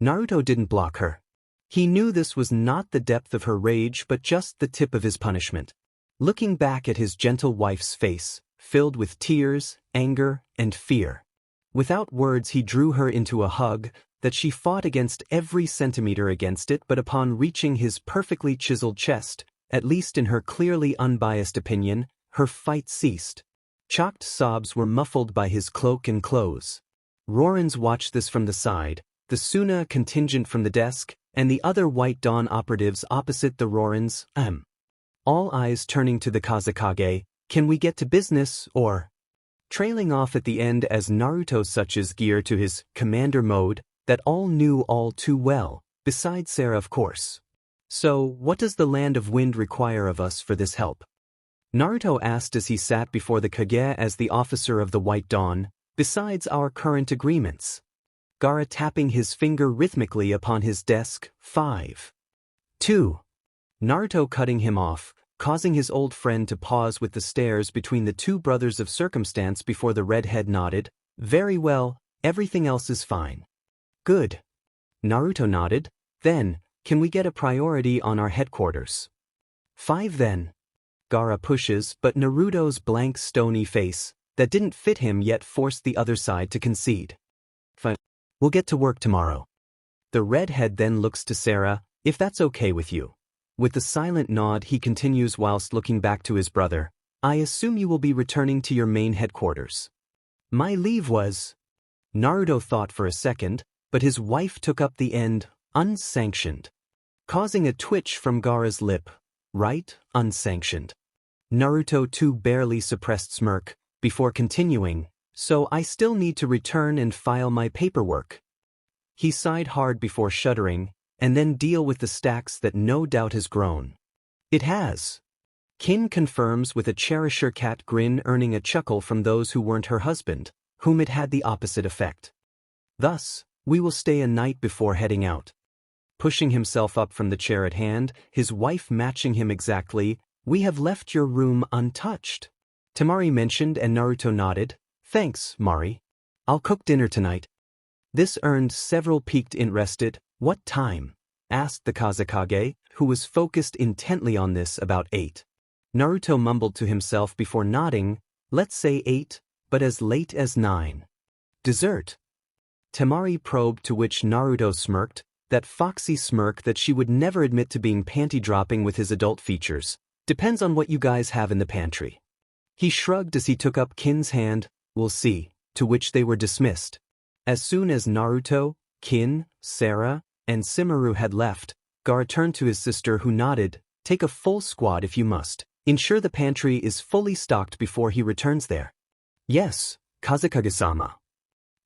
Naruto didn't block her. He knew this was not the depth of her rage but just the tip of his punishment. Looking back at his gentle wife's face, filled with tears, anger, and fear. Without words he drew her into a hug, that she fought against every centimeter against it, but upon reaching his perfectly chiseled chest, at least in her clearly unbiased opinion, her fight ceased. Chalked sobs were muffled by his cloak and clothes. Rorins watched this from the side, the Suna contingent from the desk, and the other White Dawn operatives opposite the Rorins. All eyes turning to the Kazekage. Can we get to business, or? Trailing off at the end as Naruto switches gear to his commander mode, that all knew all too well, besides Sarah of course. So, what does the Land of Wind require of us for this help? Naruto asked as he sat before the Kage as the officer of the White Dawn, besides our current agreements. Gaara tapping his finger rhythmically upon his desk. 5. 2. Naruto cutting him off, causing his old friend to pause with the stares between the two brothers of circumstance before the redhead nodded. Very well, everything else is fine. Good. Naruto nodded. Then, can we get a priority on our headquarters? 5 then. Gaara pushes, but Naruto's blank stony face, that didn't fit him yet forced the other side to concede. Fine. We'll get to work tomorrow. The redhead then looks to Sarah, if that's okay with you. With the silent nod he continues whilst looking back to his brother, I assume you will be returning to your main headquarters. My leave was... Naruto thought for a second, but his wife took up the end, unsanctioned. Causing a twitch from Gaara's lip. Right, unsanctioned. Naruto too barely suppressed smirk, before continuing, so I still need to return and file my paperwork. He sighed hard before shuddering, and then deal with the stacks that no doubt has grown. It has. Kin confirms with a cherisher cat grin, earning a chuckle from those who weren't her husband, whom it had the opposite effect. Thus, we will stay a night before heading out. Pushing himself up from the chair at hand, his wife matching him exactly, we have left your room untouched. Temari mentioned and Naruto nodded. Thanks, Mari. I'll cook dinner tonight. This earned several piqued interested. What time? Asked the Kazekage, who was focused intently on this. About 8. Naruto mumbled to himself before nodding. Let's say 8, but as late as 9. Dessert? Temari probed, to which Naruto smirked, that foxy smirk that she would never admit to being panty-dropping with his adult features. Depends on what you guys have in the pantry. He shrugged as he took up Kin's hand. We'll see, to which they were dismissed. As soon as Naruto, Kin, Sarah, and Simaru had left, Gaara turned to his sister who nodded. Take a full squad if you must. Ensure the pantry is fully stocked before he returns there. Yes, Kazekage-sama.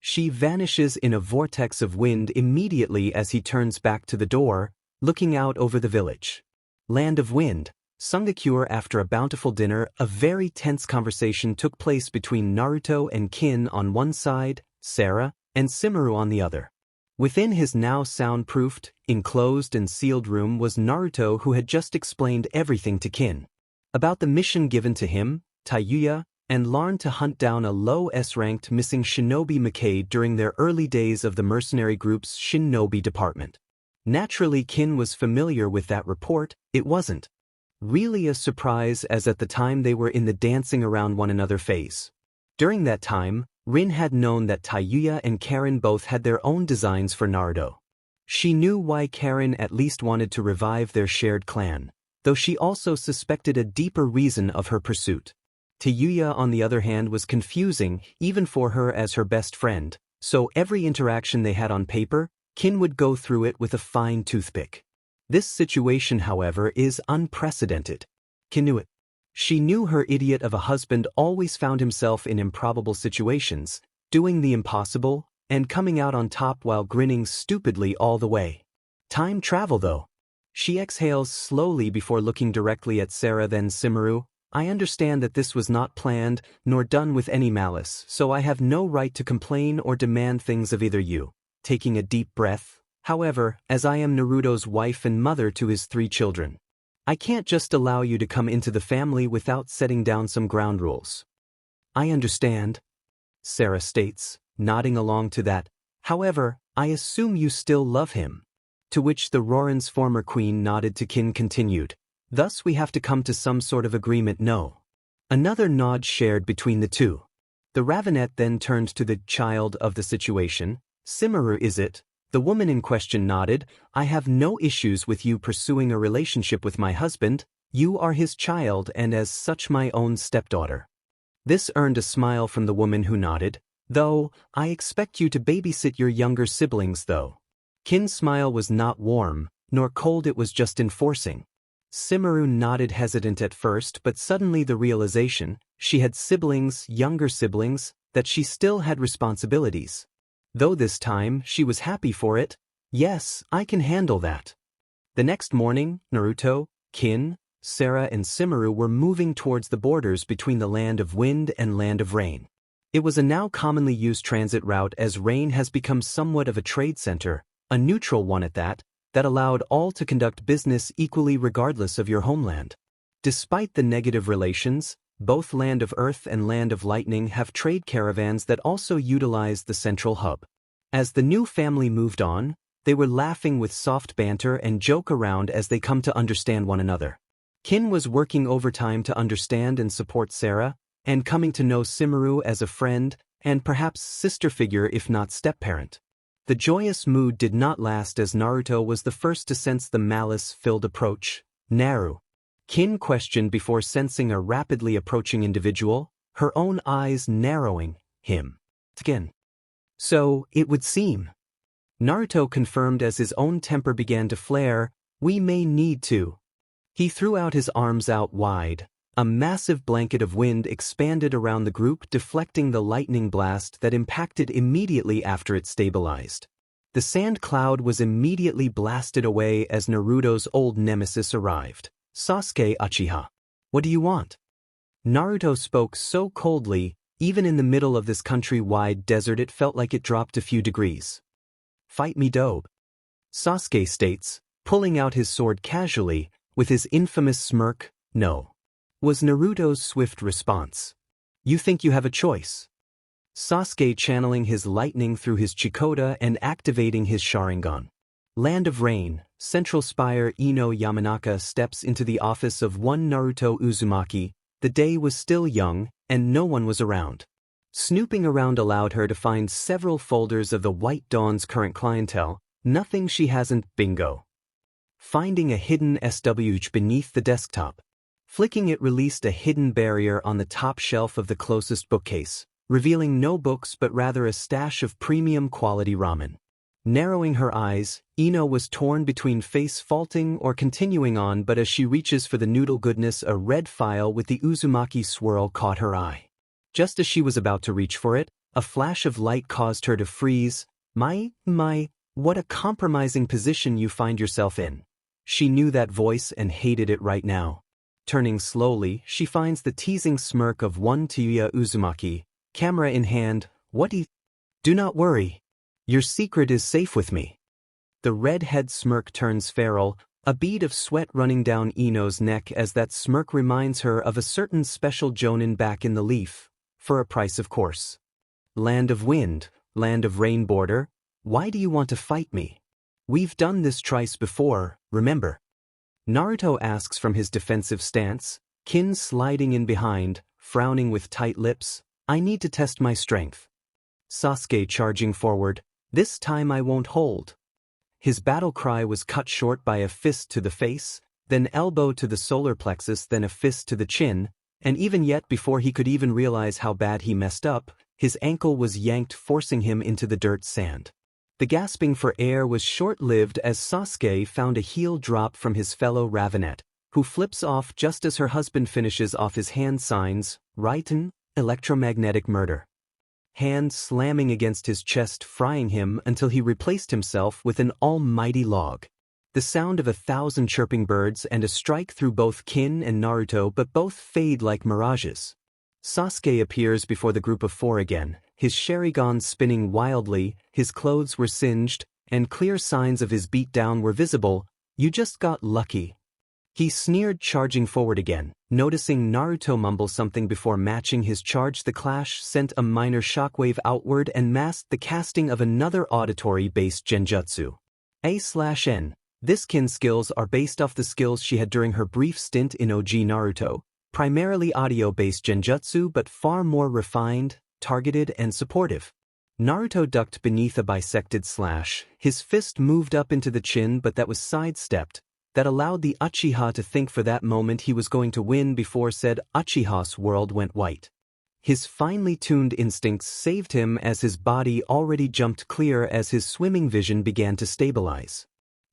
She vanishes in a vortex of wind immediately as he turns back to the door, looking out over the village. Land of Wind. Sungakure. After a bountiful dinner, a very tense conversation took place between Naruto and Kin on one side, Sarah, and Simaru on the other. Within his now soundproofed, enclosed and sealed room was Naruto, who had just explained everything to Kin. About the mission given to him, Taouya, and learned to hunt down a low S-ranked missing shinobi Kage during their early days of the mercenary group's shinobi department. Naturally, Kin was familiar with that report. It wasn't really a surprise, as at the time they were in the dancing around one another phase. During that time, Rin had known that Taouya and Karen both had their own designs for Naruto. She knew why Karen at least wanted to revive their shared clan, though she also suspected a deeper reason of her pursuit. Taouya, on the other hand, was confusing, even for her as her best friend, so every interaction they had on paper, Kin would go through it with a fine toothpick. This situation, however, is unprecedented. Kin knew it. She knew her idiot of a husband always found himself in improbable situations, doing the impossible, and coming out on top while grinning stupidly all the way. Time travel, though. She exhales slowly before looking directly at Sarah, then Simaru. I understand that this was not planned, nor done with any malice, so I have no right to complain or demand things of either you. Taking a deep breath. However, as I am Naruto's wife and mother to his 3 children, I can't just allow you to come into the family without setting down some ground rules. I understand, Sarah states, nodding along to that. However, I assume you still love him. To which the Roran's former queen nodded to Kin, continued. Thus we have to come to some sort of agreement. No. Another nod shared between the two. The Ravenet then turned to the child of the situation. Simaru, is it? The woman in question nodded. I have no issues with you pursuing a relationship with my husband. You are his child and as such my own stepdaughter. This earned a smile from the woman who nodded. Though, I expect you to babysit your younger siblings though. Kin's smile was not warm, nor cold, it was just enforcing. Simaru nodded, hesitant at first, but suddenly the realization, she had siblings, younger siblings, that she still had responsibilities. Though this time, she was happy for it. Yes, I can handle that. The next morning, Naruto, Kin, Sarah and Simaru were moving towards the borders between the Land of Wind and Land of Rain. It was a now commonly used transit route, as Rain has become somewhat of a trade center, a neutral one at that allowed all to conduct business equally regardless of your homeland. Despite the negative relations, both Land of Earth and Land of Lightning have trade caravans that also utilize the central hub. As the new family moved on, they were laughing with soft banter and joke around as they come to understand one another. Kin was working overtime to understand and support Sarah, and coming to know Simaru as a friend and perhaps sister figure if not step-parent. The joyous mood did not last, as Naruto was the first to sense the malice-filled approach. Naru? Kin questioned before sensing a rapidly approaching individual, her own eyes narrowing. Him. Again. So, it would seem. Naruto confirmed as his own temper began to flare. We may need to. He threw out his arms out wide. A massive blanket of wind expanded around the group, deflecting the lightning blast that impacted immediately after it stabilized. The sand cloud was immediately blasted away as Naruto's old nemesis arrived. Sasuke Uchiha. What do you want? Naruto spoke so coldly, even in the middle of this country-wide desert it felt like it dropped a few degrees. Fight me, dope. Sasuke states, pulling out his sword casually, with his infamous smirk. No. Was Naruto's swift response. You think you have a choice? Sasuke channeling his lightning through his Chikota and activating his Sharingan. Land of Rain, Central Spire. Ino Yamanaka steps into the office of one Naruto Uzumaki. The day was still young, and no one was around. Snooping around allowed her to find several folders of the White Dawn's current clientele. Nothing she hasn't. Bingo. Finding a hidden SWH beneath the desktop. Flicking it released a hidden barrier on the top shelf of the closest bookcase, revealing no books but rather a stash of premium quality ramen. Narrowing her eyes, Ino was torn between face faulting or continuing on, but as she reaches for the noodle goodness, a red file with the Uzumaki swirl caught her eye. Just as she was about to reach for it, a flash of light caused her to freeze. My, what a compromising position you find yourself in. She knew that voice and hated it right now. Turning slowly, she finds the teasing smirk of one Naruto Uzumaki, camera in hand. Do not worry. Your secret is safe with me. The redhead smirk turns feral, a bead of sweat running down Ino's neck as that smirk reminds her of a certain special jonin back in the leaf. For a price, of course. Land of wind, land of rain border, why do you want to fight me? We've done this twice before, remember? Naruto asks from his defensive stance, Kin sliding in behind, frowning with tight lips. I need to test my strength. Sasuke charging forward, this time I won't hold. His battle cry was cut short by a fist to the face, then elbow to the solar plexus, then a fist to the chin, and even yet before he could even realize how bad he messed up, his ankle was yanked, forcing him into the dirt sand. The gasping for air was short-lived as Sasuke found a heel drop from his fellow Ravenet, who flips off just as her husband finishes off his hand signs, Raiten, electromagnetic murder. Hand slamming against his chest, frying him until he replaced himself with an almighty log. The sound of 1,000 chirping birds and a strike through both Kin and Naruto, but both fade like mirages. Sasuke appears before the group of four again, his Sharingan spinning wildly, his clothes were singed, and clear signs of his beatdown were visible. You just got lucky. He sneered, charging forward again, noticing Naruto mumble something before matching his charge. The clash sent a minor shockwave outward and masked the casting of another auditory-based genjutsu. A/N. This Kin skills are based off the skills she had during her brief stint in OG Naruto, primarily audio-based genjutsu but far more refined, targeted, and supportive. Naruto ducked beneath a bisected slash, his fist moved up into the chin but that was sidestepped. That allowed the Uchiha to think for that moment he was going to win before said Uchiha's world went white. His finely tuned instincts saved him as his body already jumped clear as his swimming vision began to stabilize.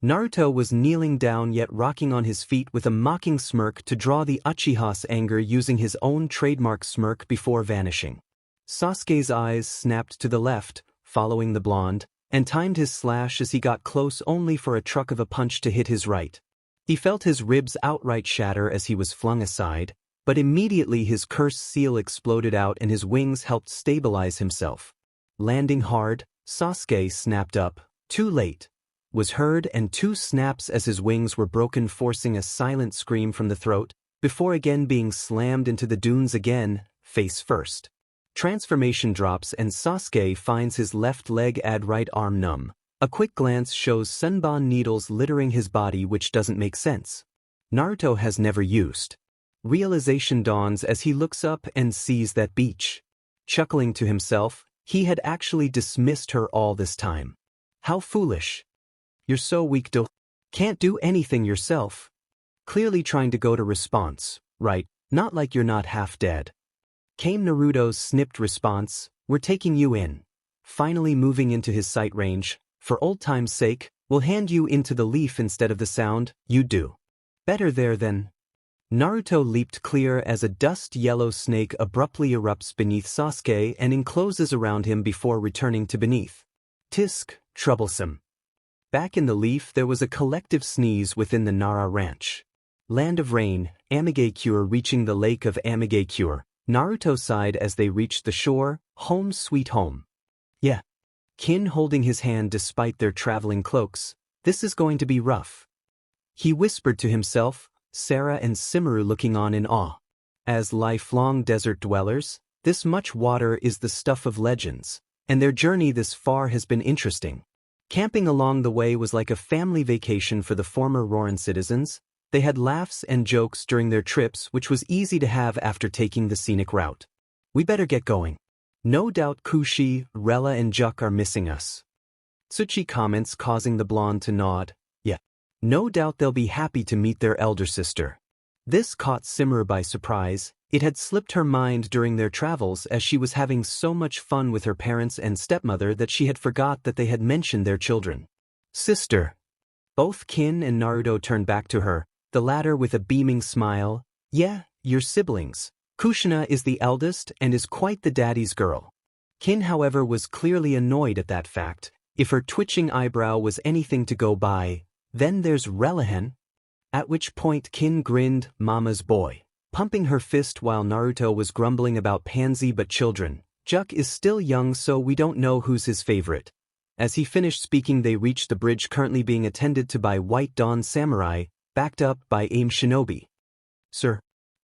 Naruto was kneeling down yet rocking on his feet with a mocking smirk to draw the Uchiha's anger, using his own trademark smirk before vanishing. Sasuke's eyes snapped to the left, following the blonde, and timed his slash as he got close only for a truck of a punch to hit his right. He felt his ribs outright shatter as he was flung aside, but immediately his curse seal exploded out and his wings helped stabilize himself. Landing hard, Sasuke snapped up, too late, was heard, and two snaps as his wings were broken, forcing a silent scream from the throat, before again being slammed into the dunes again, face first. Transformation drops and Sasuke finds his left leg and right arm numb. A quick glance shows Senbon needles littering his body, which doesn't make sense. Naruto has never used. Realization dawns as he looks up and sees that beach. Chuckling to himself, he had actually dismissed her all this time. How foolish. You're so weak, can't do anything yourself. Clearly trying to go to response, right? Not like you're not half dead. Came Naruto's snipped response, we're taking you in. Finally moving into his sight range, for old time's sake, we'll hand you into the leaf instead of the sound, you do. Better there than. Naruto leaped clear as a dust yellow snake abruptly erupts beneath Sasuke and encloses around him before returning to beneath. Tisk, troublesome. Back in the leaf there was a collective sneeze within the Nara ranch. Land of rain, Havoc-Teir reaching the lake of Havoc-Teir. Naruto sighed as they reached the shore, home sweet home. Yeah. Kin holding his hand despite their traveling cloaks, this is going to be rough. He whispered to himself, Sarah and Simaru looking on in awe. As lifelong desert dwellers, this much water is the stuff of legends, and their journey this far has been interesting. Camping along the way was like a family vacation for the former Roran citizens. They had laughs and jokes during their trips, which was easy to have after taking the scenic route. We better get going. No doubt Kushi, Rella and Juk are missing us. Tsuchi comments, causing the blonde to nod. Yeah. No doubt they'll be happy to meet their elder sister. This caught Simaru by surprise. It had slipped her mind during their travels as she was having so much fun with her parents and stepmother that she had forgot that they had mentioned their children. Sister. Both Kin and Naruto turned back to her, the latter with a beaming smile. Yeah, your siblings. Kushina is the eldest and is quite the daddy's girl. Kin, however, was clearly annoyed at that fact. If her twitching eyebrow was anything to go by, then there's Relihan. At which point Kin grinned, mama's boy, pumping her fist while Naruto was grumbling about pansy but children. Juk is still young, so we don't know who's his favorite. As he finished speaking, they reached the bridge currently being attended to by White Dawn samurai, backed up by AIM shinobi. Sir,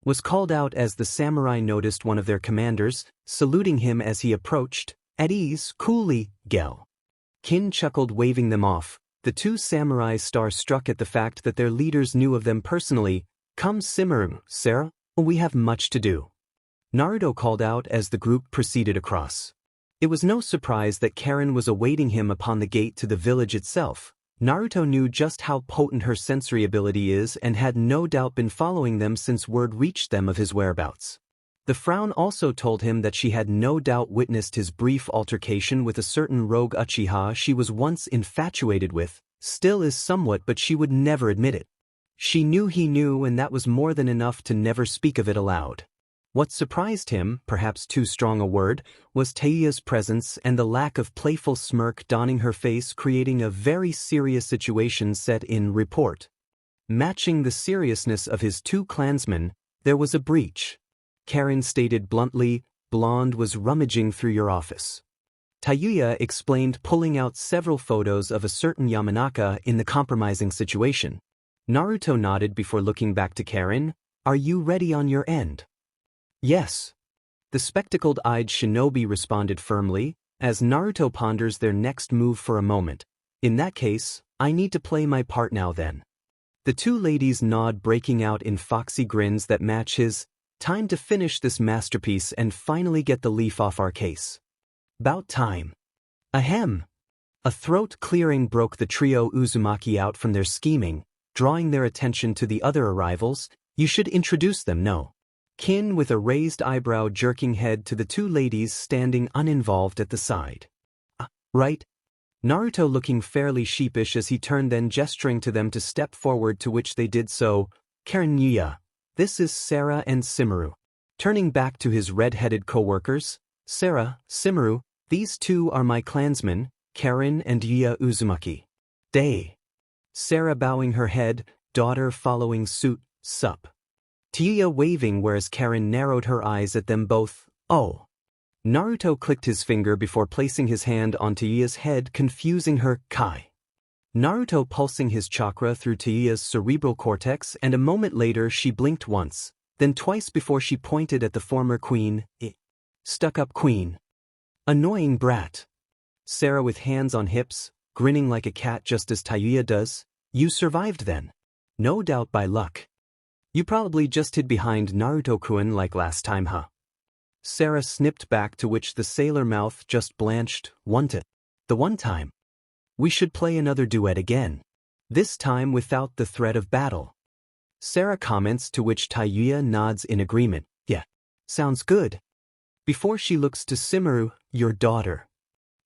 was called out as the samurai noticed one of their commanders, saluting him as he approached. At ease, coolly, Gel. Kin chuckled, waving them off. The two samurai star-struck at the fact that their leaders knew of them personally. Come Simaru, Sarah, we have much to do. Naruto called out as the group proceeded across. It was no surprise that Karen was awaiting him upon the gate to the village itself. Naruto knew just how potent her sensory ability is and had no doubt been following them since word reached them of his whereabouts. The frown also told him that she had no doubt witnessed his brief altercation with a certain rogue Uchiha she was once infatuated with, still is somewhat, but she would never admit it. She knew he knew, and that was more than enough to never speak of it aloud. What surprised him, perhaps too strong a word, was Taouya's presence and the lack of playful smirk donning her face, creating a very serious situation set in report. Matching the seriousness of his two clansmen, there was a breach. Karen stated bluntly, Blonde was rummaging through your office. Taouya explained, pulling out several photos of a certain Yamanaka in the compromising situation. Naruto nodded before looking back to Karen. Are you ready on your end? Yes. The spectacled-eyed shinobi responded firmly, as Naruto ponders their next move for a moment. In that case, I need to play my part now then. The two ladies nod, breaking out in foxy grins that match his. Time to finish this masterpiece and finally get the leaf off our case. 'Bout time. Ahem. A throat clearing broke the trio Uzumaki out from their scheming, drawing their attention to the other arrivals. You should introduce them, no? Kin, with a raised eyebrow, jerking head to the two ladies standing uninvolved at the side. Right? Naruto looking fairly sheepish as he turned, then gesturing to them to step forward, to which they did so. Karen-ya, this is Sarah and Simaru. Turning back to his red-headed co-workers, Sarah, Simaru, these two are my clansmen, Karen and Yuya Uzumaki. Day. Sarah bowing her head, daughter following suit, sup. Taouya waving, whereas Karen narrowed her eyes at them both. Oh. Naruto clicked his finger before placing his hand on Taouya's head, confusing her. Kai. Naruto pulsing his chakra through Taouya's cerebral cortex, and a moment later she blinked once, then twice before she pointed at the former queen. Stuck-up queen. Annoying brat. Sarah with hands on hips, grinning like a cat just as Taouya does. You survived then. No doubt by luck. You probably just hid behind Naruto-kun like last time, huh? Sarah snipped back, to which the sailor mouth just blanched. The one time. We should play another duet again. This time without the threat of battle. Sarah comments, to which Taouya nods in agreement. Yeah. Sounds good. Before she looks to Simaru, your daughter.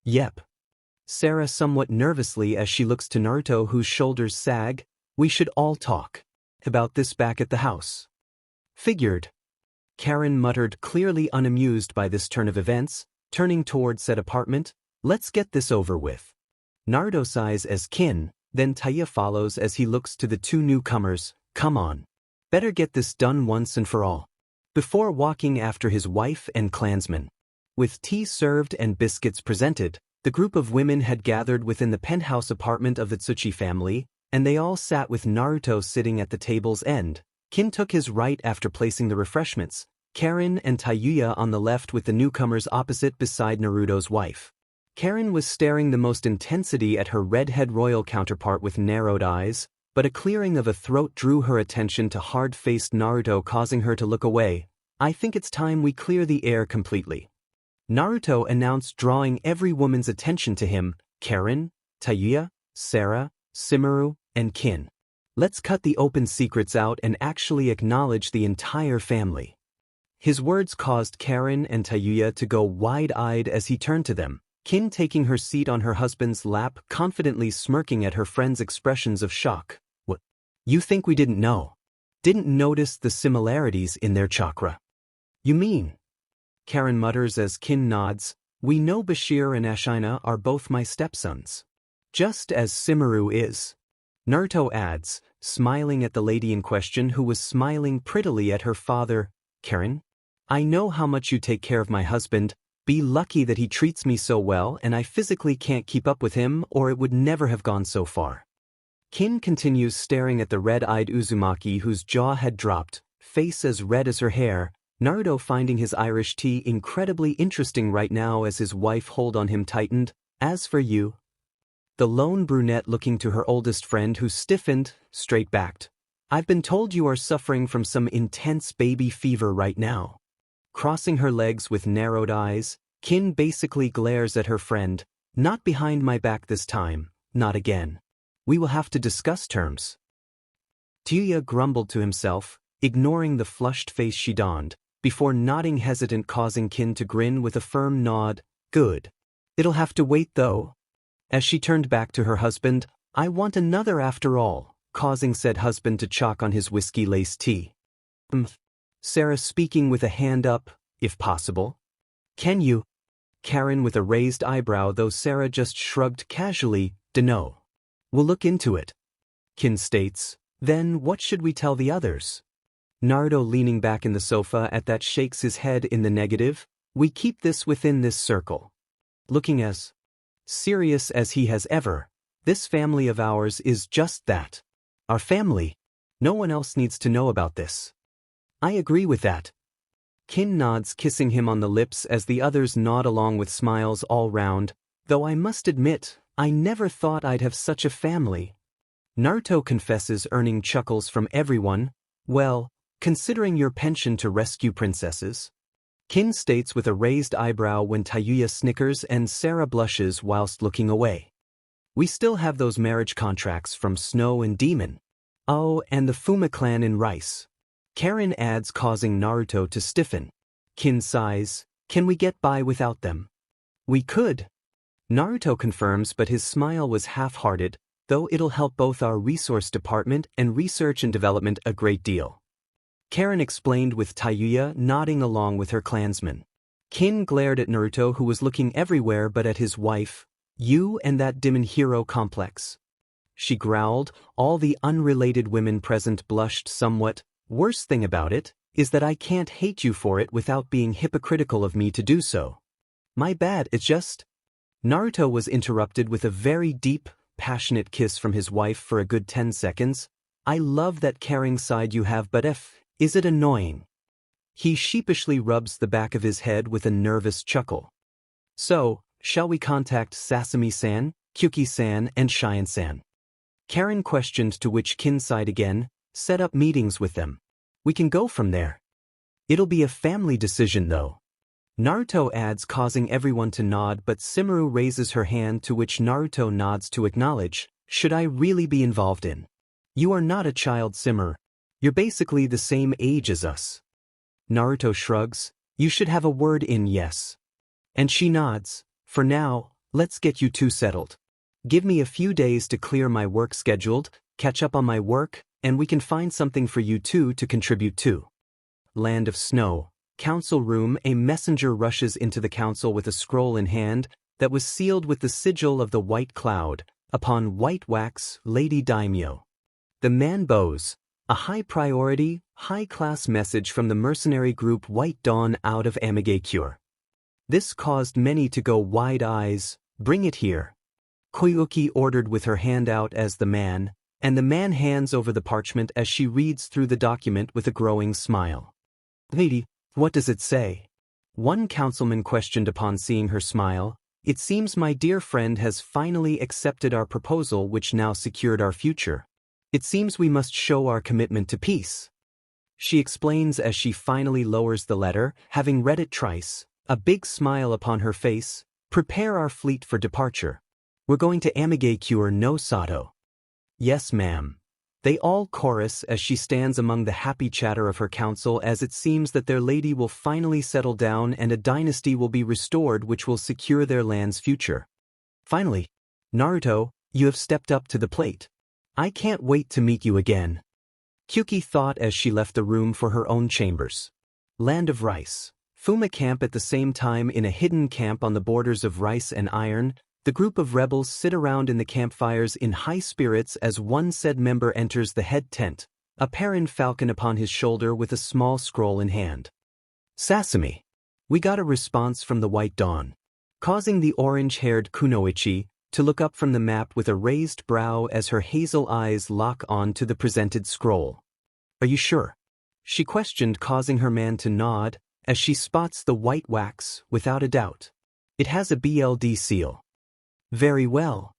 Yep. Sarah somewhat nervously as she looks to Naruto, whose shoulders sag. We should all talk about this back at the house. Figured. Karen muttered, clearly unamused by this turn of events, turning toward said apartment. Let's get this over with. Naruto sighs as Kin, then Taouya follows as he looks to the two newcomers. Come on. Better get this done once and for all. Before walking after his wife and clansmen. With tea served and biscuits presented, the group of women had gathered within the penthouse apartment of the Tsuchi family, and they all sat with Naruto sitting at the table's end. Kin took his right after placing the refreshments, Karen and Taouya on the left with the newcomers opposite beside Naruto's wife. Karen was staring the most intensity at her redhead royal counterpart with narrowed eyes, but a clearing of a throat drew her attention to hard-faced Naruto, causing her to look away. I think it's time we clear the air completely. Naruto announced, drawing every woman's attention to him. Karen, Taouya, Sarah, Simaru, and Kin. Let's cut the open secrets out and actually acknowledge the entire family. His words caused Karen and Taouya to go wide-eyed as he turned to them, Kin taking her seat on her husband's lap, confidently smirking at her friend's expressions of shock. What? You think we didn't know? Didn't notice the similarities in their chakra? You mean? Karen mutters as Kin nods, we know Bashir and Ashina are both my stepsons. Just as Sumeru is. Naruto adds, smiling at the lady in question who was smiling prettily at her father, Karen? I know how much you take care of my husband, be lucky that he treats me so well and I physically can't keep up with him or it would never have gone so far. Kin continues staring at the red-eyed Uzumaki whose jaw had dropped, face as red as her hair, Naruto finding his Irish tea incredibly interesting right now as his wife hold on him tightened, as for you. The lone brunette looking to her oldest friend who stiffened, straight-backed. I've been told you are suffering from some intense baby fever right now. Crossing her legs with narrowed eyes, Kin basically glares at her friend, not behind my back this time, not again. We will have to discuss terms. Taouya grumbled to himself, ignoring the flushed face she donned, before nodding hesitant causing Kin to grin with a firm nod, good. It'll have to wait though. As she turned back to her husband, I want another after all, causing said husband to choke on his whiskey-laced tea. Sarah speaking with a hand up, if possible. Can you? Karen with a raised eyebrow though Sarah just shrugged casually, no. We'll look into it. Kin states, then what should we tell the others? Naruto leaning back in the sofa at that shakes his head in the negative, we keep this within this circle. Looking as serious as he has ever, this family of ours is just that. Our family. No one else needs to know about this. I agree with that. Kin nods kissing him on the lips as the others nod along with smiles all round, though I must admit, I never thought I'd have such a family. Naruto confesses earning chuckles from everyone, well, considering your penchant to rescue princesses. Kin states with a raised eyebrow when Taouya snickers and Sarah blushes whilst looking away. We still have those marriage contracts from Snow and Demon. Oh, and the Fuma clan in Rice. Karen adds causing Naruto to stiffen. Kin sighs, can we get by without them? We could. Naruto confirms but his smile was half-hearted, though it'll help both our resource department and research and development a great deal. Karen explained with Taouya nodding along with her clansmen. Kin glared at Naruto who was looking everywhere but at his wife, you and that demon hero complex. She growled, all the unrelated women present blushed somewhat, worst thing about it, is that I can't hate you for it without being hypocritical of me to do so. My bad, it's just… Naruto was interrupted with a very deep, passionate kiss from his wife for a good 10 seconds. I love that caring side you have but is it annoying? He sheepishly rubs the back of his head with a nervous chuckle. So, shall we contact Sasami-san, Kyuki-san and Cheyenne-san? Karen questioned to which Kin sighed again, set up meetings with them. We can go from there. It'll be a family decision though. Naruto adds causing everyone to nod but Sumeru raises her hand to which Naruto nods to acknowledge, should I really be involved in? You are not a child Sumeru. You're basically the same age as us. Naruto shrugs, you should have a word in yes. And she nods, for now, let's get you two settled. Give me a few days to clear my work scheduled, catch up on my work, and we can find something for you two to contribute to. Land of Snow, council room. A messenger rushes into the council with a scroll in hand that was sealed with the sigil of the White Cloud, upon white wax, Lady Daimyo. The man bows. A high-priority, high-class message from the mercenary group White Dawn out of Havoc-Teir. This caused many to go wide eyes, bring it here. Koyuki ordered with her hand out as the man, and the man hands over the parchment as she reads through the document with a growing smile. Lady, what does it say? One councilman questioned upon seeing her smile. It seems my dear friend has finally accepted our proposal which now secured our future. It seems we must show our commitment to peace. She explains as she finally lowers the letter, having read it twice, a big smile upon her face, prepare our fleet for departure. We're going to Havoc-Teir no Sato. Yes ma'am. They all chorus as she stands among the happy chatter of her council as it seems that their lady will finally settle down and a dynasty will be restored which will secure their land's future. Finally, Naruto, you have stepped up to the plate. I can't wait to meet you again. Kyuki thought as she left the room for her own chambers. Land of Rice. Fuma camp at the same time in a hidden camp on the borders of Rice and Iron. The group of rebels sit around in the campfires in high spirits as one said member enters the head tent, a Perrin falcon upon his shoulder with a small scroll in hand. Sasami. We got a response from the White Dawn, causing the orange-haired Kunoichi to look up from the map with a raised brow as her hazel eyes lock on to the presented scroll. Are you sure? She questioned, causing her man to nod as she spots the white wax. Without a doubt. It has a BLD seal. Very well.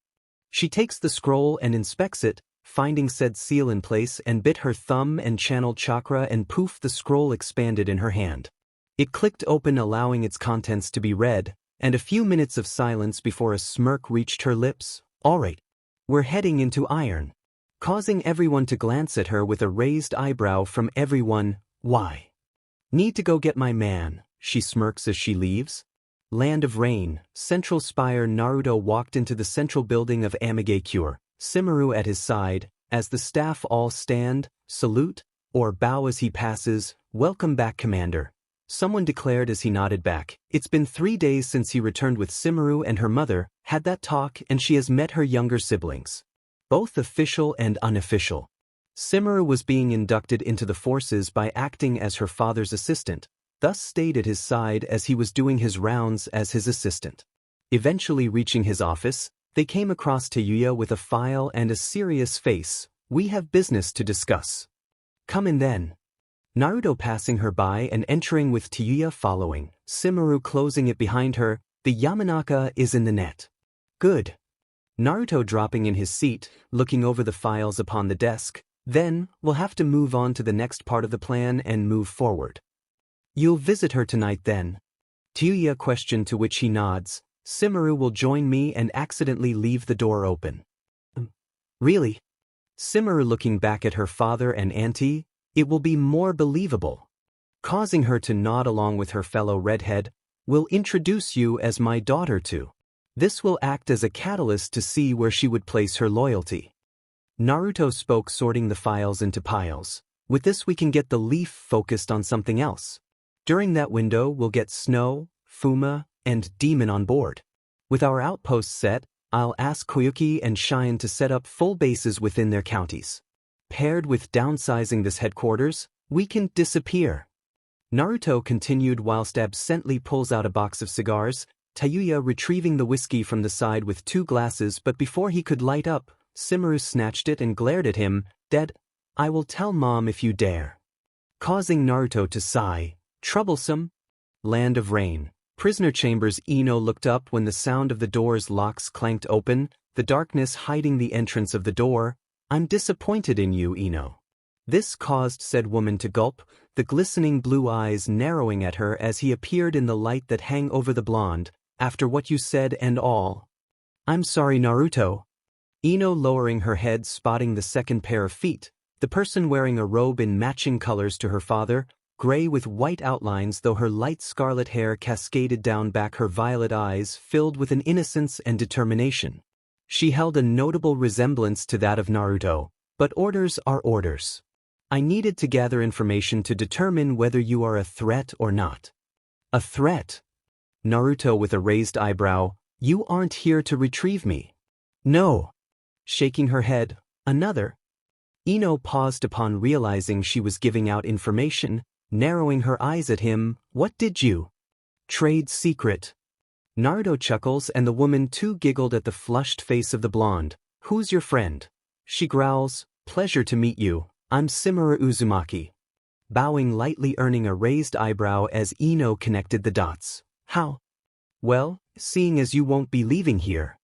She takes the scroll and inspects it, finding said seal in place, and bit her thumb and channeled chakra, and poof, the scroll expanded in her hand. It clicked open, allowing its contents to be read, and a few minutes of silence before a smirk reached her lips. All right. We're heading into Iron. Causing everyone to glance at her with a raised eyebrow from everyone. Why? Need to go get my man, she smirks as she leaves. Land of Rain, Central Spire. Naruto walked into the central building of Havoc-Teir, Simiru at his side, as the staff all stand, salute, or bow as he passes. Welcome back, Commander. Someone declared as he nodded back. It's been 3 days since he returned with Simiru and her mother, had that talk, and she has met her younger siblings. Both official and unofficial. Simiru was being inducted into the forces by acting as her father's assistant, thus stayed at his side as he was doing his rounds as his assistant. Eventually reaching his office, they came across Taouya with a file and a serious face. We have business to discuss. Come in then. Naruto passing her by and entering with Taouya following, Simiru closing it behind her. The Yamanaka is in the net. Good. Naruto dropping in his seat, looking over the files upon the desk. Then, we'll have to move on to the next part of the plan and move forward. You'll visit her tonight then? Taouya questioned, to which he nods. Simiru will join me and accidentally leave the door open. Really? Simiru looking back at her father and auntie. It will be more believable. Causing her to nod along with her fellow redhead. Will introduce you as my daughter too. This will act as a catalyst to see where she would place her loyalty. Naruto spoke, sorting the files into piles. With this we can get the leaf focused on something else. During that window we'll get Snow, Fuma, and Demon on board. With our outposts set, I'll ask Koyuki and Shine to set up full bases within their counties. Paired with downsizing this headquarters, we can disappear. Naruto continued whilst absently pulls out a box of cigars, Taouya retrieving the whiskey from the side with 2 glasses, but before he could light up, Simiru snatched it and glared at him. Dead. I will tell Mom if you dare. Causing Naruto to sigh. Troublesome. Land of Rain. Prisoner chambers. Ino looked up when the sound of the door's locks clanked open, the darkness hiding the entrance of the door. I'm disappointed in you, Ino. This caused said woman to gulp, the glistening blue eyes narrowing at her as he appeared in the light that hang over the blonde. After what you said and all. I'm sorry, Naruto. Ino lowering her head, spotting the second pair of feet, the person wearing a robe in matching colors to her father, gray with white outlines, though her light scarlet hair cascaded down back, her violet eyes filled with an innocence and determination. She held a notable resemblance to that of Naruto, but orders are orders. I needed to gather information to determine whether you are a threat or not. A threat? Naruto with a raised eyebrow. You aren't here to retrieve me. No. Shaking her head. Another. Ino paused upon realizing she was giving out information, narrowing her eyes at him. What did you? Trade secret. Naruto chuckles and the woman too giggled at the flushed face of the blonde. Who's your friend? She growls. Pleasure to meet you. I'm Naruto Uzumaki. Bowing lightly, earning a raised eyebrow as Ino connected the dots. How? Well, seeing as you won't be leaving here.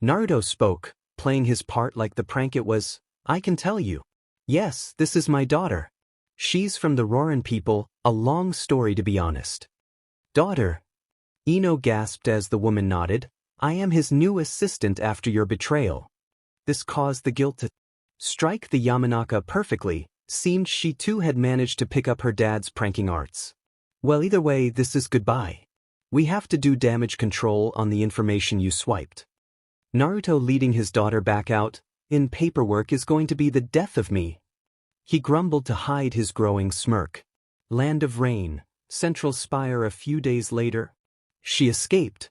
Naruto spoke, playing his part like the prank it was. I can tell you. Yes, this is my daughter. She's from the Roran people, a long story to be honest. Daughter? Ino gasped as the woman nodded. I am his new assistant after your betrayal. This caused the guilt to strike the Yamanaka perfectly. Seemed she too had managed to pick up her dad's pranking arts. Well, either way, this is goodbye. We have to do damage control on the information you swiped. Naruto leading his daughter back out. In paperwork is going to be the death of me. He grumbled to hide his growing smirk. Land of Rain. Central Spire a few days later. She escaped.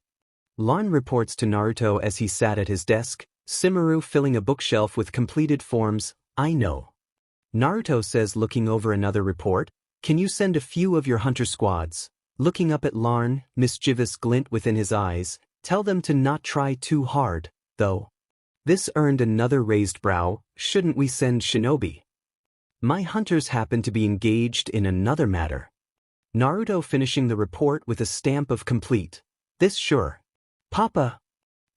Lon reports to Naruto as he sat at his desk, Simaru filling a bookshelf with completed forms. I know. Naruto says, looking over another report, can you send a few of your hunter squads? Looking up at Larn, mischievous glint within his eyes, tell them to not try too hard, though. This earned another raised brow. Shouldn't we send shinobi? My hunters happen to be engaged in another matter. Naruto finishing the report with a stamp of complete. This sure. Papa.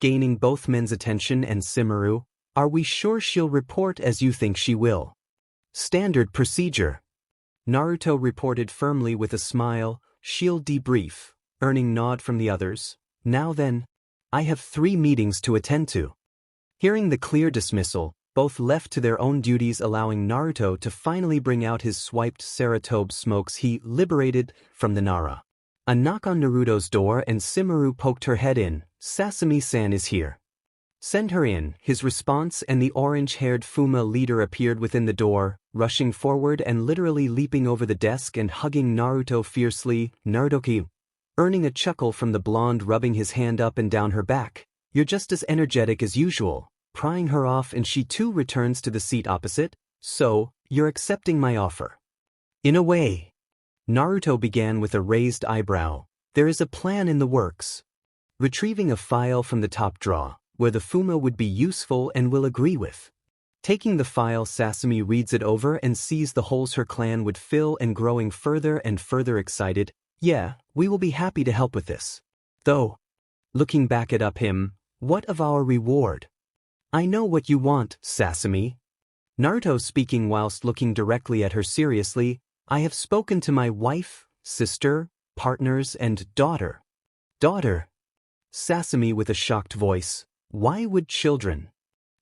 Gaining both men's attention and Simaru, are we sure she'll report as you think she will? Standard procedure. Naruto reported firmly with a smile, she'll debrief, earning nod from the others. Now then, I have 3 meetings to attend to. Hearing the clear dismissal, both left to their own duties, allowing Naruto to finally bring out his swiped Saratobe smokes he liberated from the Nara. A knock on Naruto's door and Simaru poked her head in. Sasami-san is here. Send her in. His response, and the orange-haired Fuma leader appeared within the door, rushing forward and literally leaping over the desk and hugging Naruto fiercely. Naruto-ki, earning a chuckle from the blonde, rubbing his hand up and down her back. You're just as energetic as usual, prying her off, and she too returns to the seat opposite. So, you're accepting my offer? In a way. Naruto began with a raised eyebrow. There is a plan in the works. Retrieving a file from the top drawer, where the Fuma would be useful and will agree with. Taking the file, Sasami reads it over and sees the holes her clan would fill, and growing further and further excited. Yeah, we will be happy to help with this. Though, looking back at him, what of our reward? I know what you want, Sasami. Naruto speaking whilst looking directly at her seriously. I have spoken to my wife, sister, partners, and daughter. Daughter? Sasami with a shocked voice. Why would children?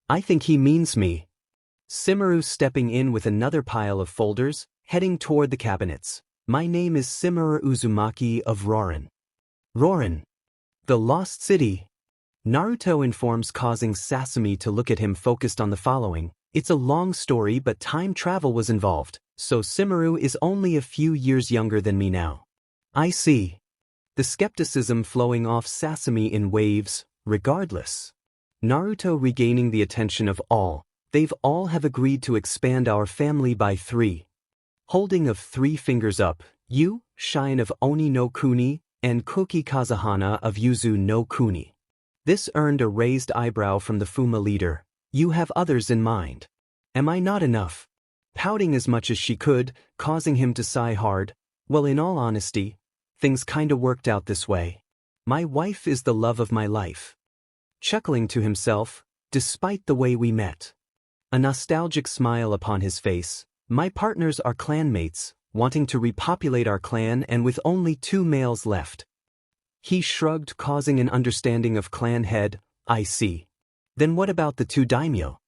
I think he means me. Simaru stepping in with another pile of folders, heading toward the cabinets. My name is Simaru Uzumaki of Rorin. Rorin. The Lost City. Naruto informs, causing Sasami to look at him, focused on the following. It's a long story, but time travel was involved, so Simaru is only a few years younger than me now. I see. The skepticism flowing off Sasami in waves. Regardless. Naruto regaining the attention of all. They've all have agreed to expand our family by 3. Holding of 3 fingers up. You, Shine of Oni no Kuni, and Koki Kazahana of Yuzu no Kuni. This earned a raised eyebrow from the Fuma leader. You have others in mind. Am I not enough? Pouting as much as she could, causing him to sigh hard. Well, in all honesty, things kinda worked out this way. My wife is the love of my life. Chuckling to himself, despite the way we met. A nostalgic smile upon his face. My partners are clanmates, wanting to repopulate our clan, and with only 2 males left. He shrugged, causing an understanding of clan head. I see. Then what about the 2 daimyo?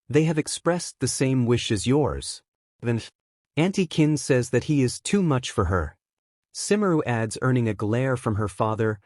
They have expressed the same wish as yours. Then Auntie Kin says that he is too much for her. Simaru adds, earning a glare from her father.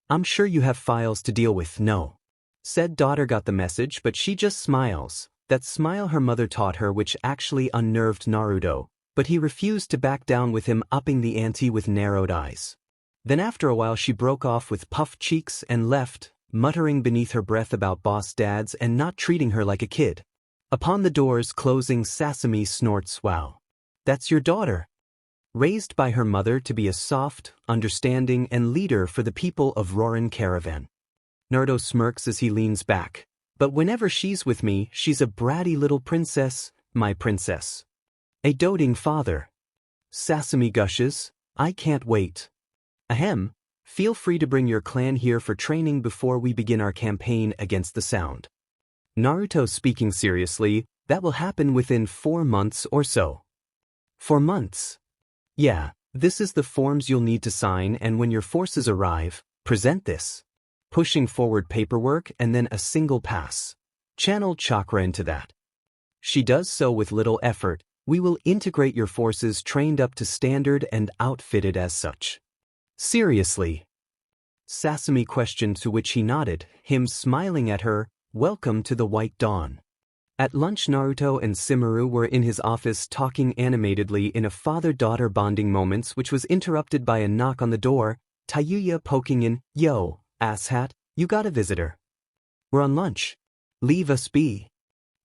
I'm sure you have files to deal with. No. Said daughter got the message, but she just smiles. That smile her mother taught her, which actually unnerved Naruto, but he refused to back down, with him upping the ante with narrowed eyes. Then after a while she broke off with puffed cheeks and left, muttering beneath her breath about boss dads and not treating her like a kid. Upon the doors closing, Sasami snorts, wow. That's your daughter? Raised by her mother to be a soft, understanding, and leader for the people of Rorin Caravan. Naruto smirks as he leans back. But whenever she's with me, she's a bratty little princess, my princess. A doting father. Sasami gushes, I can't wait. Ahem, feel free to bring your clan here for training before we begin our campaign against the Sound. Naruto speaking seriously, that will happen within 4 months or so. 4 months? Yeah, this is the forms you'll need to sign, and when your forces arrive, present this. Pushing forward paperwork and then a single pass. Channel chakra into that. She does so with little effort. We will integrate your forces trained up to standard and outfitted as such. Seriously? Sasami questioned, to which he nodded, him smiling at her. Welcome to the White Dawn. At lunch, Naruto and Sumeru were in his office talking animatedly in a father-daughter bonding moments, which was interrupted by a knock on the door, Taouya poking in. "Yo, asshat, you got a visitor. We're on lunch. Leave us be."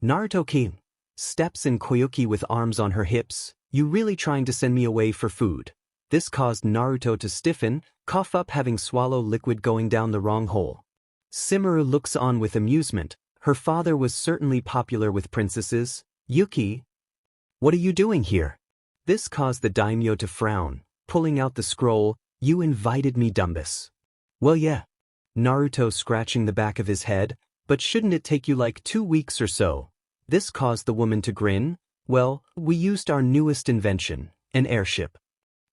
Naruto came. Steps in Koyuki with arms on her hips. "You really trying to send me away for food?" This caused Naruto to stiffen, cough up, having swallowed liquid going down the wrong hole. Sumeru looks on with amusement. Her father was certainly popular with princesses. "Yuki, what are you doing here?" This caused the daimyo to frown, pulling out the scroll. "You invited me, Dumbus." "Well, yeah." Naruto scratching the back of his head. "But shouldn't it take you like 2 weeks or so?" This caused the woman to grin. "Well, we used our newest invention, an airship."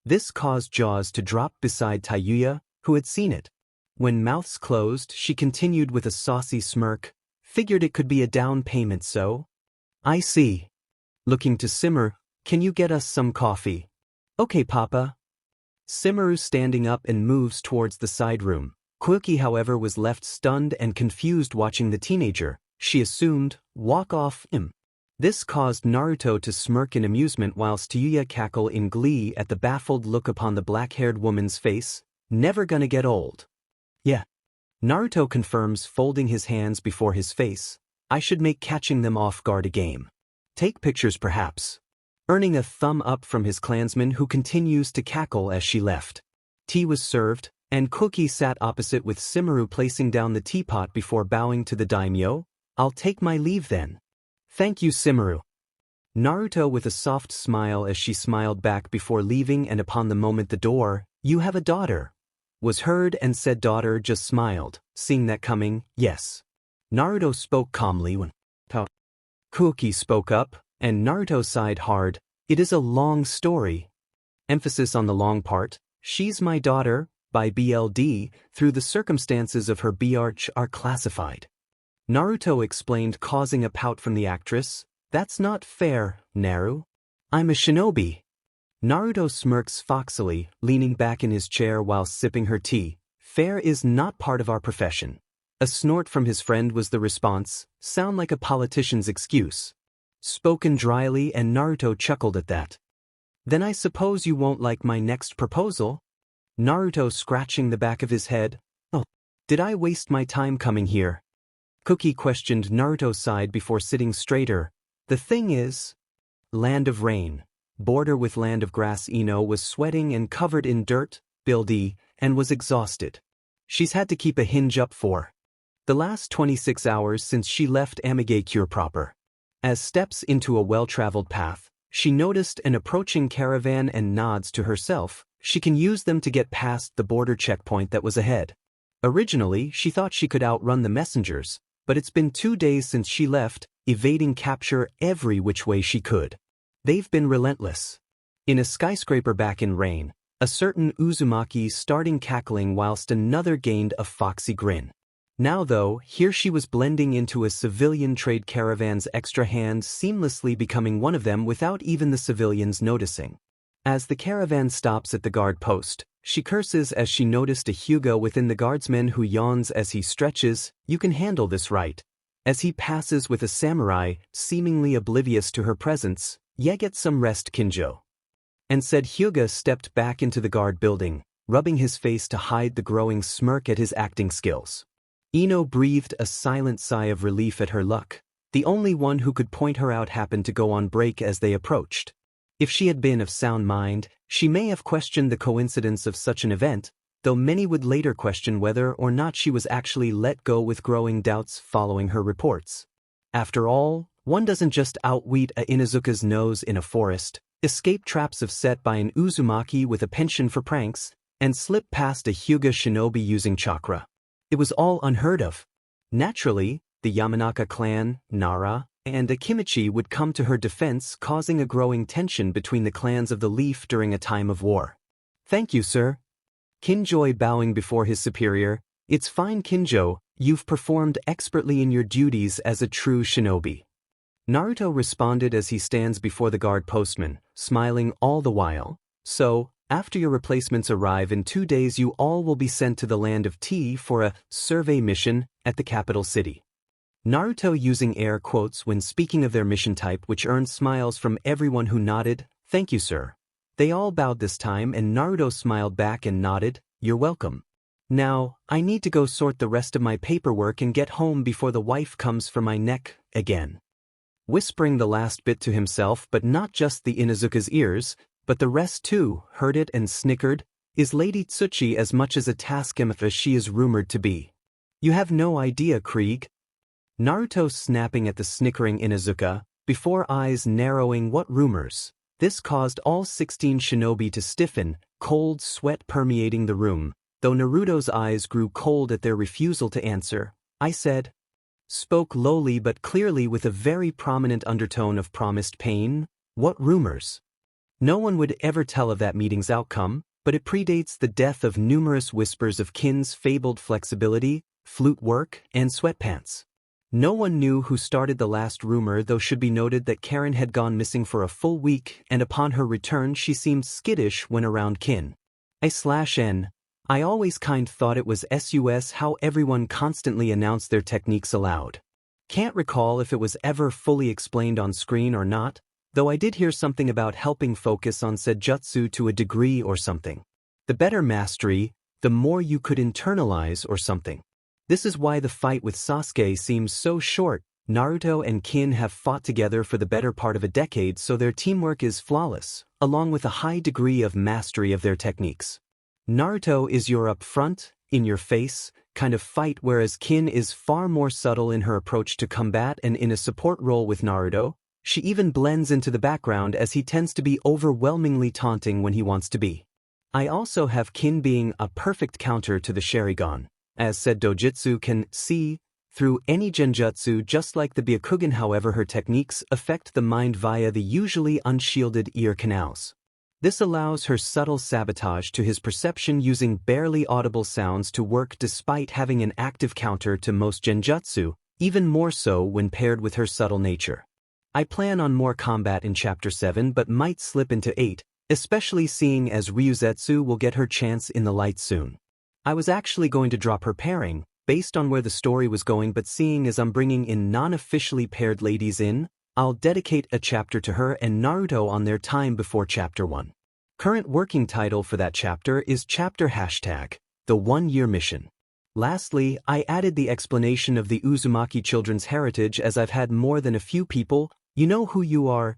This caused jaws to drop beside Taouya, who had seen it. When mouths closed, she continued with a saucy smirk. "Figured it could be a down payment, so." "I see." Looking to Simmer, "Can you get us some coffee?" "Okay, Papa." Sumeru standing up and moves towards the side room. Koyuki, however, was left stunned and confused watching the teenager. She assumed, "Walk off him." This caused Naruto to smirk in amusement whilst Taouya cackle in glee at the baffled look upon the black-haired woman's face. "Never gonna get old." "Yeah." Naruto confirms, folding his hands before his face. "I should make catching them off guard a game. Take pictures perhaps." Earning a thumb up from his clansman, who continues to cackle as she left. Tea was served, and Koki sat opposite with Sumeru placing down the teapot before bowing to the daimyo. "I'll take my leave then." "Thank you, Sumeru." Naruto with a soft smile as she smiled back before leaving, and upon the moment the door, "You have a daughter," was heard, and said daughter just smiled, seeing that coming. "Yes." Naruto spoke calmly when Koki spoke up, and Naruto sighed hard. "It is a long story." Emphasis on the long part. "She's my daughter, by BLD, through the circumstances of her BArch are classified." Naruto explained, causing a pout from the actress. "That's not fair, Naru. I'm a shinobi." Naruto smirks foxily, leaning back in his chair while sipping her tea. "Fair is not part of our profession." A snort from his friend was the response. "Sound like a politician's excuse." Spoken dryly, and Naruto chuckled at that. "Then I suppose you won't like my next proposal?" Naruto scratching the back of his head. "Oh, did I waste my time coming here?" Koki questioned. Naruto sighed before sitting straighter. "The thing is, land of rain, border with land of grass." Ino was sweating and covered in dirt, buildy, and was exhausted. She's had to keep a hinge up for the last 26 hours since she left Amigakure proper. As steps into a well-traveled path, she noticed an approaching caravan and nods to herself. She can use them to get past the border checkpoint that was ahead. Originally, she thought she could outrun the messengers, but it's been 2 days since she left, evading capture every which way she could. They've been relentless. In a skyscraper back in rain, a certain Uzumaki starting cackling whilst another gained a foxy grin. Now though, here she was blending into a civilian trade caravan's extra hands, seamlessly becoming one of them without even the civilians noticing. As the caravan stops at the guard post, she curses as she noticed a Hyuga within the guardsman, who yawns as he stretches. "You can handle this, right?" As he passes with a samurai, seemingly oblivious to her presence. "Yeah, get some rest, Kinjo." And said Hyuga stepped back into the guard building, rubbing his face to hide the growing smirk at his acting skills. Ino breathed a silent sigh of relief at her luck. The only one who could point her out happened to go on break as they approached. If she had been of sound mind, she may have questioned the coincidence of such an event, though many would later question whether or not she was actually let go, with growing doubts following her reports. After all, one doesn't just outwit a Inuzuka's nose in a forest, escape traps of set by an Uzumaki with a penchant for pranks, and slip past a Hyuga shinobi using chakra. It was all unheard of. Naturally, the Yamanaka clan, Nara, and Akimichi would come to her defense, causing a growing tension between the clans of the Leaf during a time of war. "Thank you, sir." Kinjo bowing before his superior. "It's fine, Kinjo, you've performed expertly in your duties as a true shinobi." Naruto responded as he stands before the guard postman, smiling all the while. "So, after your replacements arrive in 2 days, you all will be sent to the land of Tea for a survey mission at the capital city." Naruto using air quotes when speaking of their mission type, which earned smiles from everyone who nodded, "Thank you, sir." They all bowed this time and Naruto smiled back and nodded, "You're welcome. Now, I need to go sort the rest of my paperwork and get home before the wife comes for my neck again." Whispering the last bit to himself, but not just the Inuzuka's ears, but the rest too, heard it and snickered. Is Lady Tsuchi as much as a taskmate as she is rumored to be? You have no idea, Krieg. Naruto snapping at the snickering Inuzuka, before eyes narrowing. What rumors? This caused all 16 shinobi to stiffen, cold sweat permeating the room, though Naruto's eyes grew cold at their refusal to answer. I said. Spoke lowly but clearly with a very prominent undertone of promised pain. What rumors? No one would ever tell of that meeting's outcome, but it predates the death of numerous whispers of Kin's fabled flexibility, flute work, and sweatpants. No one knew who started the last rumor, though should be noted that Karen had gone missing for a full week, and upon her return she seemed skittish when around Kin. I always thought it was sus how everyone constantly announced their techniques aloud. Can't recall if it was ever fully explained on screen or not, though I did hear something about helping focus on said jutsu to a degree or something. The better mastery, the more you could internalize or something. This is why the fight with Sasuke seems so short. Naruto and Kin have fought together for the better part of a decade, so their teamwork is flawless, along with a high degree of mastery of their techniques. Naruto is your upfront, in-your-face kind of fight, whereas Kin is far more subtle in her approach to combat, and in a support role with Naruto, she even blends into the background as he tends to be overwhelmingly taunting when he wants to be. I also have Kin being a perfect counter to the Sharingan, as said dojutsu can see through any genjutsu just like the Byakugan. However, her techniques affect the mind via the usually unshielded ear canals. This allows her subtle sabotage to his perception using barely audible sounds to work despite having an active counter to most genjutsu, even more so when paired with her subtle nature. I plan on more combat in Chapter 7 but might slip into 8, especially seeing as Ryuzetsu will get her chance in the light soon. I was actually going to drop her pairing, based on where the story was going, but seeing as I'm bringing in non-officially paired ladies in, I'll dedicate a chapter to her and Naruto on their time before Chapter 1. Current working title for that chapter is Chapter #The 1 Year Mission. Lastly, I added the explanation of the Uzumaki children's heritage, as I've had more than a few people, "You know who you are,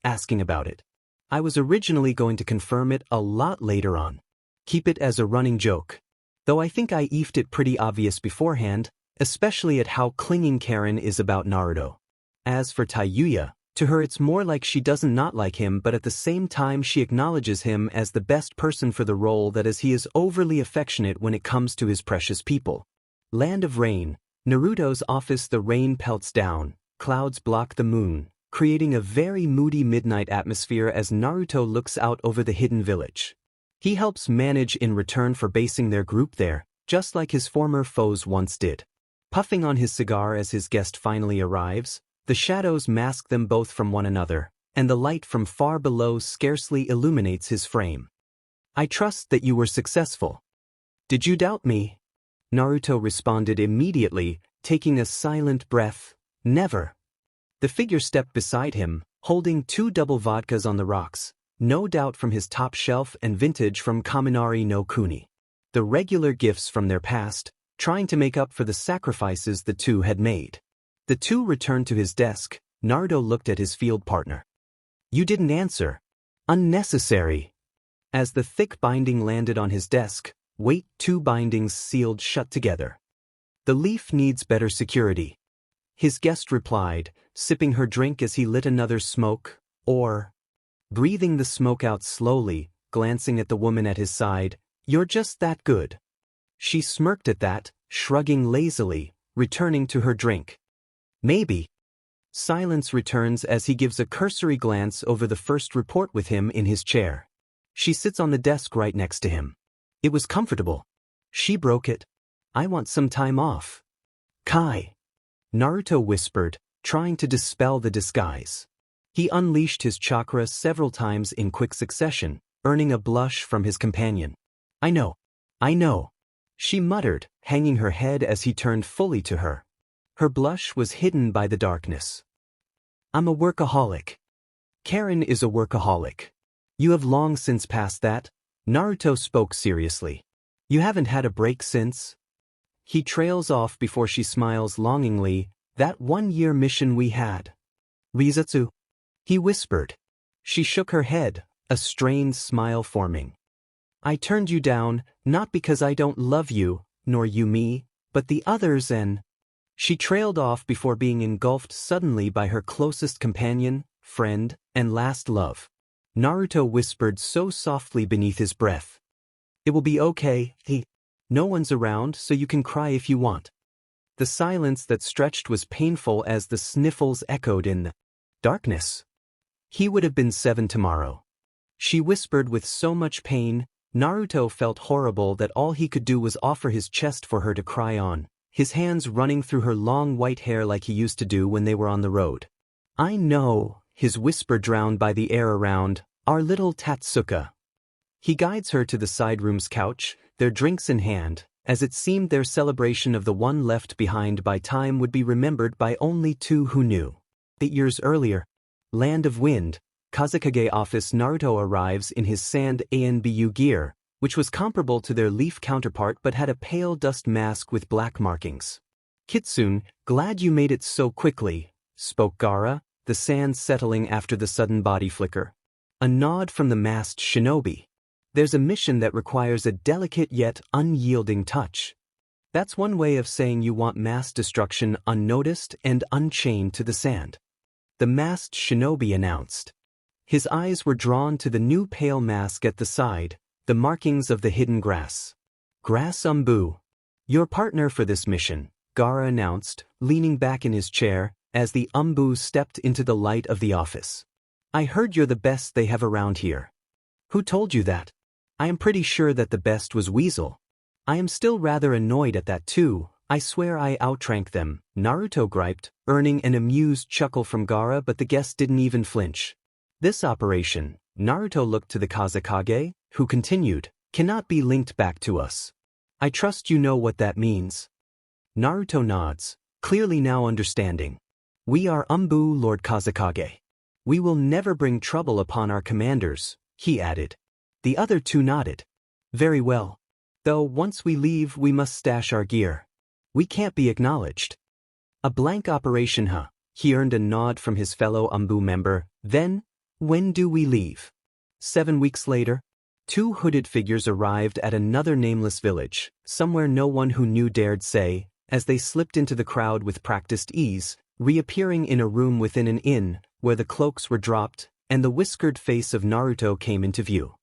asking about it. I was originally going to confirm it a lot later on. Keep it as a running joke. Though I think I eefed it pretty obvious beforehand, especially at how clinging Karen is about Naruto. As for Taouya, to her it's more like she doesn't not like him, but at the same time she acknowledges him as the best person for the role, that is he is overly affectionate when it comes to his precious people. Land of Rain. Naruto's office. The rain pelts down, clouds block the moon, creating a very moody midnight atmosphere as Naruto looks out over the hidden village. He helps manage in return for basing their group there, just like his former foes once did. Puffing on his cigar as his guest finally arrives, the shadows mask them both from one another, and the light from far below scarcely illuminates his frame. "I trust that you were successful. Did you doubt me?" Naruto responded immediately, taking a silent breath. "Never." The figure stepped beside him, holding 2 double vodkas on the rocks, no doubt from his top shelf and vintage from Kaminari no Kuni. The regular gifts from their past, trying to make up for the sacrifices the two had made. The two returned to his desk. Naruto looked at his field partner. "You didn't answer." "Unnecessary." As the thick binding landed on his desk, wait, 2 bindings sealed shut together. "The leaf needs better security." His guest replied, sipping her drink as he lit another smoke, or breathing the smoke out slowly, glancing at the woman at his side. "You're just that good." She smirked at that, shrugging lazily, returning to her drink. "Maybe." Silence returns as he gives a cursory glance over the first report with him in his chair. She sits on the desk right next to him. It was comfortable. She broke it. "I want some time off." "Kai," Naruto whispered, trying to dispel the disguise. He unleashed his chakra several times in quick succession, earning a blush from his companion. I know. She muttered, hanging her head as he turned fully to her. Her blush was hidden by the darkness. I'm a workaholic. Karen is a workaholic. You have long since passed that. Naruto spoke seriously. You haven't had a break since? He trails off before she smiles longingly. That 1-year mission we had. Ryuzetsu? He whispered. She shook her head, a strained smile forming. I turned you down, not because I don't love you, nor you me, but the others and… She trailed off before being engulfed suddenly by her closest companion, friend, and last love. Naruto whispered so softly beneath his breath. It will be okay, no one's around so you can cry if you want. The silence that stretched was painful as the sniffles echoed in the darkness. He would have been 7 tomorrow. She whispered with so much pain, Naruto felt horrible that all he could do was offer his chest for her to cry on, his hands running through her long white hair like he used to do when they were on the road. I know, his whisper drowned by the air around, our little Tatsuka. He guides her to the side room's couch, their drinks in hand, as it seemed their celebration of the one left behind by time would be remembered by only 2 who knew. 8 years earlier, Land of Wind, Kazekage office. Naruto arrives in his sand ANBU gear, which was comparable to their leaf counterpart but had a pale dust mask with black markings. Kitsune, glad you made it so quickly, spoke Gaara, the sand settling after the sudden body flicker. A nod from the masked shinobi. There's a mission that requires a delicate yet unyielding touch. That's one way of saying you want mass destruction unnoticed and unchained to the sand. The masked shinobi announced. His eyes were drawn to the new pale mask at the side, the markings of the hidden grass. Grass Umbu. Your partner for this mission, Gaara announced, leaning back in his chair, as the Umbu stepped into the light of the office. I heard you're the best they have around here. Who told you that? I am pretty sure that the best was Weasel. I am still rather annoyed at that too. I swear I outrank them, Naruto griped, earning an amused chuckle from Gaara, but the guest didn't even flinch. This operation, Naruto looked to the Kazekage, who continued, cannot be linked back to us. I trust you know what that means. Naruto nods, clearly now understanding. We are Umbu, Lord Kazekage. We will never bring trouble upon our commanders, he added. The other 2 nodded. Very well. Though once we leave we must stash our gear. We can't be acknowledged. A blank operation, huh? He earned a nod from his fellow Umbu member. Then, when do we leave? 7 weeks later, 2 hooded figures arrived at another nameless village, somewhere no one who knew dared say, as they slipped into the crowd with practiced ease, reappearing in a room within an inn, where the cloaks were dropped, and the whiskered face of Naruto came into view.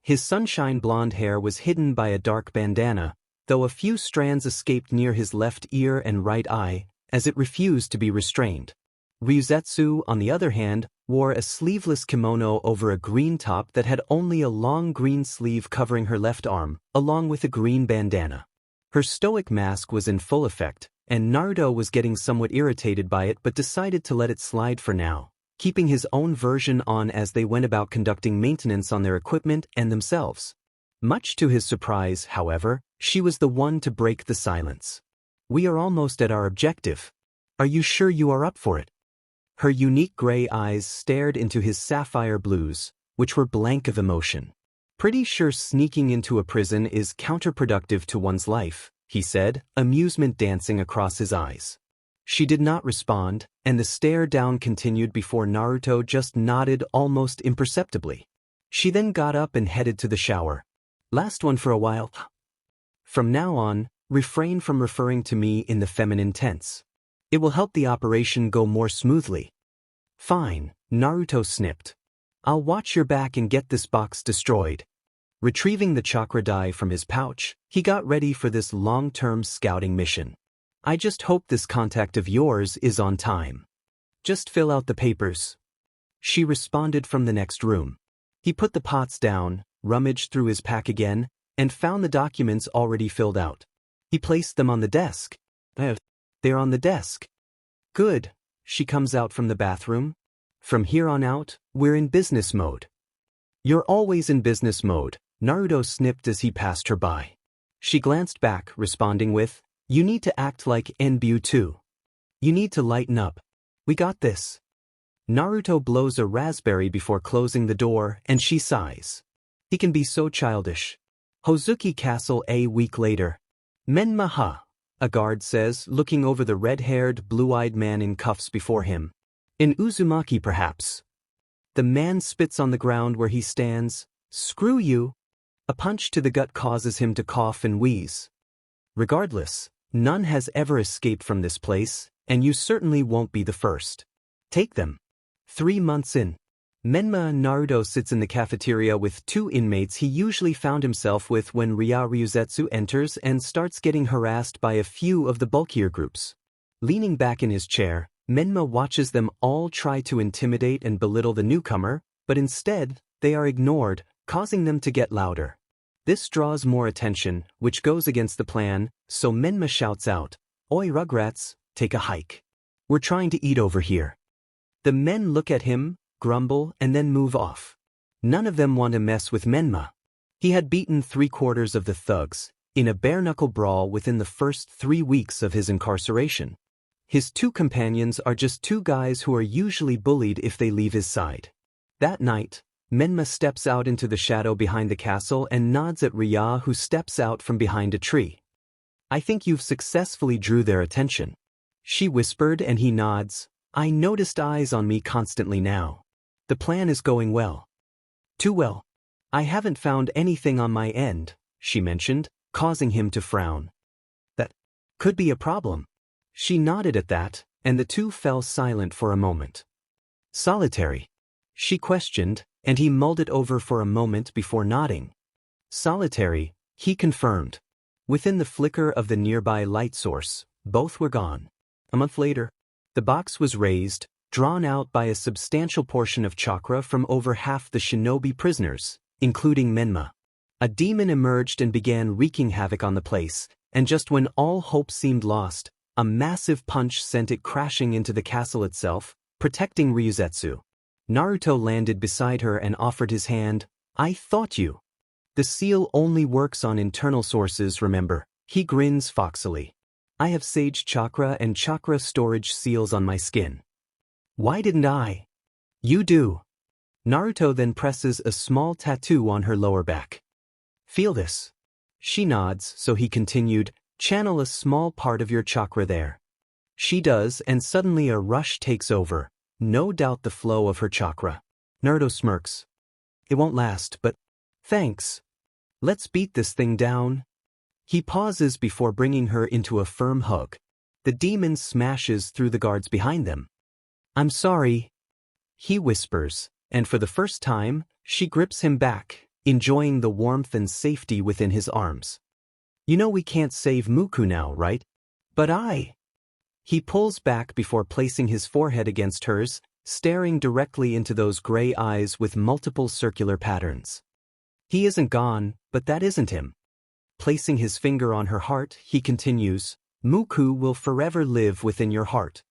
His sunshine blonde hair was hidden by a dark bandana, though a few strands escaped near his left ear and right eye, as it refused to be restrained. Ryuzetsu, on the other hand, wore a sleeveless kimono over a green top that had only a long green sleeve covering her left arm, along with a green bandana. Her stoic mask was in full effect, and Naruto was getting somewhat irritated by it but decided to let it slide for now, keeping his own version on as they went about conducting maintenance on their equipment and themselves. Much to his surprise, however, she was the one to break the silence. We are almost at our objective. Are you sure you are up for it? Her unique gray eyes stared into his sapphire blues, which were blank of emotion. Pretty sure sneaking into a prison is counterproductive to one's life, he said, amusement dancing across his eyes. She did not respond, and the stare down continued before Naruto just nodded almost imperceptibly. She then got up and headed to the shower. Last one for a while. From now on, refrain from referring to me in the feminine tense. It will help the operation go more smoothly. Fine, Naruto snipped. I'll watch your back and get this box destroyed. Retrieving the chakra die from his pouch, he got ready for this long-term scouting mission. I just hope this contact of yours is on time. Just fill out the papers. She responded from the next room. He put the pots down, rummaged through his pack again, and found the documents already filled out. He placed them on the desk. They're on the desk. Good. She comes out from the bathroom. From here on out, we're in business mode. You're always in business mode, Naruto snipped as he passed her by. She glanced back, responding with, you need to act like NBU too. You need to lighten up. We got this. Naruto blows a raspberry before closing the door, and she sighs. He can be so childish. Hozuki Castle a week later. Menma-ha, a guard says, looking over the red-haired, blue-eyed man in cuffs before him. In Uzumaki perhaps. The man spits on the ground where he stands. Screw you. A punch to the gut causes him to cough and wheeze. Regardless, none has ever escaped from this place, and you certainly won't be the first. Take them. 3 months in. Menma Naruto sits in the cafeteria with 2 inmates he usually found himself with when Ryuzetsu enters and starts getting harassed by a few of the bulkier groups. Leaning back in his chair, Menma watches them all try to intimidate and belittle the newcomer, but instead, they are ignored, causing them to get louder. This draws more attention, which goes against the plan, so Menma shouts out, "Oi Rugrats, take a hike. We're trying to eat over here." The men look at him, grumble, and then move off. None of them want to mess with Menma. He had beaten 3/4 of the thugs, in a bare-knuckle brawl within the first 3 weeks of his incarceration. His 2 companions are just 2 guys who are usually bullied if they leave his side. That night, Menma steps out into the shadow behind the castle and nods at Rya, who steps out from behind a tree. "I think you've successfully drew their attention," she whispered, and he nods. "I noticed eyes on me constantly now. The plan is going well." "Too well. I haven't found anything on my end," she mentioned, causing him to frown. "That could be a problem." She nodded at that, and the 2 fell silent for a moment. "Solitary?" she questioned, and he mulled it over for a moment before nodding. "Solitary," he confirmed. Within the flicker of the nearby light source, both were gone. A month later, the box was raised, drawn out by a substantial portion of chakra from over half the shinobi prisoners, including Menma. A demon emerged and began wreaking havoc on the place, and just when all hope seemed lost, a massive punch sent it crashing into the castle itself, protecting Ryuzetsu. Naruto landed beside her and offered his hand. "I thought you." "The seal only works on internal sources, remember," he grins foxily. "I have sage chakra and chakra storage seals on my skin." "Why didn't I?" "You do." Naruto then presses a small tattoo on her lower back. "Feel this." She nods, so he continued, "Channel a small part of your chakra there." She does, and suddenly a rush takes over, no doubt the flow of her chakra. Naruto smirks. "It won't last, but thanks. Let's beat this thing down." He pauses before bringing her into a firm hug. The demon smashes through the guards behind them. "I'm sorry," he whispers, and for the first time, she grips him back, enjoying the warmth and safety within his arms. "You know we can't save Muku now, right?" "But I..." He pulls back before placing his forehead against hers, staring directly into those gray eyes with multiple circular patterns. He isn't gone, but that isn't him. Placing his finger on her heart, he continues, "Muku will forever live within your heart.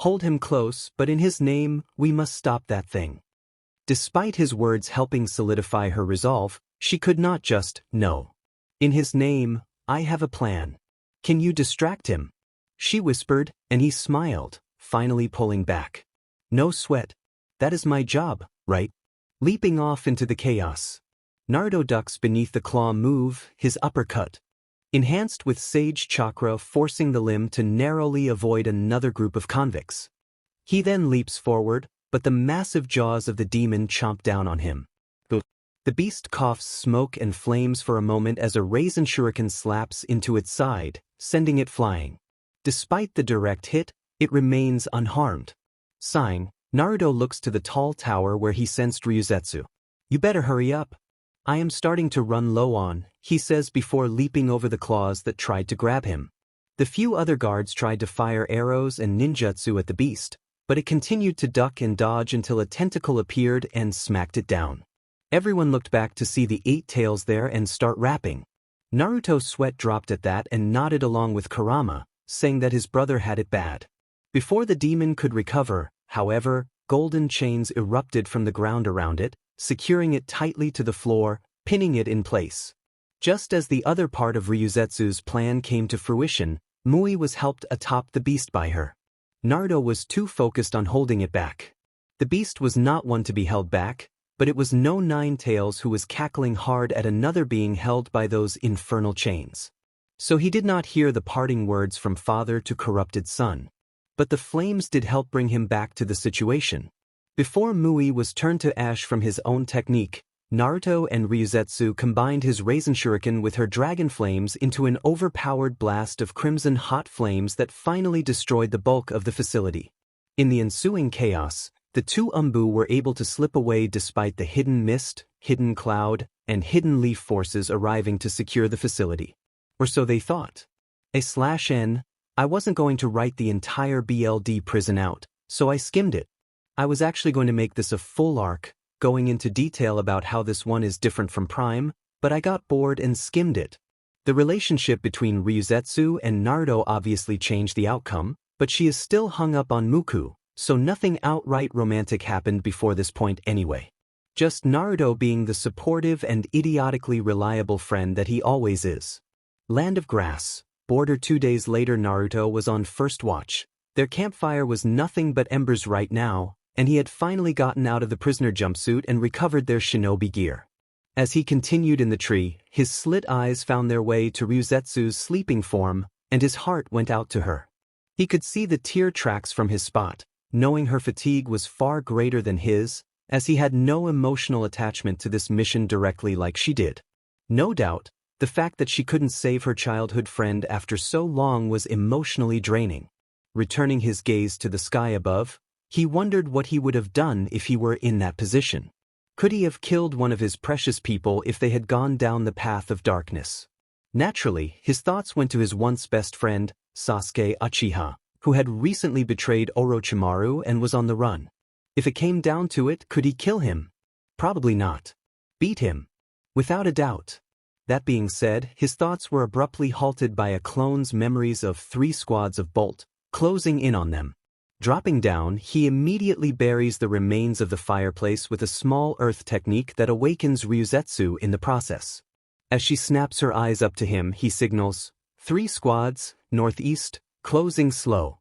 Hold him close, but in his name, we must stop that thing." Despite his words helping solidify her resolve, she could not just, "No. In his name, I have a plan. Can you distract him?" She whispered, and he smiled, finally pulling back. "No sweat. That is my job, right?" Leaping off into the chaos, Naruto ducks beneath the claw move, his uppercut, enhanced with sage chakra, forcing the limb to narrowly avoid another group of convicts. He then leaps forward, but the massive jaws of the demon chomp down on him. The beast coughs smoke and flames for a moment as a raisin shuriken slaps into its side, sending it flying. Despite the direct hit, it remains unharmed. Sighing, Naruto looks to the tall tower where he sensed Ryuzetsu. "You better hurry up. I am starting to run low on," he says before leaping over the claws that tried to grab him. The few other guards tried to fire arrows and ninjutsu at the beast, but it continued to duck and dodge until a tentacle appeared and smacked it down. Everyone looked back to see the 8 tails there and start rapping. Naruto's sweat dropped at that and nodded along with Kurama, saying that his brother had it bad. Before the demon could recover, however, golden chains erupted from the ground around it, securing it tightly to the floor, pinning it in place. Just as the other part of Ryuzetsu's plan came to fruition, Mui was helped atop the beast by her. Naruto was too focused on holding it back. The beast was not one to be held back, but it was no Nine-Tails who was cackling hard at another being held by those infernal chains. So he did not hear the parting words from father to corrupted son. But the flames did help bring him back to the situation. Before Mui was turned to ash from his own technique, Naruto and Ryuzetsu combined his Raisin Shuriken with her dragon flames into an overpowered blast of crimson hot flames that finally destroyed the bulk of the facility. In the ensuing chaos, the two Umbu were able to slip away despite the hidden mist, hidden cloud, and hidden leaf forces arriving to secure the facility. Or so they thought. /N, I wasn't going to write the entire BLD prison out, so I skimmed it. I was actually going to make this a full arc, going into detail about how this one is different from Prime, but I got bored and skimmed it. The relationship between Ryuzetsu and Naruto obviously changed the outcome, but she is still hung up on Muku, so nothing outright romantic happened before this point anyway. Just Naruto being the supportive and idiotically reliable friend that he always is. Land of Grass. Border 2 days later. Naruto was on first watch. Their campfire was nothing but embers right now, and he had finally gotten out of the prisoner jumpsuit and recovered their shinobi gear. As he continued in the tree, his slit eyes found their way to Ryuzetsu's sleeping form, and his heart went out to her. He could see the tear tracks from his spot, knowing her fatigue was far greater than his, as he had no emotional attachment to this mission directly like she did. No doubt, the fact that she couldn't save her childhood friend after so long was emotionally draining. Returning his gaze to the sky above, he wondered what he would have done if he were in that position. Could he have killed one of his precious people if they had gone down the path of darkness? Naturally, his thoughts went to his once best friend, Sasuke Uchiha, who had recently betrayed Orochimaru and was on the run. If it came down to it, could he kill him? Probably not. Beat him? Without a doubt. That being said, his thoughts were abruptly halted by a clone's memories of 3 squads of Bolt, closing in on them. Dropping down, he immediately buries the remains of the fireplace with a small earth technique that awakens Ryuzetsu in the process. As she snaps her eyes up to him, he signals, 3 squads, northeast, closing slow.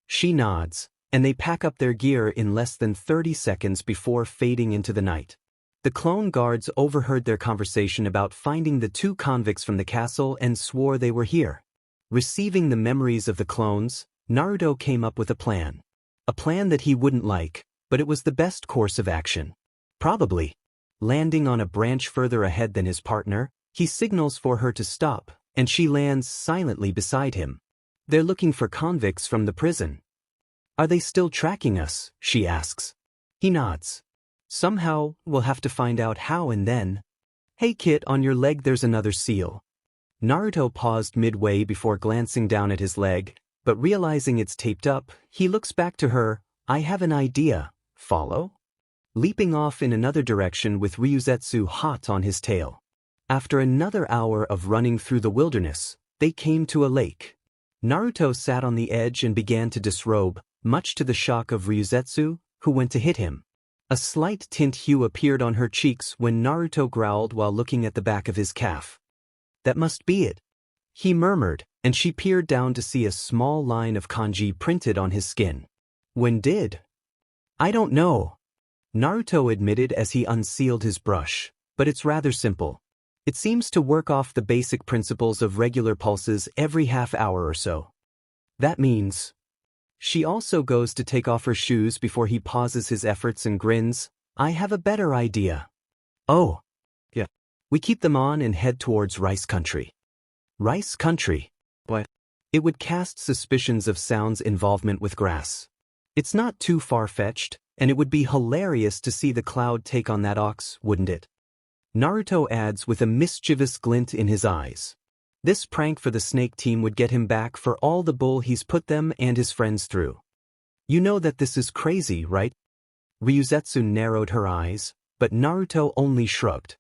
She nods, and they pack up their gear in less than 30 seconds before fading into the night. The clone guards overheard their conversation about finding the 2 convicts from the castle and swore they were here. Receiving the memories of the clones, Naruto came up with a plan. A plan that he wouldn't like, but it was the best course of action. Probably. Landing on a branch further ahead than his partner, he signals for her to stop, and she lands silently beside him. They're looking for convicts from the prison. Are they still tracking us? She asks. He nods. Somehow, we'll have to find out how and then. Hey kid, on your leg there's another seal. Naruto paused midway before glancing down at his leg, but realizing it's taped up, he looks back to her. I have an idea. Follow? Leaping off in another direction with Ryuzetsu hot on his tail. After another hour of running through the wilderness, they came to a lake. Naruto sat on the edge and began to disrobe, much to the shock of Ryuzetsu, who went to hit him. A slight tint hue appeared on her cheeks when Naruto growled while looking at the back of his calf. That must be it, he murmured, and she peered down to see a small line of kanji printed on his skin. When did? I don't know, Naruto admitted as he unsealed his brush, but it's rather simple. It seems to work off the basic principles of regular pulses every half hour or so. That means... She also goes to take off her shoes before he pauses his efforts and grins. I have a better idea. Oh. Yeah. We keep them on and head towards Rice Country. Rice Country? What? It would cast suspicions of Sound's involvement with grass. It's not too far-fetched, and it would be hilarious to see the Cloud take on that ox, wouldn't it? Naruto adds with a mischievous glint in his eyes. This prank for the Snake team would get him back for all the bull he's put them and his friends through. You know that this is crazy, right? Ryuzetsu narrowed her eyes, but Naruto only shrugged.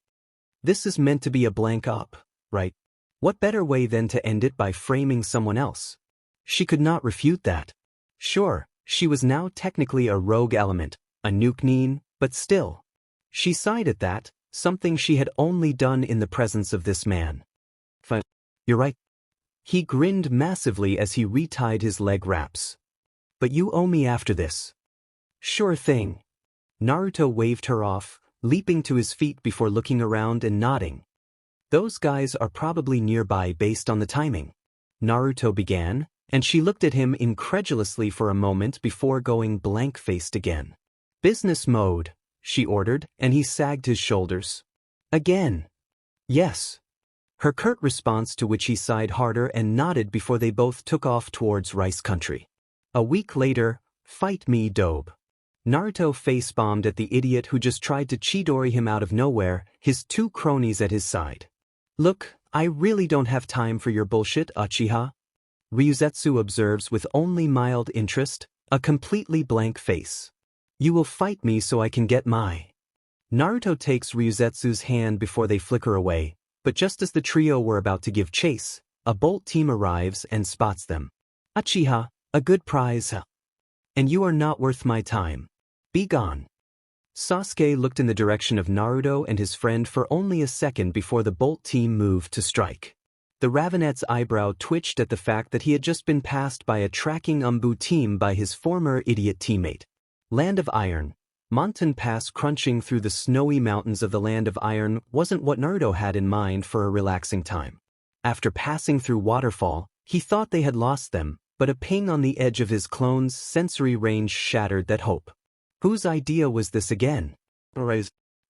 This is meant to be a blank up, right? What better way than to end it by framing someone else? She could not refute that. Sure, she was now technically a rogue element, a nuke-neen, but still. She sighed at that, something she had only done in the presence of this man. You're right. He grinned massively as he retied his leg wraps. But you owe me after this. Sure thing. Naruto waved her off, leaping to his feet before looking around and nodding. Those guys are probably nearby based on the timing. Naruto began, and she looked at him incredulously for a moment before going blank-faced again. Business mode, she ordered, and he sagged his shoulders. Again. Yes. Her curt response to which he sighed harder and nodded before they both took off towards Rice Country. A week later, fight me, Dobe. Naruto face-bombed at the idiot who just tried to Chidori him out of nowhere, his two cronies at his side. Look, I really don't have time for your bullshit, Uchiha. Ryuzetsu observes with only mild interest, a completely blank face. You will fight me so I can get my. Naruto takes Ryuzetsu's hand before they flicker away, but just as the trio were about to give chase, a Bolt team arrives and spots them. Uchiha, a good prize. And you are not worth my time. Be gone. Sasuke looked in the direction of Naruto and his friend for only a second before the Bolt team moved to strike. The Ravenette's eyebrow twitched at the fact that he had just been passed by a tracking Umbu team by his former idiot teammate. Land of Iron. Mountain Pass crunching through the snowy mountains of the Land of Iron wasn't what Naruto had in mind for a relaxing time. After passing through Waterfall, he thought they had lost them, but a ping on the edge of his clone's sensory range shattered that hope. Whose idea was this again?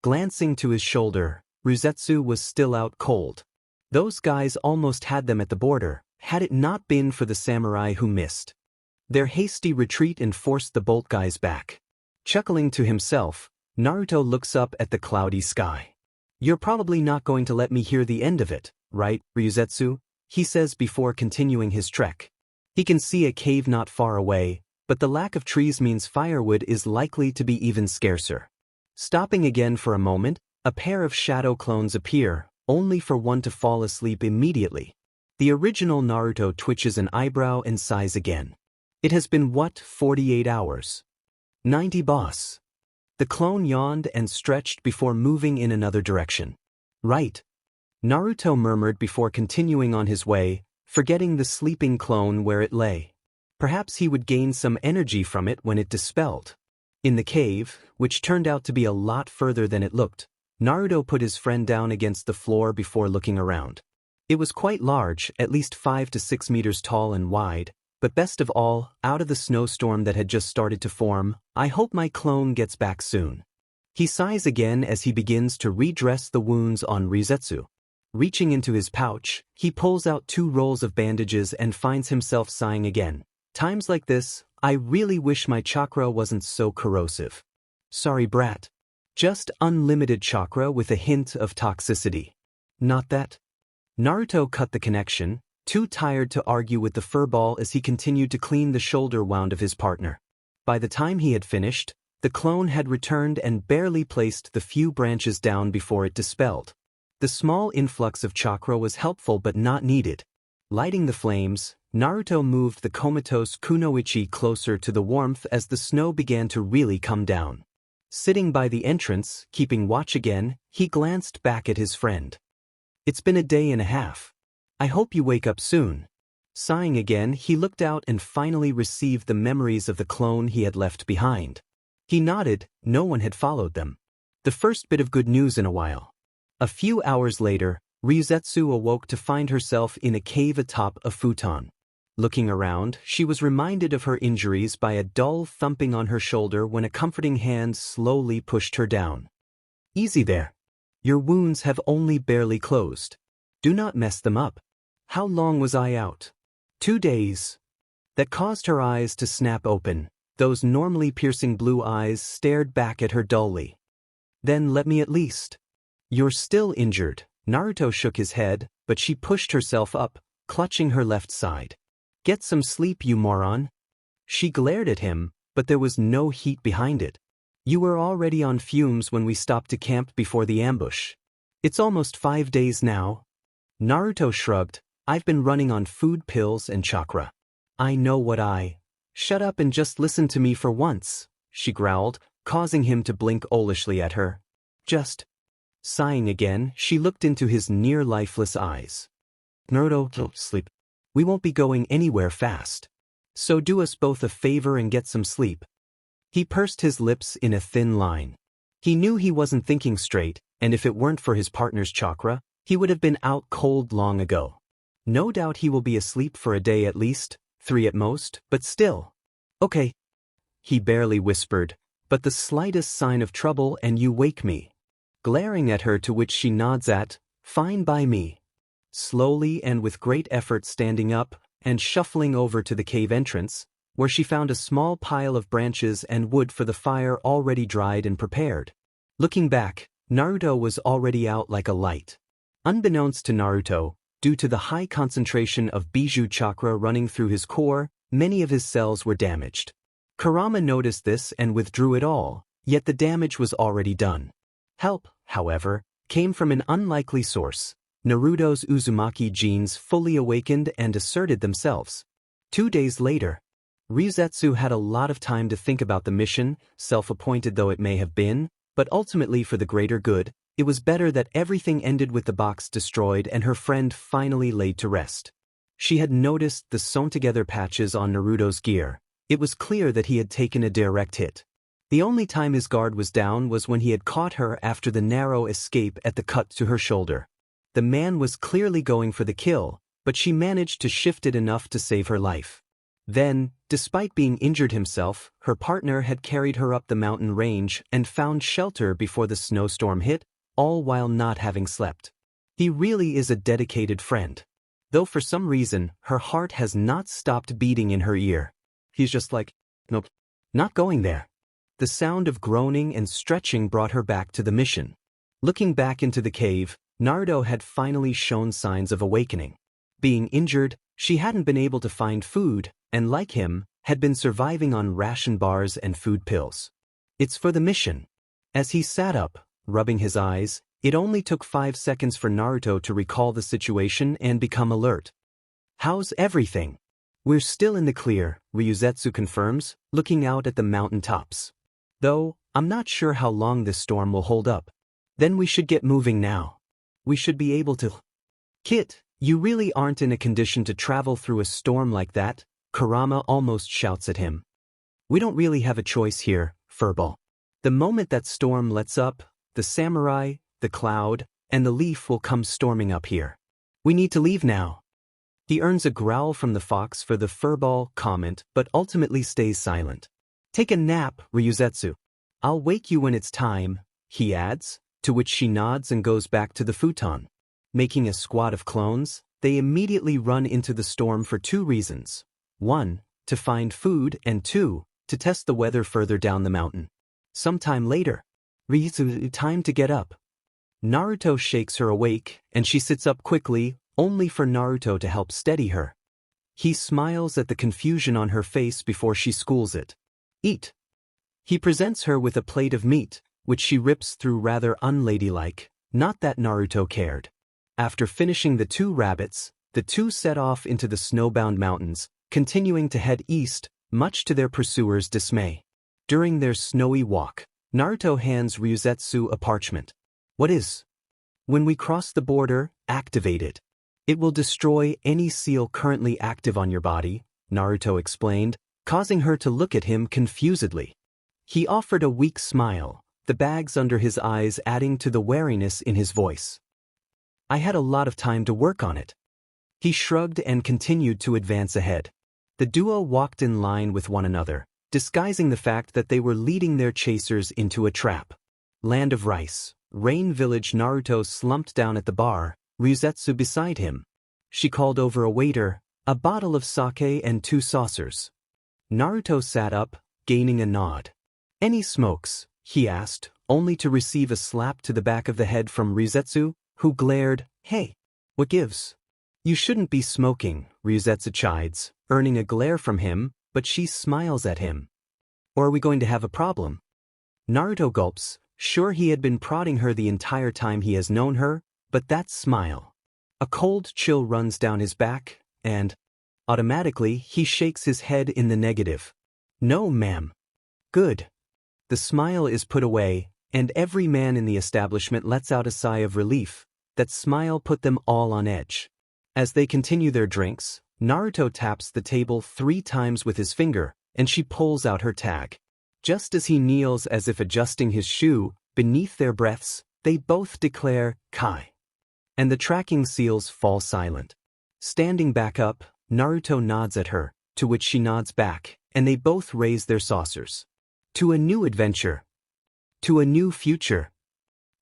Glancing to his shoulder, Ryuzetsu was still out cold. Those guys almost had them at the border, had it not been for the samurai who missed. Their hasty retreat enforced the Bolt guys back. Chuckling to himself, Naruto looks up at the cloudy sky. You're probably not going to let me hear the end of it, right, Ryuzetsu? He says before continuing his trek. He can see a cave not far away, but the lack of trees means firewood is likely to be even scarcer. Stopping again for a moment, a pair of shadow clones appear, only for one to fall asleep immediately. The original Naruto twitches an eyebrow and sighs again. It has been 48 hours? 90 boss. The clone yawned and stretched before moving in another direction. Right. Naruto murmured before continuing on his way, forgetting the sleeping clone where it lay. Perhaps he would gain some energy from it when it dispelled. In the cave, which turned out to be a lot further than it looked, Naruto put his friend down against the floor before looking around. It was quite large, at least 5 to 6 meters tall and wide, but best of all, out of the snowstorm that had just started to form, I hope my clone gets back soon. He sighs again as he begins to redress the wounds on Ryuzetsu. Reaching into his pouch, he pulls out 2 rolls of bandages and finds himself sighing again. Times like this, I really wish my chakra wasn't so corrosive. Sorry, brat. Just unlimited chakra with a hint of toxicity. Not that. Naruto cut the connection, too tired to argue with the furball as he continued to clean the shoulder wound of his partner. By the time he had finished, the clone had returned and barely placed the few branches down before it dispelled. The small influx of chakra was helpful but not needed. Lighting the flames, Naruto moved the comatose Kunoichi closer to the warmth as the snow began to really come down. Sitting by the entrance, keeping watch again, he glanced back at his friend. It's been a day and a half. I hope you wake up soon. Sighing again, he looked out and finally received the memories of the clone he had left behind. He nodded, no one had followed them. The first bit of good news in a while. A few hours later, Ryuzetsu awoke to find herself in a cave atop a futon. Looking around, she was reminded of her injuries by a dull thumping on her shoulder when a comforting hand slowly pushed her down. Easy there. Your wounds have only barely closed. Do not mess them up. How long was I out? 2 days. That caused her eyes to snap open. Those normally piercing blue eyes stared back at her dully. Then let me at least. You're still injured. Naruto shook his head, but she pushed herself up, clutching her left side. Get some sleep, you moron. She glared at him, but there was no heat behind it. You were already on fumes when we stopped to camp before the ambush. It's almost 5 days now. Naruto shrugged. I've been running on food pills and chakra. I know what I... Shut up and just listen to me for once, she growled, causing him to blink owlishly at her. Just... Sighing again, she looked into his near-lifeless eyes. Naruto, sleep. We won't be going anywhere fast. So do us both a favor and get some sleep. He pursed his lips in a thin line. He knew he wasn't thinking straight, and if it weren't for his partner's chakra, he would have been out cold long ago. No doubt he will be asleep for a day at least, 3 at most, but still. Okay. He barely whispered, but the slightest sign of trouble and you wake me. Glaring at her, to which she nods at, fine by me. Slowly and with great effort standing up and shuffling over to the cave entrance, where she found a small pile of branches and wood for the fire already dried and prepared. Looking back, Naruto was already out like a light. Unbeknownst to Naruto, due to the high concentration of Bijou chakra running through his core, many of his cells were damaged. Kurama noticed this and withdrew it all, yet the damage was already done. Help, however, came from an unlikely source. Naruto's Uzumaki genes fully awakened and asserted themselves. 2 days later, Ryuzetsu had a lot of time to think about the mission, self-appointed though it may have been, but ultimately for the greater good. It was better that everything ended with the box destroyed and her friend finally laid to rest. She had noticed the sewn-together patches on Naruto's gear. It was clear that he had taken a direct hit. The only time his guard was down was when he had caught her after the narrow escape at the cut to her shoulder. The man was clearly going for the kill, but she managed to shift it enough to save her life. Then, despite being injured himself, her partner had carried her up the mountain range and found shelter before the snowstorm hit, all while not having slept. He really is a dedicated friend. Though for some reason, her heart has not stopped beating in her ear. He's just like, nope, not going there. The sound of groaning and stretching brought her back to the mission. Looking back into the cave, Naruto had finally shown signs of awakening. Being injured, she hadn't been able to find food, and like him, had been surviving on ration bars and food pills. It's for the mission. As he sat up, rubbing his eyes, it only took 5 seconds for Naruto to recall the situation and become alert. How's everything? We're still in the clear, Ryuzetsu confirms, looking out at the mountain tops. Though, I'm not sure how long this storm will hold up. Then we should get moving now. We should be able to... Kit, you really aren't in a condition to travel through a storm like that, Kurama almost shouts at him. We don't really have a choice here, Furball. The moment that storm lets up, the samurai, the cloud, and the leaf will come storming up here. We need to leave now. He earns a growl from the fox for the furball comment but ultimately stays silent. Take a nap, Ryuzetsu. I'll wake you when it's time, he adds, to which she nods and goes back to the futon. Making a squad of clones, they immediately run into the storm for 2 reasons. 1, to find food, and 2, to test the weather further down the mountain. Sometime later, Ryuzetsu, time to get up. Naruto shakes her awake, and she sits up quickly, only for Naruto to help steady her. He smiles at the confusion on her face before she schools it. Eat. He presents her with a plate of meat, which she rips through rather unladylike, not that Naruto cared. After finishing the 2 rabbits, the 2 set off into the snowbound mountains, continuing to head east, much to their pursuers' dismay. During their snowy walk, Naruto hands Ryuzetsu a parchment. What is? When we cross the border, activate it. It will destroy any seal currently active on your body, Naruto explained, causing her to look at him confusedly. He offered a weak smile, the bags under his eyes adding to the wariness in his voice. I had a lot of time to work on it. He shrugged and continued to advance ahead. The duo walked in line with one another, disguising the fact that they were leading their chasers into a trap. Land of Rice, Rain Village. Naruto slumped down at the bar, Ryuzetsu beside him. She called over a waiter, a bottle of sake and 2 saucers. Naruto sat up, gaining a nod. Any smokes? He asked, only to receive a slap to the back of the head from Ryuzetsu, who glared, Hey, what gives? You shouldn't be smoking, Ryuzetsu chides, earning a glare from him, but she smiles at him. Or are we going to have a problem? Naruto gulps, sure he had been prodding her the entire time he has known her, but that smile. A cold chill runs down his back, and automatically he shakes his head in the negative. No, ma'am. Good. The smile is put away, and every man in the establishment lets out a sigh of relief. That smile put them all on edge. As they continue their drinks, Naruto taps the table 3 times with his finger, and she pulls out her tag. Just as he kneels as if adjusting his shoe, beneath their breaths, they both declare, Kai. And the tracking seals fall silent. Standing back up, Naruto nods at her, to which she nods back, and they both raise their saucers. To a new adventure. To a new future.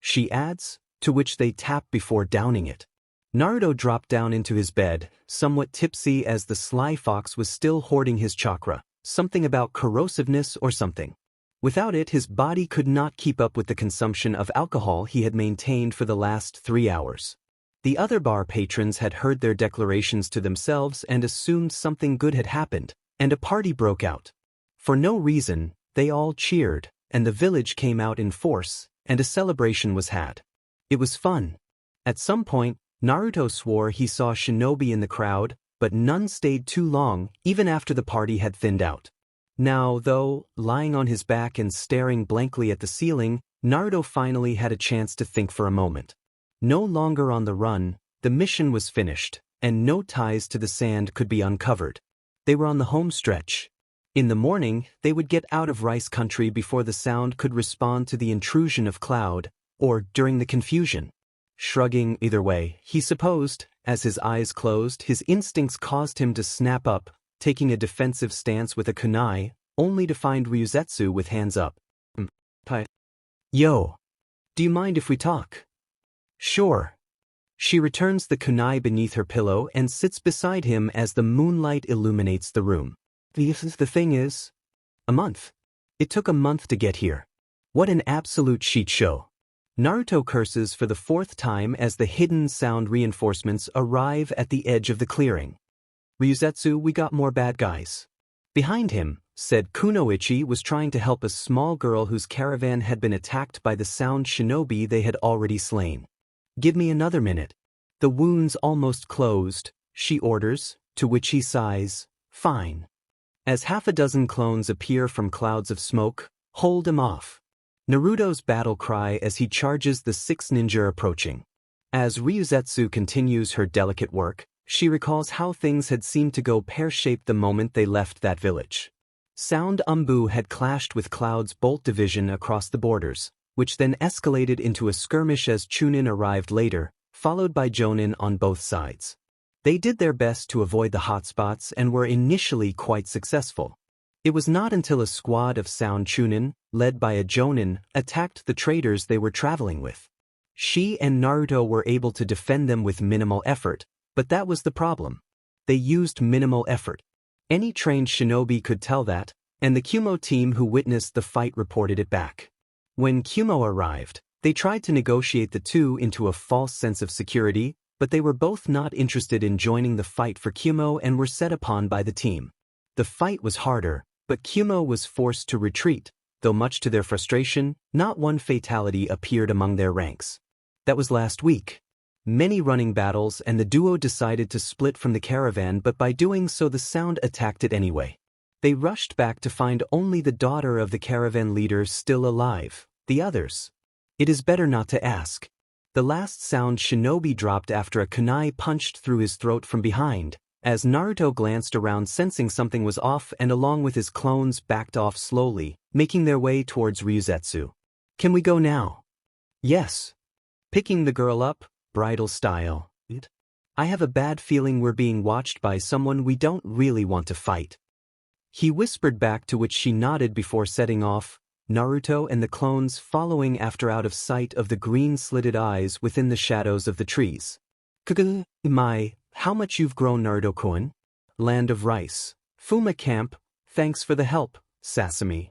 She adds, to which they tap before downing it. Naruto dropped down into his bed, somewhat tipsy as the sly fox was still hoarding his chakra, something about corrosiveness or something. Without it, his body could not keep up with the consumption of alcohol he had maintained for the last 3 hours. The other bar patrons had heard their declarations to themselves and assumed something good had happened, and a party broke out. For no reason, they all cheered, and the village came out in force, and a celebration was had. It was fun. At some point, Naruto swore he saw shinobi in the crowd, but none stayed too long, even after the party had thinned out. Now, though, lying on his back and staring blankly at the ceiling, Naruto finally had a chance to think for a moment. No longer on the run, the mission was finished, and no ties to the sand could be uncovered. They were on the home stretch. In the morning, they would get out of Rice Country before the sound could respond to the intrusion of Cloud, or during the confusion. Shrugging either way, he supposed, as his eyes closed, his instincts caused him to snap up, taking a defensive stance with a kunai, only to find Ryuzetsu with hands up. Yo. Do you mind if we talk? Sure. She returns the kunai beneath her pillow and sits beside him as the moonlight illuminates the room. The thing is, a month. It took a month to get here. What an absolute shit show. Naruto curses for the 4th time as the hidden sound reinforcements arrive at the edge of the clearing. Ryuzetsu, we got more bad guys. Behind him, said Kunoichi was trying to help a small girl whose caravan had been attacked by the sound shinobi they had already slain. Give me another minute. The wound's almost closed, she orders, to which he sighs, fine. As half a dozen clones appear from clouds of smoke, hold him off. Naruto's battle cry as he charges the 6 ninja approaching. As Ryuzetsu continues her delicate work, she recalls how things had seemed to go pear-shaped the moment they left that village. Sound Umbu had clashed with Cloud's Bolt division across the borders, which then escalated into a skirmish as Chunin arrived later, followed by Jonin on both sides. They did their best to avoid the hotspots and were initially quite successful. It was not until a squad of Sound Chunin, led by a Jonin, attacked the traders they were traveling with. She and Naruto were able to defend them with minimal effort, but that was the problem. They used minimal effort. Any trained shinobi could tell that, and the Kumo team who witnessed the fight reported it back. When Kumo arrived, they tried to negotiate the two into a false sense of security, but they were both not interested in joining the fight for Kumo and were set upon by the team. The fight was harder, but Kumo was forced to retreat, though much to their frustration, not one fatality appeared among their ranks. That was last week. Many running battles and the duo decided to split from the caravan, but by doing so the Sound attacked it anyway. They rushed back to find only the daughter of the caravan leader still alive, the others. It is better not to ask. The last Sound shinobi dropped after a kunai punched through his throat from behind, as Naruto glanced around sensing something was off and along with his clones backed off slowly, making their way towards Ryuzetsu. Can we go now? Yes. Picking the girl up, bridal style. I have a bad feeling we're being watched by someone we don't really want to fight. He whispered back, to which she nodded before setting off, Naruto and the clones following after out of sight of the green-slitted eyes within the shadows of the trees. Kage, my, how much you've grown, Naruto-kun. Land of Rice. Fuma Camp, thanks for the help, Sasami.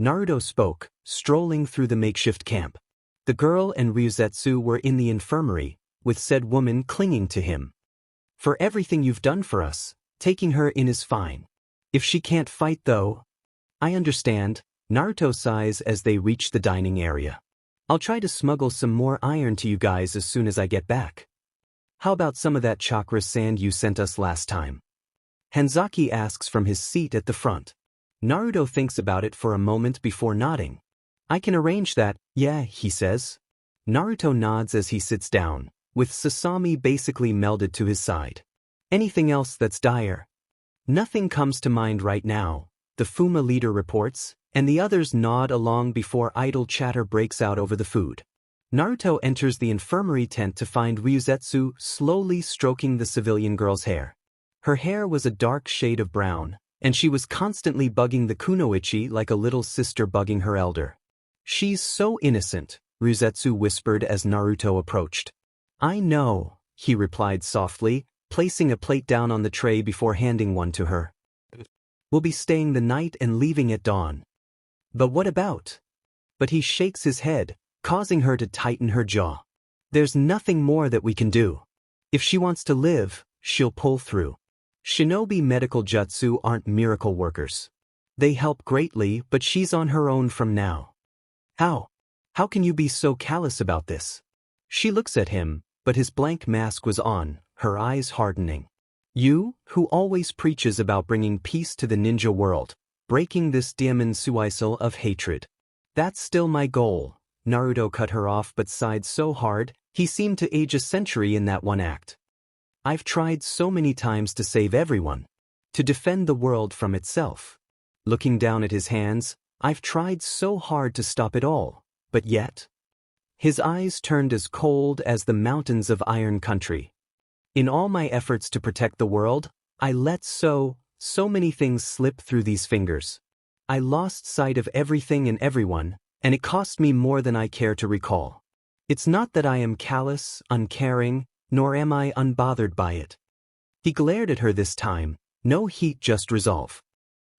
Naruto spoke, strolling through the makeshift camp. The girl and Ryuzetsu were in the infirmary, with said woman clinging to him. For everything you've done for us, taking her in is fine. If she can't fight though. I understand, Naruto sighs as they reach the dining area. I'll try to smuggle some more iron to you guys as soon as I get back. How about some of that chakra sand you sent us last time? Hanzaki asks from his seat at the front. Naruto thinks about it for a moment before nodding. I can arrange that, yeah, he says. Naruto nods as he sits down, with Sasami basically melded to his side. Anything else that's dire? Nothing comes to mind right now, the Fuma leader reports, and the others nod along before idle chatter breaks out over the food. Naruto enters the infirmary tent to find Ryuzetsu slowly stroking the civilian girl's hair. Her hair was a dark shade of brown, and she was constantly bugging the kunoichi like a little sister bugging her elder. "She's so innocent," Ryuzetsu whispered as Naruto approached. "I know," he replied softly, placing a plate down on the tray before handing one to her. "We'll be staying the night and leaving at dawn." "But what about?" But he shakes his head, causing her to tighten her jaw. "There's nothing more that we can do. If she wants to live, she'll pull through. Shinobi medical jutsu aren't miracle workers. They help greatly, but she's on her own from now." "How? How can you be so callous about this?" She looks at him, but his blank mask was on, her eyes hardening. "You, who always preaches about bringing peace to the ninja world, breaking this diamond suisil of hatred. That's still my goal." Naruto cut her off but sighed so hard, he seemed to age a century in that one act. "I've tried so many times to save everyone. To defend the world from itself." Looking down at his hands, "I've tried so hard to stop it all, but yet." His eyes turned as cold as the mountains of Iron Country. "In all my efforts to protect the world, I let so many things slip through these fingers. I lost sight of everything and everyone, and it cost me more than I care to recall. It's not that I am callous, uncaring, nor am I unbothered by it." He glared at her this time, no heat, just resolve.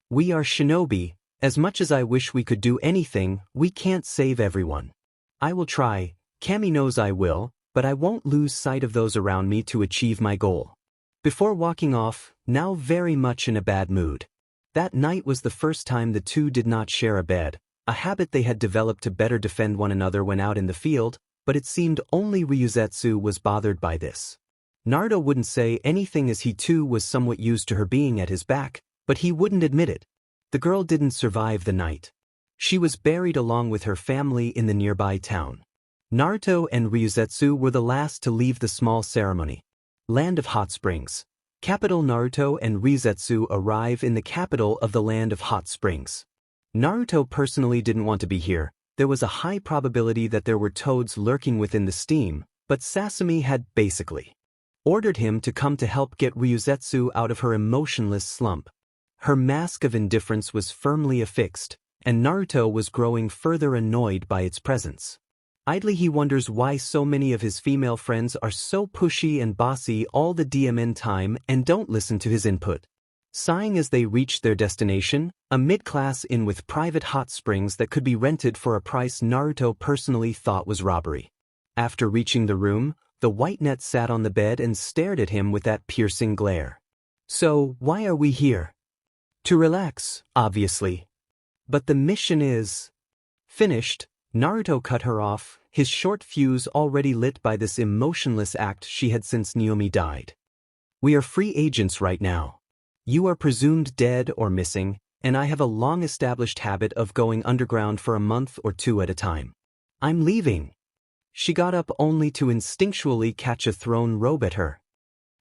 "We are shinobi. As much as I wish we could do anything, we can't save everyone. I will try, Kami knows I will, but I won't lose sight of those around me to achieve my goal." Before walking off, now very much in a bad mood. That night was the first time the two did not share a bed, a habit they had developed to better defend one another when out in the field, but it seemed only Ryuzetsu was bothered by this. Naruto wouldn't say anything as he too was somewhat used to her being at his back, but he wouldn't admit it. The girl didn't survive the night. She was buried along with her family in the nearby town. Naruto and Ryuzetsu were the last to leave the small ceremony. Land of Hot Springs. Capital. Naruto and Ryuzetsu arrive in the capital of the Land of Hot Springs. Naruto personally didn't want to be here. There was a high probability that there were toads lurking within the steam, but Sasami had basically ordered him to come to help get Ryuzetsu out of her emotionless slump. Her mask of indifference was firmly affixed, and Naruto was growing further annoyed by its presence. Idly he wonders why so many of his female friends are so pushy and bossy all the DMN time and don't listen to his input. Sighing as they reached their destination, a mid-class inn with private hot springs that could be rented for a price Naruto personally thought was robbery. After reaching the room, the white net sat on the bed and stared at him with that piercing glare. "So, why are we here?" "To relax, obviously. But the mission is..." "Finished." Naruto cut her off, his short fuse already lit by this emotionless act she had since Naomi died. "We are free agents right now. You are presumed dead or missing, and I have a long-established habit of going underground for a month or two at a time. I'm leaving." She got up only to instinctually catch a thrown robe at her.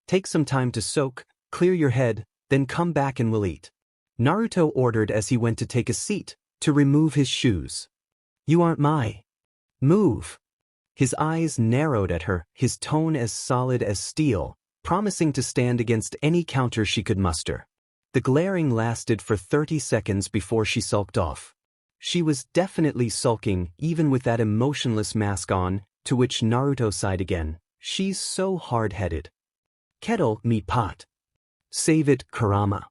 "Take some time to soak, clear your head, then come back and we'll eat," Naruto ordered as he went to take a seat, to remove his shoes. "You aren't my..." "Move." His eyes narrowed at her, his tone as solid as steel, promising to stand against any counter she could muster. The glaring lasted for 30 seconds before she sulked off. She was definitely sulking even with that emotionless mask on, to which Naruto sighed again. "She's so hard-headed." "Kettle, meat pot." "Save it, Kurama."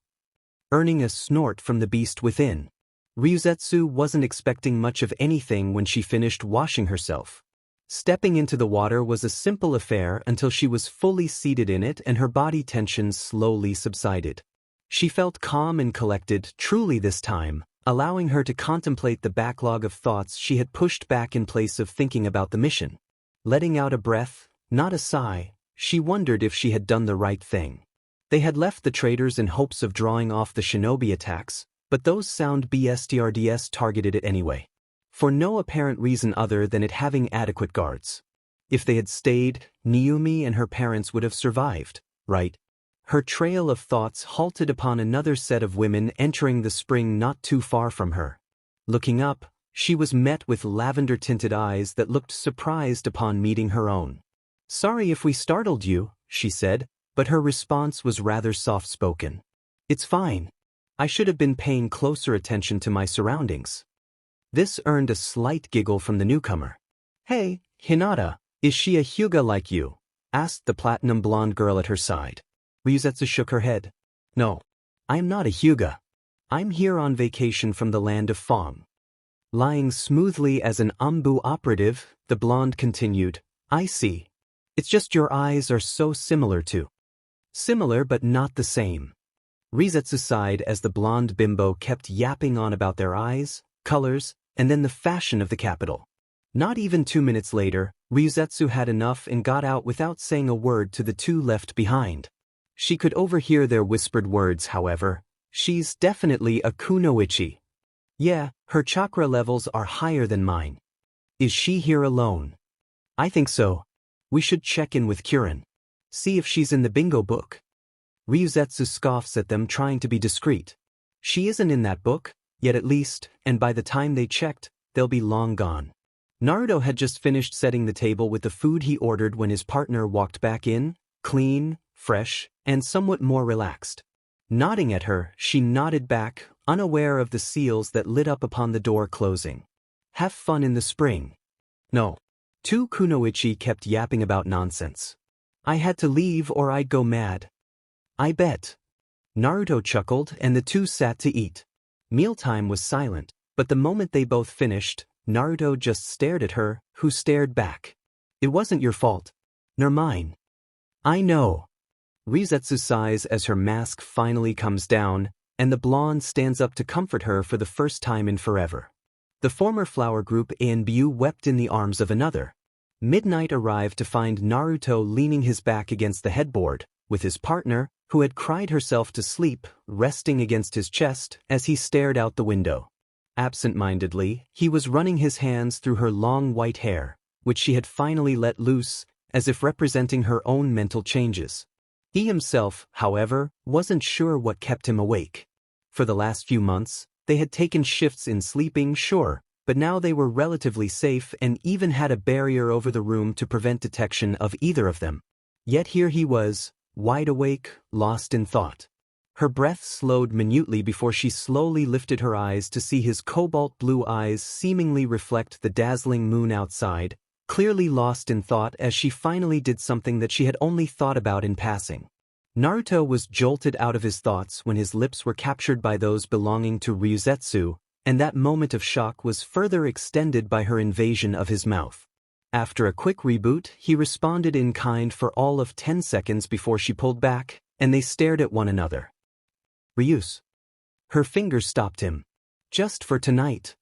Earning a snort from the beast within. Ryuzetsu wasn't expecting much of anything when she finished washing herself. Stepping into the water was a simple affair until she was fully seated in it and her body tension slowly subsided. She felt calm and collected truly this time, allowing her to contemplate the backlog of thoughts she had pushed back in place of thinking about the mission. Letting out a breath, not a sigh, she wondered if she had done the right thing. They had left the traders in hopes of drawing off the shinobi attacks, but those sound BSTRDS targeted it anyway. For no apparent reason other than it having adequate guards. If they had stayed, Naomi and her parents would have survived, right? Her trail of thoughts halted upon another set of women entering the spring not too far from her. Looking up, she was met with lavender-tinted eyes that looked surprised upon meeting her own. "Sorry if we startled you," she said, but her response was rather soft-spoken. "It's fine. I should have been paying closer attention to my surroundings." This earned a slight giggle from the newcomer. "Hey, Hinata, is she a Hyuga like you?" asked the platinum blonde girl at her side. Ryuzetsu shook her head. "No, I'm not a Hyuga. I'm here on vacation from the land of Fong." Lying smoothly as an Ambu operative, the blonde continued, "I see. It's just your eyes are so similar to." "Similar but not the same." Ryuzetsu sighed as the blonde bimbo kept yapping on about their eyes, colors, and then the fashion of the capital. Not even 2 minutes later, Ryuzetsu had enough and got out without saying a word to the two left behind. She could overhear their whispered words, however. "She's definitely a kunoichi. Yeah, her chakra levels are higher than mine. Is she here alone?" "I think so. We should check in with Kirin. See if she's in the bingo book." Ryuzetsu scoffs at them, trying to be discreet. "She isn't in that book, yet at least, and by the time they checked, they'll be long gone." Naruto had just finished setting the table with the food he ordered when his partner walked back in, clean, fresh, and somewhat more relaxed. Nodding at her, she nodded back, unaware of the seals that lit up upon the door closing. "Have fun in the spring." "No." Two kunoichi kept yapping about nonsense. "I had to leave or I'd go mad." "I bet." Naruto chuckled and the two sat to eat. Mealtime was silent, but the moment they both finished, Naruto just stared at her, who stared back. "It wasn't your fault. Nor mine." "I know." Ryuzetsu sighs as her mask finally comes down, and the blonde stands up to comfort her for the first time in forever. The former flower group Anbu wept in the arms of another. Midnight arrived to find Naruto leaning his back against the headboard, with his partner, who had cried herself to sleep, resting against his chest as he stared out the window. Absent-mindedly, he was running his hands through her long white hair, which she had finally let loose, as if representing her own mental changes. He himself, however, wasn't sure what kept him awake. For the last few months, they had taken shifts in sleeping, sure, but now they were relatively safe and even had a barrier over the room to prevent detection of either of them. Yet here he was, wide awake, lost in thought. Her breath slowed minutely before she slowly lifted her eyes to see his cobalt blue eyes seemingly reflect the dazzling moon outside, clearly lost in thought as she finally did something that she had only thought about in passing. Naruto was jolted out of his thoughts when his lips were captured by those belonging to Ryuzetsu, and that moment of shock was further extended by her invasion of his mouth. After a quick reboot, he responded in kind for all of 10 seconds before she pulled back, and they stared at one another. "Ryus." Her fingers stopped him. "Just for tonight."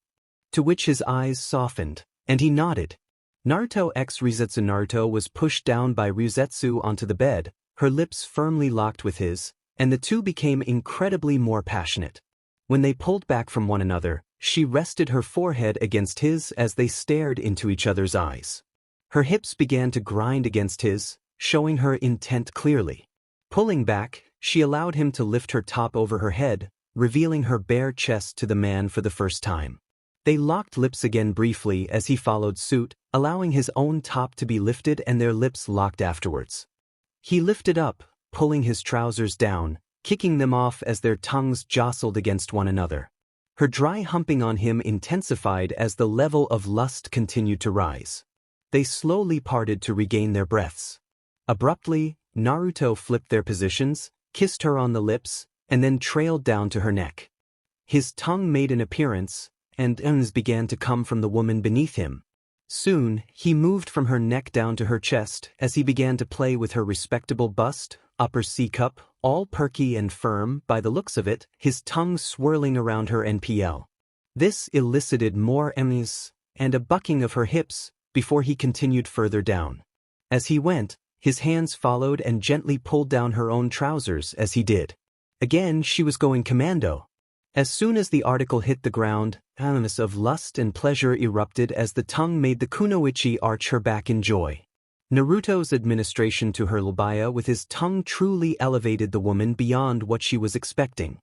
To which his eyes softened, and he nodded. Naruto x Ryuzetsu. Naruto was pushed down by Ryuzetsu onto the bed, her lips firmly locked with his, and the two became incredibly more passionate. When they pulled back from one another, she rested her forehead against his as they stared into each other's eyes. Her hips began to grind against his, showing her intent clearly. Pulling back, she allowed him to lift her top over her head, revealing her bare chest to the man for the first time. They locked lips again briefly as he followed suit, allowing his own top to be lifted and their lips locked afterwards. He lifted up, pulling his trousers down, kicking them off as their tongues jostled against one another. Her dry humping on him intensified as the level of lust continued to rise. They slowly parted to regain their breaths. Abruptly, Naruto flipped their positions, kissed her on the lips, and then trailed down to her neck. His tongue made an appearance, and ums began to come from the woman beneath him. Soon, he moved from her neck down to her chest as he began to play with her respectable bust, upper C-cup, all perky and firm by the looks of it, his tongue swirling around her NPL. This elicited more ums and a bucking of her hips before he continued further down. As he went, his hands followed and gently pulled down her own trousers as he did. Again, she was going commando. As soon as the article hit the ground, animus of lust and pleasure erupted as the tongue made the kunoichi arch her back in joy. Naruto's administration to her labia with his tongue truly elevated the woman beyond what she was expecting.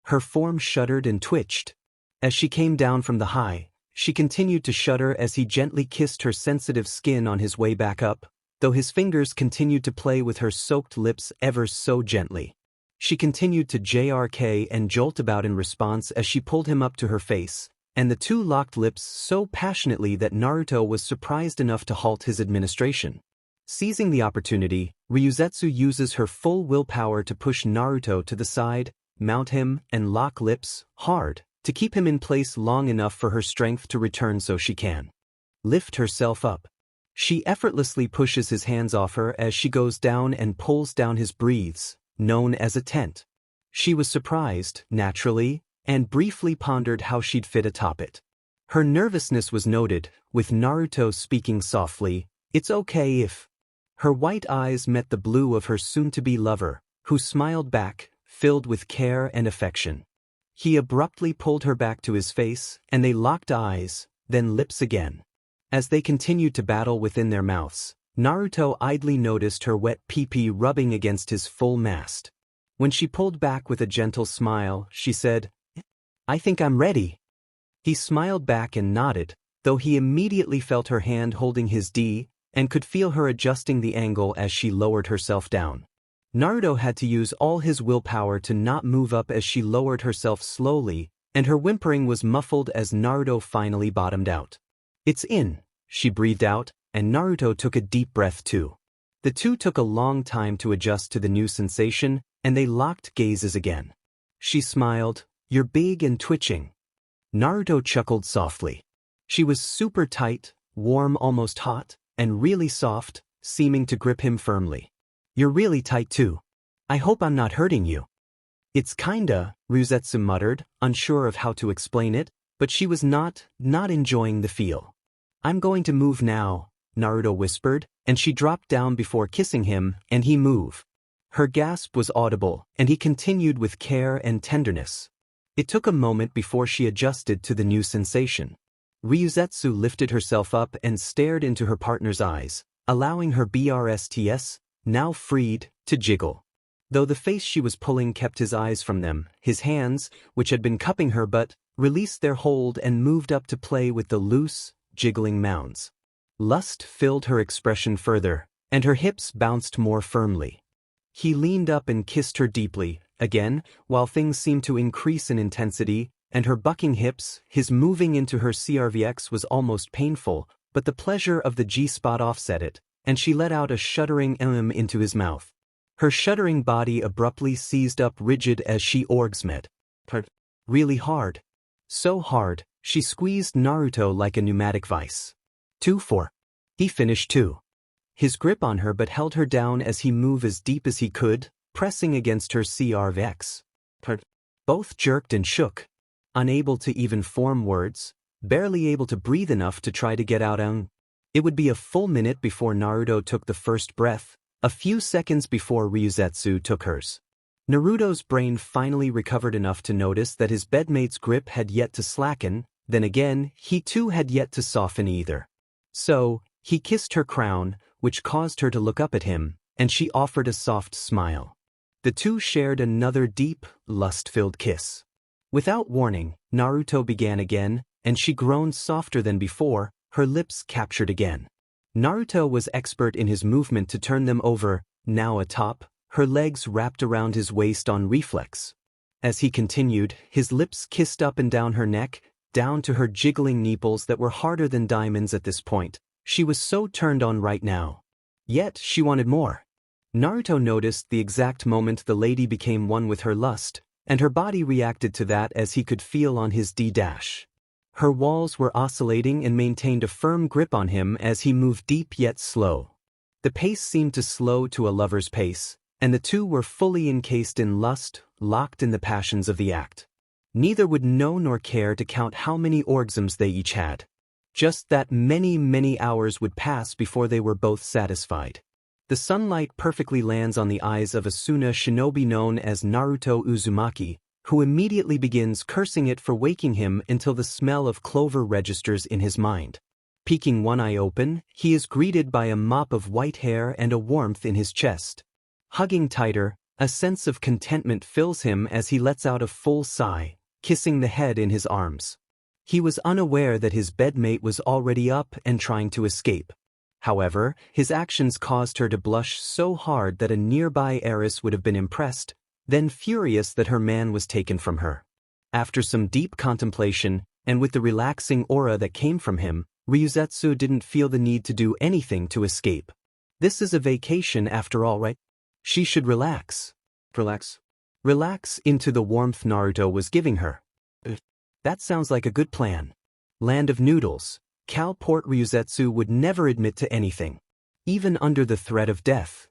Her form shuddered and twitched. As she came down from the high, she continued to shudder as he gently kissed her sensitive skin on his way back up, though his fingers continued to play with her soaked lips ever so gently. She continued to jerk and jolt about in response as she pulled him up to her face, and the two locked lips so passionately that Naruto was surprised enough to halt his administration. Seizing the opportunity, Ryuzetsu uses her full willpower to push Naruto to the side, mount him, and lock lips hard to keep him in place long enough for her strength to return so she can lift herself up. She effortlessly pushes his hands off her as she goes down and pulls down his breathes, known as a tent. She was surprised, naturally, and briefly pondered how she'd fit atop it. Her nervousness was noted, with Naruto speaking softly, "It's okay if..." Her white eyes met the blue of her soon-to-be lover, who smiled back, filled with care and affection. He abruptly pulled her back to his face, and they locked eyes, then lips again. As they continued to battle within their mouths, Naruto idly noticed her wet pee-pee rubbing against his full mast. When she pulled back with a gentle smile, she said, "I think I'm ready." He smiled back and nodded, though he immediately felt her hand holding his D, and could feel her adjusting the angle as she lowered herself down. Naruto had to use all his willpower to not move up as she lowered herself slowly, and her whimpering was muffled as Naruto finally bottomed out. "It's in," she breathed out, and Naruto took a deep breath too. The two took a long time to adjust to the new sensation, and they locked gazes again. She smiled, "You're big and twitching." Naruto chuckled softly. She was super tight, warm, almost hot, and really soft, seeming to grip him firmly. "You're really tight too. I hope I'm not hurting you." "It's kinda," Ryuzetsu muttered, unsure of how to explain it, but she was not enjoying the feel. "I'm going to move now," Naruto whispered, and she dropped down before kissing him, and he moved. Her gasp was audible, and he continued with care and tenderness. It took a moment before she adjusted to the new sensation. Ryuzetsu lifted herself up and stared into her partner's eyes, allowing her BRSTS, now freed, to jiggle. Though the face she was pulling kept his eyes from them, his hands, which had been cupping her but, released their hold and moved up to play with the loose, jiggling mounds. Lust filled her expression further, and her hips bounced more firmly. He leaned up and kissed her deeply, again, while things seemed to increase in intensity, and her bucking hips, his moving into her CRVX was almost painful, but the pleasure of the G-spot offset it, and she let out a shuddering into his mouth. Her shuddering body abruptly seized up rigid as she orgasmed. Really hard. So hard, she squeezed Naruto like a pneumatic vice. 2-4. He finished too. His grip on her but held her down as he moved as deep as he could, pressing against her CRVX. Both jerked and shook. Unable to even form words, barely able to breathe enough to try to get out. It would be a full minute before Naruto took the first breath, a few seconds before Ryuzetsu took hers. Naruto's brain finally recovered enough to notice that his bedmate's grip had yet to slacken, then again, he too had yet to soften either. So, he kissed her crown, which caused her to look up at him, and she offered a soft smile. The two shared another deep, lust-filled kiss. Without warning, Naruto began again, and she groaned softer than before, her lips captured again. Naruto was expert in his movement to turn them over, now atop, her legs wrapped around his waist on reflex. As he continued, his lips kissed up and down her neck, down to her jiggling nipples that were harder than diamonds at this point. She was so turned on right now. Yet she wanted more. Naruto noticed the exact moment the lady became one with her lust, and her body reacted to that as he could feel on his D-dash. Her walls were oscillating and maintained a firm grip on him as he moved deep yet slow. The pace seemed to slow to a lover's pace, and the two were fully encased in lust, locked in the passions of the act. Neither would know nor care to count how many orgasms they each had. Just that many hours would pass before they were both satisfied. The sunlight perfectly lands on the eyes of a Suna shinobi known as Naruto Uzumaki, who immediately begins cursing it for waking him until the smell of clover registers in his mind. Peeking one eye open, he is greeted by a mop of white hair and a warmth in his chest. Hugging tighter, a sense of contentment fills him as he lets out a full sigh, kissing the head in his arms. He was unaware that his bedmate was already up and trying to escape. However, his actions caused her to blush so hard that a nearby heiress would have been impressed, then furious that her man was taken from her. After some deep contemplation, and with the relaxing aura that came from him, Ryuzetsu didn't feel the need to do anything to escape. This is a vacation after all, right? She should relax. Relax into the warmth Naruto was giving her. That sounds like a good plan. Land of noodles, Calport Ryuzetsu would never admit to anything, even under the threat of death.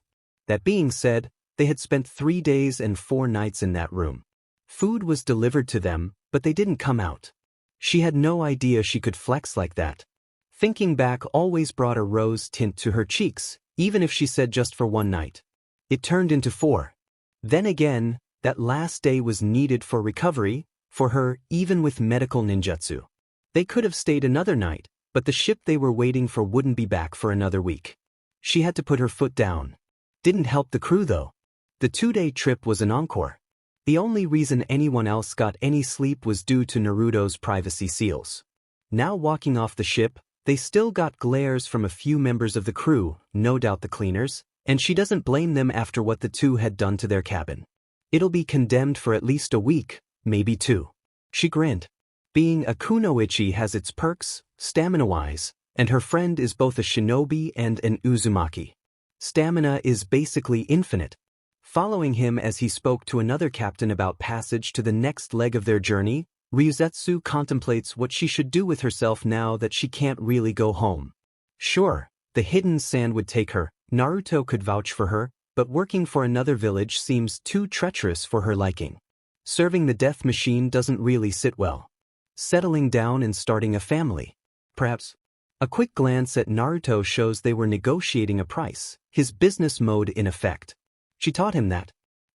That being said, they had spent 3 days and 4 nights in that room. Food was delivered to them, but they didn't come out. She had no idea she could flex like that. Thinking back always brought a rose tint to her cheeks, even if she said just for 1 night. It turned into 4. Then again, that last day was needed for recovery, for her, even with medical ninjutsu. They could have stayed another night, but the ship they were waiting for wouldn't be back for another week. She had to put her foot down. Didn't help the crew though. The 2-day trip was an encore. The only reason anyone else got any sleep was due to Naruto's privacy seals. Now walking off the ship, they still got glares from a few members of the crew, no doubt the cleaners, and she doesn't blame them after what the two had done to their cabin. It'll be condemned for at least a week, maybe 2. She grinned. Being a kunoichi has its perks, stamina-wise, and her friend is both a shinobi and an Uzumaki. Stamina is basically infinite. Following him as he spoke to another captain about passage to the next leg of their journey, Ryuzetsu contemplates what she should do with herself now that she can't really go home. Sure, the hidden sand would take her, Naruto could vouch for her, but working for another village seems too treacherous for her liking. Serving the death machine doesn't really sit well. Settling down and starting a family. Perhaps. A quick glance at Naruto shows they were negotiating a price, his business mode in effect. She taught him that.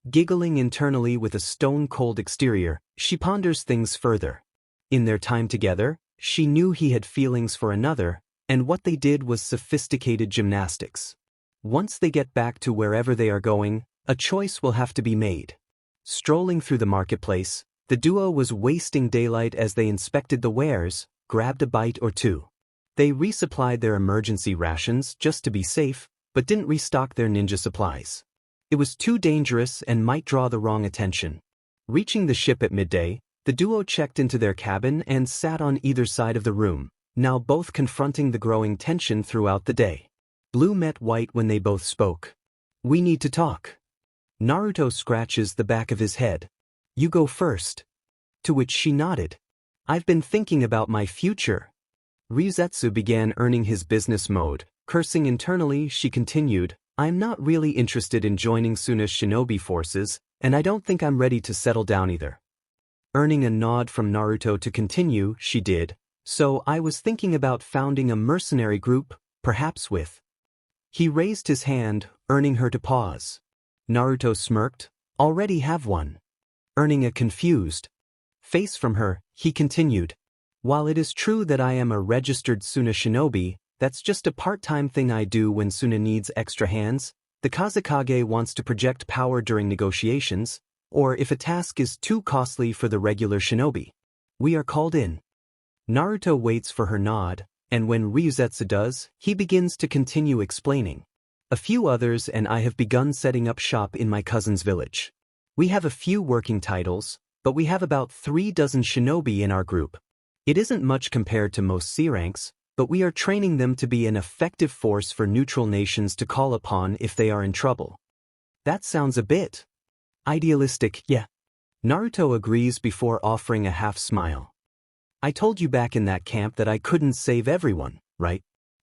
Giggling internally with a stone-cold exterior, she ponders things further. In their time together, she knew he had feelings for another, and what they did was sophisticated gymnastics. Once they get back to wherever they are going, a choice will have to be made. Strolling through the marketplace, the duo was wasting daylight as they inspected the wares, grabbed a bite or 2. They resupplied their emergency rations just to be safe, but didn't restock their ninja supplies. It was too dangerous and might draw the wrong attention. Reaching the ship at midday, the duo checked into their cabin and sat on either side of the room, now both confronting the growing tension throughout the day. Blue met white when they both spoke. "We need to talk." Naruto scratches the back of his head. "You go first." To which she nodded. "I've been thinking about my future." Ryuzetsu began earning his business mode. Cursing internally, she continued, "I'm not really interested in joining Tsunade's shinobi forces, and I don't think I'm ready to settle down either." Earning a nod from Naruto to continue, she did, "So I was thinking about founding a mercenary group, perhaps with." He raised his hand, earning her to pause. Naruto smirked, "Already have one." Earning a confused face from her, he continued, "While it is true that I am a registered Tsunade shinobi, that's just a part-time thing I do when Tsunade needs extra hands. The Kage wants to project power during negotiations, or if a task is too costly for the regular shinobi. We are called in." Naruto waits for her nod, and when Ryuzetsu does, he begins to continue explaining. "A few others and I have begun setting up shop in my cousin's village. We have a few working titles, but we have about 3 dozen shinobi in our group. It isn't much compared to most C ranks, but we are training them to be an effective force for neutral nations to call upon if they are in trouble." That sounds a bit idealistic, yeah. Naruto agrees before offering a half smile. "I told you back in that camp that I couldn't save everyone, right?"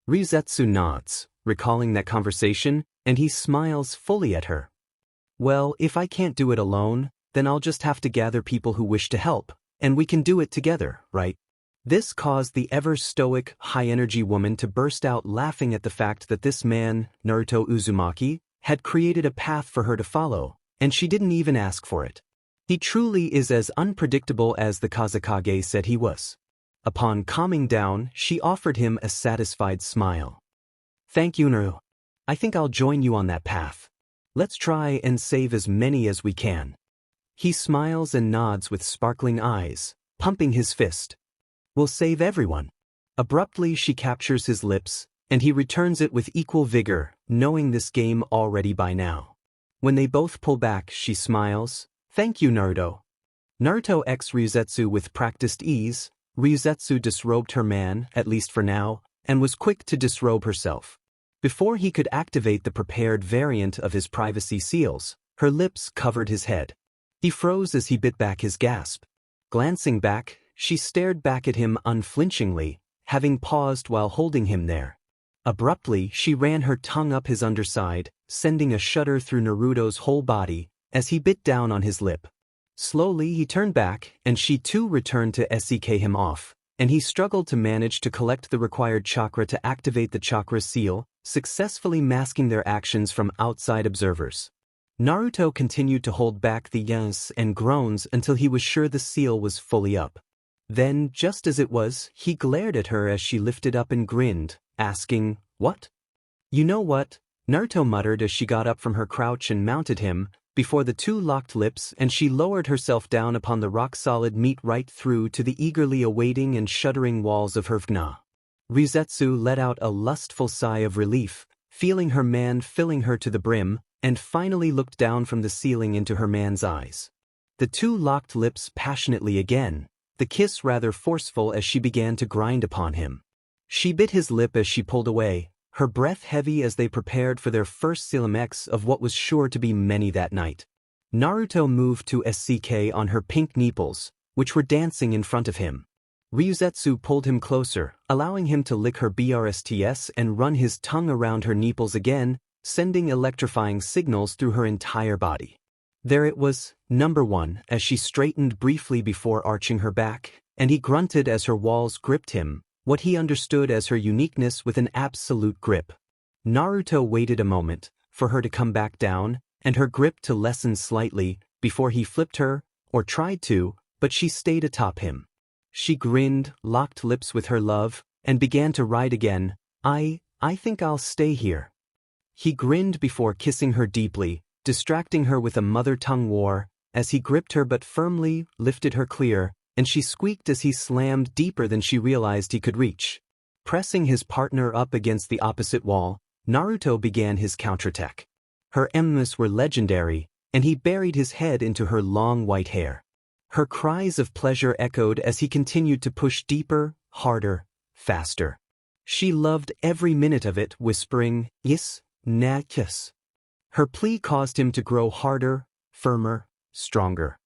Ryuzetsu nods, recalling that conversation, and he smiles fully at her. "Well, if I can't do it alone, then I'll just have to gather people who wish to help, and we can do it together, right?" This caused the ever-stoic, high-energy woman to burst out laughing at the fact that this man, Naruto Uzumaki, had created a path for her to follow, and she didn't even ask for it. He truly is as unpredictable as the Kage said he was. Upon calming down, she offered him a satisfied smile. Thank you, Naru. I think I'll join you on that path. Let's try and save as many as we can. He smiles and nods with sparkling eyes, pumping his fist. We'll save everyone. Abruptly she captures his lips, and he returns it with equal vigor, knowing this game already by now. When they both pull back, she smiles. Thank you, Naruto. Naruto x Ryuzetsu with practiced ease. Ryuzetsu disrobed her man, at least for now, and was quick to disrobe herself. Before he could activate the prepared variant of his privacy seals, her lips covered his head. He froze as he bit back his gasp. Glancing back, she stared back at him unflinchingly, having paused while holding him there. Abruptly, she ran her tongue up his underside, sending a shudder through Naruto's whole body, as he bit down on his lip. Slowly he turned back, and she too returned to seek him off, and he struggled to manage to collect the required chakra to activate the chakra seal, successfully masking their actions from outside observers. Naruto continued to hold back the yells and groans until he was sure the seal was fully up. Then, just as it was, he glared at her as she lifted up and grinned, asking, "What?" "You know what?" Naruto muttered as she got up from her crouch and mounted him, before the two locked lips, and she lowered herself down upon the rock-solid meat right through to the eagerly awaiting and shuddering walls of her vna. Ryuzetsu let out a lustful sigh of relief, feeling her man filling her to the brim, and finally looked down from the ceiling into her man's eyes. The two locked lips passionately again, the kiss rather forceful as she began to grind upon him. She bit his lip as she pulled away, her breath heavy as they prepared for their first climax of what was sure to be many that night. Naruto moved to SCK on her pink nipples, which were dancing in front of him. Ryuzetsu pulled him closer, allowing him to lick her BRSTS and run his tongue around her nipples again, sending electrifying signals through her entire body. There it was, number one, as she straightened briefly before arching her back, and he grunted as her walls gripped him, what he understood as her uniqueness with an absolute grip. Naruto waited a moment, for her to come back down, and her grip to lessen slightly, before he flipped her, or tried to, but she stayed atop him. She grinned, locked lips with her love, and began to ride again. I think I'll stay here. He grinned before kissing her deeply, distracting her with a mother-tongue war, as he gripped her but firmly, lifted her clear, and she squeaked as he slammed deeper than she realized he could reach. Pressing his partner up against the opposite wall, Naruto began his counterattack. Her ems were legendary, and he buried his head into her long white hair. Her cries of pleasure echoed as he continued to push deeper, harder, faster. She loved every minute of it, whispering, "Yes, na kiss." Her plea caused him to grow harder, firmer, stronger.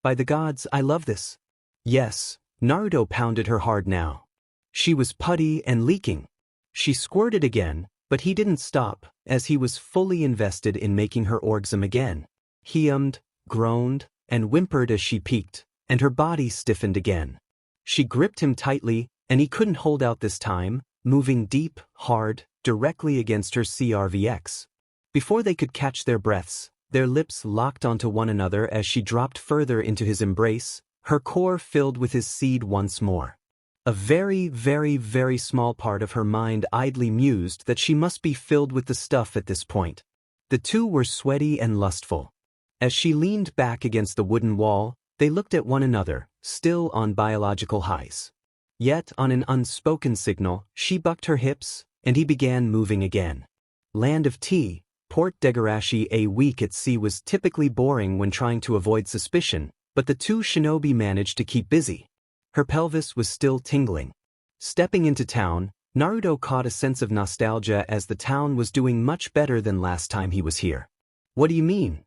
"By the gods, I love this." Yes, Naruto pounded her hard now. She was putty and leaking. She squirted again, but he didn't stop, as he was fully invested in making her orgasm again. He ummed, groaned, and whimpered as she peaked, and her body stiffened again. She gripped him tightly, and he couldn't hold out this time, moving deep, hard, directly against her CRVX. Before they could catch their breaths, their lips locked onto one another as she dropped further into his embrace, her core filled with his seed once more. A very, very, very small part of her mind idly mused that she must be filled with the stuff at this point. The two were sweaty and lustful. As she leaned back against the wooden wall, they looked at one another, still on biological highs. Yet, on an unspoken signal, she bucked her hips, and he began moving again. Land of Tea, Port Degarashi. A week at sea was typically boring when trying to avoid suspicion, but the two shinobi managed to keep busy. Her pelvis was still tingling. Stepping into town, Naruto caught a sense of nostalgia as the town was doing much better than last time he was here. "What do you mean?"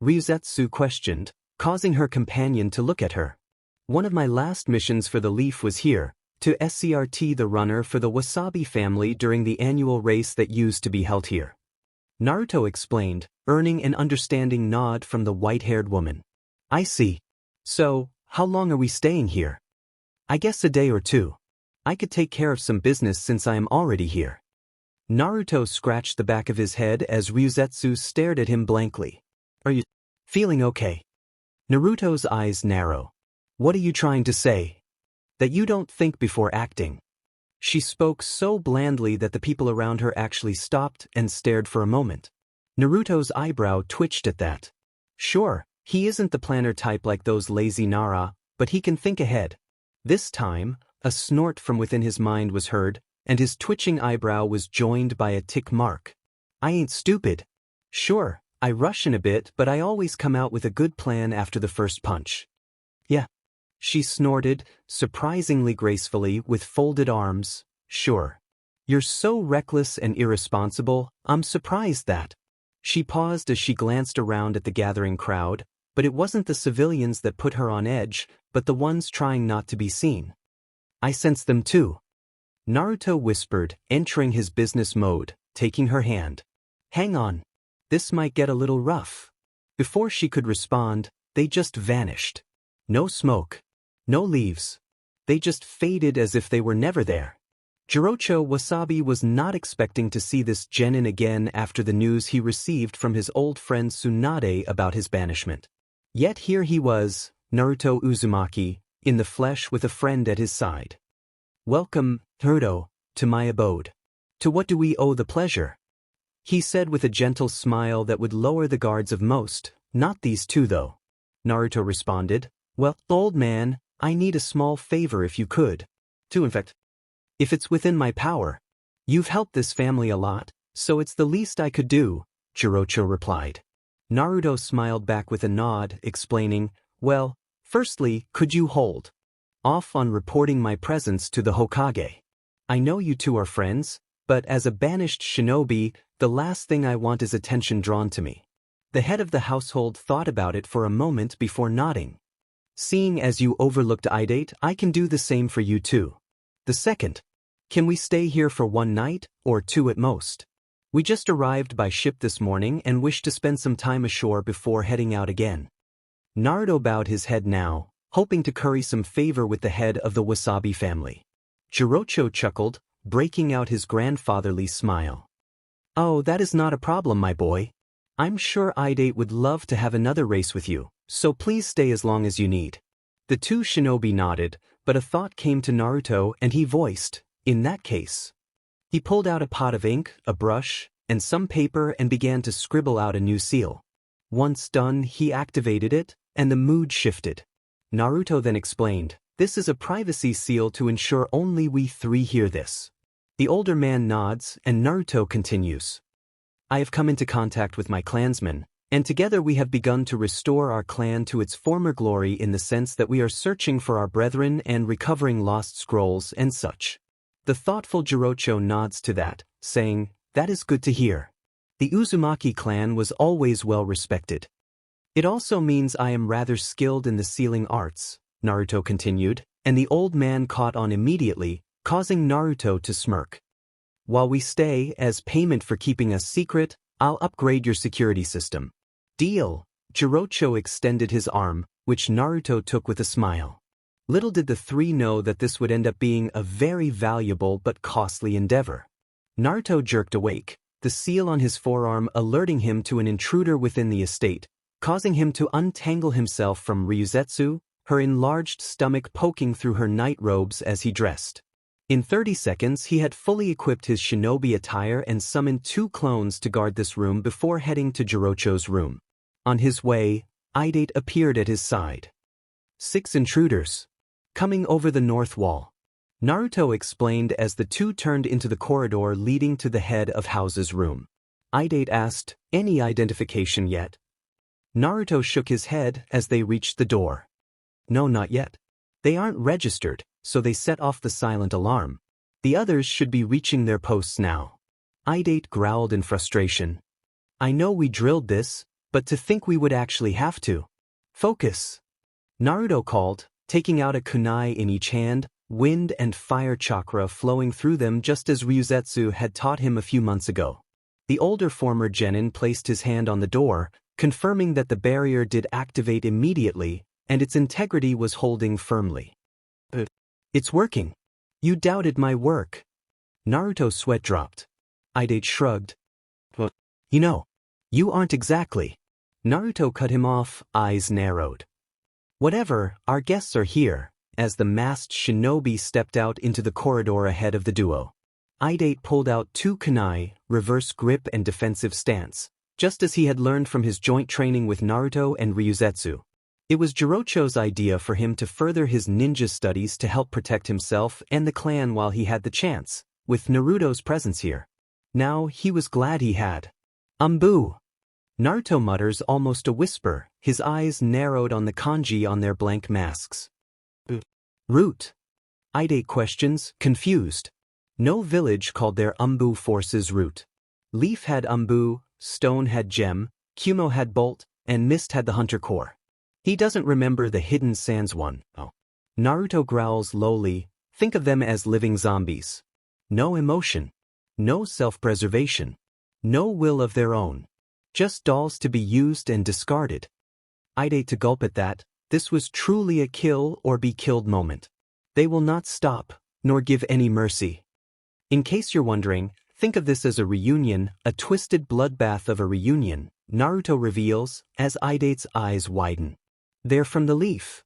Ryuzetsu questioned, causing her companion to look at her. "One of my last missions for the Leaf was here, to SCRT the runner for the Wasabi family during the annual race that used to be held here." Naruto explained, earning an understanding nod from the white-haired woman. "I see. So, how long are we staying here?" "I guess a day or two. I could take care of some business since I am already here." Naruto scratched the back of his head as Ryuzetsu stared at him blankly. "Are you feeling okay?" Naruto's eyes narrow. "What are you trying to say?" That you don't think before acting. She spoke so blandly that the people around her actually stopped and stared for a moment. Naruto's eyebrow twitched at that. Sure, he isn't the planner type like those lazy Nara, but he can think ahead. This time, a snort from within his mind was heard, and his twitching eyebrow was joined by a tick mark. I ain't stupid. Sure, I rush in a bit, but I always come out with a good plan after the first punch. Yeah. She snorted, surprisingly gracefully, with folded arms. Sure. You're so reckless and irresponsible, I'm surprised that. She paused as she glanced around at the gathering crowd, but it wasn't the civilians that put her on edge, but the ones trying not to be seen. I sense them too. Naruto whispered, entering his business mode, taking her hand. Hang on. This might get a little rough. Before she could respond, they just vanished. No smoke. No leaves. They just faded as if they were never there. Jirocho Wasabi was not expecting to see this genin again after the news he received from his old friend Tsunade about his banishment. Yet here he was, Naruto Uzumaki, in the flesh with a friend at his side. Welcome, Naruto, to my abode. To what do we owe the pleasure? He said with a gentle smile that would lower the guards of most, not these two though. Naruto responded, well, old man, I need a small favor if you could. In fact, if it's within my power. You've helped this family a lot, so it's the least I could do, Jirocho replied. Naruto smiled back with a nod, explaining, well, firstly, could you hold off on reporting my presence to the Hokage? I know you two are friends, but as a banished shinobi, the last thing I want is attention drawn to me. The head of the household thought about it for a moment before nodding. Seeing as you overlooked Idate, I can do the same for you too. The second, can we stay here for one night, or two at most? We just arrived by ship this morning and wish to spend some time ashore before heading out again. Naruto bowed his head now, hoping to curry some favor with the head of the Wasabi family. Jirocho chuckled, breaking out his grandfatherly smile. Oh, that is not a problem, my boy. I'm sure Idate would love to have another race with you, so please stay as long as you need. The two shinobi nodded, but a thought came to Naruto and he voiced, in that case. He pulled out a pot of ink, a brush, and some paper and began to scribble out a new seal. Once done, he activated it, and the mood shifted. Naruto then explained, this is a privacy seal to ensure only we three hear this. The older man nods, and Naruto continues. I have come into contact with my clansmen, and together we have begun to restore our clan to its former glory in the sense that we are searching for our brethren and recovering lost scrolls and such. The thoughtful Jirocho nods to that, saying, that is good to hear. The Uzumaki clan was always well respected. It also means I am rather skilled in the sealing arts, Naruto continued, and the old man caught on immediately, causing Naruto to smirk. While we stay, as payment for keeping us secret, I'll upgrade your security system. Deal. Jirocho extended his arm, which Naruto took with a smile. Little did the three know that this would end up being a very valuable but costly endeavor. Naruto jerked awake, the seal on his forearm alerting him to an intruder within the estate, causing him to untangle himself from Ryuzetsu, her enlarged stomach poking through her night robes as he dressed. In 30 seconds he had fully equipped his shinobi attire and summoned 2 clones to guard this room before heading to Jirocho's room. On his way, Idate appeared at his side. 6 intruders. Coming over the north wall. Naruto explained as the two turned into the corridor leading to the head of house's room. Idate asked, any identification yet? Naruto shook his head as they reached the door. No, not yet. They aren't registered, so they set off the silent alarm. The others should be reaching their posts now. Idate growled in frustration. I know we drilled this, but to think we would actually have to. Focus. Naruto called, taking out a kunai in each hand, wind and fire chakra flowing through them just as Ryuzetsu had taught him a few months ago. The older former genin placed his hand on the door, confirming that the barrier did activate immediately, and its integrity was holding firmly. It's working. You doubted my work. Naruto's sweat dropped. Idate shrugged. Well, you aren't exactly. Naruto cut him off, eyes narrowed. Whatever, our guests are here, as the masked shinobi stepped out into the corridor ahead of the duo. Idate pulled out 2 kunai, reverse grip and defensive stance, just as he had learned from his joint training with Naruto and Ryuzetsu. It was Jirocho's idea for him to further his ninja studies to help protect himself and the clan while he had the chance, with Naruto's presence here. Now he was glad he had. Umbu! Naruto mutters almost a whisper, his eyes narrowed on the kanji on their blank masks. Root? Idate questions, confused. No village called their Umbu forces root. Leaf had Umbu, Stone had Gem, Kumo had Bolt, and Mist had the Hunter Core. He doesn't remember the Hidden Sands one. Oh. Naruto growls lowly, think of them as living zombies. No emotion. No self-preservation. No will of their own. Just dolls to be used and discarded. Idate to gulp at that, this was truly a kill or be killed moment. They will not stop, nor give any mercy. In case you're wondering, think of this as a reunion, a twisted bloodbath of a reunion, Naruto reveals, as Idate's eyes widen. They're from the leaf.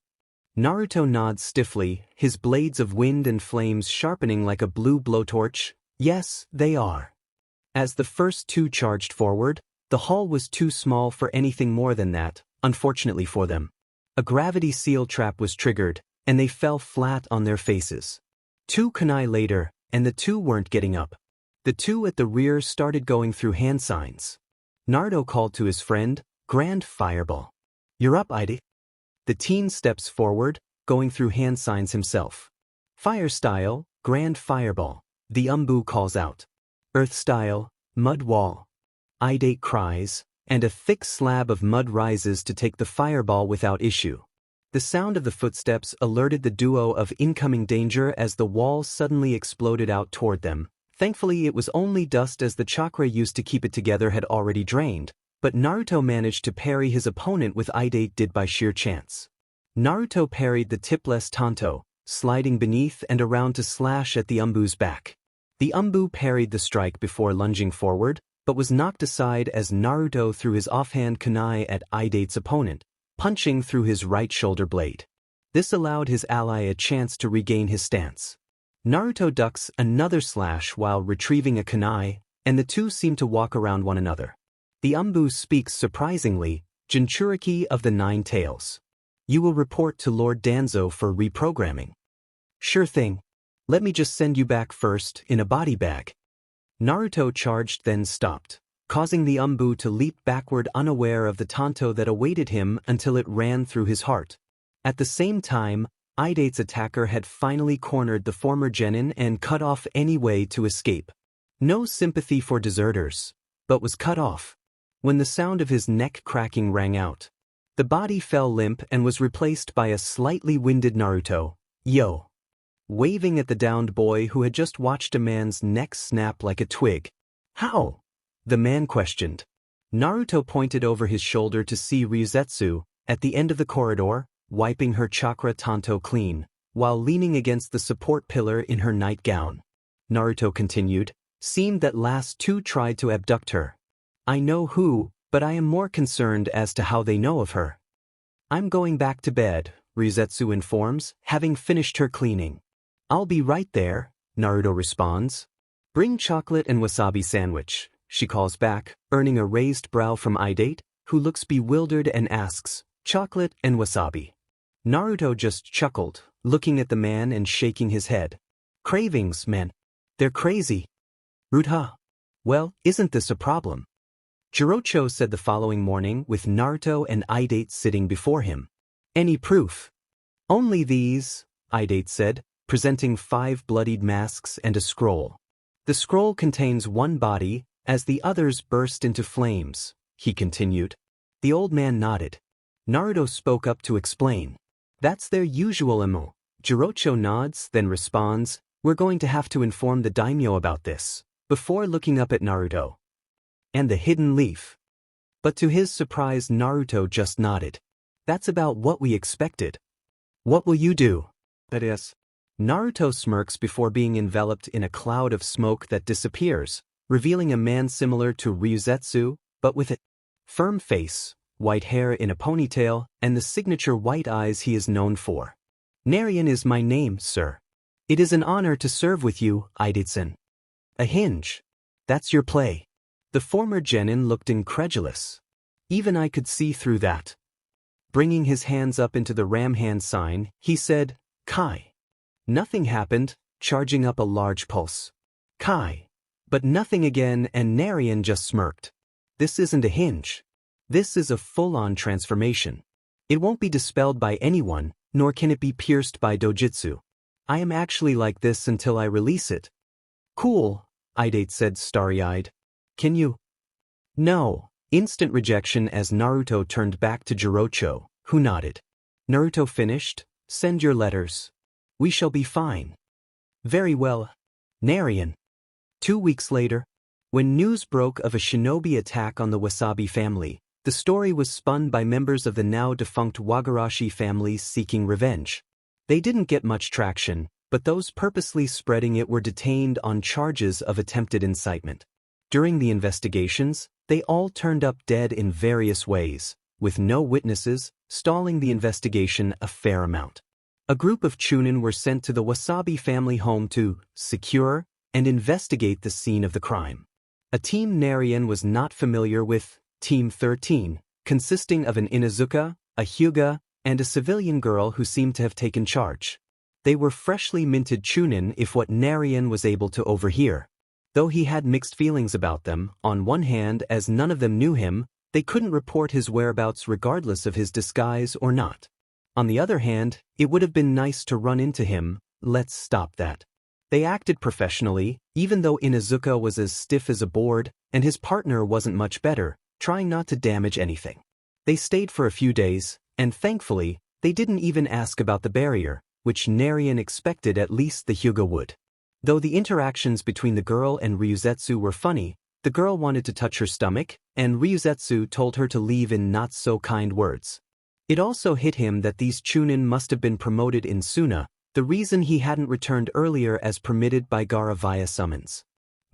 Naruto nods stiffly, his blades of wind and flames sharpening like a blue blowtorch. Yes, they are. As the first 2 charged forward, the hall was too small for anything more than that, unfortunately for them. A gravity seal trap was triggered, and they fell flat on their faces. 2 kunai later, and the 2 weren't getting up. The 2 at the rear started going through hand signs. Naruto called to his friend, Grand Fireball. You're up, Idate. The teen steps forward, going through hand signs himself. Fire style, Grand Fireball. The Umbu calls out. Earth style, Mud Wall. Idate cries, and a thick slab of mud rises to take the fireball without issue. The sound of the footsteps alerted the duo of incoming danger as the wall suddenly exploded out toward them. Thankfully it was only dust as the chakra used to keep it together had already drained, but Naruto managed to parry his opponent with Idate did by sheer chance. Naruto parried the tipless Tanto, sliding beneath and around to slash at the Umbu's back. The Umbu parried the strike before lunging forward, but was knocked aside as Naruto threw his offhand kunai at Idate's opponent, punching through his right shoulder blade. This allowed his ally a chance to regain his stance. Naruto ducks another slash while retrieving a kunai, and the 2 seem to walk around one another. The Umbu speaks surprisingly, Jinchuriki of the 9 Tails. You will report to Lord Danzo for reprogramming. Sure thing. Let me just send you back first, in a body bag. Naruto charged then stopped, causing the Umbu to leap backward unaware of the Tanto that awaited him until it ran through his heart. At the same time, Idate's attacker had finally cornered the former genin and cut off any way to escape. No sympathy for deserters, but was cut off. When the sound of his neck cracking rang out, the body fell limp and was replaced by a slightly winded Naruto, yo, waving at the downed boy who had just watched a man's neck snap like a twig. How? The man questioned. Naruto pointed over his shoulder to see Ryuzetsu, at the end of the corridor, wiping her chakra Tanto clean, while leaning against the support pillar in her nightgown. Naruto continued, seemed that last 2 tried to abduct her. I know who, but I am more concerned as to how they know of her. I'm going back to bed, Ryuzetsu informs, having finished her cleaning. I'll be right there, Naruto responds. Bring chocolate and wasabi sandwich, she calls back, earning a raised brow from Idate, who looks bewildered and asks, chocolate and wasabi. Naruto just chuckled, looking at the man and shaking his head. Cravings, man. They're crazy. Rudha. Well, isn't this a problem? Jirocho said the following morning with Naruto and Idate sitting before him. Any proof? Only these, Idate said, presenting 5 bloodied masks and a scroll. The scroll contains 1 body, as the others burst into flames, he continued. The old man nodded. Naruto spoke up to explain. That's their usual MO. Jirocho nods, then responds, we're going to have to inform the daimyo about this, before looking up at Naruto. And the hidden leaf. But to his surprise Naruto just nodded. That's about what we expected. What will you do? That is. Naruto smirks before being enveloped in a cloud of smoke that disappears, revealing a man similar to Ryuzetsu, but with a firm face, white hair in a ponytail, and the signature white eyes he is known for. Narian is my name, sir. It is an honor to serve with you, Iditsun. A hinge. That's your play. The former genin looked incredulous. Even I could see through that. Bringing his hands up into the ram hand sign, he said, Kai. Nothing happened, charging up a large pulse. Kai. But nothing again, and Narian just smirked. This isn't a hinge. This is a full-on transformation. It won't be dispelled by anyone, nor can it be pierced by dojutsu. I am actually like this until I release it. Cool, Idate said starry-eyed. Can you? No. Instant rejection as Naruto turned back to Jirocho, who nodded. Naruto finished? Send your letters. We shall be fine. Very well. Narian. 2 weeks later, when news broke of a shinobi attack on the Wasabi family, the story was spun by members of the now-defunct Wagarashi families seeking revenge. They didn't get much traction, but those purposely spreading it were detained on charges of attempted incitement. During the investigations, they all turned up dead in various ways, with no witnesses, stalling the investigation a fair amount. A group of Chunin were sent to the Wasabi family home to secure and investigate the scene of the crime. A team Narian was not familiar with, Team 13, consisting of an Inuzuka, a Hyuga, and a civilian girl who seemed to have taken charge. They were freshly minted Chunin if what Narian was able to overhear. Though he had mixed feelings about them, on one hand as none of them knew him, they couldn't report his whereabouts regardless of his disguise or not. On the other hand, it would have been nice to run into him. Let's stop that. They acted professionally, even though Inuzuka was as stiff as a board, and his partner wasn't much better, trying not to damage anything. They stayed for a few days, and thankfully, they didn't even ask about the barrier, which Narian expected at least the Hyuga would. Though the interactions between the girl and Ryuzetsu were funny, the girl wanted to touch her stomach, and Ryuzetsu told her to leave in not-so-kind words. It also hit him that these Chunin must have been promoted in Suna, the reason he hadn't returned earlier as permitted by Gaara via summons.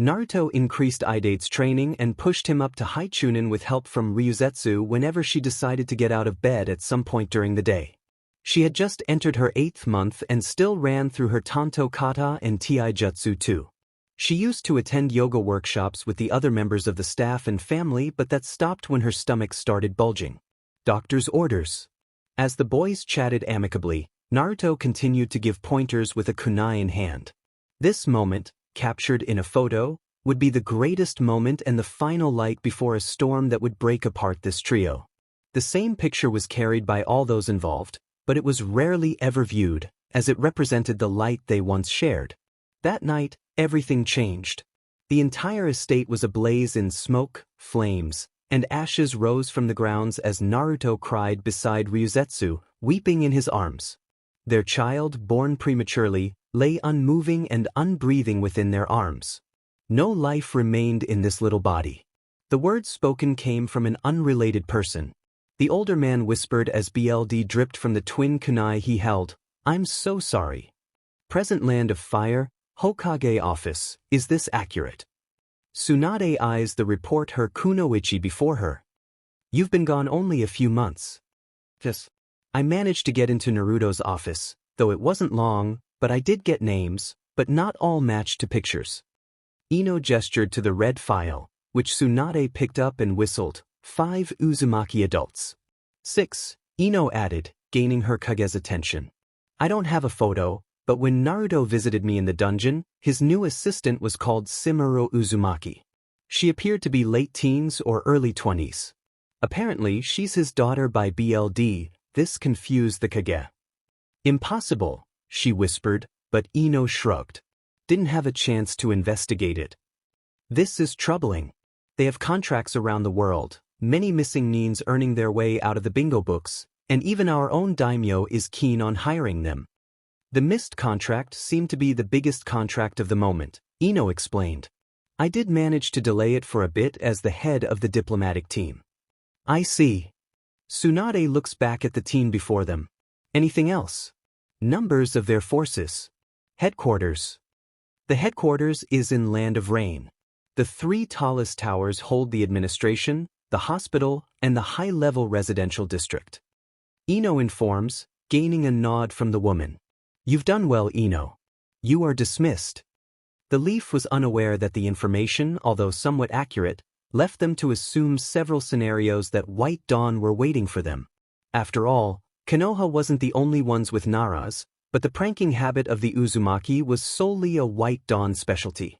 Naruto increased Idate's training and pushed him up to high Chunin with help from Ryuzetsu whenever she decided to get out of bed at some point during the day. She had just entered her 8th month and still ran through her Tanto Kata and Taijutsu too. She used to attend yoga workshops with the other members of the staff and family, but that stopped when her stomach started bulging. Doctor's orders. As the boys chatted amicably, Naruto continued to give pointers with a kunai in hand. This moment, captured in a photo, would be the greatest moment and the final light before a storm that would break apart this trio. The same picture was carried by all those involved, but it was rarely ever viewed, as it represented the light they once shared. That night, everything changed. The entire estate was ablaze in smoke, flames, and ashes rose from the grounds as Naruto cried beside Ryuzetsu, weeping in his arms. Their child, born prematurely, lay unmoving and unbreathing within their arms. No life remained in this little body. The words spoken came from an unrelated person. The older man whispered as BLD dripped from the twin kunai he held, "I'm so sorry. Present land of fire, Hokage office, is this accurate?" Tsunade eyes the report her kunoichi before her. "You've been gone only a few months." "Yes. I managed to get into Naruto's office, though it wasn't long, but I did get names, but not all matched to pictures." Ino gestured to the red file, which Tsunade picked up and whistled, 5 Uzumaki adults. 6, Ino added, gaining her Kage's attention. "I don't have a photo, but when Naruto visited me in the dungeon, his new assistant was called Naruto Uzumaki. She appeared to be late teens or early 20s. Apparently, she's his daughter by BLD. This confused the Kage. "Impossible," she whispered, but Ino shrugged. "Didn't have a chance to investigate it." "This is troubling. They have contracts around the world, many missing nins earning their way out of the bingo books, and even our own daimyo is keen on hiring them." The missed contract seemed to be the biggest contract of the moment, Ino explained. "I did manage to delay it for a bit as the head of the diplomatic team." "I see." Tsunade looks back at the team before them. "Anything else?" "Numbers of their forces." "Headquarters." The headquarters is in Land of Rain. The 3 tallest towers hold the administration, the hospital, and the high-level residential district. Ino informs, gaining a nod from the woman. You've done well, Ino. You are dismissed. The Leaf was unaware that the information, although somewhat accurate, left them to assume several scenarios that White Dawn were waiting for them. After all, Konoha wasn't the only ones with Naras, but the pranking habit of the Uzumaki was solely a White Dawn specialty.